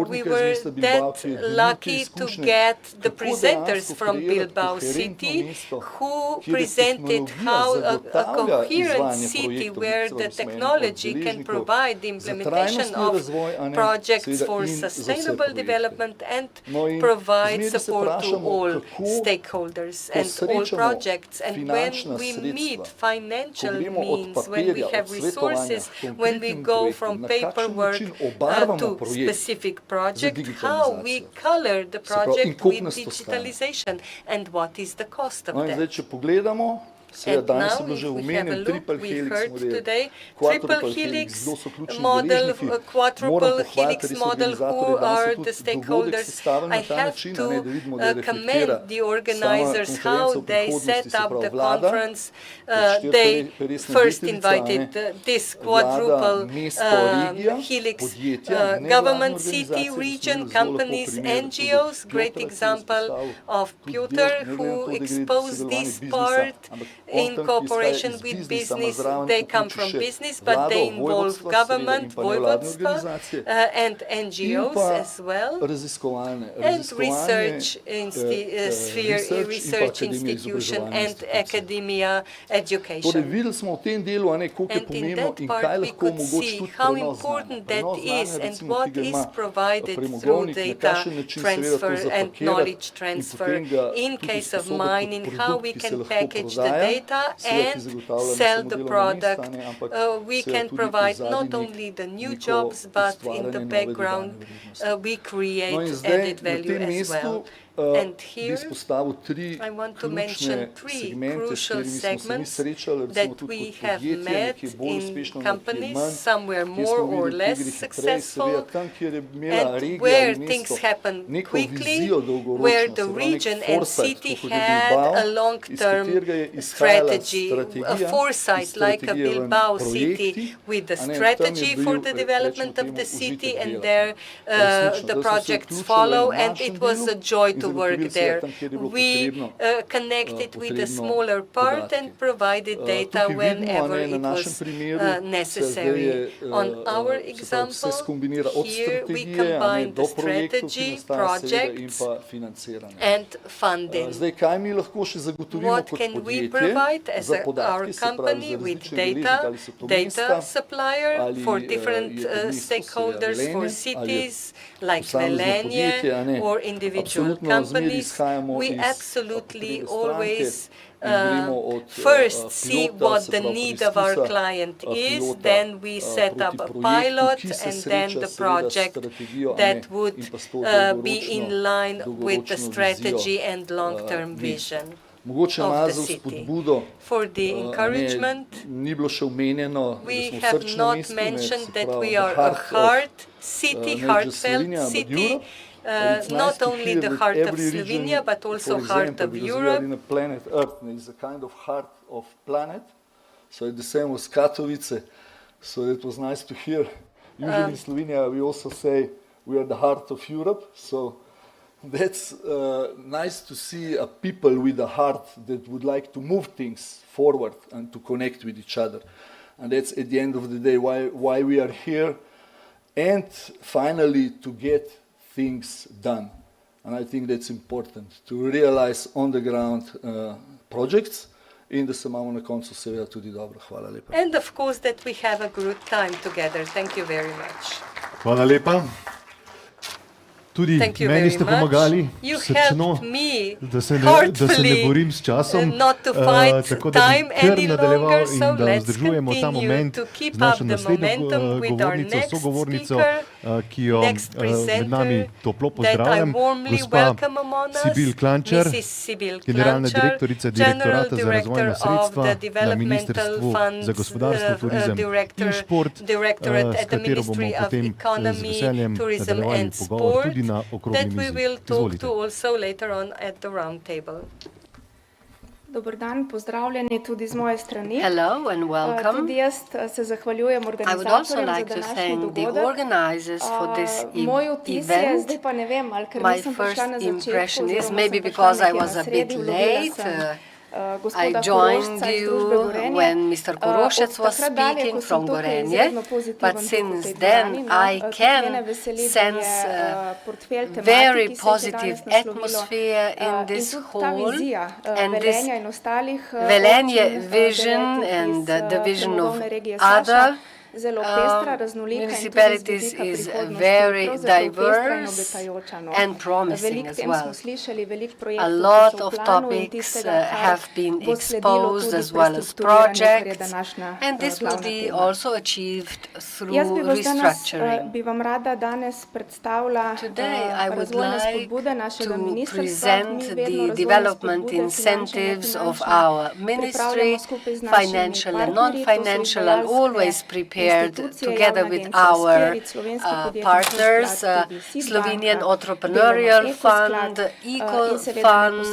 We were that lucky to get the presenters from Bilbao city who presented how a coherent city where the technology can provide the implementation of projects for sustainable development and provide support to all stakeholders and all projects. And when we meet financial means, when we have resources, when we go from paperwork to specific project, how we color the project with digitalization and what is the cost of that. And now, if we have a look, we heard today, triple helix model, quadruple helix model, who are the stakeholders. I have to commend the organizers, how they set up the conference. They first invited this quadruple helix government, city, region, companies, NGOs. Great example of Peter, who exposed this part in cooperation with business. They come from business, but they involve government, voivodstva, and NGOs as well, and research sphere, research institution, and academia education. And in that part we could see how important that is and what is provided through data transfer and knowledge transfer. In case of mining, how we can package the data and sell the product. We can provide not only the new jobs, but in the background we create added value as well. And here I want to mention three crucial segments that we have met in companies, some were more or less successful, and where things happen quickly, where the region and city had a long-term strategy, a foresight like a Bilbao city with a strategy for the development of the city, and there the projects follow, and it was a joy to work there. We connected with the smaller part and provided data whenever it was necessary. On our example, here we combine the strategy, projects, and funding. What can we provide as our company with data supplier for different stakeholders, for cities like Velenje or individual companies? We absolutely always first see what the need of our client is, then we set up a pilot, and then the project that would be in line with the strategy and long-term vision of the city. For the encouragement, we have not mentioned that we are a heartfelt city, not only the heart of Slovenia, but also heart of Europe. In a planet Earth, is a kind of heart of planet. So it's the same with Katowice. So it was nice to hear. Usually in Slovenia, we also say we are the heart of Europe. So that's nice to see a people with a heart that would like to move things forward and to connect with each other. And that's at the end of the day why we are here. And finally, to get things done. And I think that's important, to realize on the ground projects in da se imamo na koncu seveda tudi dobro. Hvala lepa. And of course that we have a good time together. Thank you very much. Hvala lepa. Tudi meni ste pomagali srčno, da se ne borim s časom, tako da bi kar nadaljeval in da vzdržujemo ta moment z našo naslednjo govornico, sogovornico, ki jo med nami toplo pozdravljam, gospa Sibil Klančar, generalna direktorica Direktorata za razvojna sredstva na Ministrstvu za gospodarstvo, turizem in šport, s katero bomo potem z veseljem nadaljevali pogovor tudi na okrogli mizi. Izvolite. Dober dan, pozdravljeni tudi z moje strani. Hello and welcome. Tudi jaz se zahvaljujem organizatorjem za današnji dogodek. Moj vtis je, zdaj pa ne vem, ali ker nisem prišla na začetku, oziroma sem prišla nekje na sredi, vlovila sem I joined you when Mr. Kuroshets was speaking from Gorenje, but since then I can sense a very positive atmosphere in this hall, and this Velenje vision and the vision of other municipalities is very diverse and promising as well. A lot of topics have been exposed as well as projects, and this will be also achieved through restructuring. Today I would like to present the development incentives of our ministry, financial and non-financial, are always prepared together with our partners, Slovenian Entrepreneurial Fund, Eco Fund,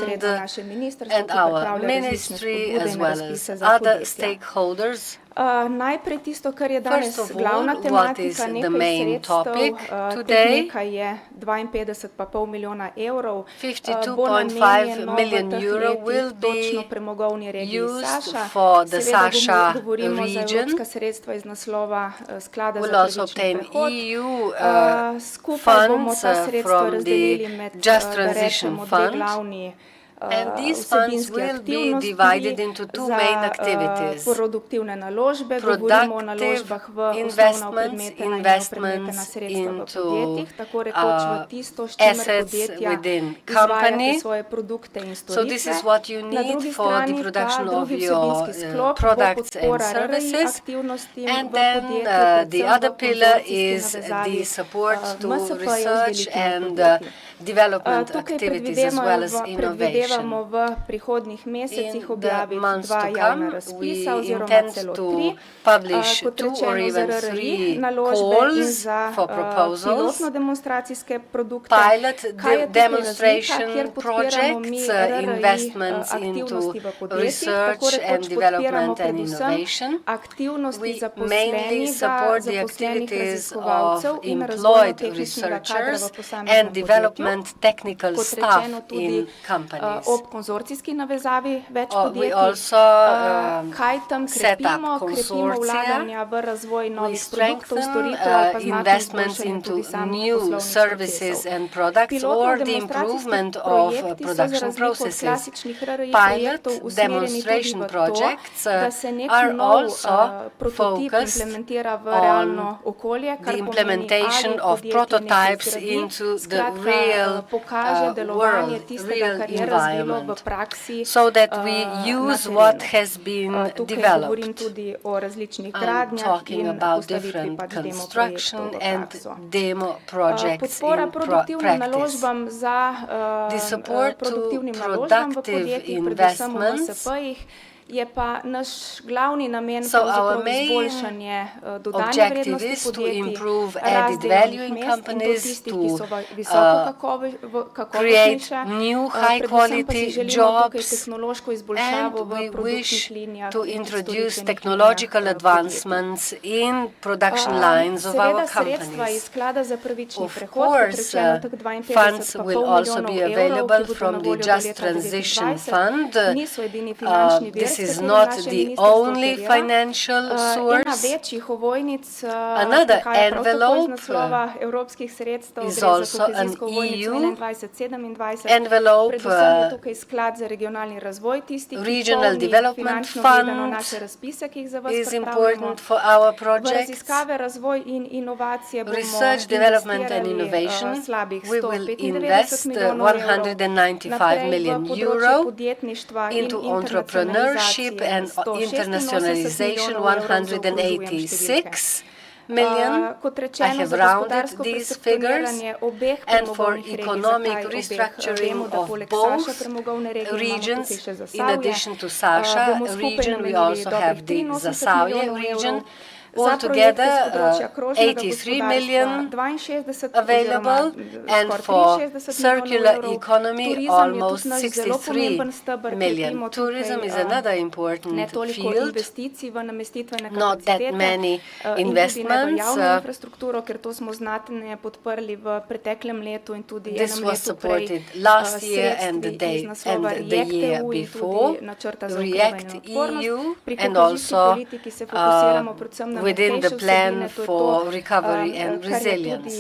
and our ministry, as well as other stakeholders. First of all, what is the main topic today? 52.5 million euro will be used for the Sasha region. We'll also obtain EU funds from the Just Transition Fund. And these funds will be divided into two main activities: productive investments into assets within companies. So this is what you need for the production of your products and services. And then the other pillar is the support to research and development activities as well as innovation. In the months to come, we intend to publish 2 or even 3 calls for proposals, pilot demonstration projects, investments into research and development and innovation. We mainly support the activities of employed researchers and development technical staff in companies. We also set up consortia. We strengthen investments into new services and products or the improvement of production processes. Pilot demonstration projects are also focused on the implementation of prototypes into the real world, real environment, so that we use what has been developed. I'm talking about different construction and demo projects in practice. The support to productive investments. So our main objective is to improve added value in companies, to create new high-quality jobs, and we wish to introduce technological advancements in production lines of our companies. Of course, funds will also be available from the Just Transition Fund. This is not the only financial source. Another envelope is also an EU envelope, Regional Development Fund is important for our projects. Research, development and innovation, we will invest 195 million euro into entrepreneurship and internationalization, 186. million. I have rounded these figures, and for economic restructuring of both regions, in addition to Saša region, we also have the Zasavje region. Altogether, 83 million available, and for circular economy, almost 63 million. Tourism is another important field. Not that many investments. This was supported last year and the year before. REACT EU, and also within the plan for recovery and resilience.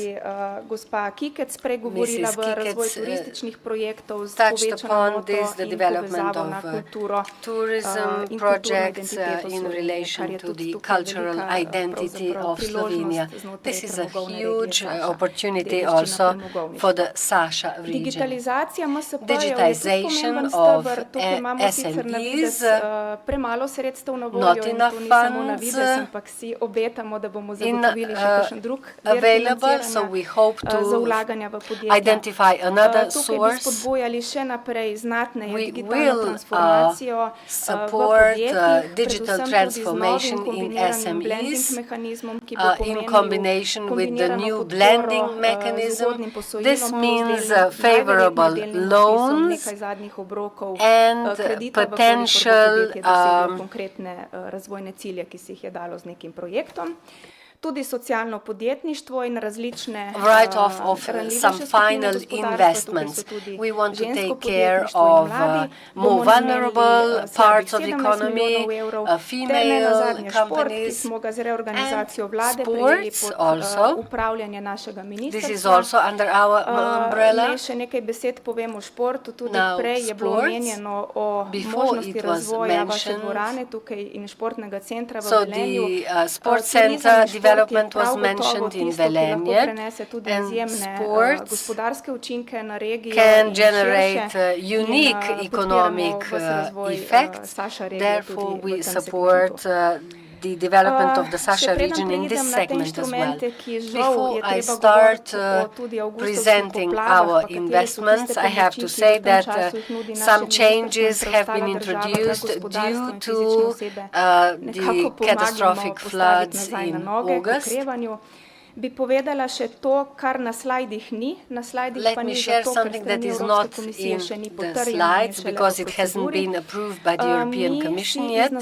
Mrs. Kikec touched upon this, the development of tourism projects in relation to the cultural identity of Slovenia. This is a huge opportunity also for the Saša region. Digitization of SMEs, not enough funds available, so we hope to identify another source. We will support digital transformation in SMEs in combination with the new blending mechanism. This means favorable loans and potential write-off of some final investments. We want to take care of more vulnerable parts of the economy, female companies, and sports also. This is also under our umbrella. Now, sports, before it was mentioned, so the sports center development was mentioned in Velenje, and sports can generate unique economic effects. Therefore, we support the development of the Saša region in this segment as well. Before I start presenting our investments, I have to say that some changes have been introduced due to the catastrophic floods in August. Let me share something that is not in the slides because it hasn't been approved by the European Commission yet.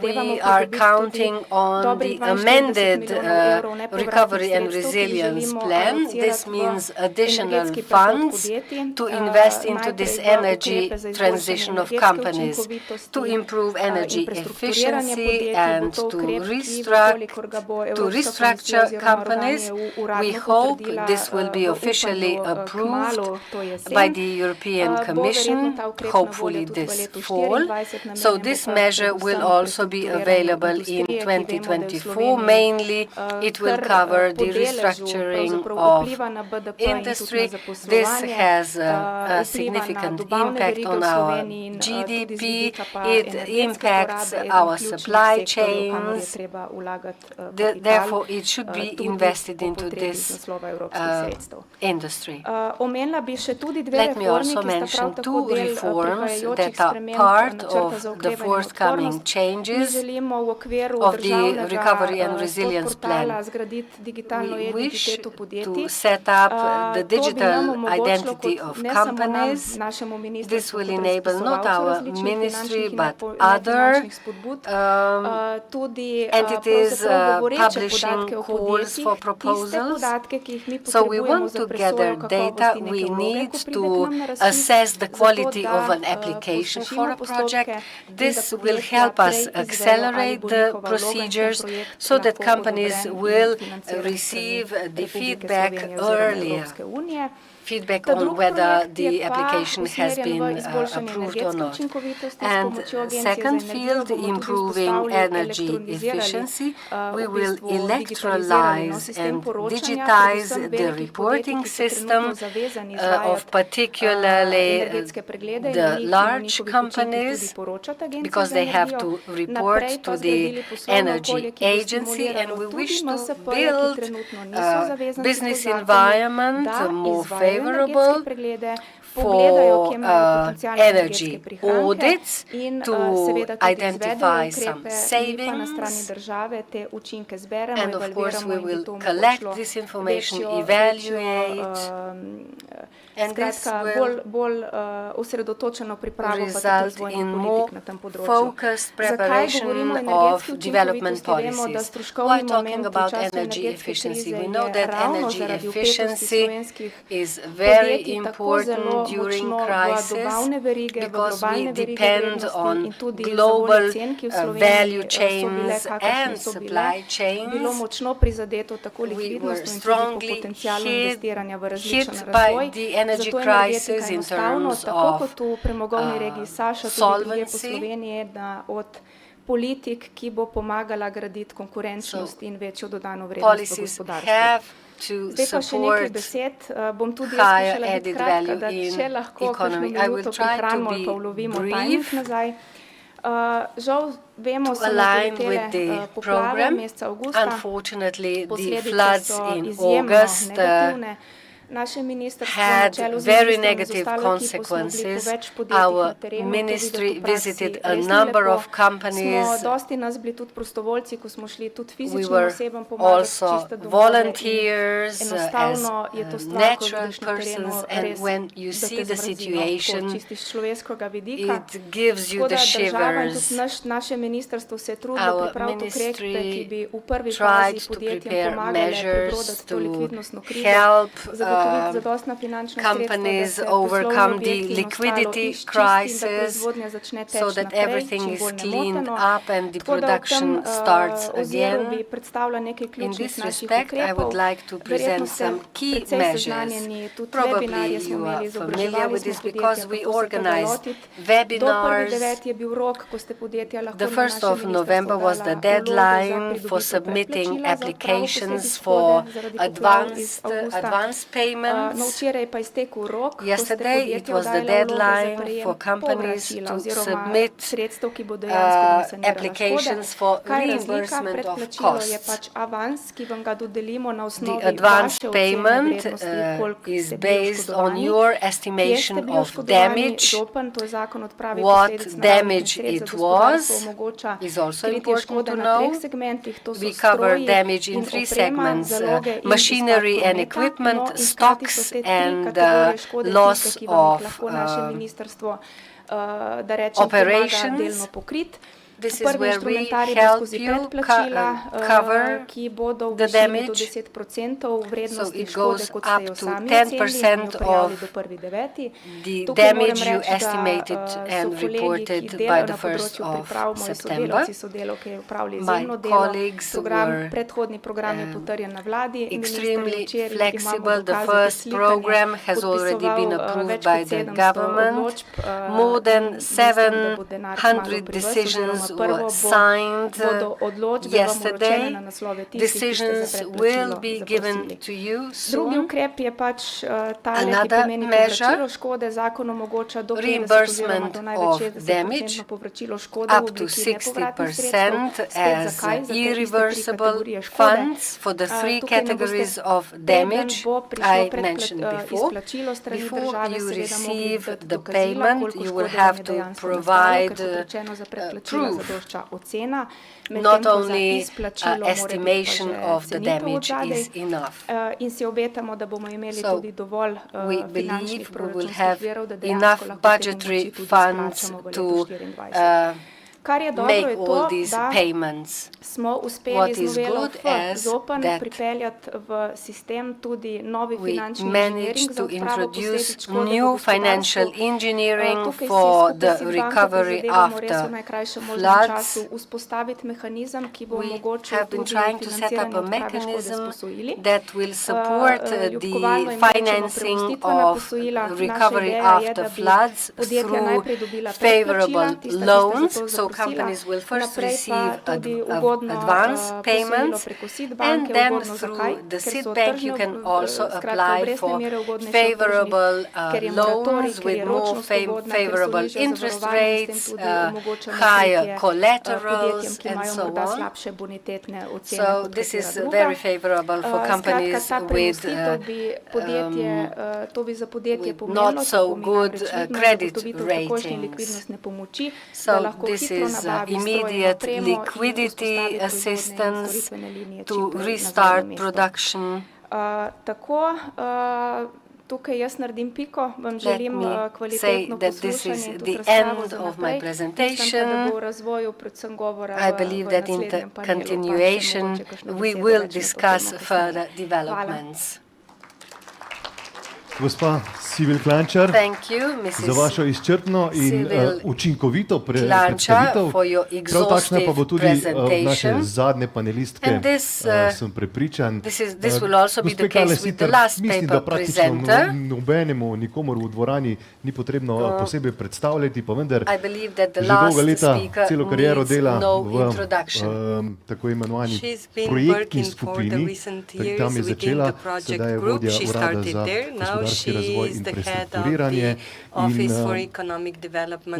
We are counting on the amended Recovery and Resilience Plan. This means additional funds to invest into this energy transition of companies, to improve energy efficiency and to restructure companies. We hope this will be officially approved by the European Commission, hopefully this fall. So this measure will also be available in 2024. Mainly, it will cover the restructuring of industry. This has a significant impact on our GDP. It impacts our supply chains. Therefore, it should be invested into this industry. Let me also mention two reforms that are part of the forthcoming changes of the Recovery and Resilience Plan. We wish to set up the digital identity of companies. This will enable not our ministry but other entities publishing calls for proposals. So we want to gather data. We need to assess the quality of an application for a project. This will help us accelerate the procedures so that companies will receive the feedback earlier. feedback on whether the application has been approved or not. And second field, improving energy efficiency. We will electrolyze and digitize the reporting system of particularly the large companies, because they have to report to the energy agency, and we wish to build a business environment more favorable for energy audits to identify some savings. And of course we will collect this information, evaluate, and this will result in more focused preparation of development policies. Why talking about energy efficiency? We know that energy efficiency is very important during crisis because we depend on global value chains and supply chains. We were strongly hit by the energy crisis in terms of solvency. Politik, ki bo pomagala graditi konkurenčnost in večjo dodano vrednost v gospodarstvu. Zdaj pa še nekaj besed, bom tudi jaz skušala biti kratka, da če lahko kakšno minuto prihranimo ali pa ulovimo tajnik nazaj. Žal vemo samo poletele poplave meseca avgusta, posledice so izjemno negativne. Had very negative consequences. Our ministry visited a number of companies. We were also volunteers as natural persons, and when you see the situation, it gives you the shivers. Our ministry tried to prepare measures to help companies overcome the liquidity crisis so that everything is cleaned up and the production starts again. In this respect, I would like to present some key measures. Probably you are familiar with this because we organized webinars. The 1st of November was the deadline for submitting applications for advance payments. Yesterday it was the deadline for companies to submit applications for reimbursement of costs. The advance payment is based on your estimation of damage. What damage it was is also important to know. We cover damage in 3 segments: machinery and equipment, stocks, and loss of operations. This is where we help you cover the damage, so it goes up to 10% of the damage you estimated and reported by the 1st of September. My colleagues were extremely flexible. The first program has already been approved by the government. More than 700 decisions were signed yesterday. Decisions will be given to you soon. Another measure, reimbursement of damage up to 60% as irreversible funds for the 3 categories of damage I mentioned before. Before you receive the payment, you will have to provide proof, not only estimation of the damage is enough. So we believe we will have enough budgetary funds to make all these payments. What is good is that we managed to introduce new financial engineering for the recovery after floods. We have been trying to set up a mechanism that will support the financing of recovery after floods through favorable loans. So companies will first receive advance payments, and then through the seed bank you can also apply for favorable loans with more favorable interest rates, higher collaterals, and so on. So this is very favorable for companies with not so good credit ratings. So this is immediate liquidity assistance to restart production. Let me say that this is the end of my presentation. I believe that in the continuation we will discuss further developments. Gospa Sibyl Klančar, za vašo izčrpno in učinkovito predstavitev. Prav takšna pa bo tudi naše zadnje panelistke, sem prepričan. Gospe Kalesitar, mislim, da praktično nobenemu, nikomor v dvorani ni potrebno posebej predstavljati, pa vendar že dolga leta celo kariero dela v tako imenovani projektni skupini. Tam je začela, sedaj je vodja urada za gospodarski razvoj in prestrukturiranje. In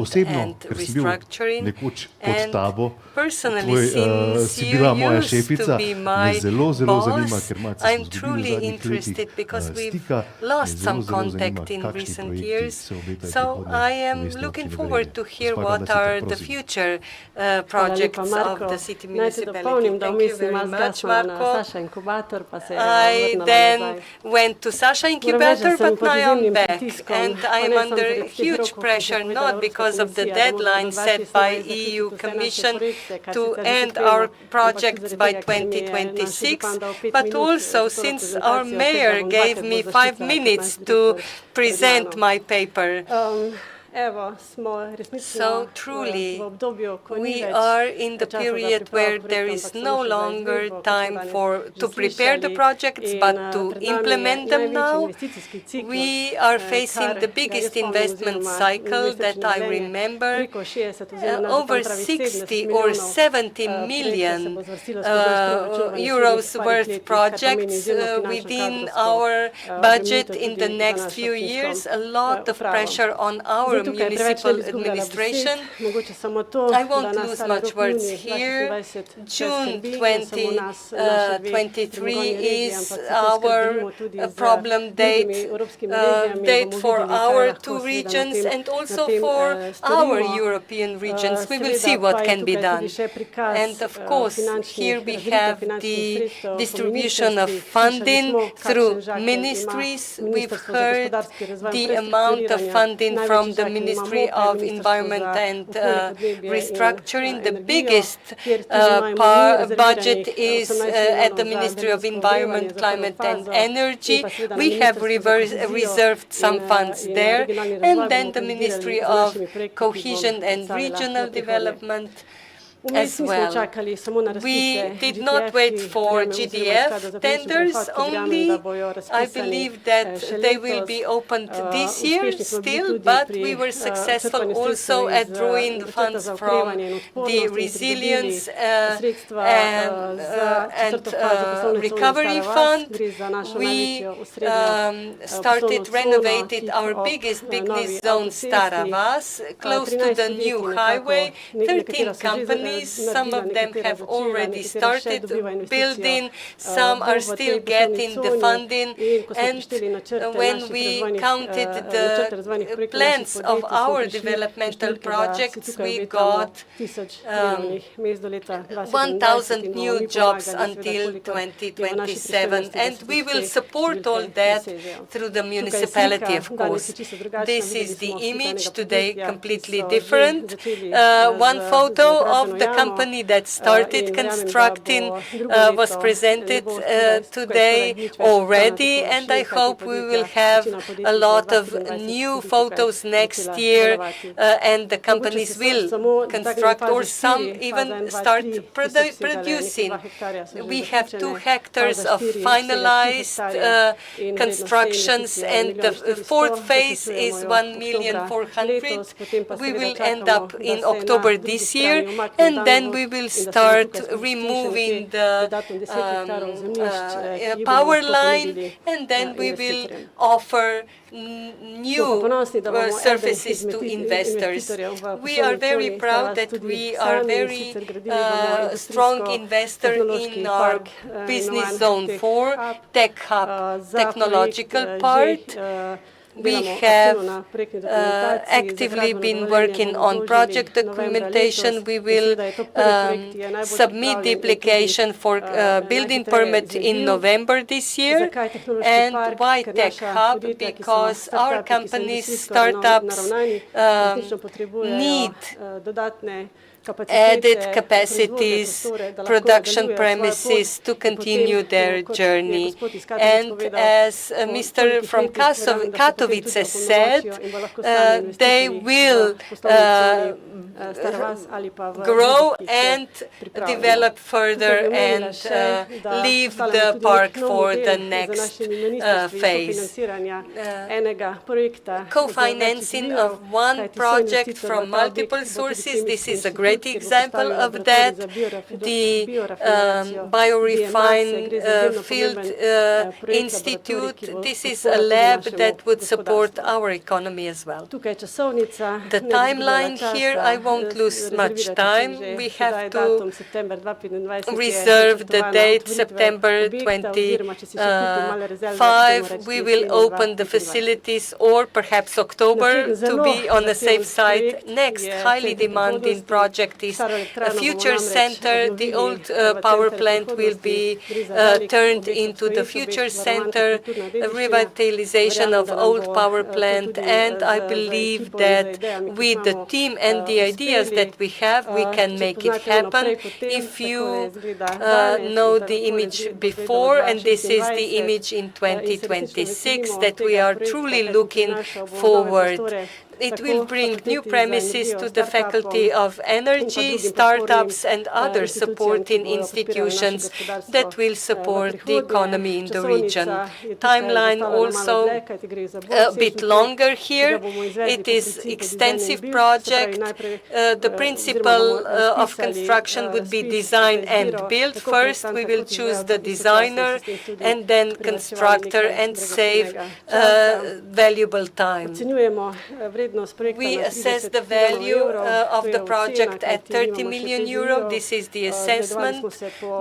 osebno, ker sem bil nekoč pod tabo, si bila moja šefica, me zelo zanima, ker malce smo izgubili v zadnjih letih stika, me zelo zanima, kakšni projekti se obetajo v I then went to Sasha incubator, but now I'm back, and I am under huge pressure, not because of the deadline set by EU Commission to end our projects by 2026, but also since our mayor gave me 5 minutes to present my paper. So truly, we are in the period where there is no longer time to prepare the projects, but to implement them now. We are facing the biggest investment cycle that I remember. Over 60 or 70 million euros worth projects within our budget in the next few years. A lot of pressure on our municipal administration. I won't lose much words here. June 2023 is our problem date for our 2 regions and also for our European regions. We will see what can be done. And of course, here we have the distribution of funding through ministries. We've heard the amount of funding from the Ministry of Environment and Restructuring. The biggest budget is at the Ministry of Environment, Climate and Energy. We have reserved some funds there. And then the Ministry of Cohesion and Regional Development as well. We did not wait for GDF tenders only. I believe that they will be opened this year still, but we were successful also at drawing the funds from the Resilience and Recovery Fund. We started renovating our biggest business zone, Stara Vas, close to the new highway. 13 companies companies. Some of them have already started building, some are still getting the funding, and when we counted the plans of our developmental projects, we got 1,000 new jobs until 2027, and we will support all that through the municipality, of course. This is the image today, completely different. One photo of the company that started constructing was presented today already, and I hope we will have a lot of new photos next year, and the companies will construct, or some even start producing. We have 2 hectares of finalized constructions, and the 4th phase is 1,400,000. We will end up in October this year, and then we will start removing the power line, and then we will offer new services to investors. We are very proud that we are very strong investor in our business zone 4, Tech Hub, technological part. We have actively been working on project documentation. We will submit the application for building permit in November this year. And why Tech Hub? Because our companies, startups need added capacities, production premises to continue their journey. And as Mr. from Katowice said, they will grow and develop further and leave the park for the next phase. Co-financing of one project from multiple sources, this is a great example of that. The Biorefine Field Institute, this is a lab that would support our economy as well. The timeline here, I won't lose much time. We have to reserve the date, September 25. We will open the facilities, or perhaps October, to be on the safe side. Next highly demanding project is a future center. The old power plant will be turned into the future center, a revitalization of old power plant, and I believe that with the team and the ideas that we have, we can make it happen. If you know the image before, and this is the image in 2026, that we are truly looking forward. It will bring new premises to the Faculty of Energy, startups, and other supporting institutions that will support the economy in the region. Timeline also a bit longer here. It is extensive project. The principle of construction would be design and build. First, we will choose the designer, and then constructor, and save valuable time. We assess the value of the project at 30 million euro. This is the assessment.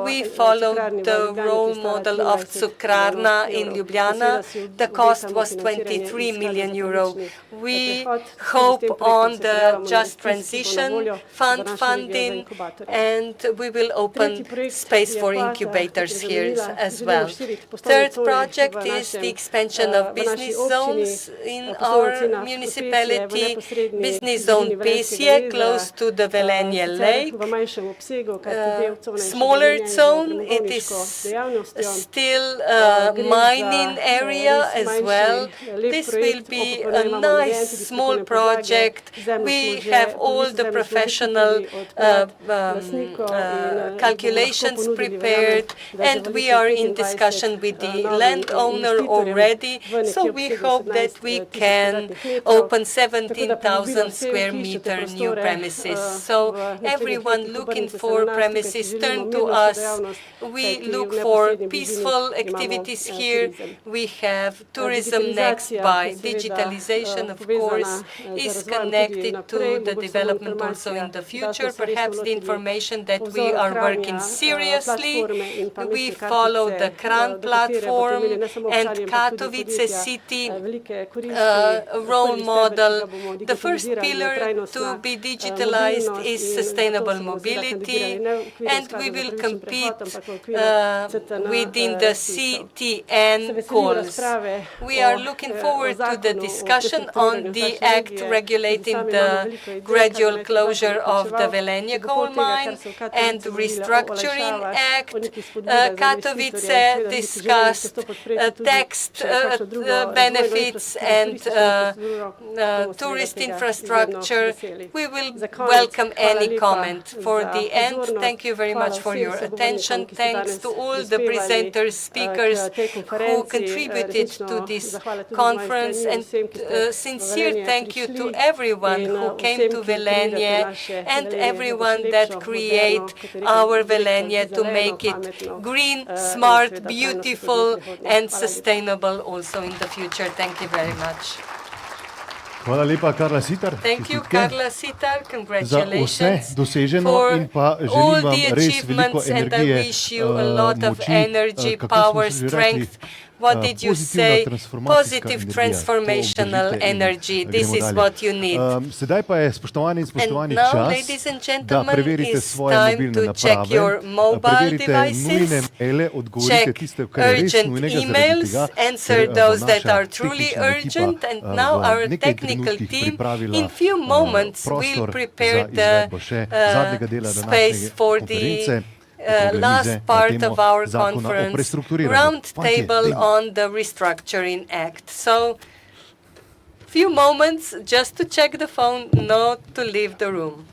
We followed the role model of Cukrarna in Ljubljana. The cost was 23 million euro. We hope on the Just Transition Fund funding, and we will open space for incubators here as well. Third project is the expansion of business zones in our municipality. Business zone Pesje, close to the Velenie Lake. Smaller zone, it is still a mining area as well. This will be a nice small project. We have all the professional calculations prepared, and we are in discussion with the landowner already. So we hope that we can open 17,000 square meter new premises. So everyone looking for premises turn to us. We look for peaceful activities here. We have tourism next by. Digitalization, of course, is connected to the development also in the future. Perhaps the information that we are working seriously. We follow the CRAN platform and Katowice city role model. The first pillar to be digitalized is sustainable mobility, and we will compete within the CTN calls. We are looking forward to the discussion on the act regulating the gradual closure of the Velenje coal mine and restructuring act. Katowice discussed tax benefits and tourist infrastructure. We will welcome any comment. For the end, thank you very much for your attention. Thanks to all the presenters, speakers who contributed to this conference, and sincere thank you to everyone who came to Velenje and everyone that create our Velenje to make it green, smart, beautiful and sustainable also in the future. Thank you very much. Hvala lepa, Karla Sitar. Thank you, Karla Sitar. Za Congratulations vse doseženo in pa želim vam res veliko energije, moči, kako smo že rekli, what did you say? Positive transformational energy. This is what you need. Sedaj pa je, spoštovani in spoštovani, now, čas, ladies and da gentlemen, preverite it's svoje time mobilne to check your naprave, mobile preverite nujne devices, maile, odgovorite check tiste, kar je res urgent nujnega zaradi emails, tega, answer ker bo those that naša are truly tehnična urgent, ekipa and now our v nekaj technical trenutkih team pripravila in few moments will prostor prepare za the izvedbo še zadnjega dela space današnje for konference. the last part of our conference, round table on the restructuring act. So, few moments just to check the phone, not to leave the room.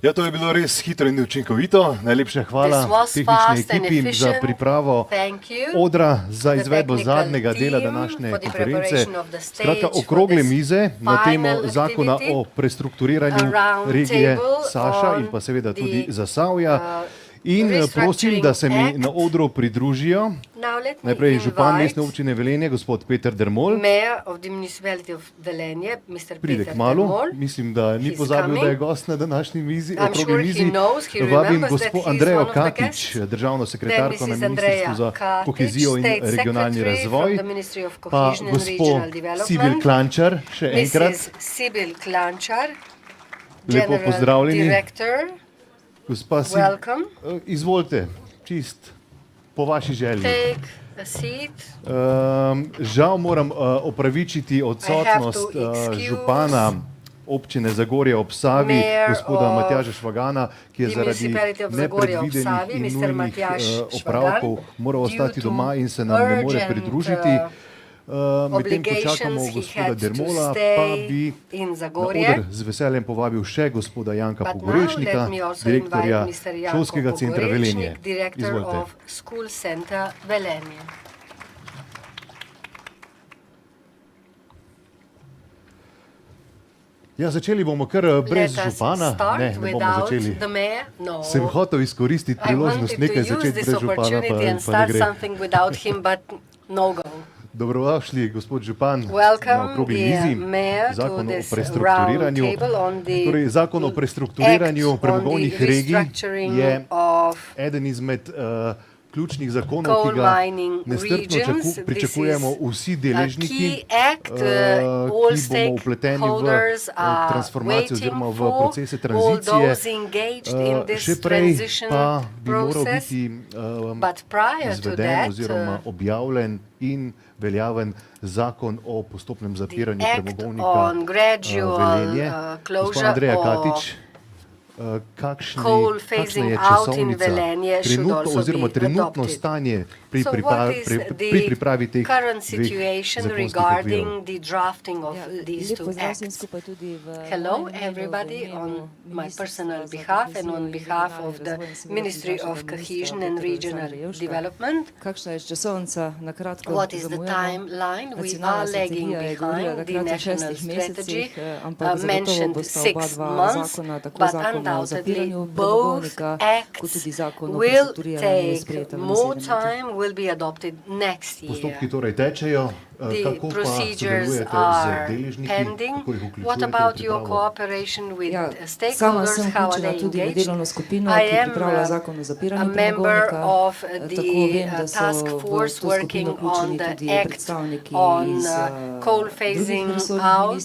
Ja, to je bilo res hitro in učinkovito. Najlepša hvala tehnični ekipi za pripravo odra za izvedbo zadnjega dela današnje konference. Skratka, okrogle mize na temo zakona o prestrukturiranju regije Saša in pa seveda tudi Zasavja. In prosim, da se mi na odru pridružijo najprej župan mestne občine Velenje, gospod Peter Dermol. Pride kmalu, mislim, da ni pozabil, da je gost na današnji okrogli mizi. Vabim gospod Andrejo Katič, državno sekretarko na Ministrstvu za kohezijo in regionalni razvoj, pa gospod Sibil Klančar, še enkrat. Lepo pozdravljeni. Gospa, izvolite, čist po vaši želji. Take a seat. Žal moram opravičiti odsotnost župana občine Zagorje ob Savi, gospoda Matjaža Švagana, ki je zaradi nepredvidenih in nujnih opravkov moral ostati doma in se nam ne more pridružiti. Medtem ko čakamo gospoda Dermola, pa bi na oder z veseljem povabil še gospoda Janka Pogorečnika, direktorja šolskega centra Velenje. Izvolite. Ja, začeli bomo kar brez župana. Ne bomo začeli. Sem hotel izkoristiti priložnost nekaj začeti brez župana, pa ne gre. Dobrodošli, gospod župan, na okrogli mizi. Zakon o prestrukturiranju. Torej, zakon o prestrukturiranju premogovnih regij je eden izmed ključnih zakonov, ki ga nestrpno pričakujemo vsi deležniki, ki bomo vpleteni v transformacijo oziroma v procese tranzicije. Še prej pa bi moral biti izveden oziroma objavljen in veljaven zakon o postopnem zapiranju premogovnika Velenje. Gospod Andreja Katič, kakšna je časovnica trenutno oziroma trenutno stanje pri pripravi teh dveh zakonskih Hello everybody on my personal behalf and on behalf of the Ministry of Cohesion and Regional Development. What is the timeline? We are lagging behind the national strategy mentioned 6 months, but undoubtedly both acts will take more time, will be adopted next year. Postopki torej tečejo. The procedures are pending. What about your cooperation with stakeholders? How are they engaged? I am a member of the task force working on the act on coal phasing out.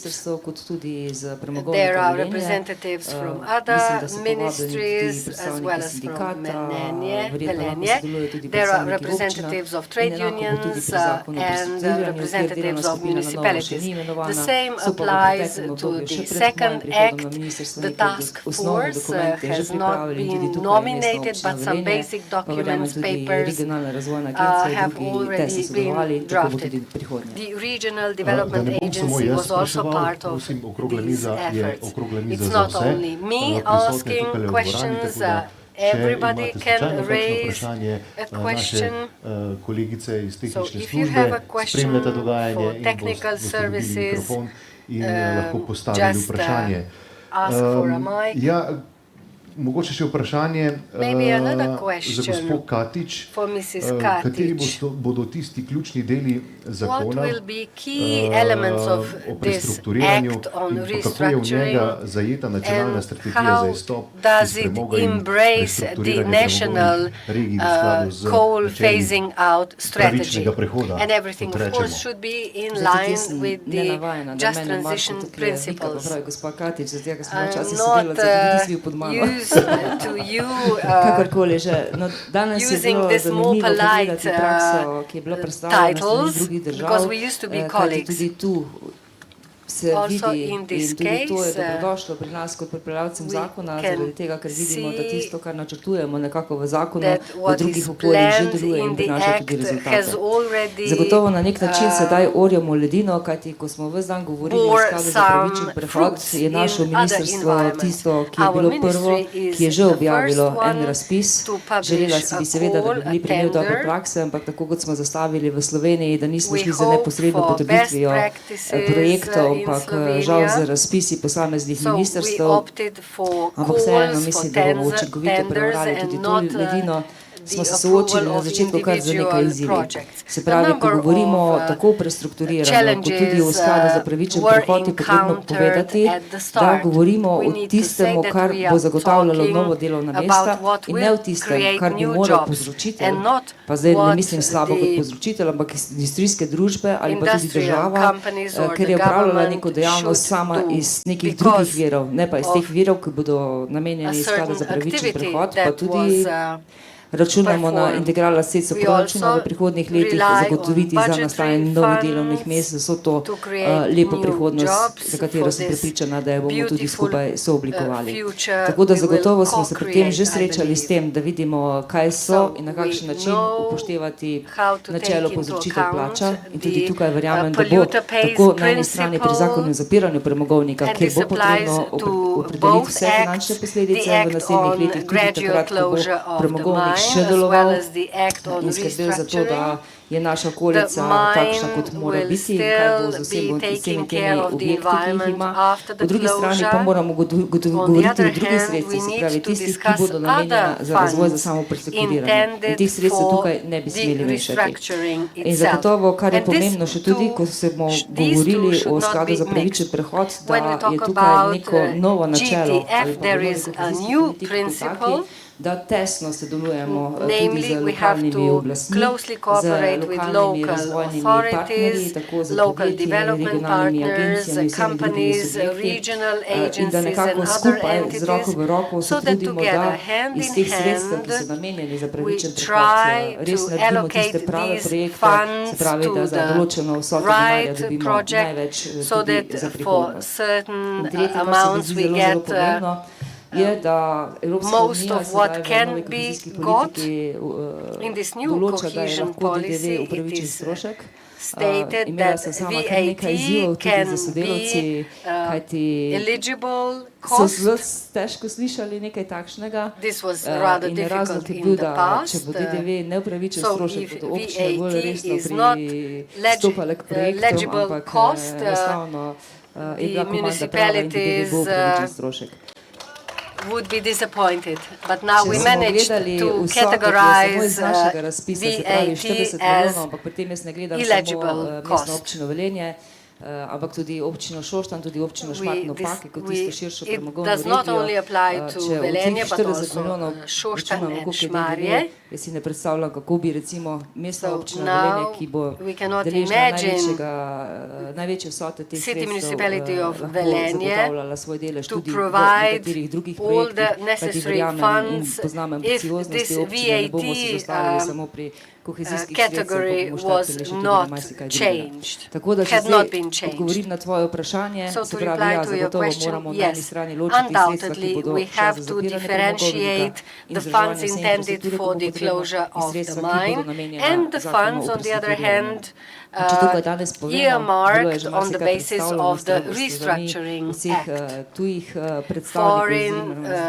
There are representatives from other ministries as well as from Velenje. There are representatives of trade unions and representatives of municipalities. The same applies to the second act. The task force has not been nominated, but some basic documents, papers have already been drafted. The Regional Development Agency was also part of these efforts. It's not only me asking questions. Everybody can raise a question. So if you have a question for technical services, just ask for a mic. Mogoče še vprašanje za gospod Katič. Kateri bodo tisti ključni deli zakona o prestrukturiranju in kako je v njega zajeta nacionalna strategija za izstop iz premoga in prestrukturiranja regij v skladu z načeli pravičnega prehoda, kot rečemo. To you using these more polite titles because we used to be colleagues. Also in this case, we can see that what is planned in the act has already bore some fruits in other environments. Our ministry is the first one to publish a call, a tender. We hope for best practices ampak žal z razpisi posameznih ministrstev, ampak vseeno mislim, da bomo učinkovito premagali tudi to ledino. Smo se soočili na začetku kar za nekaj izzivi. Se pravi, ko govorimo tako o prestrukturiranju, kot tudi o skladu za pravičen prehod, je potrebno povedati, da govorimo o tistem, kar bo zagotavljalo novo delovna mesta in ne o tistem, kar bi moral povzročitelj, pa zdaj ne mislim slabo kot povzročitelj, ampak industrijske družbe ali pa tudi država, ker je upravljala neko dejavnost sama iz nekih drugih virov, ne pa iz teh virov, ki bodo namenjeni skladu za pravičen prehod, pa tudi računamo na integralna sredstva proračuna v prihodnjih letih, zagotoviti za nastajanje novih delovnih mest, so to lepa prihodnost, za katero sem prepričana, da jo bomo tudi skupaj sooblikovali. Tako da zagotovo smo se pri tem že srečali s tem, da vidimo, kaj so in na kakšen način upoštevati načelo povzročitelj plača in tudi tukaj verjamem, da bo tako na eni strani pri zakonu o zapiranju premogovnika, kjer bo potrebno opredeliti vse finančne posledice v naslednjih letih, tudi takrat, ko bo premogovnik še deloval in skrbel za to, da je naša okolica takšna, kot mora biti, kaj bo z vsemi temi objekti, ki jih ima. Po drugi strani pa moramo govoriti o drugih sredstvih, se pravi tistih, ki bodo namenjena za razvoj, za samo prestrukturiranje. In teh sredstev tukaj ne bi smeli mešati. In zagotovo, kar je pomembno še tudi, ko se bomo govorili o skladu za pravičen prehod, da je tukaj neko novo načelo ali pa kohezijski politik, da tesno sodelujemo tudi z lokalnimi oblastmi, z lokalnimi razvojnimi partnerji, tako z podjetji, regionalnimi agencijami, vsemi drugimi subjekti in da nekako skupaj z roko v roko se trudimo, da iz teh sredstev, ki so namenjeni za pravičen prehod, res naredimo tiste prave projekte, se pravi, da za določeno vsoto denarja dobimo največ tudi za prihodnost. In tretje, kar se mi zdi zelo, zelo pomembno, je, da Evropska unija sedaj v novi kohezijski politiki določa, da je lahko DDV upravičen strošek. Imela sem sama kar nekaj izzivov tudi za sodelavci, kajti so zelo težko slišali nekaj takšnega in razlog je bil, da če bo DDV neupravičen strošek, bodo občine bolj resno pristopale k projektom, ampak enostavno je bila komanda prava in DDV bo upravičen strošek. Would be disappointed, but now we managed to categorize VAT as eligible cost. Ampak tudi občino Šoštanj, tudi občino Šmartno Paki, kot tisto širšo premogovno regijo. Če od teh 40 milijonov računamo, koliko je DDV, jaz si ne predstavljam, kako bi recimo mestna občina Velenje, ki bo deležna največje vsote teh sredstev, lahko zagotavljala svoj delež tudi v nekaterih drugih projektih, kajti verjamem in poznam ambicioznosti občine, ne bomo se dostavili samo pri kohezijskih sredstev, bomo štartili še tudi na marsikaj drugega. Tako da če zdaj odgovorim na tvoje vprašanje, se pravi, ja, zagotovo moramo na eni strani ločiti sredstva, ki bodo šla za zapiranje premogovnika in vzdrževanje vse infrastrukture, ko bo potrebno, in sredstva, ki bodo namenjena zakonu o prestrukturiranju. Če tukaj danes povem, bilo je že marsikaj predstavljeno strani vseh tujih predstavnikov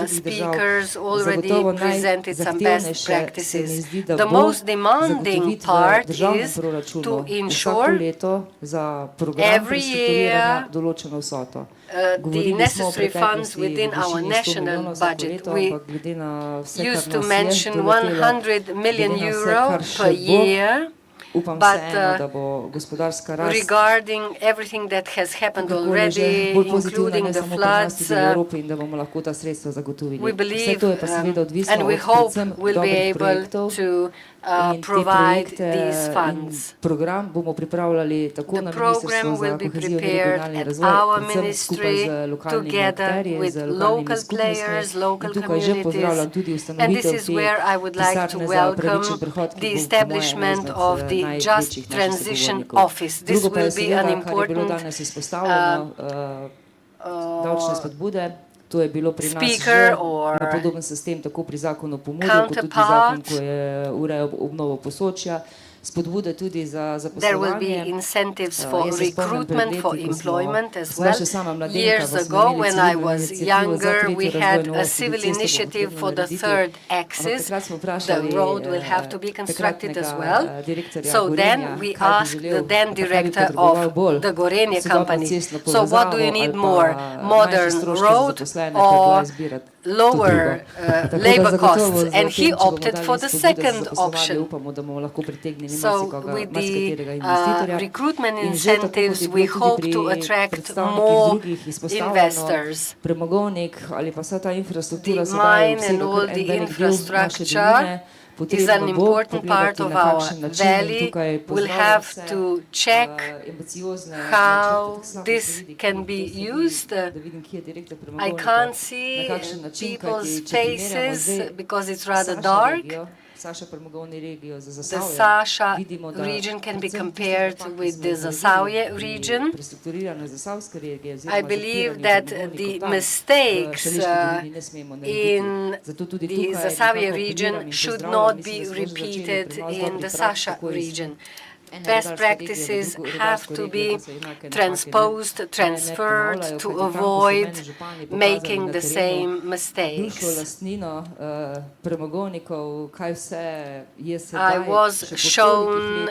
iz drugih držav, zagotovo najzahtevnejše se mi zdi, da bo zagotoviti v državnem proračunu vsako leto za program prestrukturiranja določeno vsoto. Govorili smo o preteklosti v višini 100 milijonov vsako leto, ampak glede na vse, kar nas je doletelo, glede na vse, kar še bo, upam vseeno, da bo gospodarska rast regarding everything that has happened already, including the floods, v Evropi in da bomo lahko ta sredstva zagotovili. Vse to je pa seveda odvisno od predvsem dobrih projektov in te projekte in program bomo pripravljali tako na Ministrstvu za kohezijo in regionalni razvoj, predvsem skupaj z lokalnimi akterji, z lokalnimi skupnostmi in tukaj že pozdravljam tudi ustanovitev te pisarne za pravičen prehod, ki bo po mojem eden Just Transition Office. This will be an important davčne spodbude. To je bilo pri nas že na podoben sistem, tako pri zakonu o pomoči, kot tudi zakon, ko je urejal obnovo Posočja. Spodbude tudi za zaposlovanje. There will be incentives for recruitment, for employment as well. Years ago, when I was younger, we had a civil initiative for the third axis. The road will have to be constructed as well. So then we asked the then director of the Gorenje company, so what do you need more, modern road or lower labor costs? And he opted for the second option. So with the recruitment incentives, we hope to attract more investors. The mine and all the infrastructure is an important part of our valley. We'll have to check how this can be used. I can't see people's faces because it's rather dark. The Sasha region can be compared with the Zasavje region. I believe that the mistakes in the Zasavje region should not be repeated in the Sasha region. Best practices have to be transposed, transferred to avoid making the same mistakes. I was shown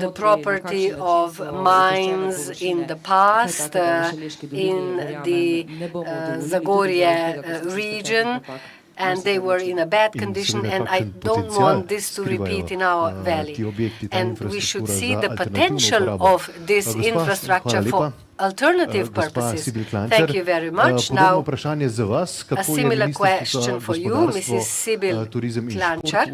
the property of mines in the past in the Zagorje region, and they were in a bad condition, and I don't want this to repeat in our valley. And we should see the potential of this infrastructure for alternative purposes. Thank you very much. Now, a similar question for you, Mrs. Sibyl Klančar.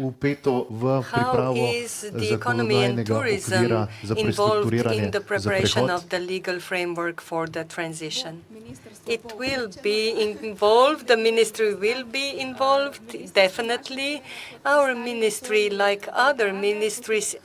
How is the economy and tourism involved in the preparation of the legal framework for the transition? It will be involved, the ministry will be involved, definitely. Our ministry, like other ministries,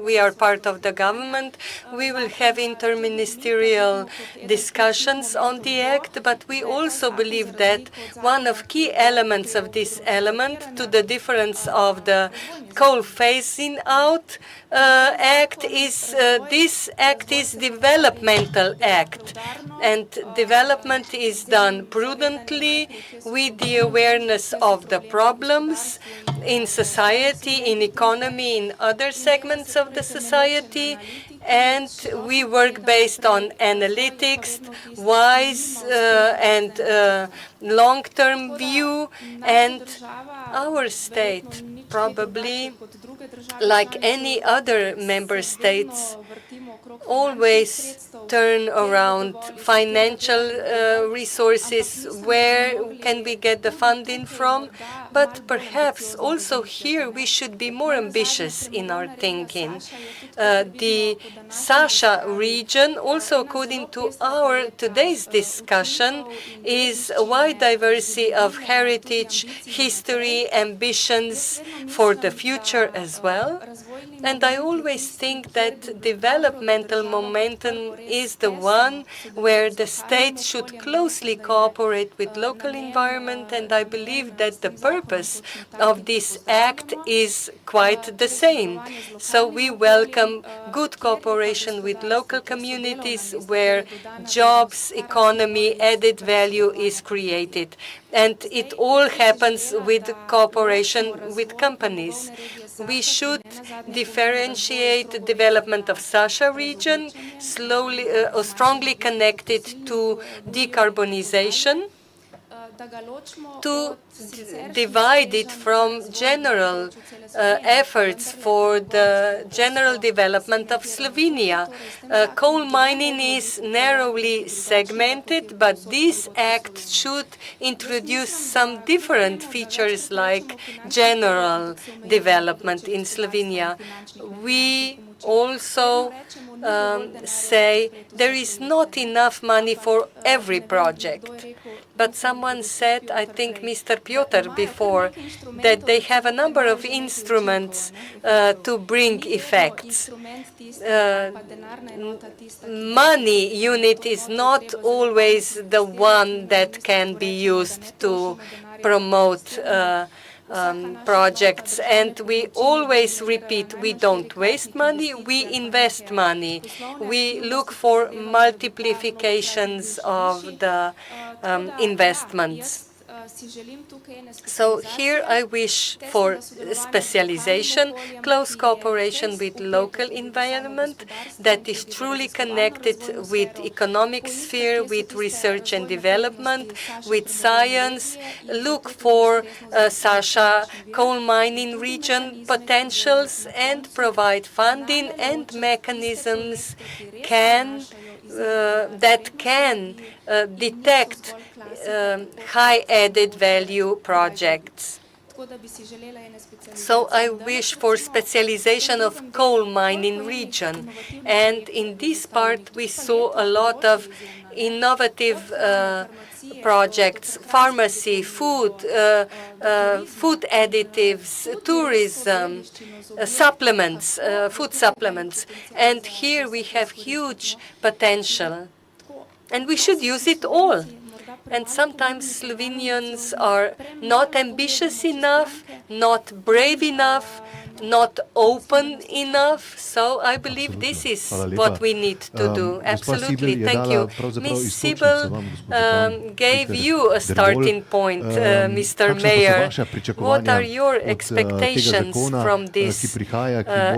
we are part of the government. We will have interministerial discussions on the act, but we also believe that one of key elements of this element, to the difference of the coal phasing out act, is this act is developmental act, and development is done prudently with the awareness of the problems in society, in economy, in other segments of the society, and we work based on analytics, wise and long-term view, and our state, probably like any other member states, always turn around financial resources. Where can we get the funding from? But perhaps also here we should be more ambitious in our thinking. The Sasha region, also according to our today's discussion, is a wide diversity of heritage, history, ambitions for the future as well. And I always think that developmental momentum is the one where the state should closely cooperate with local environment, and I believe that the purpose of this act is quite the same. So we welcome good cooperation with local communities where jobs, economy, added value is created. And it all happens with cooperation with companies. We should differentiate the development of Sasha region, strongly connected to decarbonization, to divide it from general efforts for the general development of Slovenia. Coal mining is narrowly segmented, but this act should introduce some different features like general development in Slovenia. We also say there is not enough money for every project. But someone said, I think Mr. Piotr before, that they have a number of instruments to bring effects. Money unit is not always the one that can be used to promote projects, and we always repeat, we don't waste money, we invest money. We look for multiplications of the investments. So here I wish for specialization, close cooperation with local environment that is truly connected with economic sphere, with research and development, with science. Look for Sasha coal mining region potentials and provide funding and mechanisms that can detect high added value projects. So I wish for specialization of coal mining region. And in this part, we saw a lot of innovative projects, pharmacy, food additives, tourism, supplements, food supplements. And here we have huge potential. And we should use it all. And sometimes Slovenians are not ambitious enough, not brave enough, not open enough. So I believe this is what we need to do. Absolutely. Thank you. Ms. Siebel gave you a starting point, Mr. Mayor. What are your expectations from this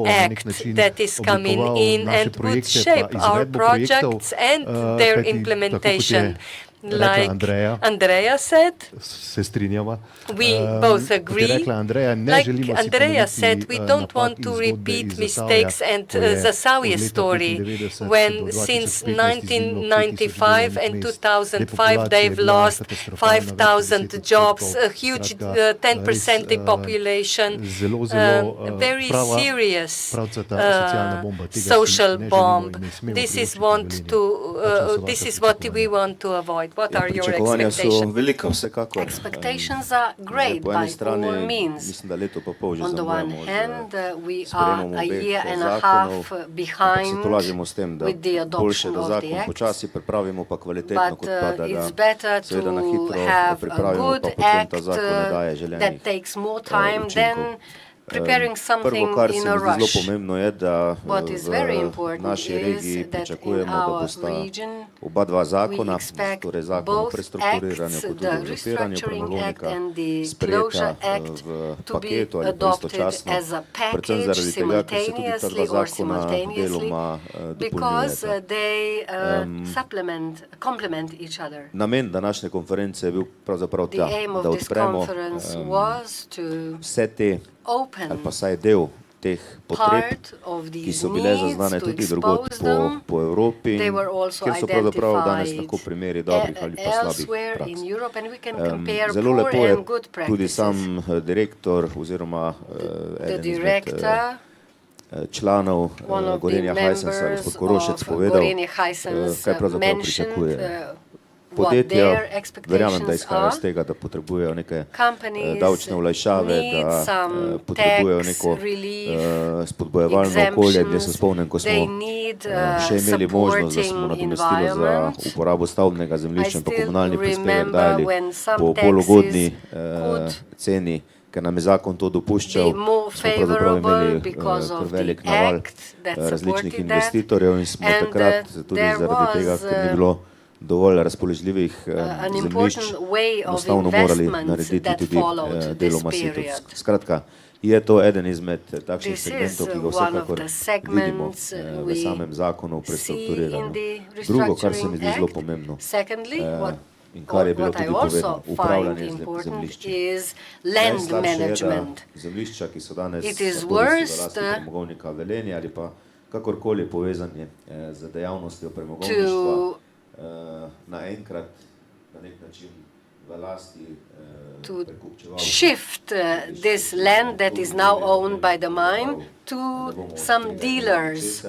act that is coming in and would shape our projects and their implementation? Like Andrea said, we both agree. Like Andrea said, we don't want to repeat mistakes and Zasavje story, when since 1995 and 2005 they've lost 5,000 jobs, a huge 10% depopulation, very serious social bomb. This is what we want to avoid. What are your expectations? Expectations are great by all means. On the one hand, we are a year and a half behind with the adoption of the act, but it's better to have a good act that takes more time than preparing something in a rush. What is very important is that in our region we expect both acts, the Restructuring Act and the Closure Act, to be adopted as a package simultaneously or simultaneously, because they complement each other. The aim of this conference was to open part of these needs, to expose them. They were also identified elsewhere in Europe, and we can compare poor and good practices. The director, one of the members of Gorenje Hisense mentioned what their expectations are. Companies need some tax relief, exemptions, they need supporting environment. I still remember when some taxes could be more favorable because of the act that supported that, and there was an important way of investment that followed this period. This is one of the segments we see in the Restructuring Act. Secondly, what I also find important is land management. It is worst to shift this land that is now owned by the mine to some dealers.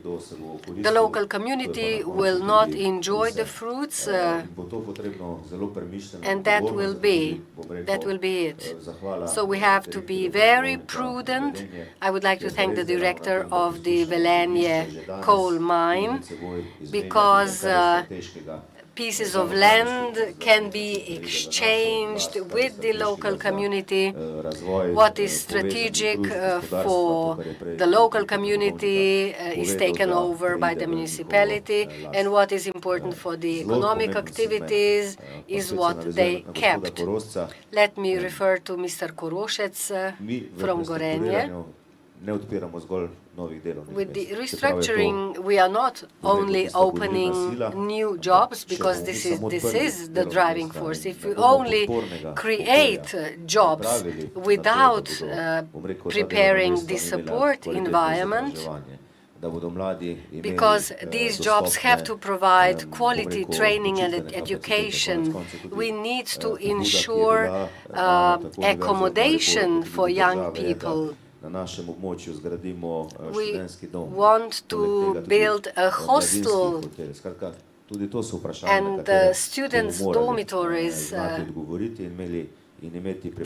The local community will not enjoy the fruits, and that will be it. So we have to be very prudent. I would like to thank the director of the Velenje coal mine, because pieces of land can be exchanged with the local community. What is strategic for the local community is taken over by the municipality, and what is important for the economic activities is what they kept. Let me refer to Mr. Korošec from Gorenje. With the restructuring, we are not only opening new jobs, because this is the driving force. If we only create jobs without preparing the support environment, because these jobs have to provide quality training and education. We need to ensure accommodation for young people. We want to build a hostel and students' dormitories.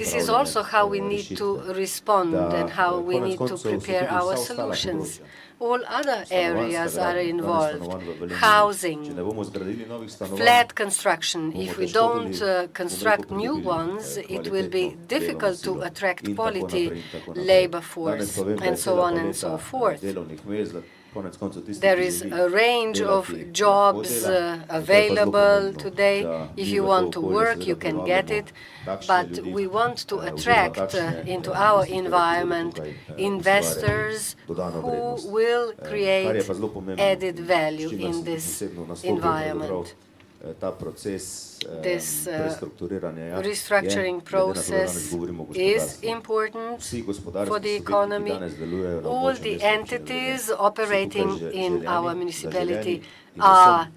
This is also how we need to respond and how we need to prepare our solutions. All other areas are involved. Housing, flat construction. If we don't construct new ones, it will be difficult to attract quality labor force, and so on and so forth. There is a range of jobs available today. If you want to work, you can get it. But we want to attract into our environment investors who will create added value in this environment. This restructuring process is important for the economy. All the entities operating in our municipality are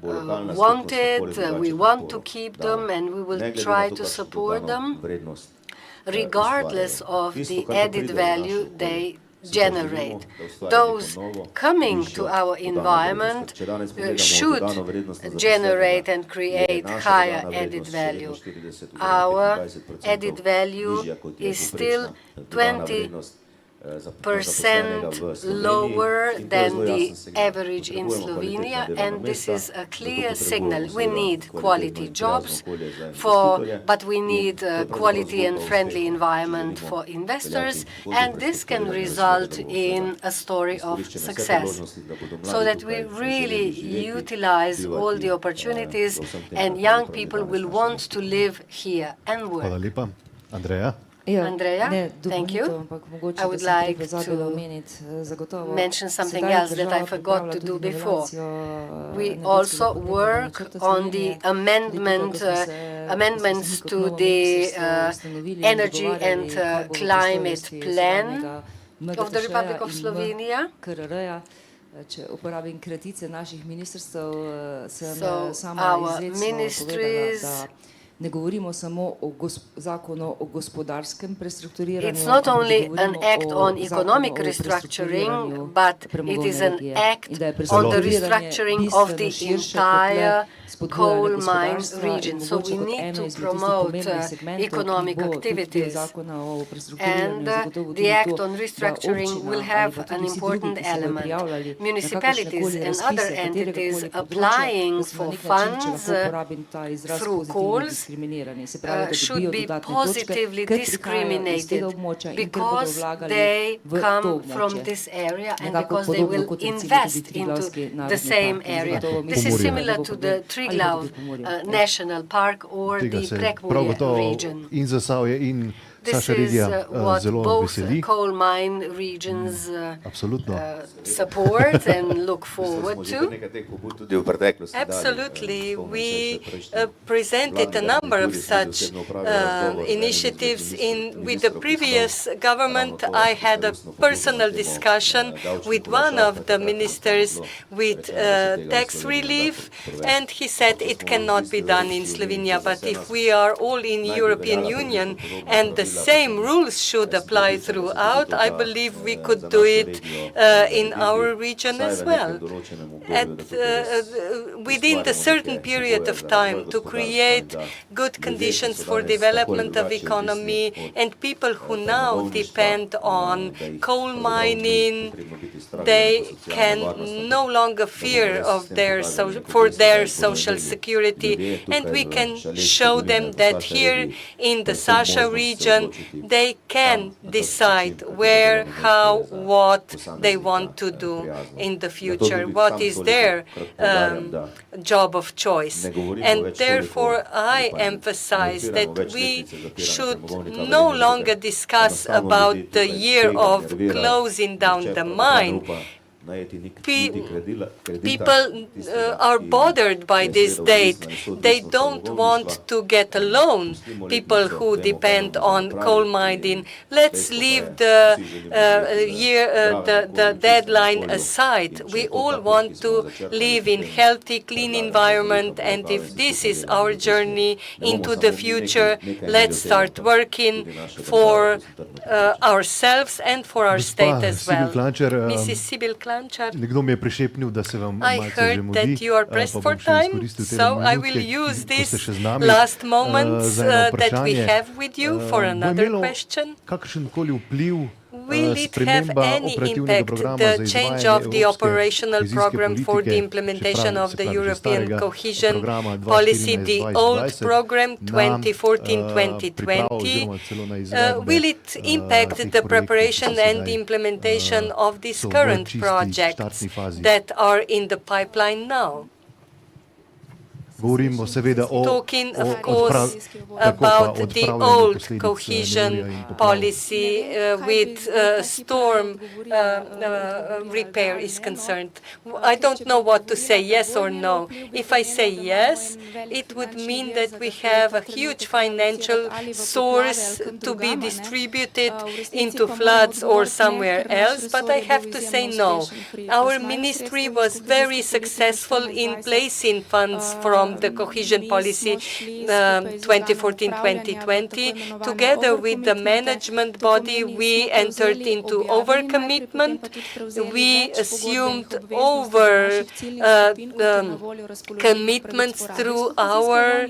wanted. We want to keep them, and we will try to support them, regardless of the added value they generate. Those coming to our environment should generate and create higher added value. Our added value is still 20% lower than the average in Slovenia, and this is a clear signal. We need quality jobs, but we need a quality and friendly environment for investors, and this can result in a story of success, so that we really utilize all the opportunities and young people will want to live here and work. Hvala lepa. Andreja? Andrea, thank you. I would like to mention something else that I forgot to do before. We also work on the amendments to the Energy and Climate Plan of the Republic of Slovenia. So our ministries, it's not only an act on economic restructuring, but it is an act on the restructuring of the entire coal mine region. So we need to promote economic activities. And the act on restructuring will have an important element. Municipalities and other entities applying for funds through calls should be positively discriminated because they come from this area and because they will invest into the same area. This is similar to the Triglav National Park or the Prekmurje region. This is what both coal mine regions support and look forward to. Absolutely. We presented a number of such initiatives with the previous government. I had a personal discussion with one of the ministers with tax relief, and he said it cannot be done in Slovenia. But if we are all in European Union and the same rules should apply throughout, I believe we could do it in our region as well. Within a certain period of time, to create good conditions for development of economy, and people who now depend on coal mining, they can no longer fear of for their social security, and we can show them that here in the Sasha region they can decide where, how, what they want to do in the future, what is their job of choice. And therefore I emphasize that we should no longer discuss about the year of closing down the mine. people are bothered by this date. They don't want to get a loan, people who depend on coal mining. Let's leave the deadline aside. We all want to live in healthy, clean environment, and if this is our journey into the future, let's start working for ourselves and for our state as well. Mrs. Sibyl Klančar, I heard that you are pressed for time, so I will use these last moments that we have with you for another question. Will it have any impact, the change of the operational program for the implementation of the European cohesion policy, the old program 2014-2020? Will it impact the preparation and the implementation of these current projects that are in the pipeline now? Talking, of course, about the old cohesion policy with storm repair is concerned. I don't know what to say, yes or no. If I say yes, it would mean that we have a huge financial source to be distributed into floods or somewhere else, but I have to say no. Our ministry was very successful in placing funds from the cohesion policy 2014-2020. Together with the management body, we entered into overcommitment. We assumed over commitments through our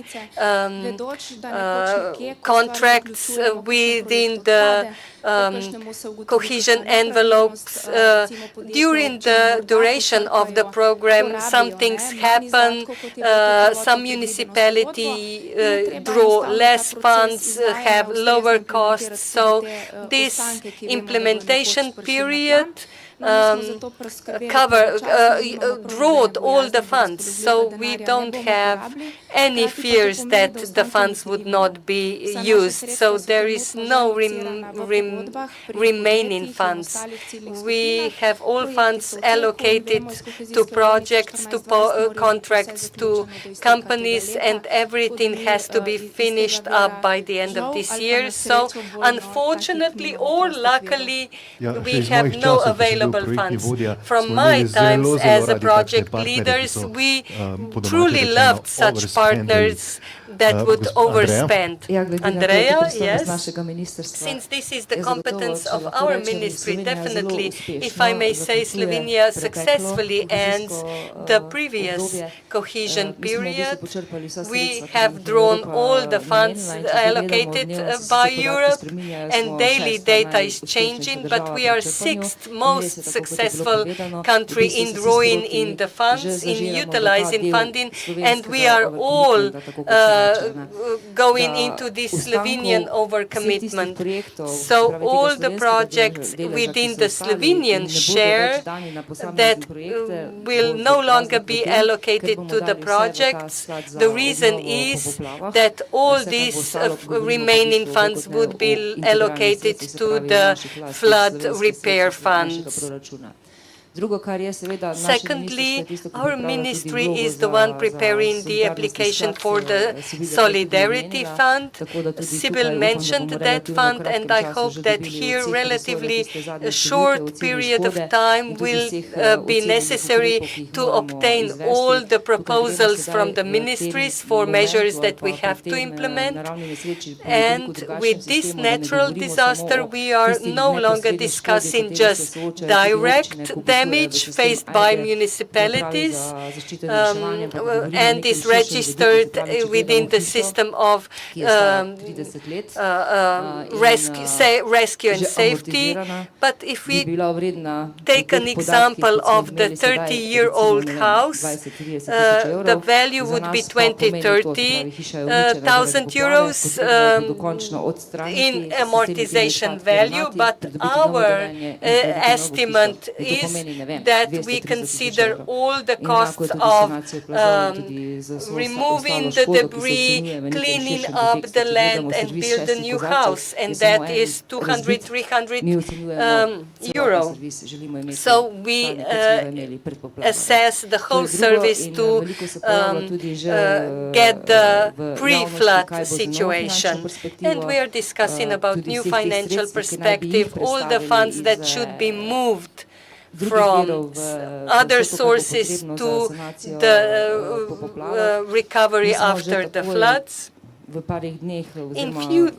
contracts within the cohesion envelopes. During the duration of the program, some things happen. Some municipality draw less funds, have lower costs. So this implementation period drawed all the funds, so we don't have any fears that the funds would not be used. So there is no remaining funds. We have all funds allocated to projects, to contracts, to companies, and everything has to be finished up by the end of this year. So unfortunately or luckily, we have no available funds. From my times as a project leaders, we truly loved such partners that would overspend. Andrea, yes? Since this is the competence of our ministry, definitely, if I may say, Slovenia successfully ends the previous cohesion period. We have drawn all the funds allocated by Europe, and daily data is changing, but we are sixth most successful country in drawing in the funds, in utilizing funding, and we are all going into this Slovenian overcommitment. So all the projects within the Slovenian share that will no longer be allocated to the projects. The reason is that all these remaining funds would be allocated to the flood repair funds. Secondly, our ministry is the one preparing the application for the Solidarity Fund. Sibyl mentioned that fund, and I hope that here relatively a short period of time will be necessary to obtain all the proposals from the ministries for measures that we have to implement. And with this natural disaster, we are no longer discussing just direct damage faced by municipalities and is registered within the system of rescue and safety. But if we take an example of the 30-year-old house, the value would be 20,000-30,000 euros in amortization value, but our estimate is that we consider all the costs of removing the debris, cleaning up the land and build a new house, and that is 200, 300 euro. So we assess the whole service to get the pre-flood situation. And we are discussing about new financial perspective, all the funds that should be moved from other sources to the recovery after the floods. In few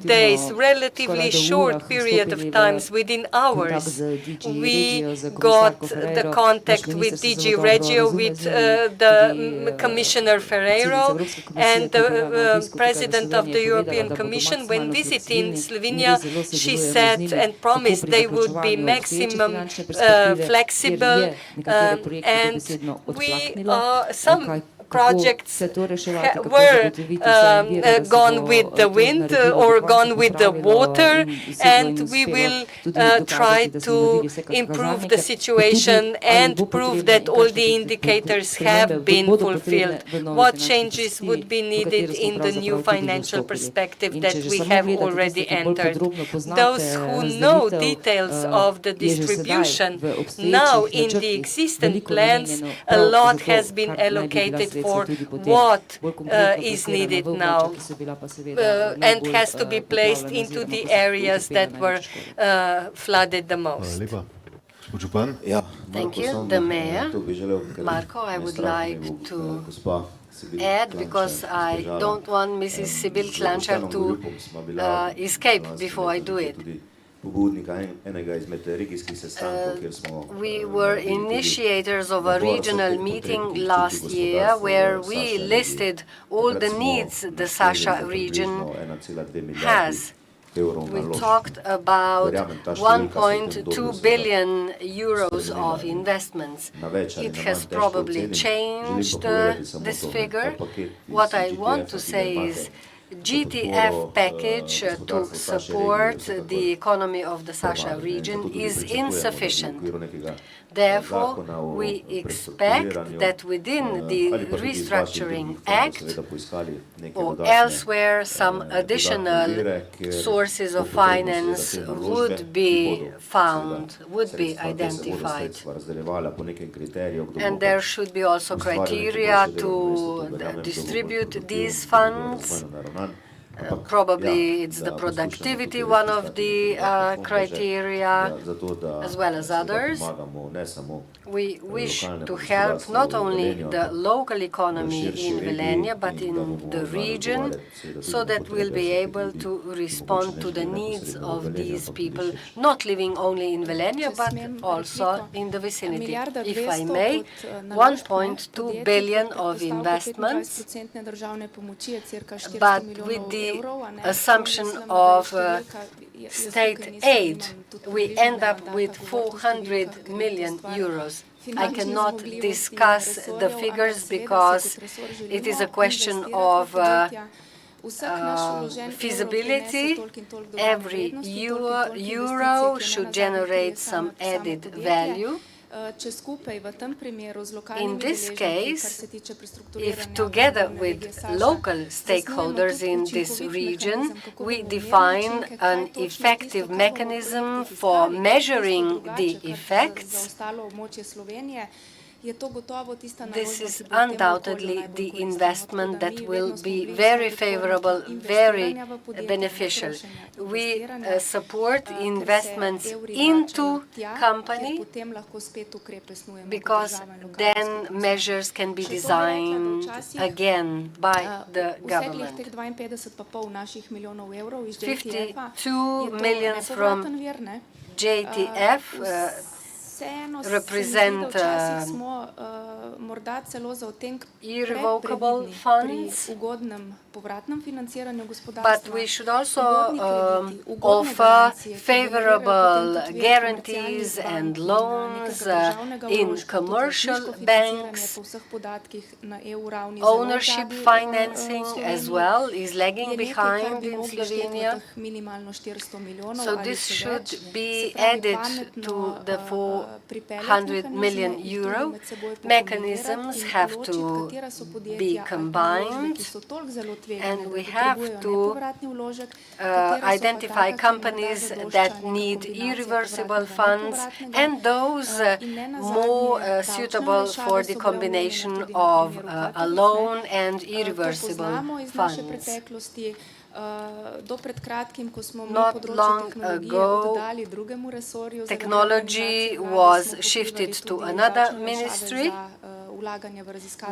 days, relatively short period of times, within hours, we got the contact with DG Regio, with the Commissioner Ferreiro and the President of the European Commission. When visiting Slovenia, she said and promised they would be maximum flexible, and some projects were gone with the wind or gone with the water, and we will try to improve the situation and prove that all the indicators have been fulfilled. What changes would be needed in the new financial perspective that we have already entered? Those who know details of the distribution now in the existing plans, a lot has been allocated for what is needed now and has to be placed into the areas that were flooded the most. Thank you. The Mayor. Marco, I would like to add, because I don't want Mrs. Sibyl Klančar to escape before I do it. We were initiators of a regional meeting last year where we listed all the needs the Saša region has. We talked about 1.2 billion euros of investments. It has probably changed this figure. What I want to say is GTF package to support the economy of the Saša region is insufficient. Therefore, we expect that within the Restructuring Act or elsewhere, some additional sources of finance would be found, would be identified. And there should be also criteria to distribute these funds. Probably it's the productivity one of the criteria, as well as others. We wish to help not only the local economy in Velenje, but in the region, so that we'll be able to respond to the needs of these people, not living only in Velenje, but also in the vicinity. If I may, 1.2 billion of investments, but with the assumption of state aid, we end up with 400 million euros. I cannot discuss the figures because it is a question of feasibility. Every euro should generate some added value. In this case, if together with local stakeholders in this region, we define an effective mechanism for measuring the effects, this is undoubtedly the investment that will be very favorable, very beneficial. We support investments into company because then measures can be designed again by the government. 52 million from JTF represent morda celo za odtenek irrevocable funds, but we should also offer favorable guarantees and loans in commercial banks. Ownership financing as well is lagging behind in Slovenia. So this should be added to the 400 million euro. Mechanisms have to be combined, and we have to identify companies that need irreversible funds and those more suitable for the combination of a loan and irreversible funds. Not long ago, technology was shifted to another ministry.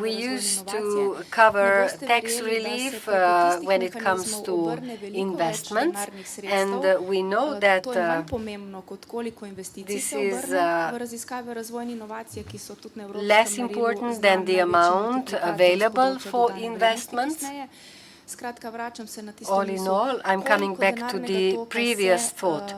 We used to cover tax relief when it comes to investments, and we know that this is less important than the amount available for investments. All in all, I'm coming back to the previous thought.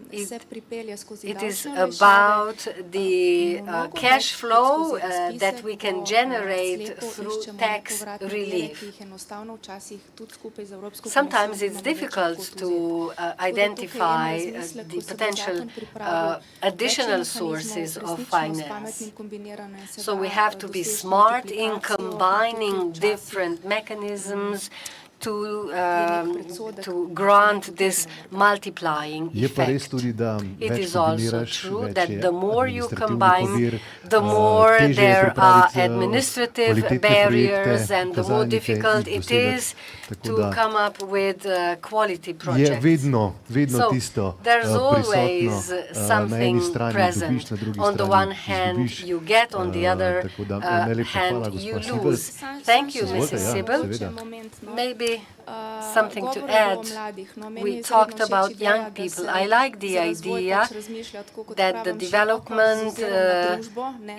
It is about the cash flow that we can generate through tax relief. Sometimes it's difficult to identify the potential additional sources of finance. So we have to be smart in combining different mechanisms to grant this multiplying effect. It is also true that the more you combine, the more there are administrative barriers and the more difficult it is to come up with quality projects. So there's always something present. On the one hand, you get, on the other hand, you lose. Thank you, Mrs. Sibyl. Maybe something to add. We talked about young people. I like the idea that the development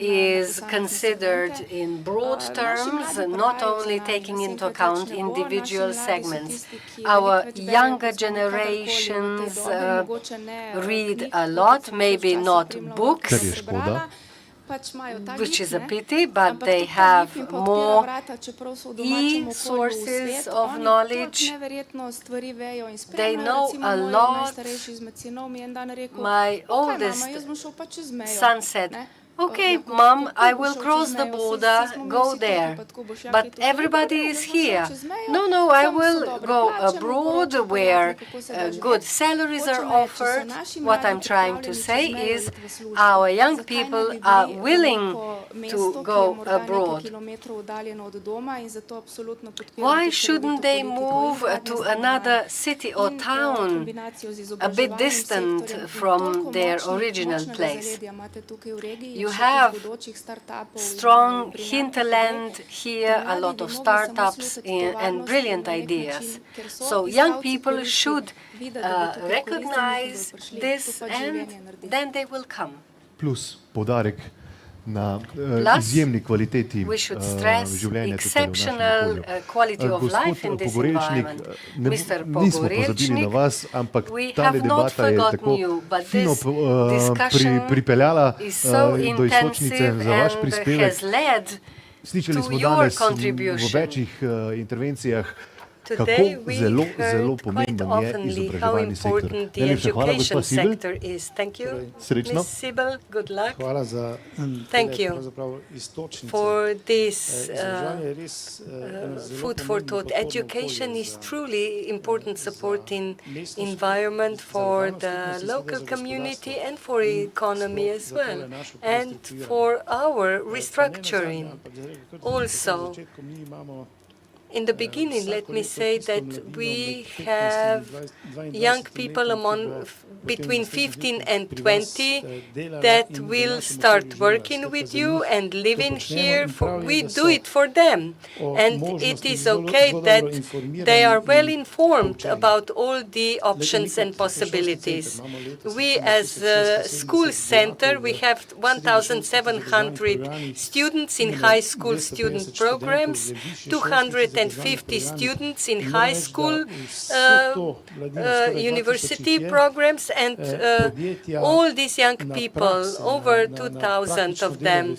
is considered in broad terms, not only taking into account individual segments. Our younger generations read a lot, maybe not books, which is a pity, but they have more e-sources of knowledge. They know a lot. My oldest son said, "Okay, Mom, I will cross the border, go there. But everybody is here. No, I will go abroad where good salaries are offered." What I'm trying to say is our young people are willing to go abroad. Why shouldn't they move to another city or town a bit distant from their original place? You have strong hinterland here, a lot of startups and brilliant ideas. So young people should recognize this, and then they will come. Plus, poudarek na izjemni kvaliteti življenja exceptional quality of life in this environment. Mr. Pogorečnik, we have not forgotten you, but this discussion is so intensive and has led to your contribution. Today we heard quite openly how important the education sector is. Thank you, Ms. Sibyl. Good luck. Thank you for this food for thought. Education is truly important supporting environment for the local community and for economy as well, and for our restructuring also. In the beginning, let me say that we have young people between 15 and 20 that will start working with you and living here. We do it for them. And it is okay that they are well informed about all the options and possibilities. We, as a school center, we have 1,700 students in high school student programs, 250 students in high school, university programs, and all these young people, over 2,000 of them,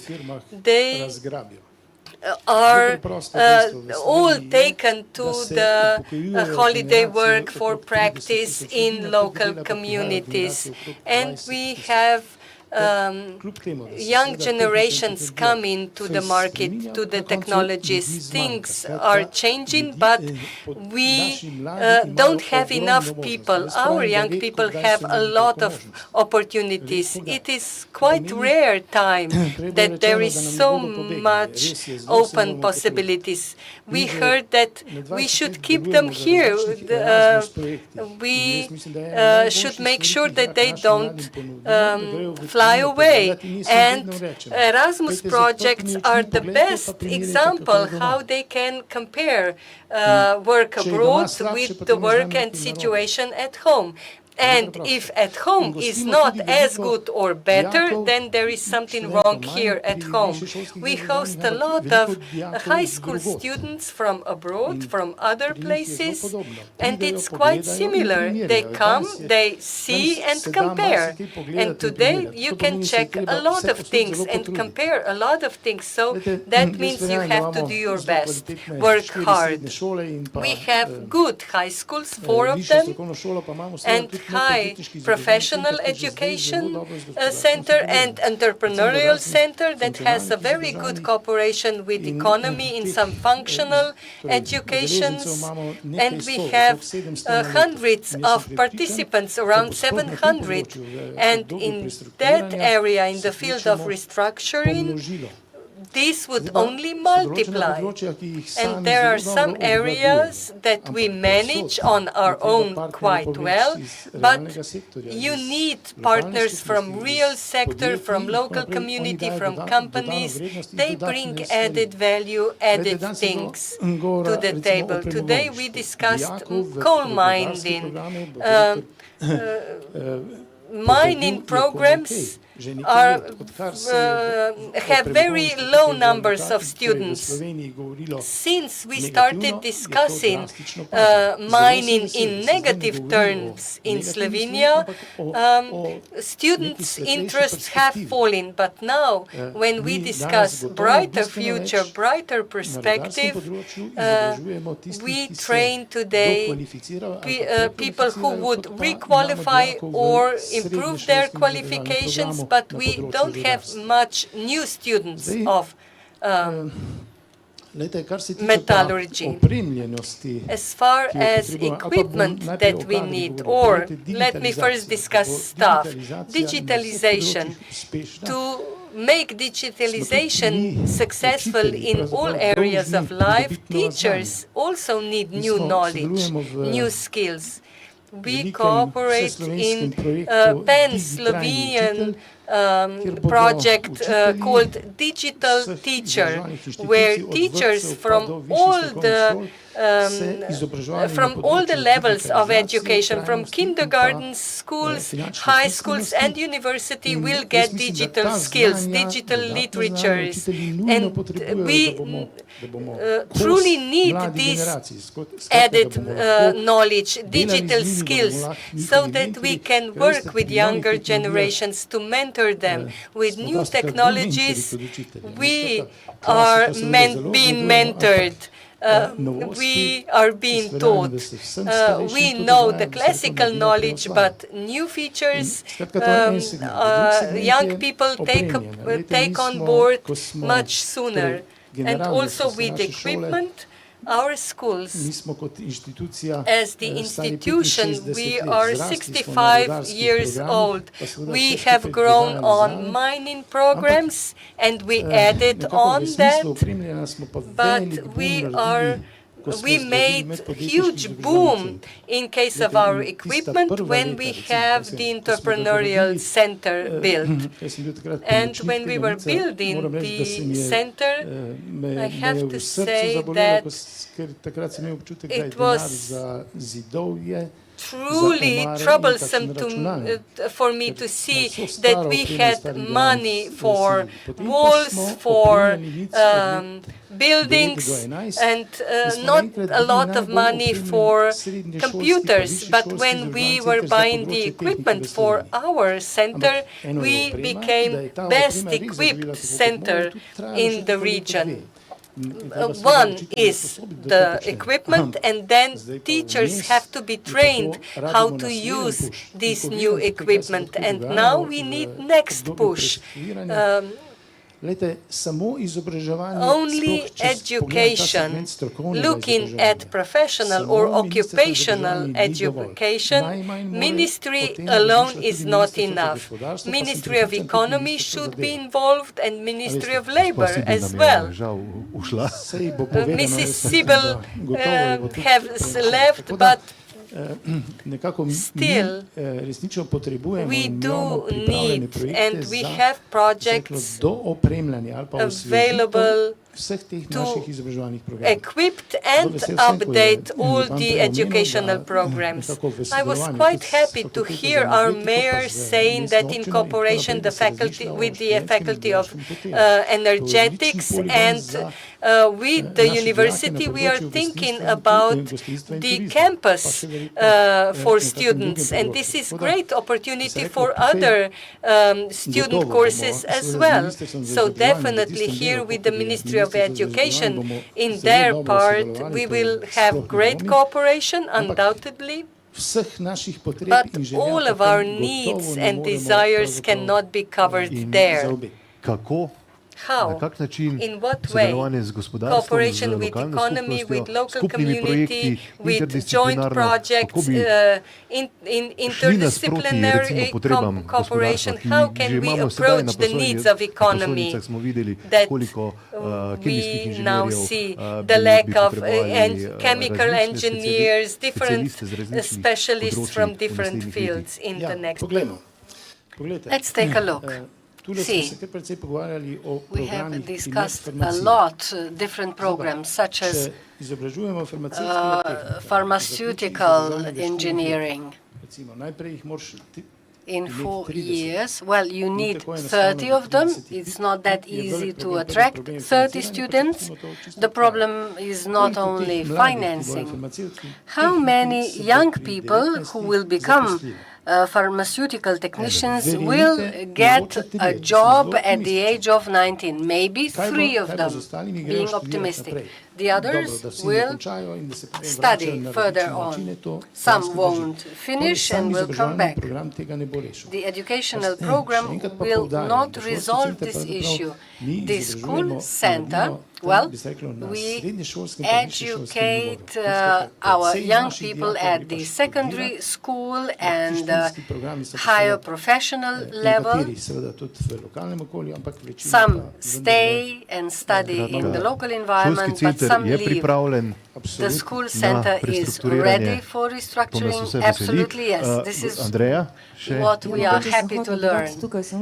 they are all taken to the holiday work for practice in local communities. And we have young generations coming to the market, to the technologies. Things are changing, but we don't have enough people. Our young people have a lot of opportunities. It is quite rare time that there is so much open possibilities. We heard that we should keep them here. We should make sure that they don't fly away. And Erasmus projects are the best example how they can compare work abroad with the work and situation at home. And if at home is not as good or better, then there is something wrong here at home. We host a lot of high school students from abroad, from other places, and it's quite similar. They come, they see and compare. And today you can check a lot of things and compare a lot of things. So that means you have to do your best, work hard. We have good high schools, 4 of them, and high professional education center and entrepreneurial center that has a very good cooperation with economy in some functional educations. And we have hundreds of participants, around 700. And in that area, in the field of restructuring, this would only multiply. And there are some areas that we manage on our own quite well, but you need partners from real sector, from local community, from companies. They bring added value, added things to the table. Today we discussed coal mining. Mining programs have very low numbers of students. Since we started discussing mining in negative terms in Slovenia, students' interests have fallen. But now, when we discuss brighter future, brighter perspective, we train today people who would requallify or improve their qualifications, but we don't have much new students of metallurgy. As far as equipment that we need, or let me first discuss staff, digitalization. To make digitalization successful in all areas of life, teachers also need new knowledge, new skills. We cooperate in pan-Slovenian project called Digital Teacher, where teachers from all the levels of education, from kindergarten, schools, high schools, and university, will get digital skills, digital literatures. And we truly need this added knowledge, digital skills, so that we can work with younger generations to mentor them with new technologies. We are being mentored. We are being taught. We know the classical knowledge, but new features, young people take on board much sooner. And also with equipment, our schools, as the institution, we are 65 years old. We have grown on mining programs and we added on that, but we are we made huge boom in case of our equipment when we have the entrepreneurial center built. And when we were building the center, I have to say that it was truly troublesome for me to see that we had money for walls, for buildings, and not a lot of money for computers. But when we were buying the equipment for our center, we became best equipped center in the region. One is the equipment, and then teachers have to be trained how to use this new equipment. And now we need next push. Only education, looking at professional or occupational education, ministry alone is not enough. Ministry of Economy should be involved, and Ministry of Labor as well. Mrs. Sibyl has left, but still, we do need, and we have projects available to equip and update all the educational programs. I was quite happy to hear our mayor saying that in cooperation with the faculty of energetics and with the university, we are thinking about the campus for students, and this is great opportunity for other student courses as well. So definitely here with the Ministry of Education, in their part, we will have great cooperation, undoubtedly. But all of our needs and desires cannot be covered there. How? In what way? Cooperation with economy, with local community, with joint projects, interdisciplinary cooperation. How can we approach the needs of economy that we now see? The lack of chemical engineers, different specialists from different fields in the next. Let's take a look. See, we have discussed a lot different programs such as pharmaceutical engineering. In 4 years, well, you need 30 of them. It's not that easy to attract 30 students. The problem is not only financing. How many young people who will become pharmaceutical technicians will get a job at the age of 19, maybe 3 of them, being optimistic. The others will study further on. Some won't finish and will come back. The educational program will not resolve this issue. The school center, well, we educate our young people at the secondary school and higher professional level. Some stay and study in the local environment, but some leave. The school center is ready for restructuring. Absolutely, yes. This is what we are happy to learn.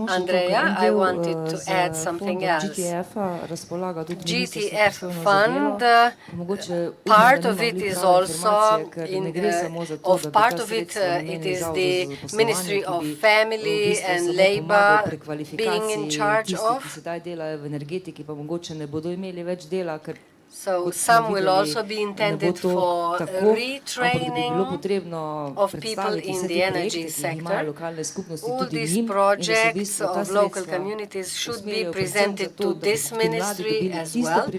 Andrea, I wanted to add something else. GTF fund, part of it is also part of it is the Ministry of Family and Labor being in charge of. So some will also be intended for retraining of people in the energy sector. All these projects of local communities should be presented to this ministry as well,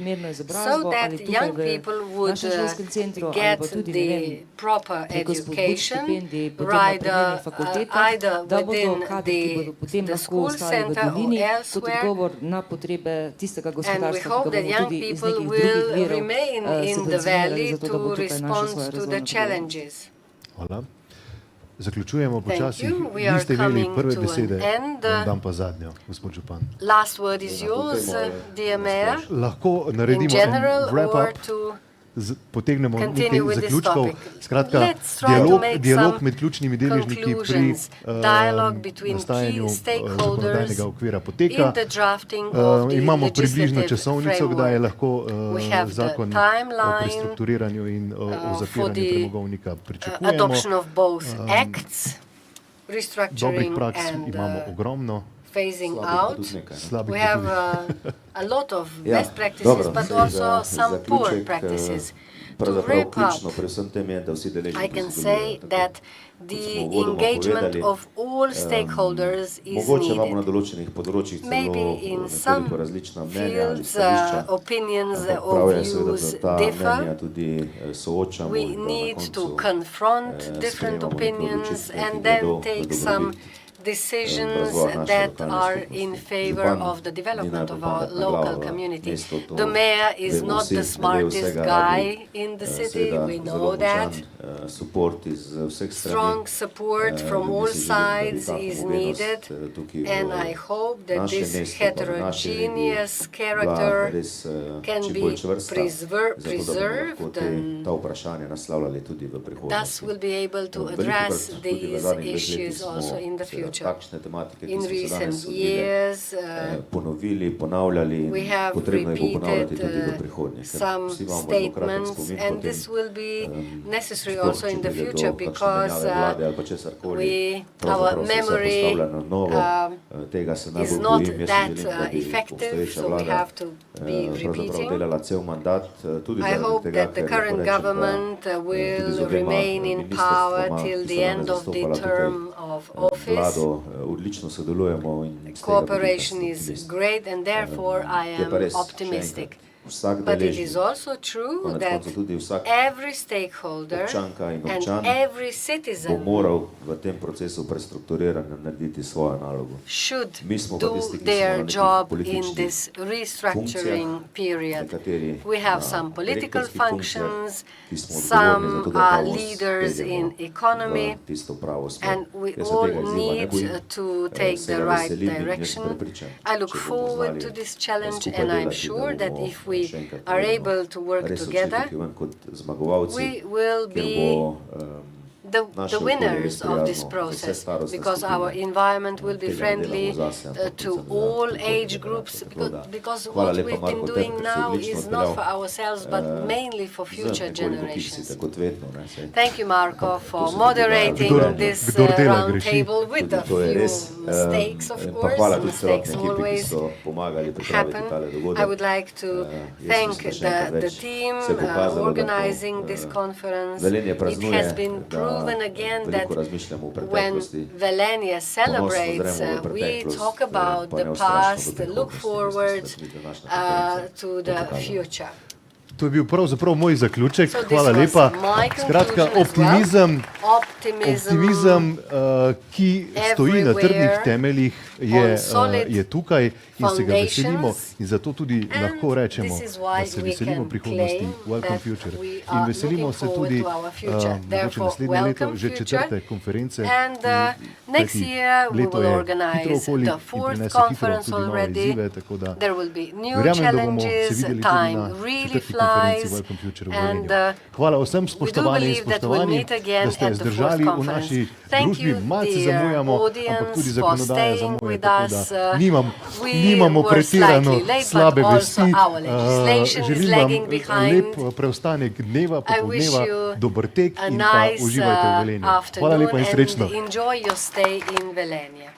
so that young people would get the proper education, either within the school center or elsewhere. And we hope that young people will remain in the valley to respond to the challenges. Zaključujemo počasi. Vi ste imeli prve besede, dam pa zadnjo, gospod župan. Last word is yours, dear Mayor. Lahko naredimo en wrap-up potegnemo nekaj zaključkov. Skratka, dialog med ključnimi deležniki pri nastajanju zakonodajnega okvira poteka. Imamo približno časovnico, kdaj je lahko zakon o prestrukturiranju in o zapiranju premogovnika pričakujemo. Dobrih praks imamo ogromno. Phasing out. We have a lot of best practices, but also some poor practices. To wrap up, I can say that the engagement of all stakeholders is needed. Maybe in some fields, opinions or views differ. We need to confront different opinions and then take some decisions that are in favor of the development of our local community. The mayor is not the smartest guy in the city, we know that. Strong support from all sides is needed, and I hope that this heterogeneous character can be preserved and thus will be able to address these issues also in the future. In recent years, we have repeated some statements, and this will be necessary also in the future because our memory is not that effective, so we have to be repeating. I hope that the current government will remain in power till the end of the term of office. Cooperation is great, and therefore I am optimistic. But it is also true that every stakeholder and every citizen should do their job in this restructuring period. We have some political functions, some are leaders in economy, and we all need to take the right direction. I look forward to this challenge, and I'm sure that if we are able to work together, we will be the winners of this process, because our environment will be friendly to all age groups, because what we've been doing now is not for ourselves, but mainly for future generations. Thank you, Marko, for moderating this round table with a few mistakes, of course. Mistakes always happen. I would like to thank the team organizing this conference. It has been proven again that when Velenje celebrates, we talk about the past, look forward to the future. To je bil pravzaprav moj zaključek. Hvala lepa. Skratka, optimizem, ki stoji na trdnih temeljih, je tukaj in se ga veselimo. In zato tudi lahko rečemo, da se veselimo prihodnosti, welcome future. In veselimo se tudi mogoče naslednje leto že 4. konference. Leto je hitro okoli in prinese hitro tudi nove izzive, tako da verjamem, da bomo se videli tudi na 4. konferenci Welcome Future v Velenju. Hvala vsem spoštovani in spoštovani, da ste zdržali v naši družbi. Malce zamujamo, ampak tudi zakonodaja zamuje, tako da nimamo pretirano slabe vesti. Želim vam lep preostanek dneva, popoldneva, dober tek in pa uživajte v Velenju. Hvala lepa in srečno. Enjoy your stay in Velenje.